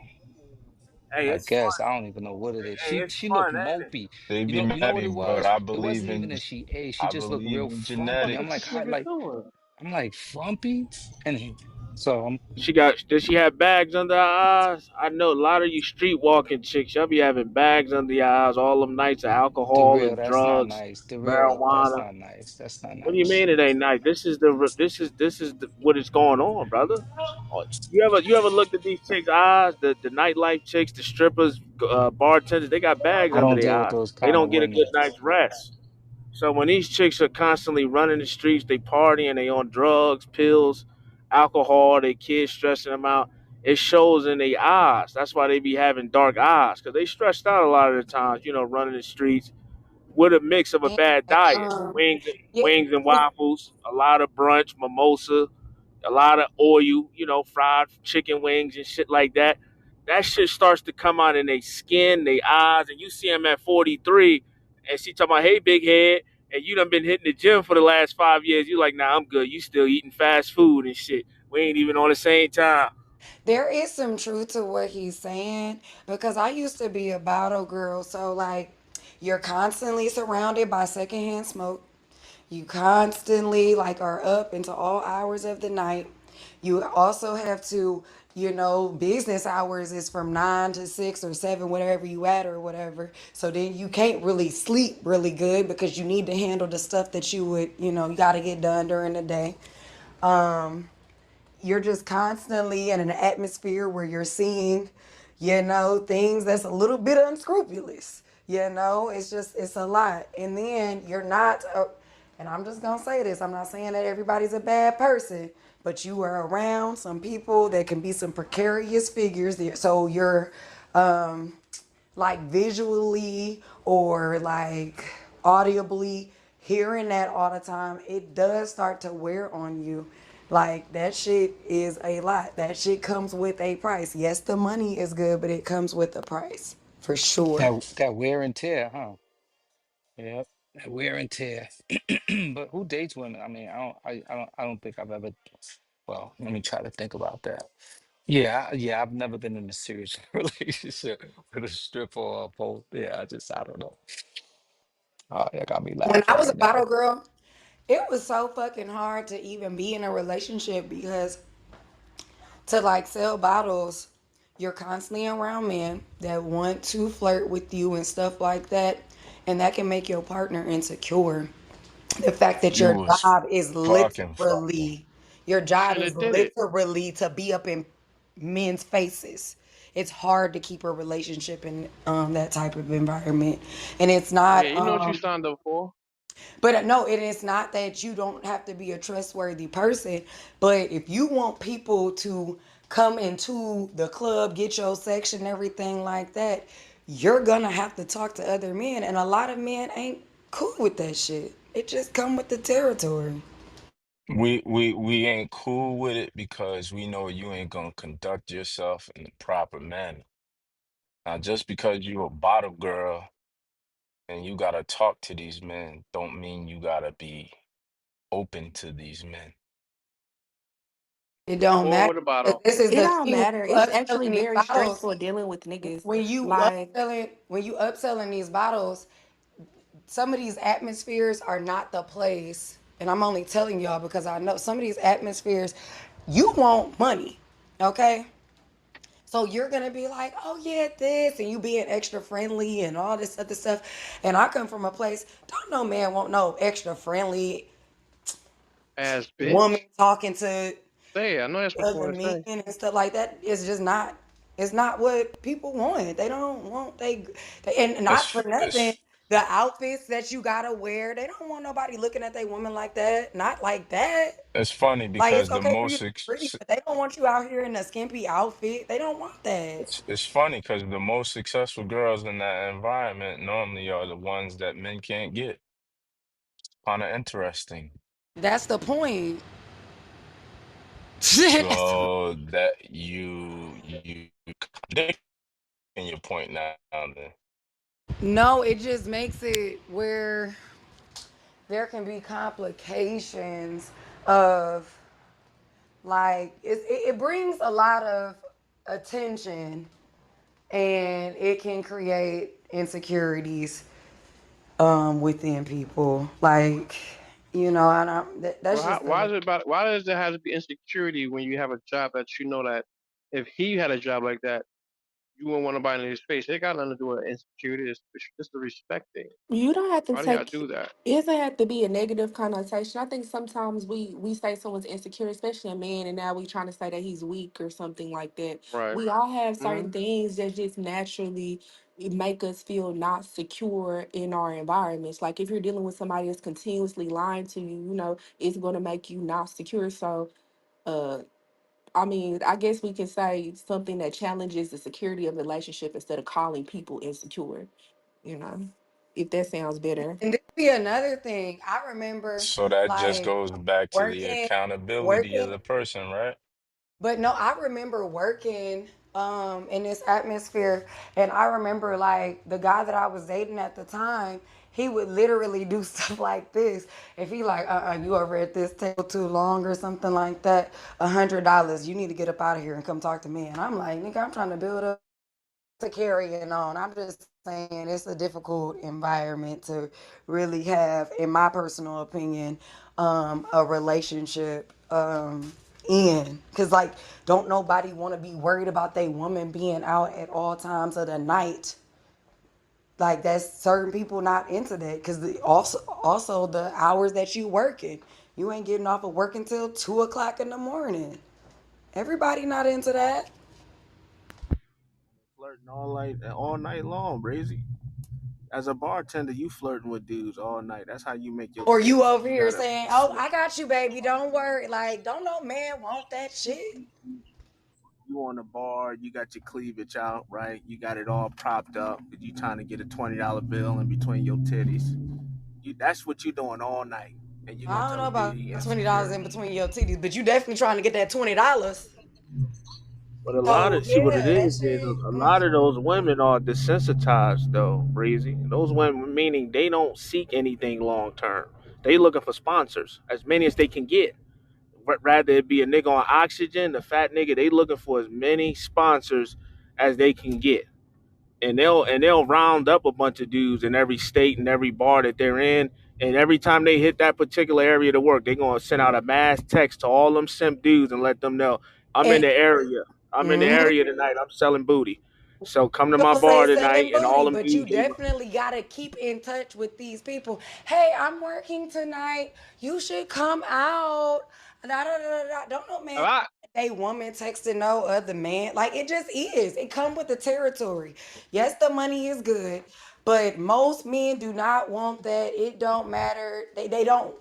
Hey, I it's fun. guess I don't even know what it is. Hey, it's She looked fun, ain't it? mopey. They be You mad know at what me, it but was? It wasn't even that she aged. She I just looked believe real in frumpy. Fuck I'm is like, this genetics. how, nigga like, doing? I'm like frumpy, and so I'm She got does she have bags under her eyes? I know a lot of you street walking chicks, y'all be having bags under your eyes all them nights of the alcohol real. and That's not drugs, nice. The real. That's marijuana. not nice. That's not What do you nice. mean it ain't nice? This is what is going on, brother. You ever looked at these chicks' eyes? The nightlife chicks, the strippers, bartenders, they got bags I under don't their deal with eyes. those They kind of don't get a good women. night's rest. So when these chicks are constantly running the streets, they partying, they on drugs, pills, alcohol, they kids stressing them out. It shows in their eyes. That's why they be having dark eyes because they stressed out a lot of the times. Running the streets with a mix of a And, bad diet, um, yeah, wings and waffles, a lot of brunch, mimosa, a lot of oil, fried chicken wings and shit like that. That shit starts to come out in their skin, their eyes, and you see them at 43, and she talking about, hey, big head, and you done been hitting the gym for the last 5 years. You like, nah, I'm good. You still eating fast food and shit. We ain't even on the same time. there is some truth to what he's saying because I used to be a bottle girl. So, like, you're constantly surrounded by secondhand smoke. You constantly, like, are up into all hours of the night. You also have to, business hours is from 9 to 6 or 7, whatever you at or whatever. So then you can't really sleep really good because you need to handle the stuff that you would, you got to get done during the day. Um, you're just constantly in an atmosphere where you're seeing, things that's a little bit unscrupulous. It's a lot. And then you're not, and I'm just going to say this, I'm not saying that everybody's a bad person, but you are around some people that can be some precarious figures. So you're, like visually or like audibly hearing that all the time, it does start to wear on you. Like that shit is a lot. That shit comes with a price. Yes, the money is good, but it comes with a price for sure. That wear and tear, huh? Yep. That wear and tear. But who dates women? I mean, I don't think I've ever. Well, let me try to think about that. Yeah, yeah, I've never been in a serious relationship with a stripper or a pole. Yeah, I don't know. Oh, that got me When laughing I was a right now. bottle girl, it was so fucking hard to even be in a relationship because to like sell bottles, you're constantly around men that want to flirt with you and stuff like that. And that can make your partner insecure. The fact that You was fucking funny. your job Shouldn't is have did it. literally to be up in men's faces. It's hard to keep a relationship in that type of environment. And it's Yeah, not you know what you signed up for. but no, it is not that you don't have to be a trustworthy person. But if you want people to come into the club, get your section, everything like that, you're gonna have to talk to other men. And a lot of men ain't cool with that shit. It just come with the territory. We ain't cool with it because we know you ain't gonna conduct yourself in the proper manner. Now, just because you a bottle girl and you gotta talk to these men, don't mean you gotta be open to these men. It don't Born matter. with a bottle. This is It the don't thing when matter. you It's actually upselling these very bottles. stressful dealing with niggas. Like, When you upselling these bottles, some of these atmospheres are not the place. And I'm only telling y'all because I know some of these atmospheres, you want money, okay? So you're gonna be like, oh yeah, this, and you being extra friendly and all this other stuff. And I come from a place, don't no man want no extra friendly Ass woman bitch. talking to Say it. I know that's what you other want to men say. and stuff like that. It's just not. It's not what people want. They don't want they and not for It's nothing. it's The outfits that you gotta wear, they don't want nobody looking at their woman like that. Not like that. it's funny Like it's because the okay for you most to be pretty, but they don't want you out here in a skimpy outfit. They don't want that. it's funny because the most successful girls in that environment normally are the ones that men can't get. Kind of interesting. That's the point. That's the- So that you contradicting your point now. Then no, it just makes it where there can be complications of like it brings a lot of attention and it can create insecurities within people like and Well, that's just the why way. is it about? Why does there have to be insecurity when you have a job that you know that if he had a job like that, you wouldn't want to buy in his face? It got nothing to do with insecurity. It's just a respect thing. you don't have to Why do y'all take do that? it doesn't have to be a negative connotation. I think sometimes we say someone's insecure, especially a man, and now we trying to say that he's weak or something like that. Right. We all have certain Hmm. things that just naturally make us feel not secure in our environments. Like if you're dealing with somebody that's continuously lying to you, it's gonna make you not secure. So uh I mean, I guess we can say something that challenges the security of the relationship instead of calling people insecure, you know, if that sounds better. And this be another thing I remember, so that just like goes back to the working accountability of working the person, right? But no, I remember working in this atmosphere, and I remember like the guy that I was dating at the time, he would literally do stuff like this. If he like, you over at this table too long or something like that, $100, you need to get up out of here and come talk to me. And I'm like, nigga, I'm trying to build up to carrying on. I'm just saying it's a difficult environment to really have, in my personal opinion, a relationship. in. Cause like, don't nobody want to be worried about they woman being out at all times of the night. Like that's certain people not into that. Cause also the hours that you working, you ain't getting off of work until 2 o'clock in the morning. Everybody not into that. Flirting all night long, Brazy. As a bartender, you flirting with dudes all night. That's how you make your Or you tips. over You here gotta saying, "Oh, I got you, baby. Don't worry." Like, don't no man want that shit. you on the bar, you got your cleavage out, right? You got it all propped up, but you trying to get a $20 bill in between your titties. That's what you doing all night, and you gonna I don't tell know a dude about he $20 insecure. in between your titties, but you definitely trying to get that $20. But a lot So of see what it yeah, that is shit. a lot of those women are desensitized though, Breezy. Those women meaning they don't seek anything long term. They looking for sponsors, as many as they can get. Rather it be a nigga on oxygen, the fat nigga, they looking for as many sponsors as they can get. And they'll round up a bunch of dudes in every state and every bar that they're in. And every time they hit that particular area to work, they're gonna send out a mass text to all them simp dudes and let them know I'm in And the area. I'm in the mhm. area tonight. I'm selling booty. So come to my Gonna bar say tonight selling and all booty, them but you dudes they definitely gotta keep in touch with these people. Hey, I'm working tonight. You should come out. Da, da, da, da. Don't know, A man. lot. They woman texting no other man. Like it just is. It come with the territory. Yes, the money is good, but most men do not want that. It don't matter. They don't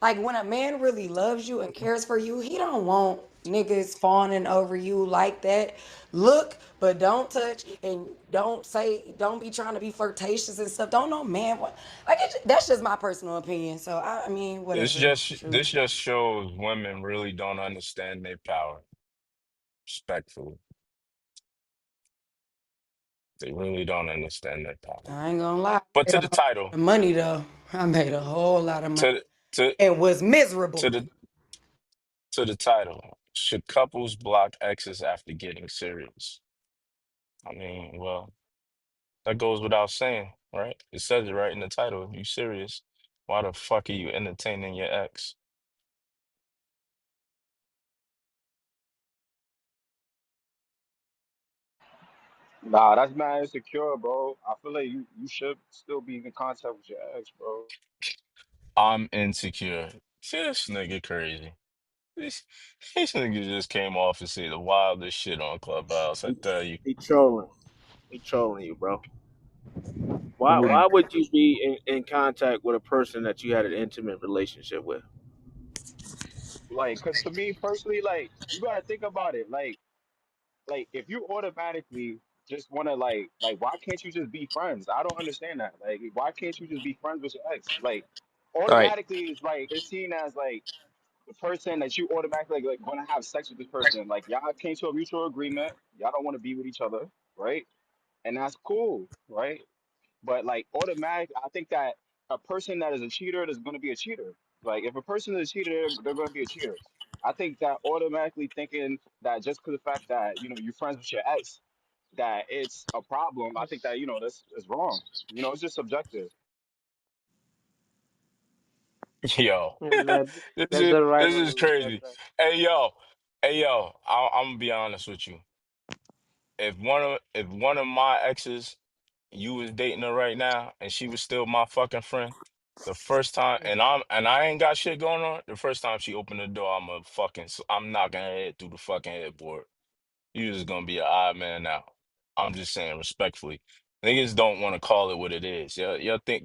like when a man really loves you and cares for you, he don't want niggas fawning over you like that. Look, but don't touch and don't say, don't be trying to be flirtatious and stuff. Don't know, man. What? Like, that's just my personal opinion. So, I mean, whatever. Shoot. This just shows women really don't understand their power. Respectfully, they really don't understand their power. I ain't gonna lie. But I to made a the whole lot title, of money, though. I made a whole lot of money to to and was to miserable. the title, should couples block exes after getting serious? I mean, well, that goes without saying, right? It says it right in the title. If you serious, why the fuck are you entertaining your ex? Nah, that's mad insecure, bro. I feel like you should still be in contact with your ex, bro. I'm insecure. See, this nigga crazy. This, this nigga just came off and said the wildest shit on Clubhouse. I they, tell you. they trolling. They trolling you, bro. Why Mm. why would you be in contact with a person that you had an intimate relationship with? Like, cause to me personally, like, you gotta think about it. Like if you automatically just wanna why can't you just be friends? I don't understand that. Like, why can't you just be friends with your ex? Like, All right. automatically is like it's seen as like the person that you automatically like want to have sex with this person. Like, y'all came to a mutual agreement. Y'all don't want to be with each other, right? And that's cool, right? But like automatic, I think that a person that is a cheater is going to be a cheater. Like if a person is a cheater, they're going to be a cheater. I think that automatically thinking that just because the fact that you're friends with your ex, that it's a problem. I think that that's is wrong. It's just subjective. Yo, Yeah, this that's is the right this way to is look at crazy. that. Hey yo, I'm gonna be honest with you. If one of my exes, you was dating her right now, and she was still my fucking friend, the first time, and I ain't got shit going on. The first time she opened the door, I'm knocking her head through the fucking headboard. You just gonna be an odd man out. I'm just saying respectfully. Niggas don't want to call it what it is. Y'all think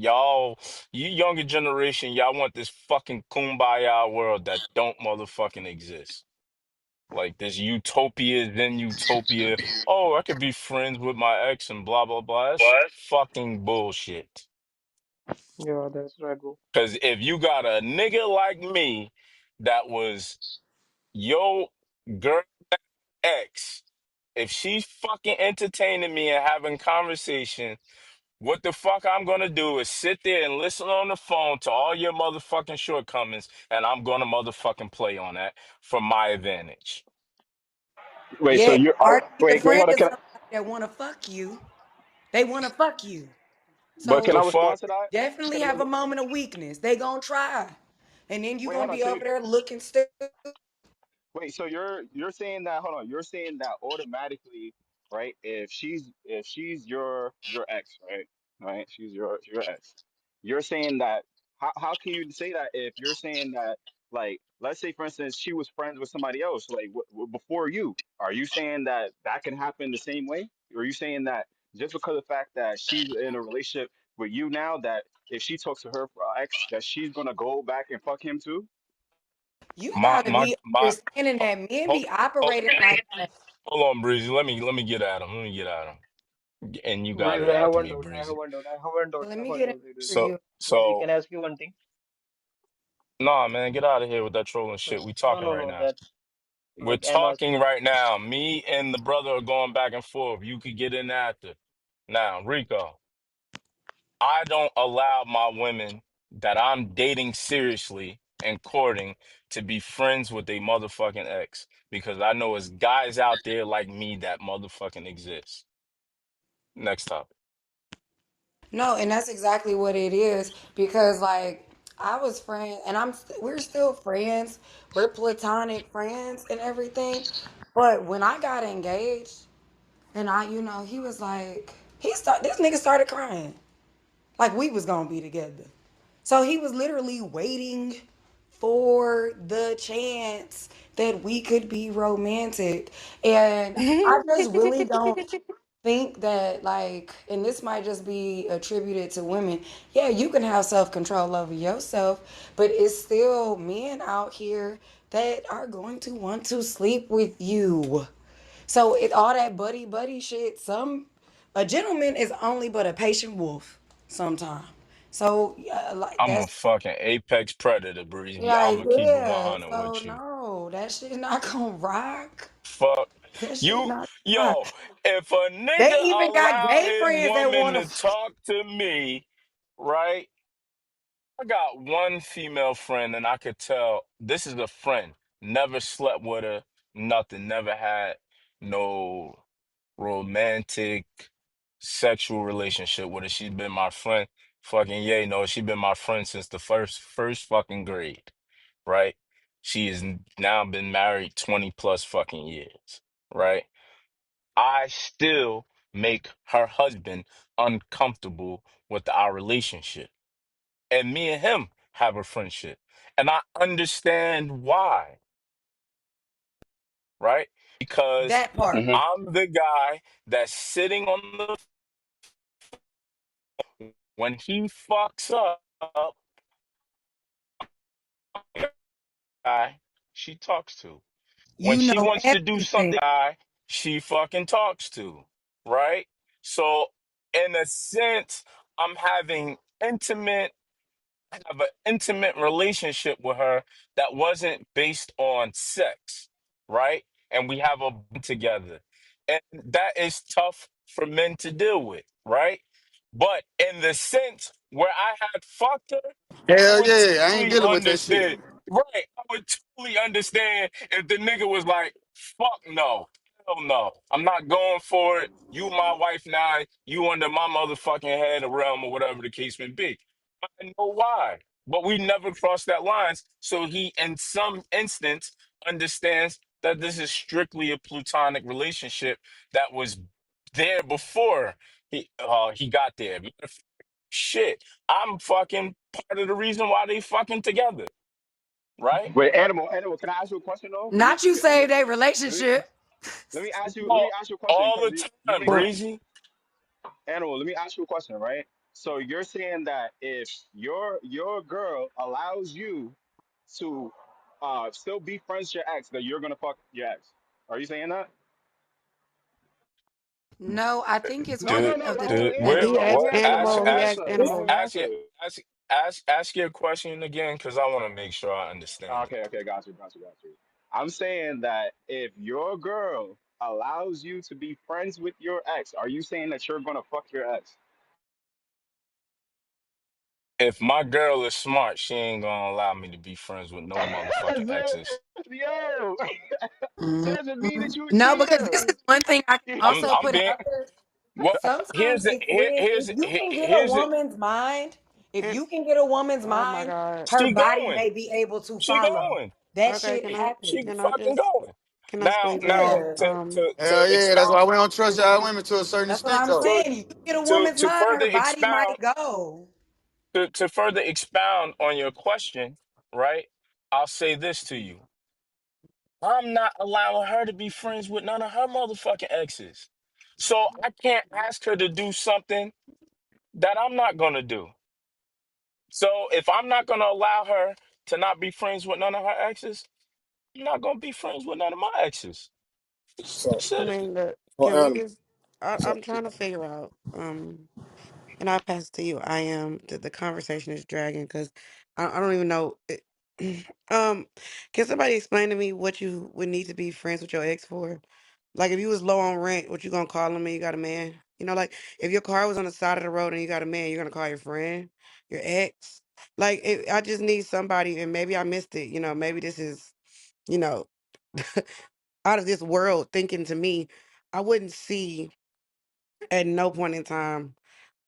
you younger generation, y'all want this fucking kumbaya world that don't motherfucking exist. Like this utopia, then utopia. Oh, I could be friends with my ex and blah blah blah. That's fucking bullshit. Yeah, that's right, bro. Cause if you got a nigga like me that was your girl ex, if she's fucking entertaining me and having conversation, what the fuck I'm gonna do is sit there and listen on the phone to all your motherfucking shortcomings, and I'm gonna motherfucking play on that for my advantage. Wait, so Yeah, you are hard to keep a wait, friend hold on. to somebody that want to fuck you. They want to fuck you. But So can The I fuck? respond to that? definitely Can I, have a moment of weakness. They gonna try. And then you wait, gonna hold on. be So over there looking stupid. Wait, so you're saying that, hold on, you're saying that automatically, right? If she's your ex, right? Right? She's your ex. You're saying that, how can you say that if you're saying that, like, let's say for instance she was friends with somebody else like before you. Are you saying that that can happen the same way? Or are you saying that just because of the fact that she's in a relationship with you now, that if she talks to her ex that she's going to go back and fuck him too? You My gotta my be my. understanding that men Hold, be operating like that. hold on, Breezy. Let me get at him. Let me get at him. And you got Wait, it wait, I have after one me, doubt. I have Breezy. one doubt. I have one doubt. Let I have me one get doubt. Wait, wait, after wait. So you. Breezy, so can I ask you one thing? nah, man, get out of here with that trolling shit. We No, talking no, right no. now. That We're like I'm talking asking. right now. Me and the brother are going back and forth. You could get in after. Now, Rico, I don't allow my women that I'm dating seriously and courting to be friends with a motherfucking ex because I know it's guys out there like me that motherfucking exist. Next topic. No, and that's exactly what it is because like I was friends and we're still friends. We're platonic friends and everything. But when I got engaged and he was like this nigga started crying. Like we was going to be together. So he was literally waiting for the chance that we could be romantic. And I just really don't think that like, and this might just be attributed to women. Yeah, you can have self-control over yourself, but it's still men out here that are going to want to sleep with you. So all that buddy buddy shit, a gentleman is only but a patient wolf sometimes. So like I'm a that's fucking apex predator, Breezy. I'm like gonna keep it yeah. 100 So with you. no, that shit not gonna rock. Fuck That shit you, not gonna rock. yo. If a They nigga even got allow gay his friends that woman wanna. to talk to me, right? I got one female friend, and I could tell this is a friend. Never slept with her, nothing. Never had no romantic sexual relationship with her. She's been my friend. Fucking yay, no, she been my friend since the first fucking grade, right? She has now been married 20 plus fucking years, right? I still make her husband uncomfortable with our relationship. And me and him have a friendship. And I understand why, right? Because That part. Hmm. I'm the guy that's sitting on the when he fucks up, guy she talks to. When You she know wants to do everything. something, guy she fucking talks to, right? So in a sense, I'm having intimate have an intimate relationship with her that wasn't based on sex, right? And we have a bond together. And that is tough for men to deal with, right? But in the sense where I had fucked her, I Hell would yeah, I ain't totally dealing with that shit. understand. Right. I would totally understand if the nigga was like, fuck no. Hell no. I'm not going for it. You my wife now. You under my motherfucking head or realm or whatever the case may be. I know why. But we never crossed that lines. So he, in some instance, understands that this is strictly a platonic relationship that was there before he got there. Shit, I'm fucking part of the reason why they fucking together, right? Wait, animal. Can I ask you a question though? Not you save their Let me relationship. let me All, ask you a question all because the you time, make it Breezy. animal. Let me ask you a question, right? So you're saying that if your girl allows you to still be friends with your ex, that you're gonna fuck your ex. Are you saying that? No, I think it's No, women no, Dude, no. of the Don't dude, answer. where, He No, asked don't what? answer. Don't animal. even He answer. asked Don't animal. even answer. Ask your question again, because I want to make sure I understand it. Okay, okay, got you. I'm saying that if your girl allows you to be friends with your ex, are you saying that you're gonna fuck your ex? If my girl is smart, she ain't gonna allow me to be friends with no motherfucking exes. Yo, Mhm. doesn't mean that you a No, because this cheater. is one thing I can also I'm put being out there. well. Sometimes it's when if you can get a Here's it. woman's mind, if And you can get a woman's oh my mind, god, her She body going. may be able to She follow. going. That Okay, shit can I happened. Keep can I fucking just going. can I Now, speak to now that? Yeah. Hell to yeah, that's expound why we don't trust y'all women to a certain That's what extent, I'm though. to saying. You get a woman's to mind, further her body expound might go. to further expound on your question, right? I'll say this to you. I'm not allowing her to be friends with none of her motherfucking exes. So I can't ask her to do something that I'm not gonna do. So if I'm not gonna allow her to not be friends with none of her exes, I'm not gonna be friends with none of my exes. So, That's I it. mean, well, can we just? so I'm trying to figure out. And I'll pass it to you. I am the conversation is dragging because I don't even know. Um, can somebody explain to me what you would need to be friends with your ex for? Like, if you was low on rent, what you gonna call him and you got a man? You know, like if your car was on the side of the road and you got a man, you're gonna call your friend, your ex. Like, I just need somebody, and maybe I missed it. You know, maybe this is, you know, out of this world thinking to me. I wouldn't see at no point in time.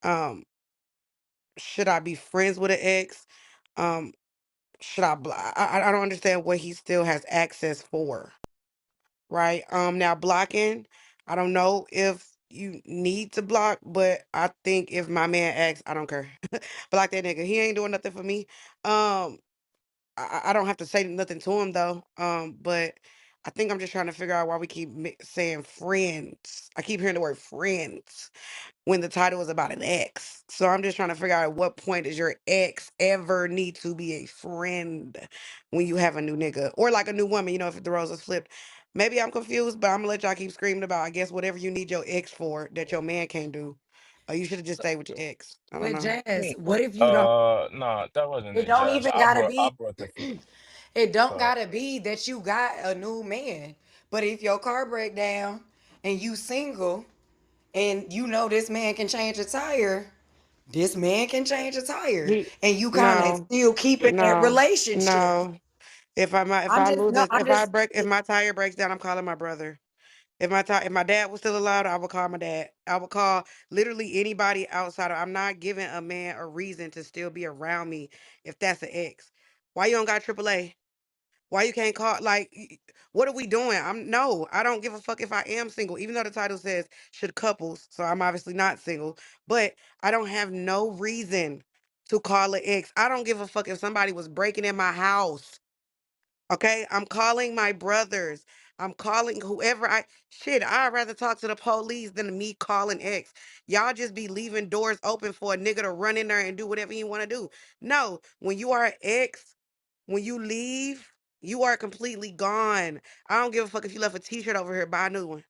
Um, should I be friends with an ex? Um, should I? I don't understand what he still has access for, right? Now blocking. I don't know if you need to block, but I think if my man asks, I don't care. Block that nigga. He ain't doing nothing for me. Um, I don't have to say nothing to him though. But I think I'm just trying to figure out why we keep saying friends. I keep hearing the word friends when the title is about an ex. So I'm just trying to figure out at what point does your ex ever need to be a friend when you have a new nigga or like a new woman, you know, if the roles is flipped. Maybe I'm confused, but I'm gonna let y'all keep screaming about, I guess, whatever you need your ex for that your man can't do. You should have just stayed with your ex. I don't But know. Jazz, what if you don't? No, that wasn't It it, don't Jazz. even gotta I be. brought the It don't uh, gotta be that you got a new man. But if your car break down and you single and you know this man can change a tire, this man can change a tire, He and you kind of no, still keeping that no, relationship. no. If I'm I just lose no. it, I'm just. if my tire breaks down, I'm calling my brother. If my dad was still alive, I would call my dad. I would call literally anybody outside of, I'm not giving a man a reason to still be around me if that's an ex. Why you don't got AAA? Why you can't call like what are we doing? I don't give a fuck if I am single, even though the title says should couples, so I'm obviously not single, but I don't have no reason to call an ex. I don't give a fuck if somebody was breaking in my house. Okay, I'm calling my brothers. I'm calling whoever I'd rather talk to the police than me calling X. Y'all just be leaving doors open for a nigga to run in there and do whatever he want to do. No, when you are an X, when you leave, you are completely gone. I don't give a fuck if you left a t-shirt over here, buy a new one.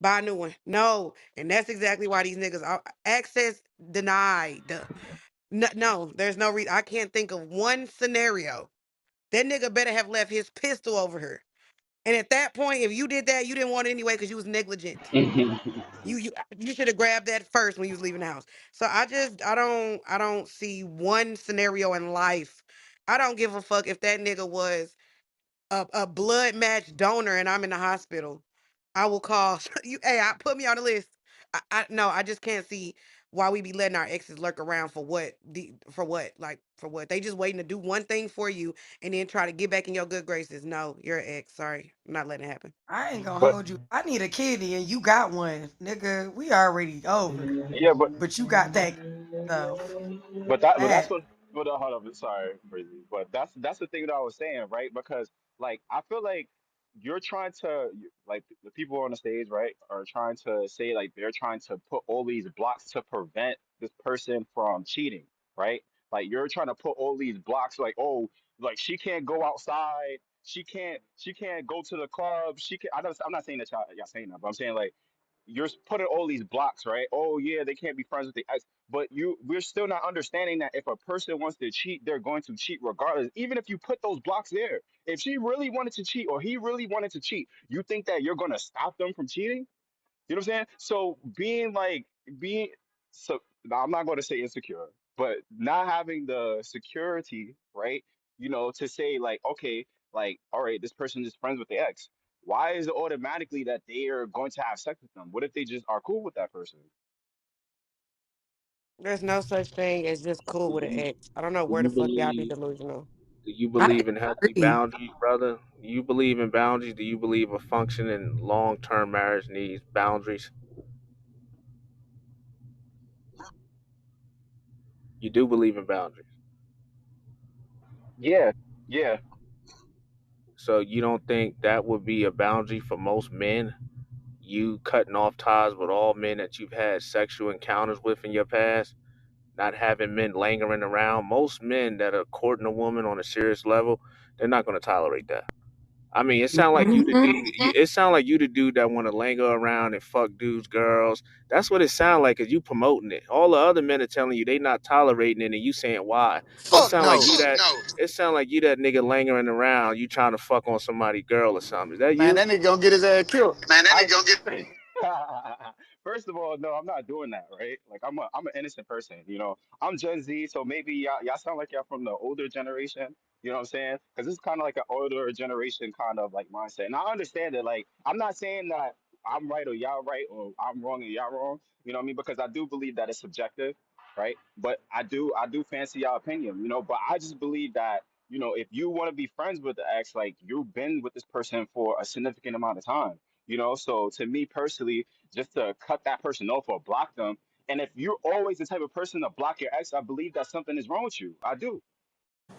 Buy a new one. No, and that's exactly why these niggas are access denied. No, no, there's no reason. I can't think of one scenario that nigga better have left his pistol over her. And at that point, if you did that, you didn't want it anyway because you was negligent. You should have grabbed that first when you was leaving the house. So I don't see one scenario in life. I don't give a fuck if that nigga was a blood match donor and I'm in the hospital. I will call you. Hey, put me on the list. I no, I just can't see why we be letting our exes lurk around for what for what like for what they just waiting to do one thing for you and then try to get back in your good graces. No, you're an ex. Sorry, I'm not letting it happen. I ain't gonna but hold you. I need a kidney and you got one, nigga. We already over. Yeah, But you got that stuff but that's bad. what. But hold up, sorry, crazy. But that's the thing that I was saying, right? Because like I feel like you're trying to like the people on the stage, right, are trying to say like they're trying to put all these blocks to prevent this person from cheating, right? Like you're trying to put all these blocks, like oh, like she can't go outside, she can't go to the club, she can. I'm not saying that y'all saying that, but I'm saying like you're putting all these blocks, right? Oh yeah, they can't be friends with the ex, but we're still not understanding that if a person wants to cheat, they're going to cheat regardless. Even if you put those blocks there, if she really wanted to cheat or he really wanted to cheat, you think that you're going to stop them from cheating? You know what I'm saying? So being so now I'm not going to say insecure, but not having the security, right? To say like, okay, like, all right, this person is friends with the ex. Why is it automatically that they are going to have sex with them? What if they just are cool with that person? There's no such thing as just cool with an ex. I don't know Do where the you fuck y'all be believe? delusional. Do you I believe in healthy agree. boundaries, brother? Do you believe in boundaries? Do you believe a functioning long-term marriage needs boundaries? You do believe in boundaries. Yeah, yeah. So you don't think that would be a boundary for most men? You cutting off ties with all men that you've had sexual encounters with in your past, not having men lingering around. Most men that are courting a woman on a serious level, they're not going to tolerate that. I mean, it sounds like you the Mhm. dude. It sounds like you the dude that want to linger around and fuck dudes, girls. That's what it sounds like. Cause you promoting it. All the other men are telling you they not tolerating it, and you saying why. It Fuck sounds like no. you that. It sounds like you that nigga lingering around. You trying to fuck on somebody girl or something. Is that Man, you? that nigga gonna get his ass killed. Man, that I nigga gonna get. first of all, no, I'm not doing that, right? Like I'm an innocent person, you know. I'm Gen Z, so maybe y'all sound like y'all from the older generation. You know what I'm saying? Because this is kind of like an older generation kind of like mindset, and I understand it. Like I'm not saying that I'm right or y'all right or I'm wrong and y'all wrong. You know what I mean? Because I do believe that it's subjective, right? But I do fancy y'all opinion, you know. But I just believe that if you want to be friends with the ex, like you've been with this person for a significant amount of time. So to me personally, just to cut that person off or block them. And if you're always the type of person to block your ex, I believe that something is wrong with you. I do.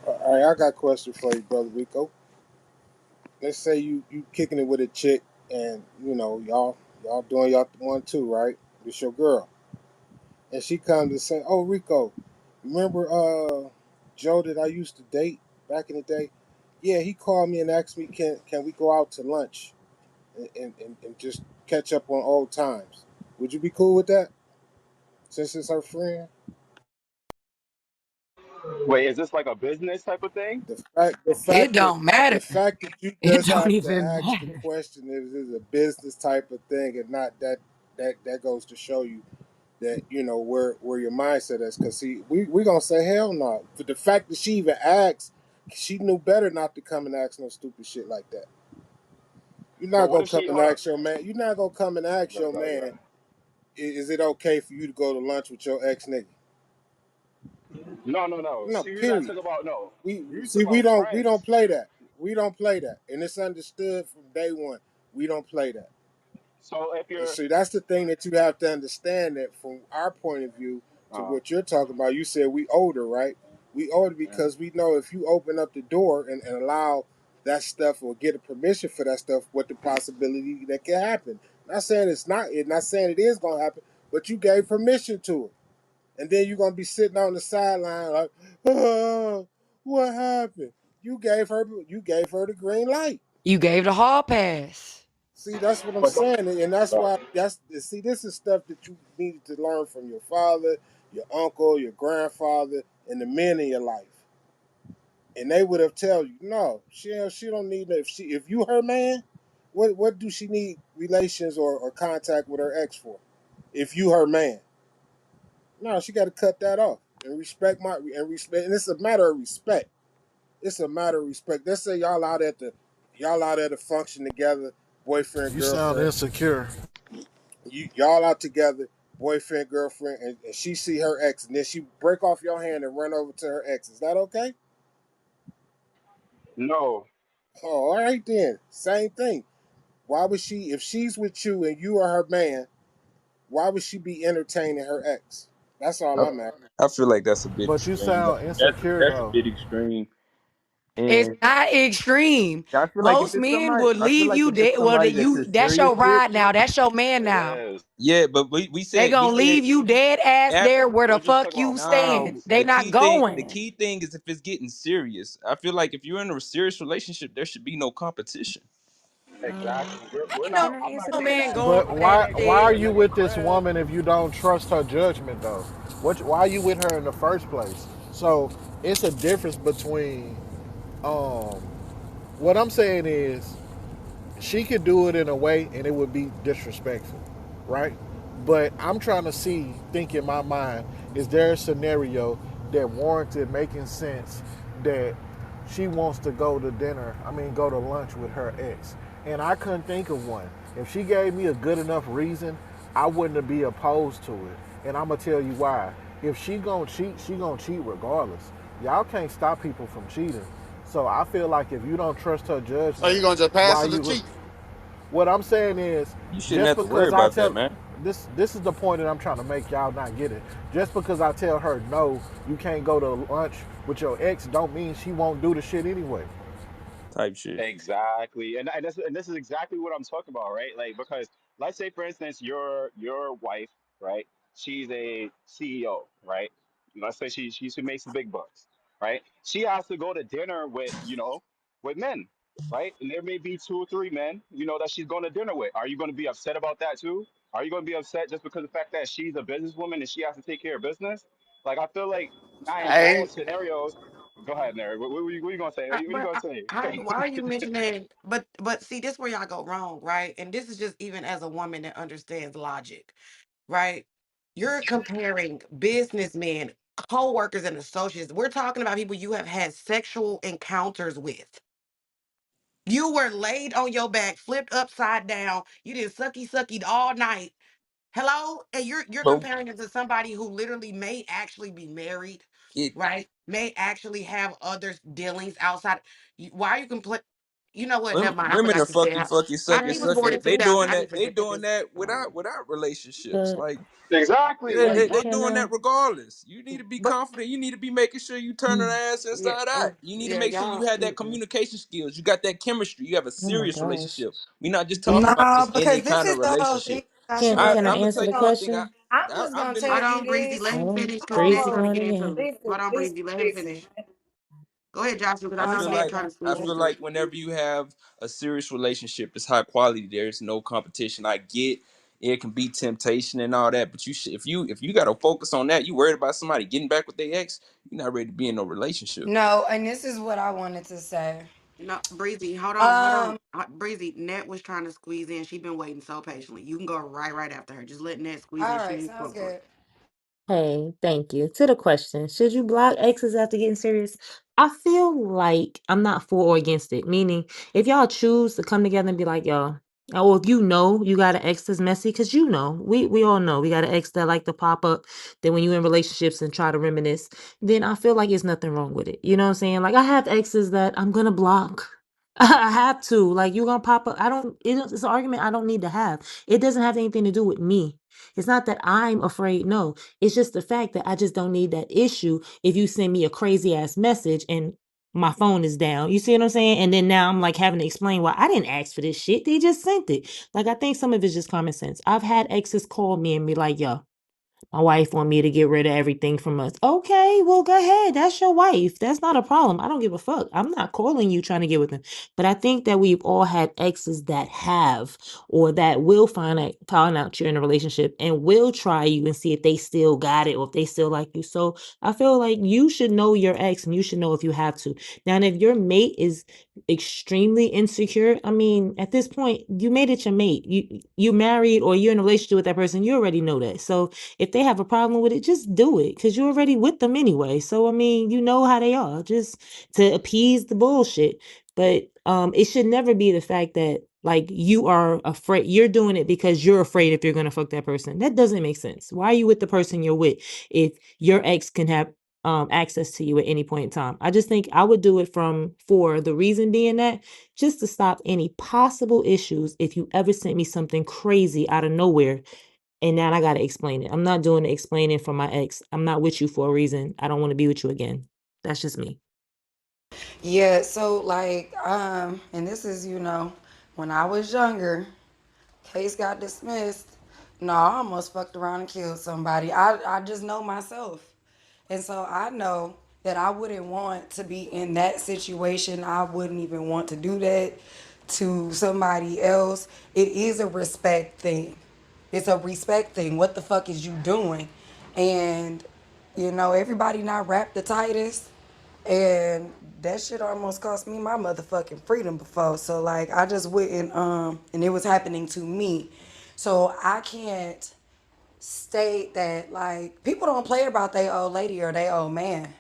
All right, I got a question for you, brother Rico. Let's say you kicking it with a chick, and y'all doing y'all one too, right? It's your girl, and she comes and say, "Oh, Rico, remember Joe that I used to date back in the day? Yeah, he called me and asked me, can we go out to lunch and just catch up on old times? Would you be cool with that? Since it's her friend, Wait, is this like a business type of thing? It don't the matter. fact that you It just don't have to even ask the matter. question is a business type of thing, and not that goes to show you that where your mindset is. Because see, we gonna say hell no. But the fact that she even asked, she knew better not to come and ask no stupid shit like that. You're not But what gonna if come she and hold up? ask your man. You're not gonna come and ask Right, your right, man, right. is it okay for you to go to lunch with your ex nigga? No, no, no. No, See, we gotta period. talk about no. We We talk see about we don't friends. play that. We don't play that, and it's understood from day one. We don't play that. So if And you're see, that's the thing that you have to understand, that from our point of view to uh, what you're talking about. You said we older, right? We older mhm. because we know if you open up the door and allow that stuff or get a permission for that stuff, what the possibility that can happen. Not saying it's not. Not saying it is gonna happen, but you gave permission to it, and then you're gonna be sitting on the sideline like, oh, what happened? You gave her the green light. You gave the hall pass. See, that's what I'm but saying, and that's uh, why this is stuff that you needed to learn from your father, your uncle, your grandfather, and the men in your life, and they would have tell you, no, she don't need that. If you her man, what do she need relations or contact with her ex for? If you her man, no, she got to cut that off and respect, and it's a matter of respect. It's a matter of respect. Let's say y'all out at the function together, boyfriend You sound girlfriend. insecure. Y'all out together, boyfriend, girlfriend, and she see her ex, and then she break off your hand and run over to her ex. Is that okay? no. Oh, all right then. Same thing. Why would she, if she's with you and you are her man, why would she be entertaining her ex? That's all I, I'm at. I feel like that's a bit But you extreme. sound That's insecure that's a though. bit extreme. It's And not extreme. I feel like if Most it's men somebody, would I feel leave like you if it's dead. Well, somebody that you're that's serious your with, ride now. That's your man It now. is. yeah. But we They said gonna leave you dead ass after. there where the We're just fuck talking you about stand. No, friends. They not the going. key thing is if it's getting serious. I feel like if you're in a serious relationship, there should be no competition. Exactly. We're Ain't not. no, Can I I'm not answer no the saying man that. going But I'm that not why saying go why to are shit. your you nigga with this crib. woman if you don't trust her judgment though? Why are you with her in the first place? So it's a difference between um what I'm saying is she could do it in a way and it would be disrespectful, right? But I'm trying to think in my mind, is there a scenario that warranted making sense that she wants to go to lunch with her ex? And I couldn't think of one. If she gave me a good enough reason, I wouldn't be opposed to it. And I'm gonna tell you why. If she gonna cheat, she gonna cheat regardless. Y'all can't stop people from cheating. So I feel like if you don't trust her So you judgment, gonna just pass why it to you? Chief? What I'm saying is, You shouldn't just have to worry because I about that, tell man. this is the point that I'm trying to make, y'all not get it. Just because I tell her no, you can't go to lunch with your ex, don't mean she won't do the shit anyway. Type shit. Exactly, and this is exactly what I'm talking about, right? Like, because let's say, for instance, your wife, right? She's a CEO, right? Let's say she makes the big bucks, right? She has to go to dinner with with men, right? And there may be two or three men, that she's going to dinner with. Are you going to be upset about that too? Are you going to be upset just because of the fact that she's a businesswoman and she has to take care of business? Like, I feel like not in all Hey, scenarios. Go ahead, Nary. What you gonna say? What you But gonna say? why are you mentioning? But see, this where y'all go wrong, right? And this is just even as a woman that understands logic, right? You're comparing businessmen, co-workers, and associates. We're talking about people you have had sexual encounters with. You were laid on your back, flipped upside down. You did sucky sucky all night. Hello, and you're So comparing it to somebody who literally may actually be married, it right? May actually have other dealings outside. Why are you complaining? You know what? Never mind. I women forgot are to say fucky, how fucky, he sucky, was But born sucky. in They 2000. doing I that. didn't They forget that. doing that without relationships. but Like Exactly. yeah, Like, they what? can doing I? that regardless. You need to be But confident. You need to be making sure you turn her ass yeah, inside out. You need to yeah, make sure you y'all. have that Mm-mm. communication skills. You got that chemistry. You have a Oh my serious gosh. relationship. We're not just talking about No, just any because this kind of is the whole thing, relationship. Can Joshua. can I I'm gonna answer tell the you one thing. question? I'm just I've gonna been Hold tell you on, Breezy. this. Let him Oh, finish because Nick Breezy's trying to going get into again. it. Hold on, Listen, Breezy. Let him listen. finish. Go ahead, Joshua, because I I know feel So Nick like trying to I squeeze feel into like it. whenever you have a serious relationship, it's high quality. There's no competition. I get it can be temptation and all that, but if you got to focus on that, you worried about somebody getting back with their ex, you're not ready to be in no relationship. no, and this is what I wanted to say. No, Breezy, hold on, hold on. Um, Breezy, Net was trying to squeeze in. She been waiting so patiently. You can go right after her. Just let Net squeeze in. all She right, ain't sounds spoke for it. good. Hey, thank you. To the question, should you block exes after getting serious? I feel like I'm not for or against it. Meaning, if y'all choose to come together and be like, y'all, or if you know you got an ex that's messy, because you know, we all know we got an ex that like to pop up. Then when you in relationships and try to reminisce, then I feel like there's nothing wrong with it. You know what I'm saying? Like I have exes that I'm gonna block. I have to. Like you gonna pop up. I don't. It's an argument I don't need to have. It doesn't have anything to do with me. It's not that I'm afraid. No, it's just the fact that I just don't need that issue if you send me a crazy ass message and my phone is down. You see what I'm saying? And then now I'm like having to explain why I didn't ask for this shit. They just sent it. Like I think some of it's just common sense. I've had exes call me and be like, yo, my wife want me to get rid of everything from us. Okay, well, go ahead. That's your wife. That's not a problem. I don't give a fuck. I'm not calling you trying to get with them. But I think that we've all had exes that have or that will find out you're in a relationship and will try you and see if they still got it or if they still like you. So I feel like you should know your ex and you should know if you have to. Now, and if your mate is extremely insecure, I mean, at this point, you made it your mate. You married or you're in a relationship with that person. You already know that. So if they have a problem with it, just do it because you're already with them anyway. So I mean, you know how they are, just to appease the bullshit. But it should never be the fact that like you are afraid you're doing it because you're afraid if you're gonna fuck that person. That doesn't make sense. Why are you with the person you're with if your ex can have access to you at any point in time? I just think I would do it from for the reason being that just to stop any possible issues if you ever sent me something crazy out of nowhere and now I gotta explain it. I'm not doing the explaining for my ex. I'm not with you for a reason. I don't want to be with you again. That's just me. yeah, so like, and this is, when I was younger, case got dismissed. No, I almost fucked around and killed somebody. I just know myself. And so I know that I wouldn't want to be in that situation. I wouldn't even want to do that to somebody else. It is a respect thing. It's a respect thing. What the fuck is you doing? And everybody not wrapped the tightest. And that shit almost cost me my motherfucking freedom before. So like I just wouldn't and it was happening to me. So I can't state that like people don't play about their old lady or their old man.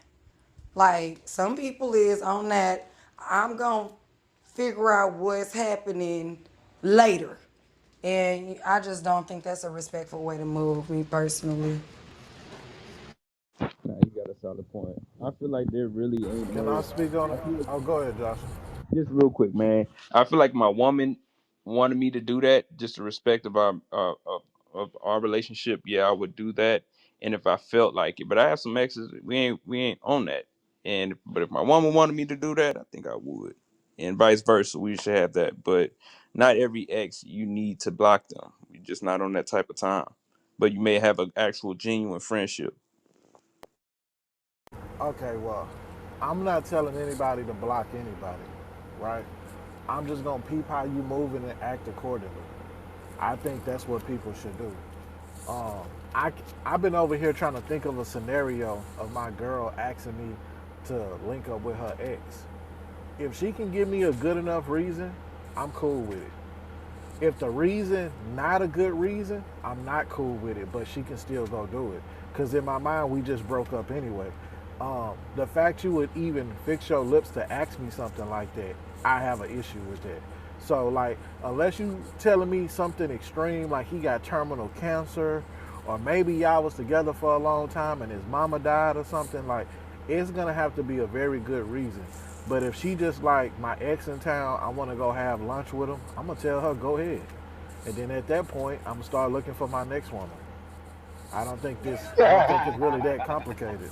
Like some people is on that I'm gonna figure out what's happening later. And I just don't think that's a respectful way to move, me personally. Nah, you got a solid point. I feel like there really ain't Can I no. speak on I it? feel like, Oh, go ahead, Josh. just real quick, man. I feel like my woman wanted me to do that, just the respect of our relationship. Yeah, I would do that, and if I felt like it. But I have some exes. We ain't on that. And but if my woman wanted me to do that, I think I would, and vice versa. We should have that. But not every ex you need to block them. You're just not on that type of time. But you may have an actual genuine friendship. Okay, well, I'm not telling anybody to block anybody, right? I'm just gonna peep how you moving and act accordingly. I think that's what people should do. Um, I I've been over here trying to think of a scenario of my girl asking me to link up with her ex. If she can give me a good enough reason, I'm cool with it. If the reason not a good reason, I'm not cool with it, but she can still go do it. Cause in my mind, we just broke up anyway. The fact you would even fix your lips to ask me something like that, I have an issue with that. So like, unless you telling me something extreme, like he got terminal cancer, or maybe y'all was together for a long time and his mama died or something, like it's gonna have to be a very good reason. But if she just like my ex in town, I want to go have lunch with him. I'm gonna tell her go ahead, and then at that point, I'm gonna start looking for my next woman. I don't think this. I don't think it's really that complicated.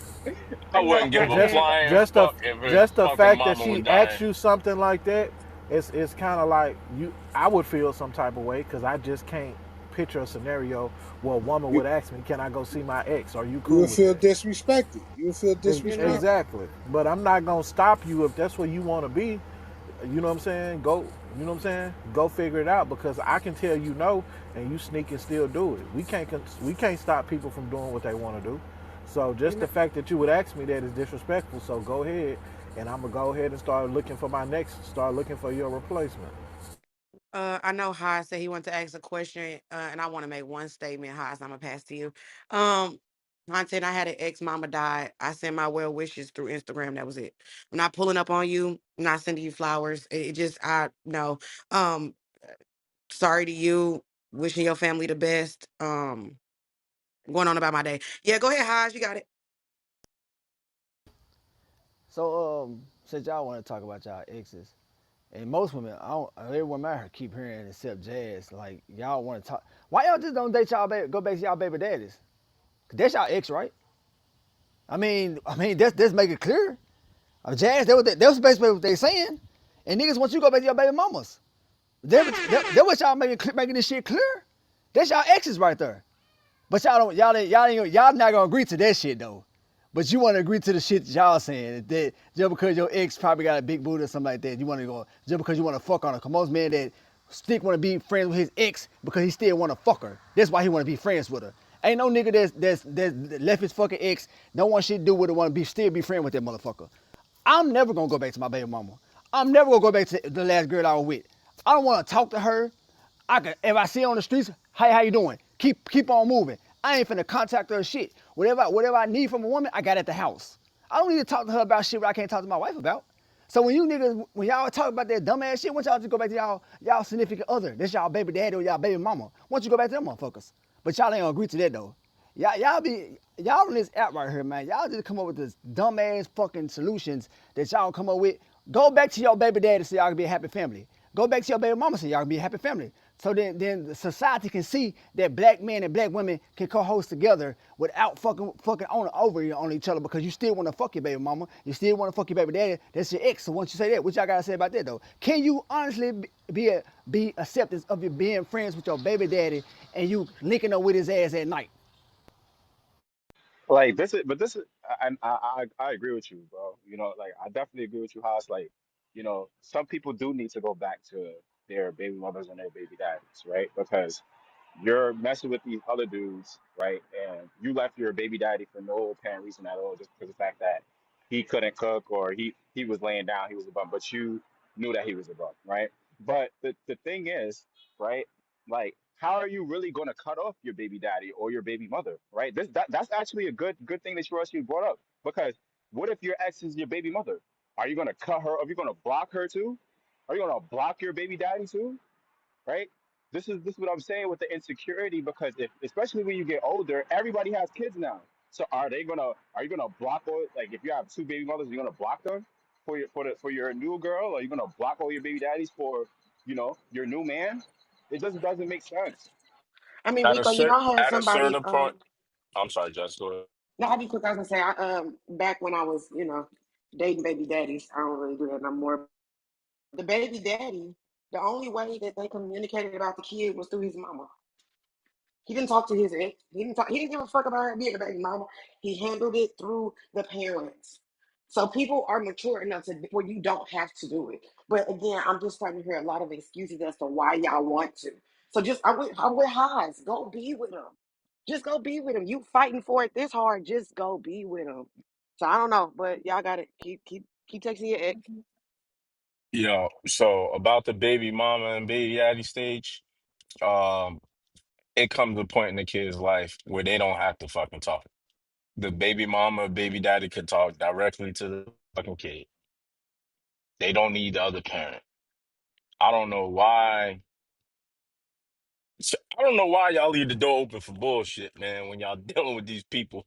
I wouldn't give a Just, flying just the, fuck if his just the fucking fact that mama was she dying. asks you something like that, it's kind of like you. I would feel some type of way because I just can't picture a scenario where a woman You would ask me, "Can I go see my ex? Are you you cool will with feel that?" disrespected. You will feel You know, disrespected. Exactly. But I'm not gonna stop you if that's where you want to be. You know what I'm saying? Go. You know what I'm saying? Go figure it out because I can tell you no, and you sneak and still do it. We can't stop people from doing what they want to do. So you just know. the fact that you would ask me that is disrespectful. So go ahead, and I'm gonna go ahead and start looking for my next. Start looking for your replacement. I know Haas said he wanted to ask a question, and I want to make one statement, Haas. I'm gonna pass to you. Um, Content. I had an ex mama died. I sent my well wishes through Instagram. That was it. I'm not pulling up on you. I'm not sending you flowers. It just I no. Um, sorry to you. Wishing your family the best. Going on about my day. Yeah, go ahead, Haas. You got it. So, since y'all want to talk about y'all exes, and most women, I don't, every woman I heard keep hearing except Jazz, like y'all want to talk. Why y'all just don't date y'all baby, go back to y'all baby daddies? Cause that's y'all ex, right? I mean, that's make it clear. Jazz, that was basically what they saying. And niggas want you to go back to your baby mamas. That what y'all making this shit clear. That's y'all exes right there. But y'all not gonna agree to that shit though. But you want to agree to the shit that y'all saying that just because your ex probably got a big booty or something like that, you want to go just because you want to fuck on her. Cause most men that stick want to be friends with his ex because he still want to fuck her. That's why he want to be friends with her. Ain't no nigga that's left his fucking ex, don't want shit to do with it, want to be still be friends with that motherfucker. I'm never gonna go back to my baby mama. I'm never gonna go back to the last girl I was with. I don't want to talk to her. I can if I see her on the streets, hey, how you doing? Keep on moving. I ain't finna contact her shit. Whatever I need from a woman, I got at the house. I don't need to talk to her about shit what I can't talk to my wife about. So when you niggas, when y'all talk about that dumbass shit, why don't y'all just go back to y'all significant other? That's y'all baby daddy or y'all baby mama. Why don't you go back to them motherfuckers? But y'all ain't gonna agree to that though. Y'all on this app right here, man. Y'all just come up with this dumbass fucking solutions that y'all come up with. Go back to your baby daddy so y'all can be a happy family. Go back to your baby mama so y'all can be a happy family. So then society can see that black men and black women can co-host together without fucking on each other because you still want to fuck your baby mama, you still want to fuck your baby daddy. That's your ex. So once you say that, what y'all gotta say about that though? Can you honestly be acceptance of you being friends with your baby daddy and you linking up with his ass at night? Like this is, but this is, I agree with you, bro. Like I definitely agree with you, Haas. Like, some people do need to go back to their baby mothers and their baby daddies, right? Because you're messing with these other dudes, right? And you left your baby daddy for no apparent reason at all, just because of the fact that he couldn't cook or he was laying down, he was a bum, but you knew that he was a bum, right? But the thing is, right? Like, how are you really going to cut off your baby daddy or your baby mother, right? That's actually a good thing that you actually brought up because what if your ex is your baby mother? Are you going to cut her? Are you going to block her too? Are you going to block your baby daddy too? Right? This is what I'm saying with the insecurity because if especially when you get older, everybody has kids now. So are you gonna block all, like, if you have two baby mothers, you're gonna block them for your new girl, or you're gonna block all your baby daddies for, your new man? It just doesn't make sense. I mean, At a Rico, you know, certain I had at a somebody. certain point, I'm sorry, just go ahead. No, I'll be quick. I was gonna say, back when I was, dating baby daddies, I don't really do that no more. The baby daddy, the only way that they communicated about the kid was through his mama. He didn't talk to his ex. He didn't talk. He didn't give a fuck about her being a baby mama. He handled it through the parents. So people are mature enough to where you don't have to do it. But again, I'm just starting to hear a lot of excuses as to why y'all want to. So just I'm with Haas. Go be with him. Just go be with him. You fighting for it this hard. Just go be with him. So I don't know, but y'all got it. Keep texting your ex. So about the baby mama and baby daddy stage, um, it comes a point in the kid's life where they don't have to fucking talk. The baby mama, baby daddy could talk directly to the fucking kid. They don't need the other parent. I don't know why. I don't know why y'all leave the door open for bullshit, man, when y'all dealing with these people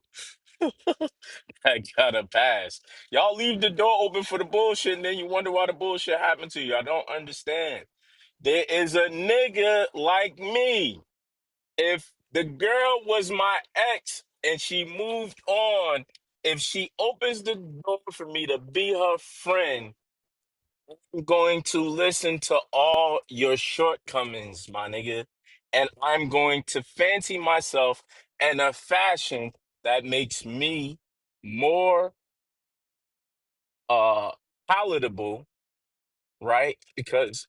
that gotta pass. Y'all leave the door open for the bullshit and then you wonder why the bullshit happened to you. I don't understand. There is a nigga like me. If the girl was my ex and she moved on, if she opens the door for me to be her friend, I'm going to listen to all your shortcomings, my nigga. And I'm going to fancy myself in a fashion that makes me more uh palatable, right? Because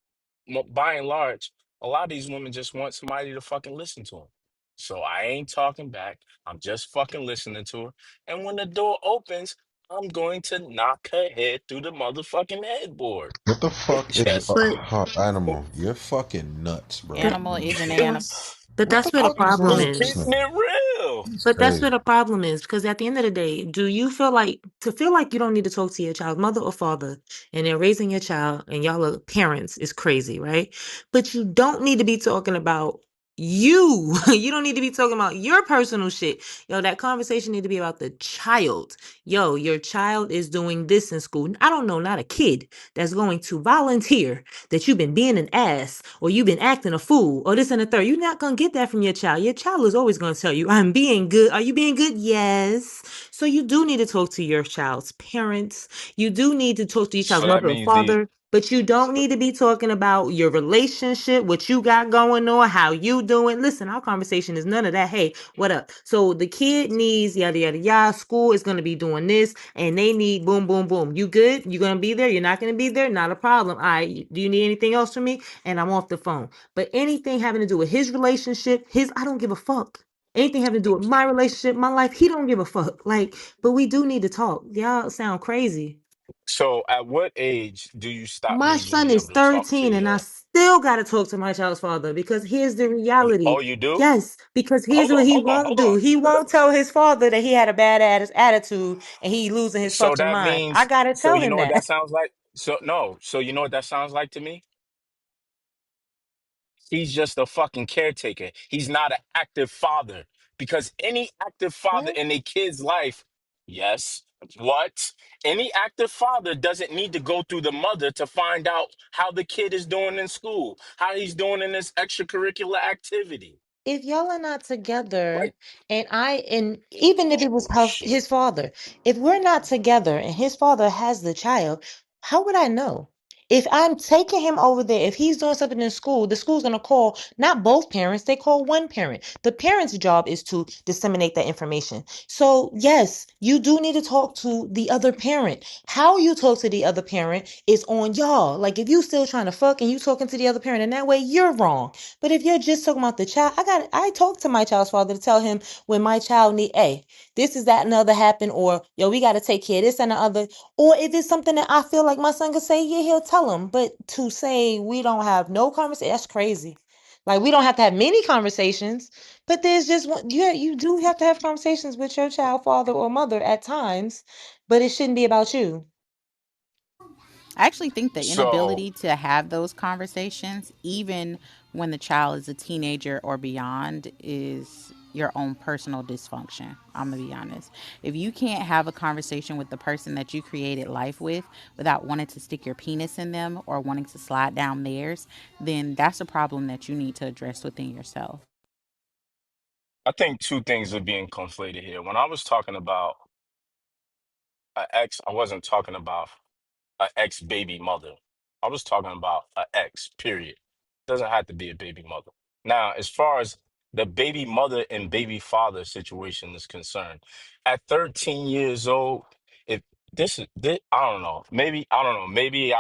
by and large, a lot of these women just want somebody to fucking listen to them. So I ain't talking back. I'm just fucking listening to her. And when the door opens, I'm going to knock her head through the motherfucking headboard. What the It fuck is just, But animal? You're fucking nuts, bro. that, Animal is an but, animal. but What the that's where the fuck is problem wrong I'm with this is. keeping nigga? it real. It's But that's where crazy. the problem is because at the end of the day, do you feel like you don't need to talk to your child's mother or father and they're raising your child and y'all are parents is crazy, right? But you don't need to be talking about you. You don't need to be talking about your personal shit. Yo, that conversation need to be about the child. Yo, your child is doing this in school. I don't know, not a kid that's going to volunteer that you've been being an ass or you've been acting a fool or this and the third. You're not going to get that from your child. Your child is always going to tell you, I'm being good. Are you being good? Yes. So you do need to talk to your child's parents. You do need to talk to your child's So that mother or means the father. But you don't need to be talking about your relationship, what you got going on, how you doing. Listen, our conversation is none of that. Hey, what up? So the kid needs yada yada yada. School is gonna be doing this, and they need boom boom boom. You good? You gonna be there? You're not gonna be there? Not a problem. All right. Do you need anything else from me? And I'm off the phone. But anything having to do with his relationship, I don't give a fuck. Anything having to do with my relationship, my life, he don't give a fuck. Like, but we do need to talk. Y'all sound crazy. so at what age do you stop My needing to son be is able to talk to 13 and I your still got to talk to my child's father because here's the reality. Oh, you do? Yes, because here's Hold what on, he hold on, won't hold do. on. He won't tell his father that he had a bad attitude and he losing his So fucking that mind. I means got to so tell you him know what that. that sounds like? So no, so you know what that sounds like to me? He's just a fucking caretaker. He's not an active father. Because any active father What? in a kid's life, yes, what? Any active father doesn't need to go through the mother to find out how the kid is doing in school, how he's doing in this extracurricular activity. If y'all are not together Like, and even if it was oh shit. his father, if we're not together and his father has the child, how would I know? If I'm taking him over there, if he's doing something in school, the school's gonna call not both parents, they call one parent. The parent's job is to disseminate that information. So yes, you do need to talk to the other parent. How you talk to the other parent is on y'all. Like if you still trying to fuck and you talking to the other parent in that way, you're wrong. But if you're just talking about the child, I talk to my child's father to tell him when my child need, hey, this is that and other happen, or yo, we gotta take care of this and the other. Or if it's something that I feel like my son could say, yeah, he'll tell him. But to say we don't have no conversation, that's crazy. Like we don't have to have many conversations, but there's just one, yeah, you do have to have conversations with your child, father or mother at times, but it shouldn't be about you. I actually think the So inability to have those conversations, even when the child is a teenager or beyond is your own personal dysfunction. I'm gonna be honest. If you can't have a conversation with the person that you created life with without wanting to stick your penis in them or wanting to slide down theirs, then that's a problem that you need to address within yourself. I think two things are being conflated here. When I was talking about an ex, I wasn't talking about an ex baby mother. I was talking about an ex, period. Doesn't have to be a baby mother. Now, as far as the baby mother and baby father situation is concerned, at 13 years old, if this, I don't know, maybe, I don't know, maybe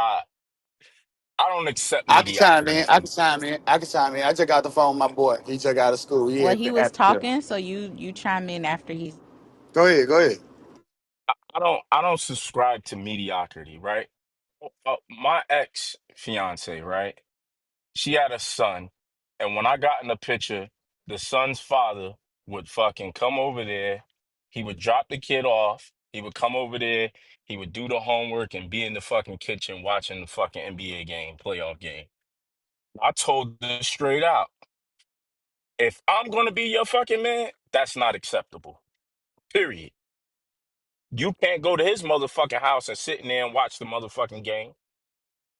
I don't accept I can chime mediocrity in. I from, can chime in. I can chime in. I just got the phone with my boy. He just got out of school. He Well, had he to was have to. talking, so you chime in after he's. Go ahead. Go ahead. I don't subscribe to mediocrity, right? My ex fiance, right? She had a son, and when I got in the picture, the son's father would fucking come over there. He would drop the kid off. He would come over there. He would do the homework and be in the fucking kitchen watching the fucking NBA game, playoff game. I told her straight out, if I'm gonna be your fucking man, that's not acceptable. Period. You can't go to his motherfucking house and sit in there and watch the motherfucking game,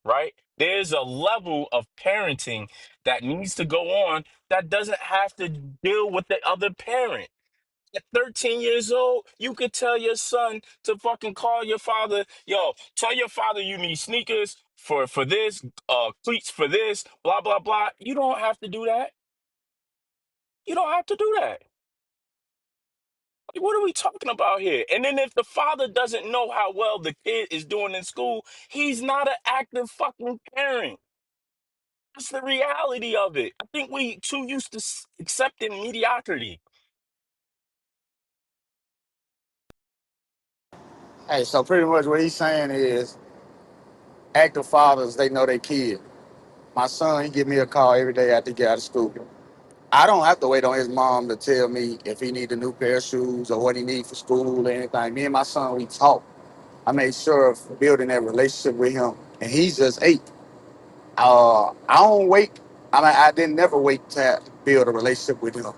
right? There's a level of parenting that needs to go on that doesn't have to deal with the other parent. At 13 years old, you could tell your son to fucking call your father, yo, tell your father you need sneakers for this, cleats for this, blah, blah, blah. You don't have to do that. You don't have to do that. Like, what are we talking about here? And then if the father doesn't know how well the kid is doing in school, he's not an active fucking parent. That's the reality of it. I think we too used to accepting mediocrity. Hey, so pretty much what he's saying is active fathers, they know their kid. My son, he give me a call every day after he get out of school. I don't have to wait on his mom to tell me if he need a new pair of shoes or what he need for school or anything. Me and my son, we talk. I made sure of building that relationship with him, and he's just 8. I don't wait. I didn't never wait to build a relationship with him.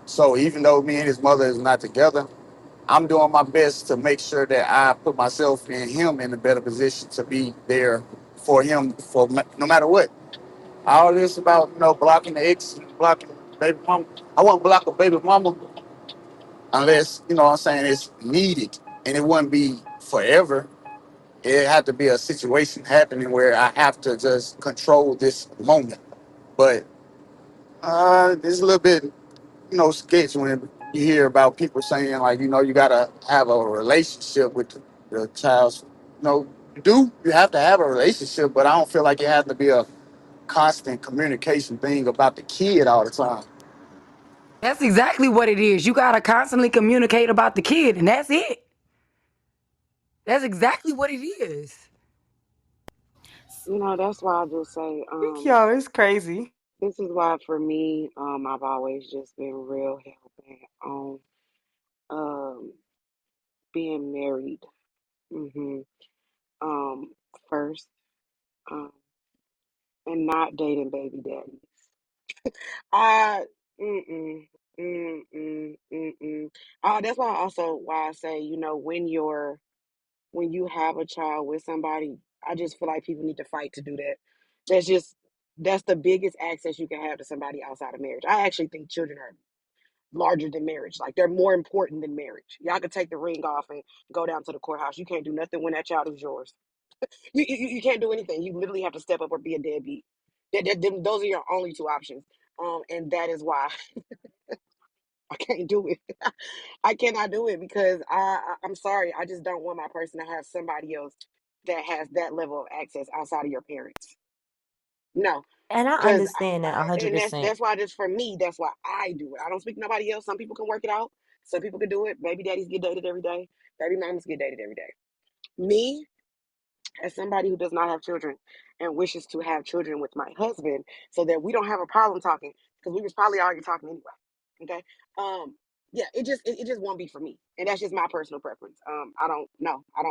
So even though me and his mother is not together, I'm doing my best to make sure that I put myself and him in a better position to be there for him for no matter what. All this about blocking the ex, blocking baby mama. I won't block a baby mama unless what I'm saying it's needed, and it wouldn't be forever. It had to be a situation happening where I have to just control this moment. But it's a little bit sketch when you hear about people saying like you gotta have a relationship with the child's. You have to have a relationship, but I don't feel like it has to be a constant communication thing about the kid all the time. That's exactly what it is. You gotta constantly communicate about the kid, and that's it. That's exactly what it is. That's why I just say, Yo, it's crazy. this is why for me, I've always just been real hell bent on um being married. hmm First, um, and not dating baby daddies. I mm-mm, mm-mm. That's why I say, when you have a child with somebody, I just feel like people need to fight to do that. That's just that's the biggest access you can have to somebody outside of marriage. I actually think children are larger than marriage. Like they're more important than marriage. Y'all could take the ring off and go down to the courthouse. You can't do nothing when that child is yours. You can't do anything. You literally have to step up or be a deadbeat. Those are your only two options. And that is why I can't do it. I cannot do it because I'm sorry. I just don't want my person to have somebody else that has that level of access outside of your parents. No, And I because understand that and that's 100%. that's why just for me, that's why I do it. I don't speak to nobody else. Some people can work it out. Some people can do it. Baby daddies get dated every day. Baby mamas get dated every day. Me, as somebody who does not have children and wishes to have children with my husband so that we don't have a problem talking because we was probably already talking anyway. Okay. Yeah, it just won't be for me. And that's just my personal preference. I don't know. I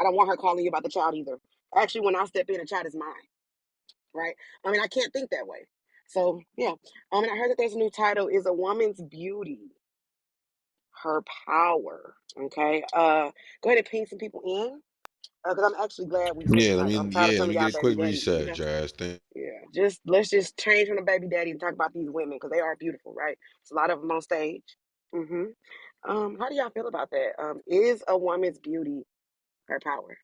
don't want her calling you about the child either. Actually, when I step in, a child is mine, right? I mean, I can't think that way. So yeah, and I heard that there's a new title: "Is a Woman's Beauty Her Power?" Okay, go ahead and ping some people in, because I'm actually glad we said Yeah, tonight. I'm tired of yeah, let some of me y'all get a baby quick daddies. You reset, know, Jazz. Thank. yeah, just let's just change from the baby daddy and talk about these women because they are beautiful, right? There's a lot of them on stage. hmm how do y'all feel about that? Is a woman's beauty her power?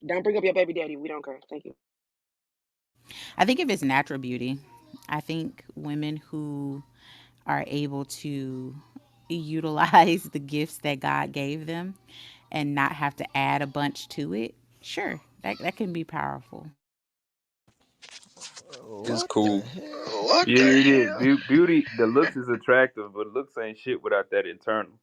Don't bring up your baby daddy. We don't care. Thank you. I think if it's natural beauty, I think women who are able to utilize the gifts that God gave them and not have to add a bunch to it, sure, that can be powerful. It's What the cool. hell? Yeah, it is. Beauty, the looks is attractive, but looks ain't shit without that internal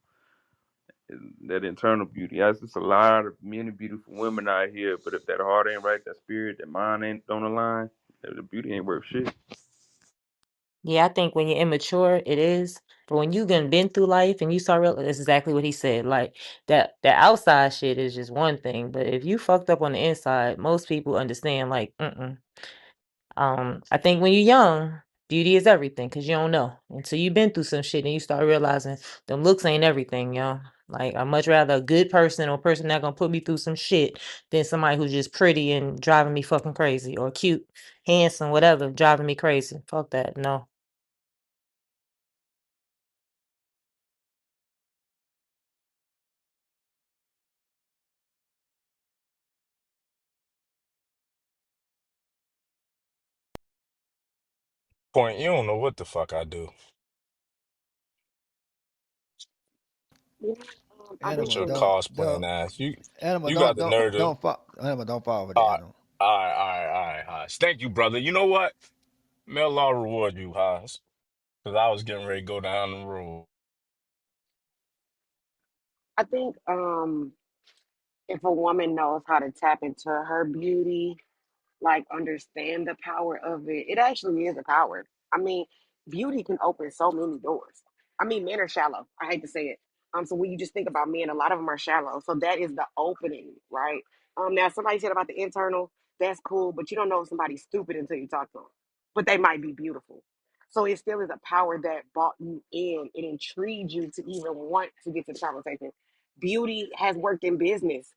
beauty. There's just a lot of many beautiful women out here, but if that heart ain't right, that spirit, that mind ain't don't align, the beauty ain't worth shit. Yeah, I think when you're immature, it is. But when you done been through life and you start real, that's exactly what he said. Like that outside shit is just one thing, but if you fucked up on the inside, most people understand. Like, I think when you're young, beauty is everything because you don't know until you've been through some shit and you start realizing them looks ain't everything, yo. Like I much rather a good person or person that gonna put me through some shit than somebody who's just pretty and driving me fucking crazy or cute, handsome, whatever, driving me crazy. Fuck that. No. Point, you don't know what the fuck I do. Yeah, I do With Animal, your too. cosplaying don't, ass. animal, You got the nerve to don't fall over there, all right, animal. all right. Haas. Thank you, brother. You know what? May Allah reward you, Haas. Because I was getting ready to go down the road. I think if a woman knows how to tap into her beauty, like understand the power of it, it actually is a power. I mean, beauty can open so many doors. I mean, men are shallow. I hate to say it. So when you just think about men, a lot of them are shallow. So that is the opening, right? Now somebody said about the internal, that's cool, but you don't know if somebody's stupid until you talk to them. But they might be beautiful. So it still is a power that brought you in. It intrigued you to even want to get to the conversation. Beauty has worked in business.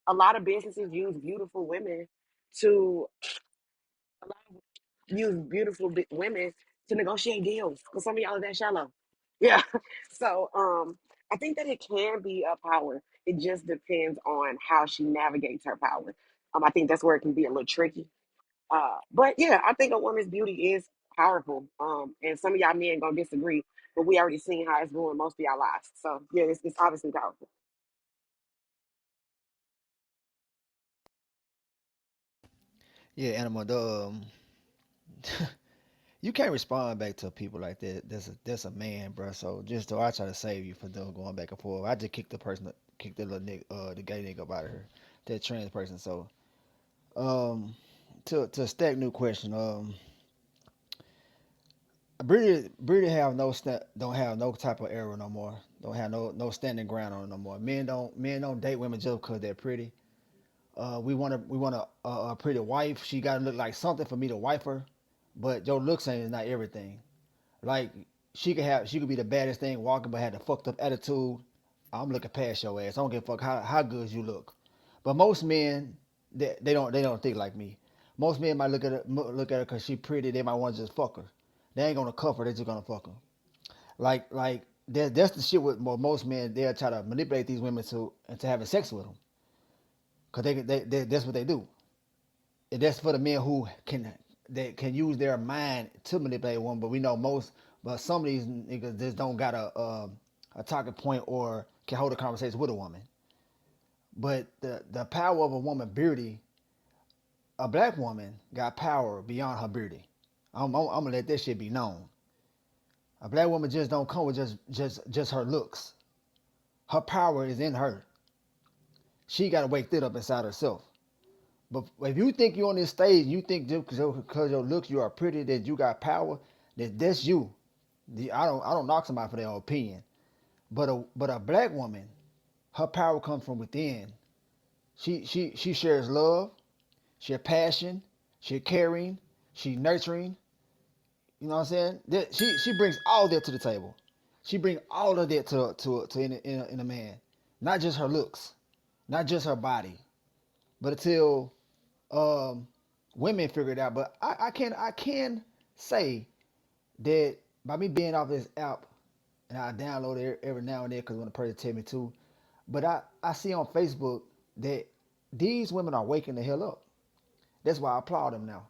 A lot of businesses use beautiful women to use beautiful women to negotiate deals because some of y'all are that shallow. Yeah. So I think that it can be a power. It just depends on how she navigates her power. I think that's where it can be a little tricky. But yeah, I think a woman's beauty is powerful. And some of y'all men gonna disagree, but we already seen how it's ruined most of y'all lives. So yeah, it's obviously powerful. Yeah, animal. You can't respond back to people like that. That's a man, bro. So just so I try to save you from them going back and forth. I just kicked kicked the little nigga, the gay nigga up out of here, that trans person. So um, to stack new question. Brady have don't have no type of error no more. Don't have no standing ground on it no more. Men don't date women just because they're pretty. We want a pretty wife. She got to look like something for me to wife her. But your looks ain't not everything. Like she could be the baddest thing walking, but had a fucked up attitude. I'm looking past your ass. I don't give a fuck how good you look. But most men, they don't think like me. Most men might look at her because she pretty. They might want to just fuck her. They ain't gonna cuff her. They just gonna fuck her. That's the shit with most men. They'll try to manipulate these women into having sex with them because that's what they do. And that's for the men who can use their mind to manipulate a woman. But we know but some of these niggas just don't got a talking point or can hold a conversation with a woman. But the power of a woman beauty, a black woman got power beyond her beauty. I'm gonna let that shit be known. A black woman just don't come with just her looks. Her power is in her. She got to wake that up inside herself. But if you think you're on this stage, you think just because your looks you are pretty that you got power, that's you. I don't knock somebody for their opinion. But a black woman, her power comes from within. She shares love, she passion, she caring, she nurturing. You know what I'm saying? That she brings all that to the table. She brings all of that to in a man, not just her looks, not just her body, but until um, women figure it out. But I can say that by me being off this app and I download it every now and then because when a person tell me to, but I see on Facebook that these women are waking the hell up. That's why I applaud them now.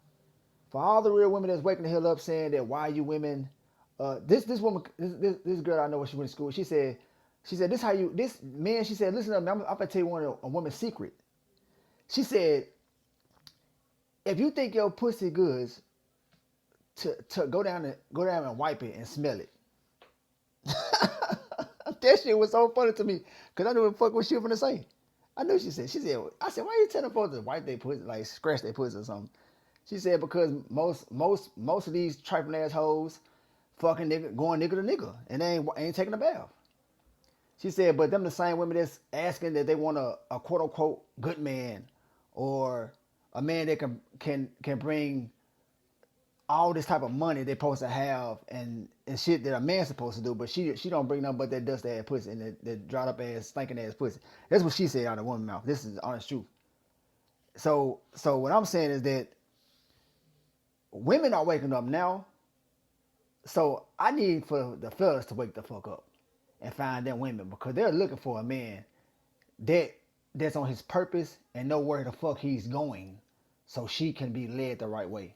For all the real women that's waking the hell up saying that why you women, this woman this girl I know when she went to school, she said this how you this man, she said listen up, I'm gonna tell you one of a woman's secret. She said if you think your pussy good to go down and wipe it and smell it. That shit was so funny to me because I knew what the fuck what she was gonna say. I knew she said I said why you telling folks to wipe their pussy like scratch their pussy or something. She said because most of these trifling ass hoes fucking nigga going nigga to nigga and they ain't taking a bath. She said, but them the same women that's asking that they want a quote unquote good man or a man that can bring all this type of money they supposed to have and shit that a man's supposed to do, but she don't bring nothing but that dust ass pussy and that dried up ass stinking ass pussy. That's what she said out of woman's mouth. This is the honest truth. So what I'm saying is that women are waking up now. So I need for the fellas to wake the fuck up and find them women because they're looking for a man that that's on his purpose and know where the fuck he's going, so she can be led the right way.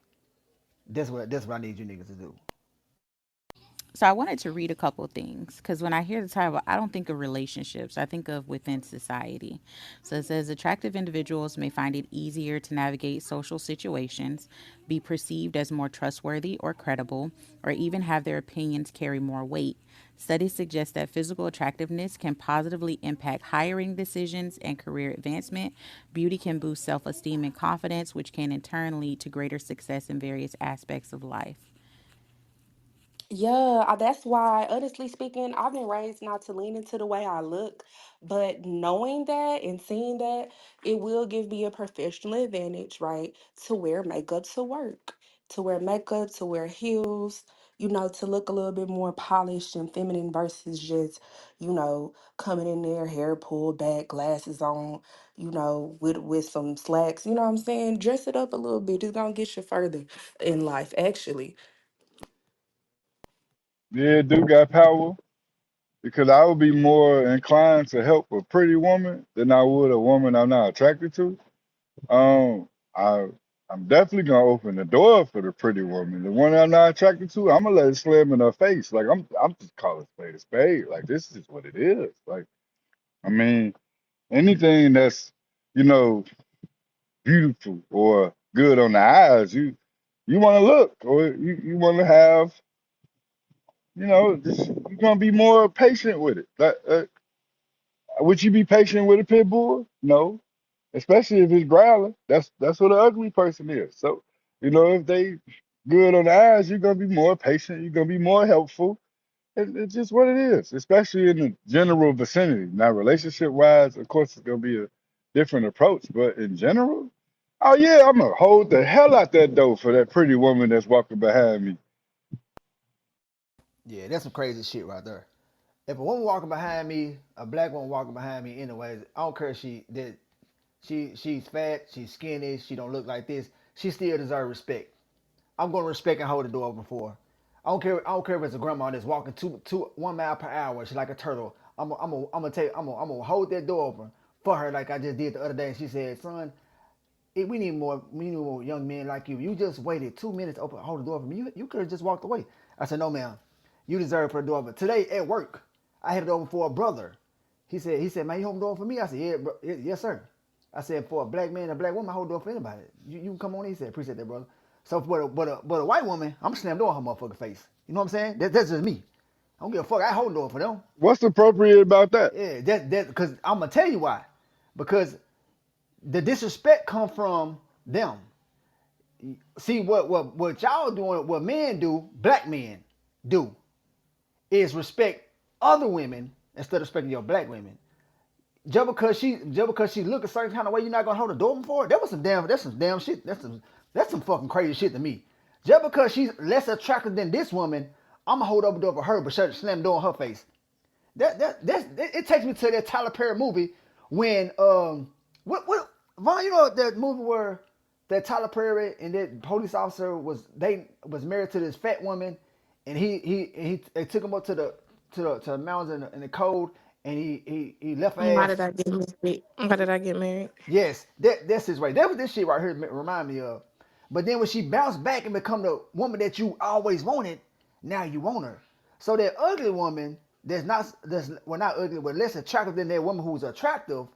That's what I need you niggas to do. So I wanted to read a couple things because when I hear the title, I don't think of relationships. I think of within society. So it says attractive individuals may find it easier to navigate social situations, be perceived as more trustworthy or credible, or even have their opinions carry more weight. Studies suggest that physical attractiveness can positively impact hiring decisions and career advancement. Beauty can boost self esteem and confidence, which can in turn lead to greater success in various aspects of life. Yeah, that's why, honestly speaking, I've been raised not to lean into the way I look, but knowing that and seeing that, it will give me a professional advantage, right? To wear makeup to work, to wear makeup, to wear heels, to look a little bit more polished and feminine versus just, coming in there, hair pulled back, glasses on, with some slacks. You know what I'm saying? Dress it up a little bit. It's gonna get you further in life, actually. Yeah, do got power because I would be more inclined to help a pretty woman than I would a woman I'm not attracted to. Um, I I'm definitely gonna open the door for the pretty woman. The one I'm not attracted to, I'm gonna let it slam in her face. Like I'm just calling spade a spade. Like this is what it is. Like I mean, anything that's you know beautiful or good on the eyes, you want to look or you want to have just, you're gonna be more patient with it. Would you be patient with a pit bull? No, especially if it's growling. That's what an ugly person is. So, if they good on the eyes, you're gonna be more patient. You're gonna be more helpful. It's just what it is, especially in the general vicinity. Now, relationship wise, of course, it's gonna be a different approach, but in general, oh yeah, I'm gonna hold the hell out that door for that pretty woman that's walking behind me. Yeah, that's some crazy shit right there. If a woman walking behind me, a black woman walking behind me, anyways, I don't care if she's fat, she's skinny, she don't look like this, she still deserves respect. I'm gonna respect and hold the door open for her. I don't care if it's a grandma that's walking 1 mile per hour. She's like a turtle. I'm gonna hold that door open for her like I just did the other day. And she said, "Son, we need more young men like you. You just waited 2 minutes to hold the door for me. You could have just walked away." I said, "No, ma'am. You deserve for the door open." Today at work, I had it open for a brother. He said, "Man, you hold the door for me?" I said, "Yeah, bro. Yes, sir." I said, "For a black man and a black woman, I hold the door for anybody. You can come on in." He said, "Appreciate that, brother." So, but a white woman, I'm slam door on her motherfucking face. You know what I'm saying? That's just me. I don't give a fuck. I hold the door for them. What's appropriate about that? Yeah, that because I'm gonna tell you why. Because the disrespect come from them. See what y'all doing, what men do, black men do, is respect other women instead of respecting your black women. Just because she look a certain kind of way, you're not gonna hold the door for her. That's some damn shit. That's some fucking crazy shit to me. Just because she's less attractive than this woman, I'm gonna hold up the door for her, but slam the door in her face. It takes me to that Tyler Perry movie when what Vaughn, you know that movie where that Tyler Perry and that police officer was married to this fat woman, and he they took him up to the mountains in the cold, and he left her Why ass. did I get married? Why did I get married? Yes, that's his right. That was this shit right here remind me of. But then when she bounced back and become the woman that you always wanted, now you want her. So that ugly woman that's well not ugly but less attractive than that woman who's attractive.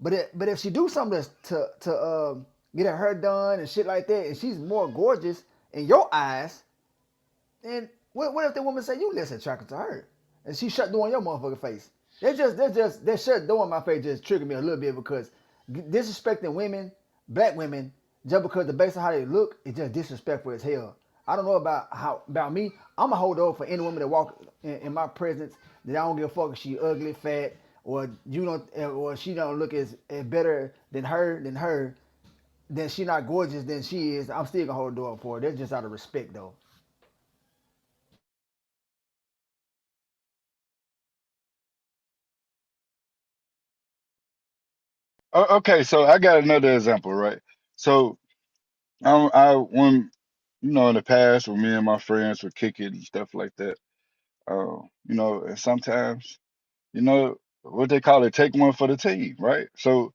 But if she do something to get her hair done and shit like that, and she's more gorgeous in your eyes, and what if the woman say you less attracted to her, and she shut the door in your motherfucking face? That shut the door in my face just triggered me a little bit because disrespecting women, black women, just because the base of how they look is just disrespectful as hell. I don't know about me. I'm a hold over for any woman that walk in my presence that I don't give a fuck if she ugly, fat, or you don't, or she don't look as better than she not gorgeous than she is. I'm still gonna hold the door for her. That's just out of respect though. Okay, so I got another example, right? So when in the past when me and my friends would kick it and stuff like that, and sometimes what they call it, take one for the team, right? So,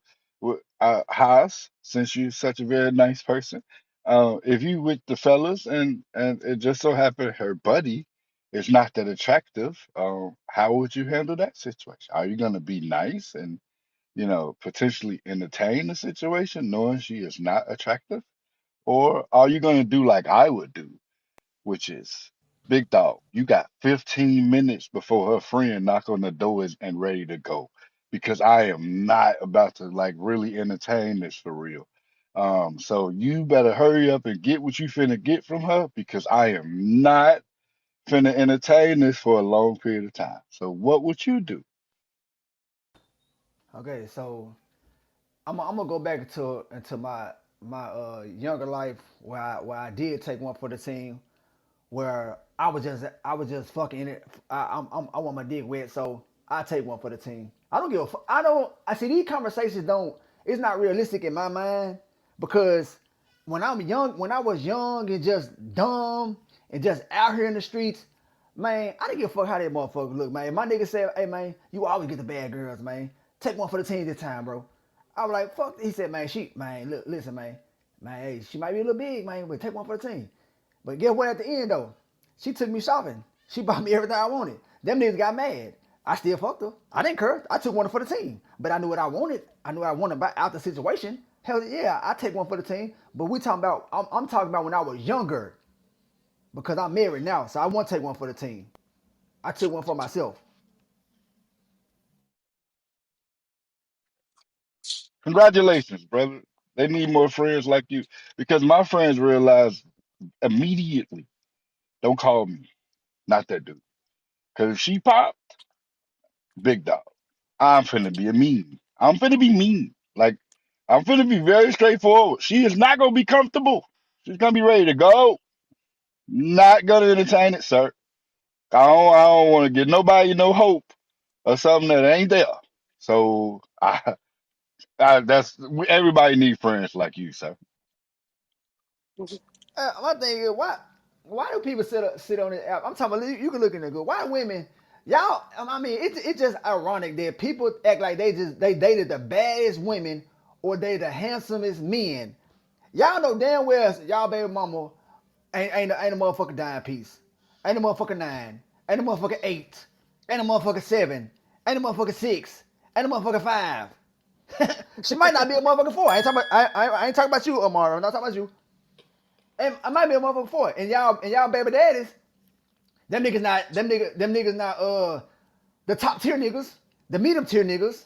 Haas, since you're such a very nice person, if you with the fellas and it just so happened her buddy is not that attractive, how would you handle that situation? Are you gonna be nice and potentially entertain the situation, knowing she is not attractive, or are you gonna do like I would do? Which is big dog. You got 15 minutes before her friend knock on the door and ready to go, because I am not about to like really entertain this for real. So you better hurry up and get what you finna get from her because I am not finna entertain this for a long period of time. So what would you do? Okay, so I'm gonna go back into my younger life where I did take one for the team, where I was just fucking in it. I want my dick wet, so I take one for the team. I don't give a fuck. I don't. I see these conversations don't. It's not realistic in my mind because when I was young and just dumb and just out here in the streets, man, I didn't give a fuck how that motherfucker look, man. My nigga said, "Hey, man, you always get the bad girls, man. Take one for the team this time, bro." I was like, "Fuck." He said, "Man, look, listen, man, hey, she might be a little big, man, but take one for the team." But guess what? At the end though, she took me shopping. She bought me everything I wanted. Them niggas got mad. I still fucked her. I didn't care. I took one for the team. But I knew what I wanted. I knew what I wanted about out the situation. Hell yeah, I take one for the team. But we talking about I'm talking about when I was younger because I'm married now, so I won't take one for the team. I took one for myself. Congratulations, brother. They need more friends like you because my friends realize immediately, don't call me, not that dude. Because if she pop, big dog. I'm finna be a mean. I'm finna be mean. Like, I'm finna be very straightforward. She is not gonna be comfortable. She's gonna be ready to go. Not gonna entertain it, sir. I don't want to give nobody no hope or something that ain't there. So that's everybody need friends like you, sir. My thing is why do people sit on this app? I'm talking about you can look in the good. Why women y'all? I mean it's just ironic that people act like they dated the baddest women or they the handsomest men. Y'all know damn well y'all baby mama ain't a motherfucking dime piece, ain't a motherfucking nine, ain't a motherfucking eight, ain't a motherfucking seven, ain't a motherfucking six, ain't a motherfucking five. She might not be a motherfucking four. I ain't talking about you, Amara. I'm not talking about you. And I might be a motherfucker for it. And y'all baby daddies, them niggas not the top tier niggas, the medium tier niggas,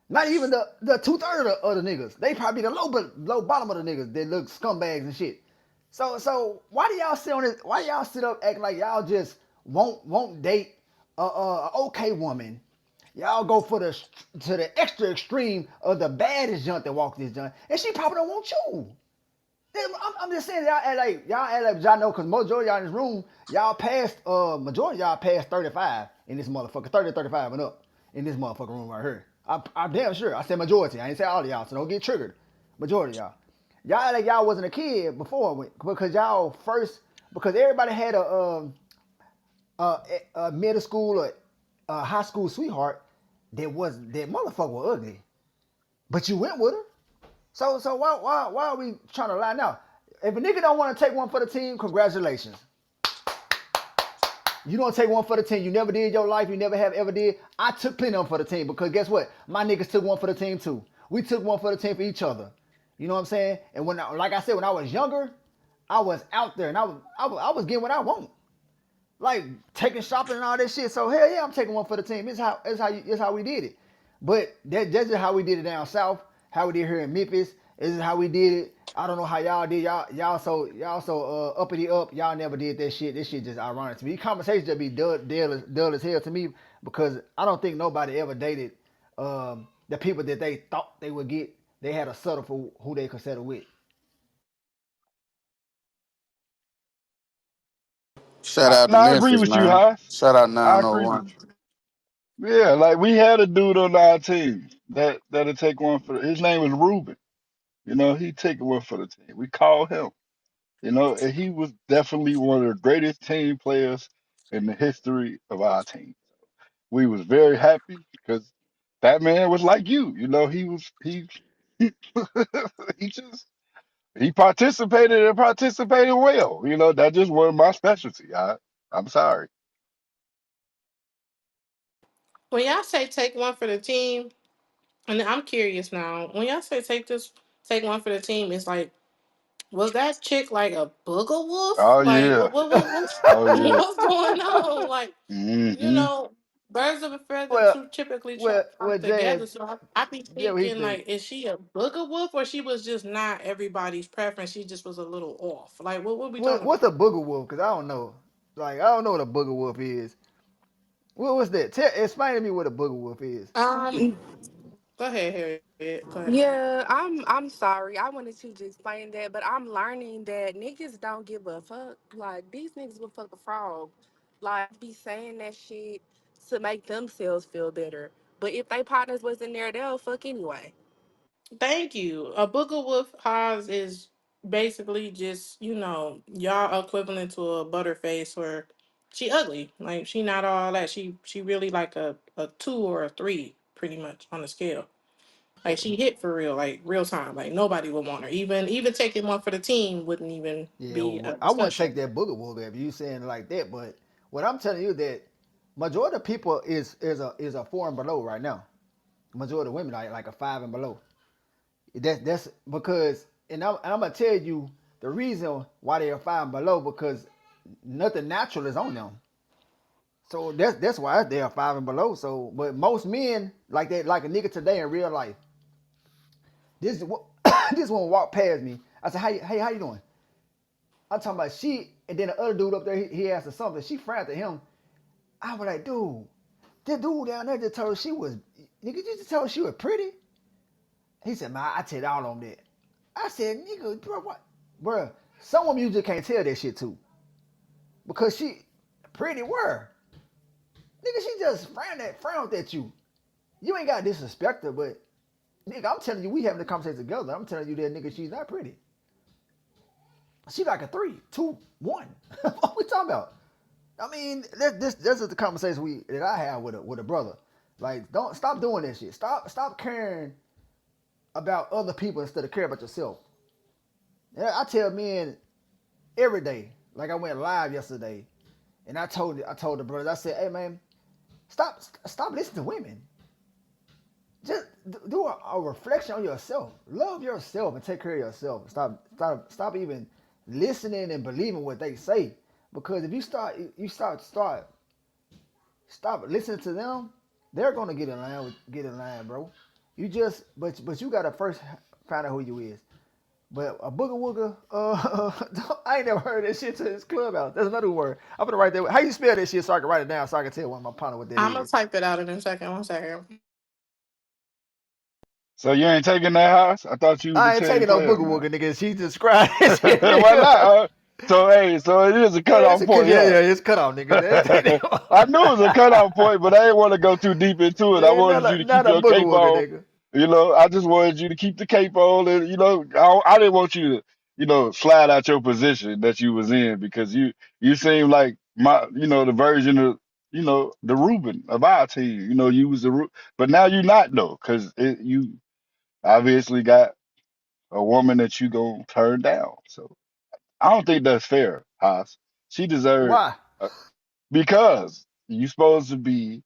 not even the two-thirds of the niggas. They probably the low bottom of the niggas that look scumbags and shit. So why do y'all sit on this? Why do y'all sit up acting like y'all just won't date a okay woman? Y'all go for the extra extreme of the baddest junk that walks this junk, and she probably don't want you. I'm just saying y'all act like y'all know because majority of y'all in this room y'all passed majority of y'all passed 35 in this motherfucker 30 35 and up in this motherfucker room right here. I'm damn sure I said majority. I ain't say all of y'all, so don't get triggered. Majority of y'all act like y'all wasn't a kid before because y'all first because everybody had a middle school or high school sweetheart that motherfucker was ugly, but you went with her. So why are we trying to lie now? If a nigga don't want to take one for the team, congratulations. You don't take one for the team. You never did your life. You never have ever did. I took plenty of them for the team because guess what? My niggas took one for the team too. We took one for the team for each other. You know what I'm saying? And like I said, when I was younger, I was out there and I was getting what I want, like taking shopping and all that shit. So hell yeah, I'm taking one for the team. It's how we did it. But that's just how we did it down south. How we did here in Memphis. This is how we did it. I don't know how y'all did. Y'all so uppity up. Y'all never did that shit. This shit just ironic to me. These conversations just be dull as hell to me because I don't think nobody ever dated the people that they thought they would get. They had a settle for who they could settle with. Shout out to Now I agree Memphis, with you, man. Hoss. Shout out I agree with 901. you. Yeah, like we had a dude on our team that'll take one for his name was Ruben. You know, he take one for the team. We called him. You know, and he was definitely one of the greatest team players in the history of our team. We was very happy because that man was like you. You know, he he just he participated well. You know, that just wasn't my specialty. I'm sorry. When y'all say take one for the team, and I'm curious now. When y'all say take one for the team, it's like, was that chick like a booger wolf? Oh Like yeah. what's Oh yeah. what's going on? Like, you Hmm. know, birds of a feather well, two typically well, flock together. Jazz, So I be yeah, what he thinking think? like, is she a booger wolf or she was just not everybody's preference? She just was a little off. Like what we talking What's about? a booger wolf? Cause I don't know. Like I don't know what a booger wolf is. What's that? Explain to me what a booger wolf is. Um, go ahead, Harriet. Go ahead. Yeah, I'm sorry. I wanted to just explain that, but I'm learning that niggas don't give a fuck. Like these niggas will fuck a frog. Like be saying that shit to make themselves feel better. But if they partners wasn't there, they'll fuck anyway. Thank you. A booger wolf Haas is basically just, y'all equivalent to a butterface or she ugly. Like she not all that. She really like a 2 or a 3 pretty much on the scale. Like she hit for real, like real time. Like nobody would want her. Even taking one for the team wouldn't even Yeah, be a well, I wouldn't discussion. take that booger wolf if you saying it like that. But what I'm telling you that majority of people is a 4 and below right now. Majority of women like a 5 and below. That's because and I'm gonna tell you the reason why they are 5 and below because nothing natural is on them. So that's why they are 5 and below. So, but most men like that, like a nigga today in real life. This is what this one walked past me. I said, "Hey, how you doing?" I'm talking about she, and then the other dude up there, he asked her something. She frowned at him. I was like, dude, this dude down there just told her she was, nigga, you just told her she was pretty. He said, man, I tell you all on that. I said, nigga, bro, what, bro? Some women you just can't tell that shit to because she pretty were. Nigga, she just frowned at you. You ain't got to disrespect her, but nigga, I'm telling you, we having a conversation together. I'm telling you that nigga, she's not pretty. She like a 3, 2, 1. What we talking about? I mean, this is the conversation that I have with a brother. Like, don't stop doing that shit. Stop caring about other people instead of caring about yourself. Yeah, I tell men every day. Like I went live yesterday, and I told the brothers. I said, hey man, stop listening to women. Just do a reflection on yourself. Love yourself and take care of yourself. Stop even listening and believing what they say. Because if you start listening to them, they're gonna get in line, bro. But you gotta first find out who you is. But a booger wooger, I ain't never heard that shit to this clubhouse. That's another word. I'm gonna write that. How you spell that shit so I can write it down so I can tell one of my partner what that I'm gonna is. type it out in a second. One second. So you ain't taking that house? I thought you was a I ain't team taking no player booger now. wooger, nigga. She described that shit, Why not? nigga. So hey, so it is a Yeah, cutoff cause point, yeah, yeah. yeah, it's cut off, nigga. I knew it was a cutoff point, but I didn't want to go too deep into it. I Yeah, wanted you to keep not a your booger cape wooger, on. nigga. I just wanted you to keep the cape on, and I didn't want you to, slide out your position that you was in because you seem like the version of, the Ruben of our team. You was but now you not though, because you obviously got a woman that you gonna turn down. So I don't think that's fair, Haas. She deserved Why? because you supposed to be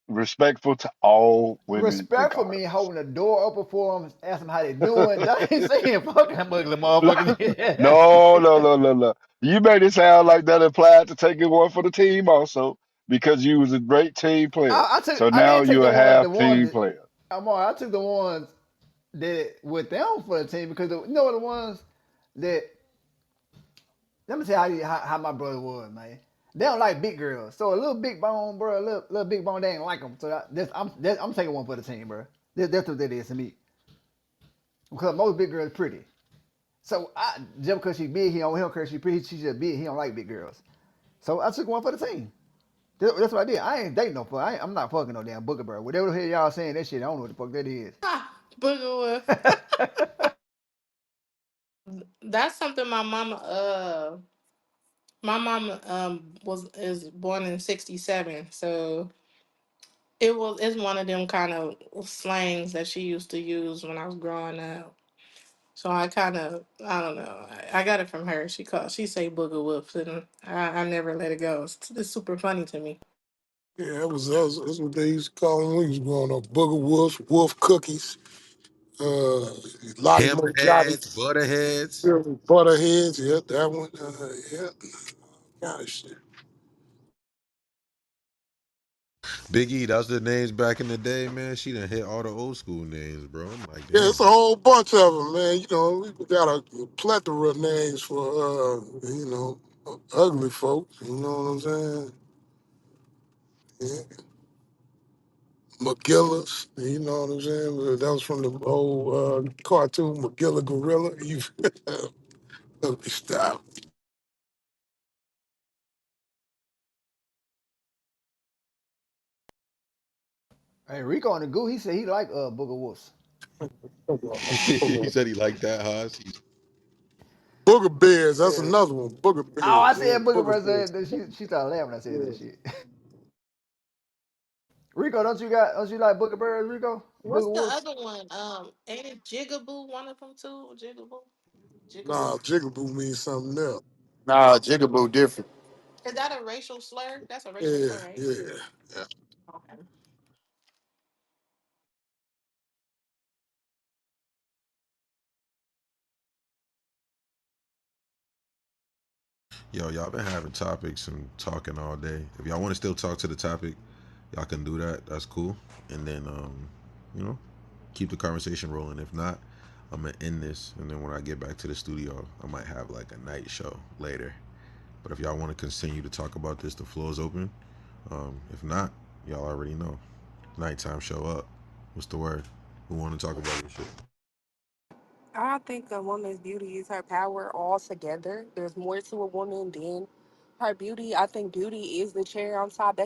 respectful to all women Respectful me regardless. holding the door open for them, ask them how they doing. That ain't saying fucking that ugly motherfucker. No, no, no, no, no. You made it sound like that applied to taking one for the team also because you was a great team player. So I now didn't take you're a the half ones team that player. I took the ones that with them for the team because the ones that let me tell you how my brother was, man. They don't like big girls, so a little big bone, bro, a little big bone, they ain't like them. So I'm taking one for the team, bro. That's what that is to me. Because most big girls pretty. So just because she big, he don't care. She pretty, she just big. He don't like big girls. So I took one for the team. That's what I did. I ain't dating no fuck. I'm not fucking no damn booger bird. Whatever the hell y'all saying that shit, I don't know what the fuck that is. Booger Wolf. That's something my mama was is born in 67. So it's one of them kind of slangs that she used to use when I was growing up. So I don't know. I got it from her. She say booger wolf, and I never let it go. It's super funny to me. Yeah, that's what they used to call them when we was growing up. Booger wolves, wolf cookies, lolly mo jolly, Hammerheads, butterheads. butterheads. Yeah, that one. Yeah, kind of shit. Biggie, that was the names back in the day, man. She done hit all the old school names, bro. I'm like, Yeah, it's damn. a whole bunch of them, man. We got a plethora of names for, ugly folks. You know what I'm saying? Yeah. McGillis, you know what I'm saying? That was from the old cartoon McGilla Gorilla. You ugly style. Hey, Rico on the goo, he said he like booger wolves. He said he liked that, Haas. Booger Bears, that's Yeah. another one. Booger Oh, I Bears, yeah, said booger Booger bird. Bears. She started laughing when I said Yeah. that shit. Rico, don't you like booger birds, Rico? What's Booger the wolves? other one? Ain't it Jigaboo? One of them too? Jigaboo. Jigaboo. Nah, Jigaboo means something else. Nah, Jigaboo different. Is that a racial slur? That's a racial Yeah, slur, right? yeah, yeah. Okay. Yo, y'all been having topics and talking all day. If y'all want to still talk to the topic, y'all can do that. That's cool. And then, you know, keep the conversation rolling. If not, I'm gonna end this, and then when I get back to the studio, I might have like a night show later. But if y'all want to continue to talk about this, the floor is open. If not, y'all already know. Nighttime show up. What's the word? Who want to talk about this shit? I think a woman's beauty is her power altogether. There's more to a woman than her beauty. I think beauty is the cherry on top.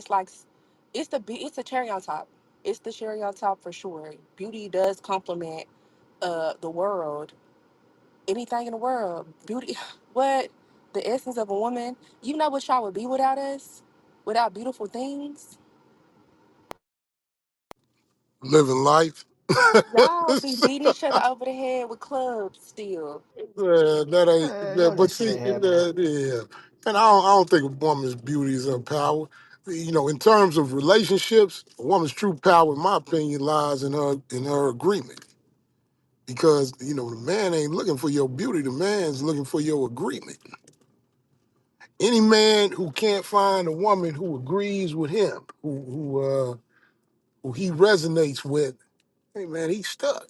It's the cherry on top. It's the cherry on top for sure. Beauty does complement the world. Anything in the world. Beauty what? The essence of a woman. You know what y'all would be without us? Without beautiful things? Living life. Y'all be beating each other over the head with clubs still. That ain't Man, you that, know but that shit see, ain't happening. yeah. And I don't think a woman's beauty is her power. In terms of relationships, a woman's true power, in my opinion, lies in her agreement. Because the man ain't looking for your beauty, the man's looking for your agreement. Any man who can't find a woman who agrees with him, who he resonates with, hey man, he's stuck.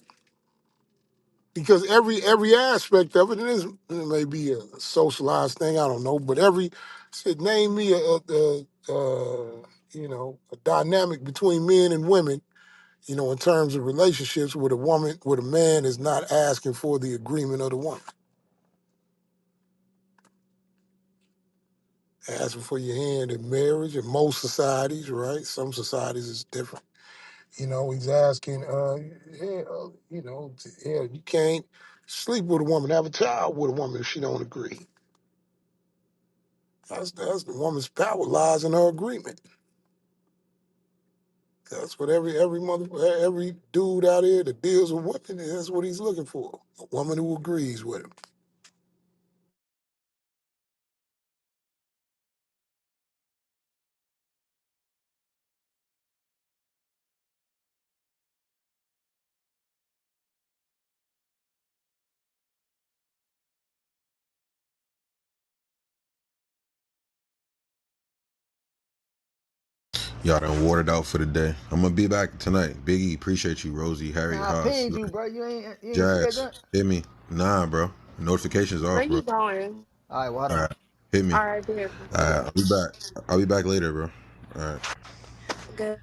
Because every aspect of it, it may be a socialized thing, I don't know, but said name me a dynamic between men and women, You know, in terms of relationships with a woman, with a man is not asking for the agreement of the woman, asking for your hand in marriage. In most societies, right? Some societies is different. You know, he's asking, you can't sleep with a woman, have a child with a woman if she don't agree. That's the woman's power lies in her agreement. That's what every dude out here that deals with women, that's what he's looking for. A woman who agrees with him. Y'all done watered out for the day. I'm gonna be back tonight. Biggie, appreciate you. Rosie, Man, Harry, I Haas, pinged you, bro. You ain't see that Jazz, junk? hit me. Nah, bro. Notifications Where off, bro. you going? All right, well, hold All on. right, hit me. All right, there. All right, I'll be back. I'll be back later, bro. All right. Good.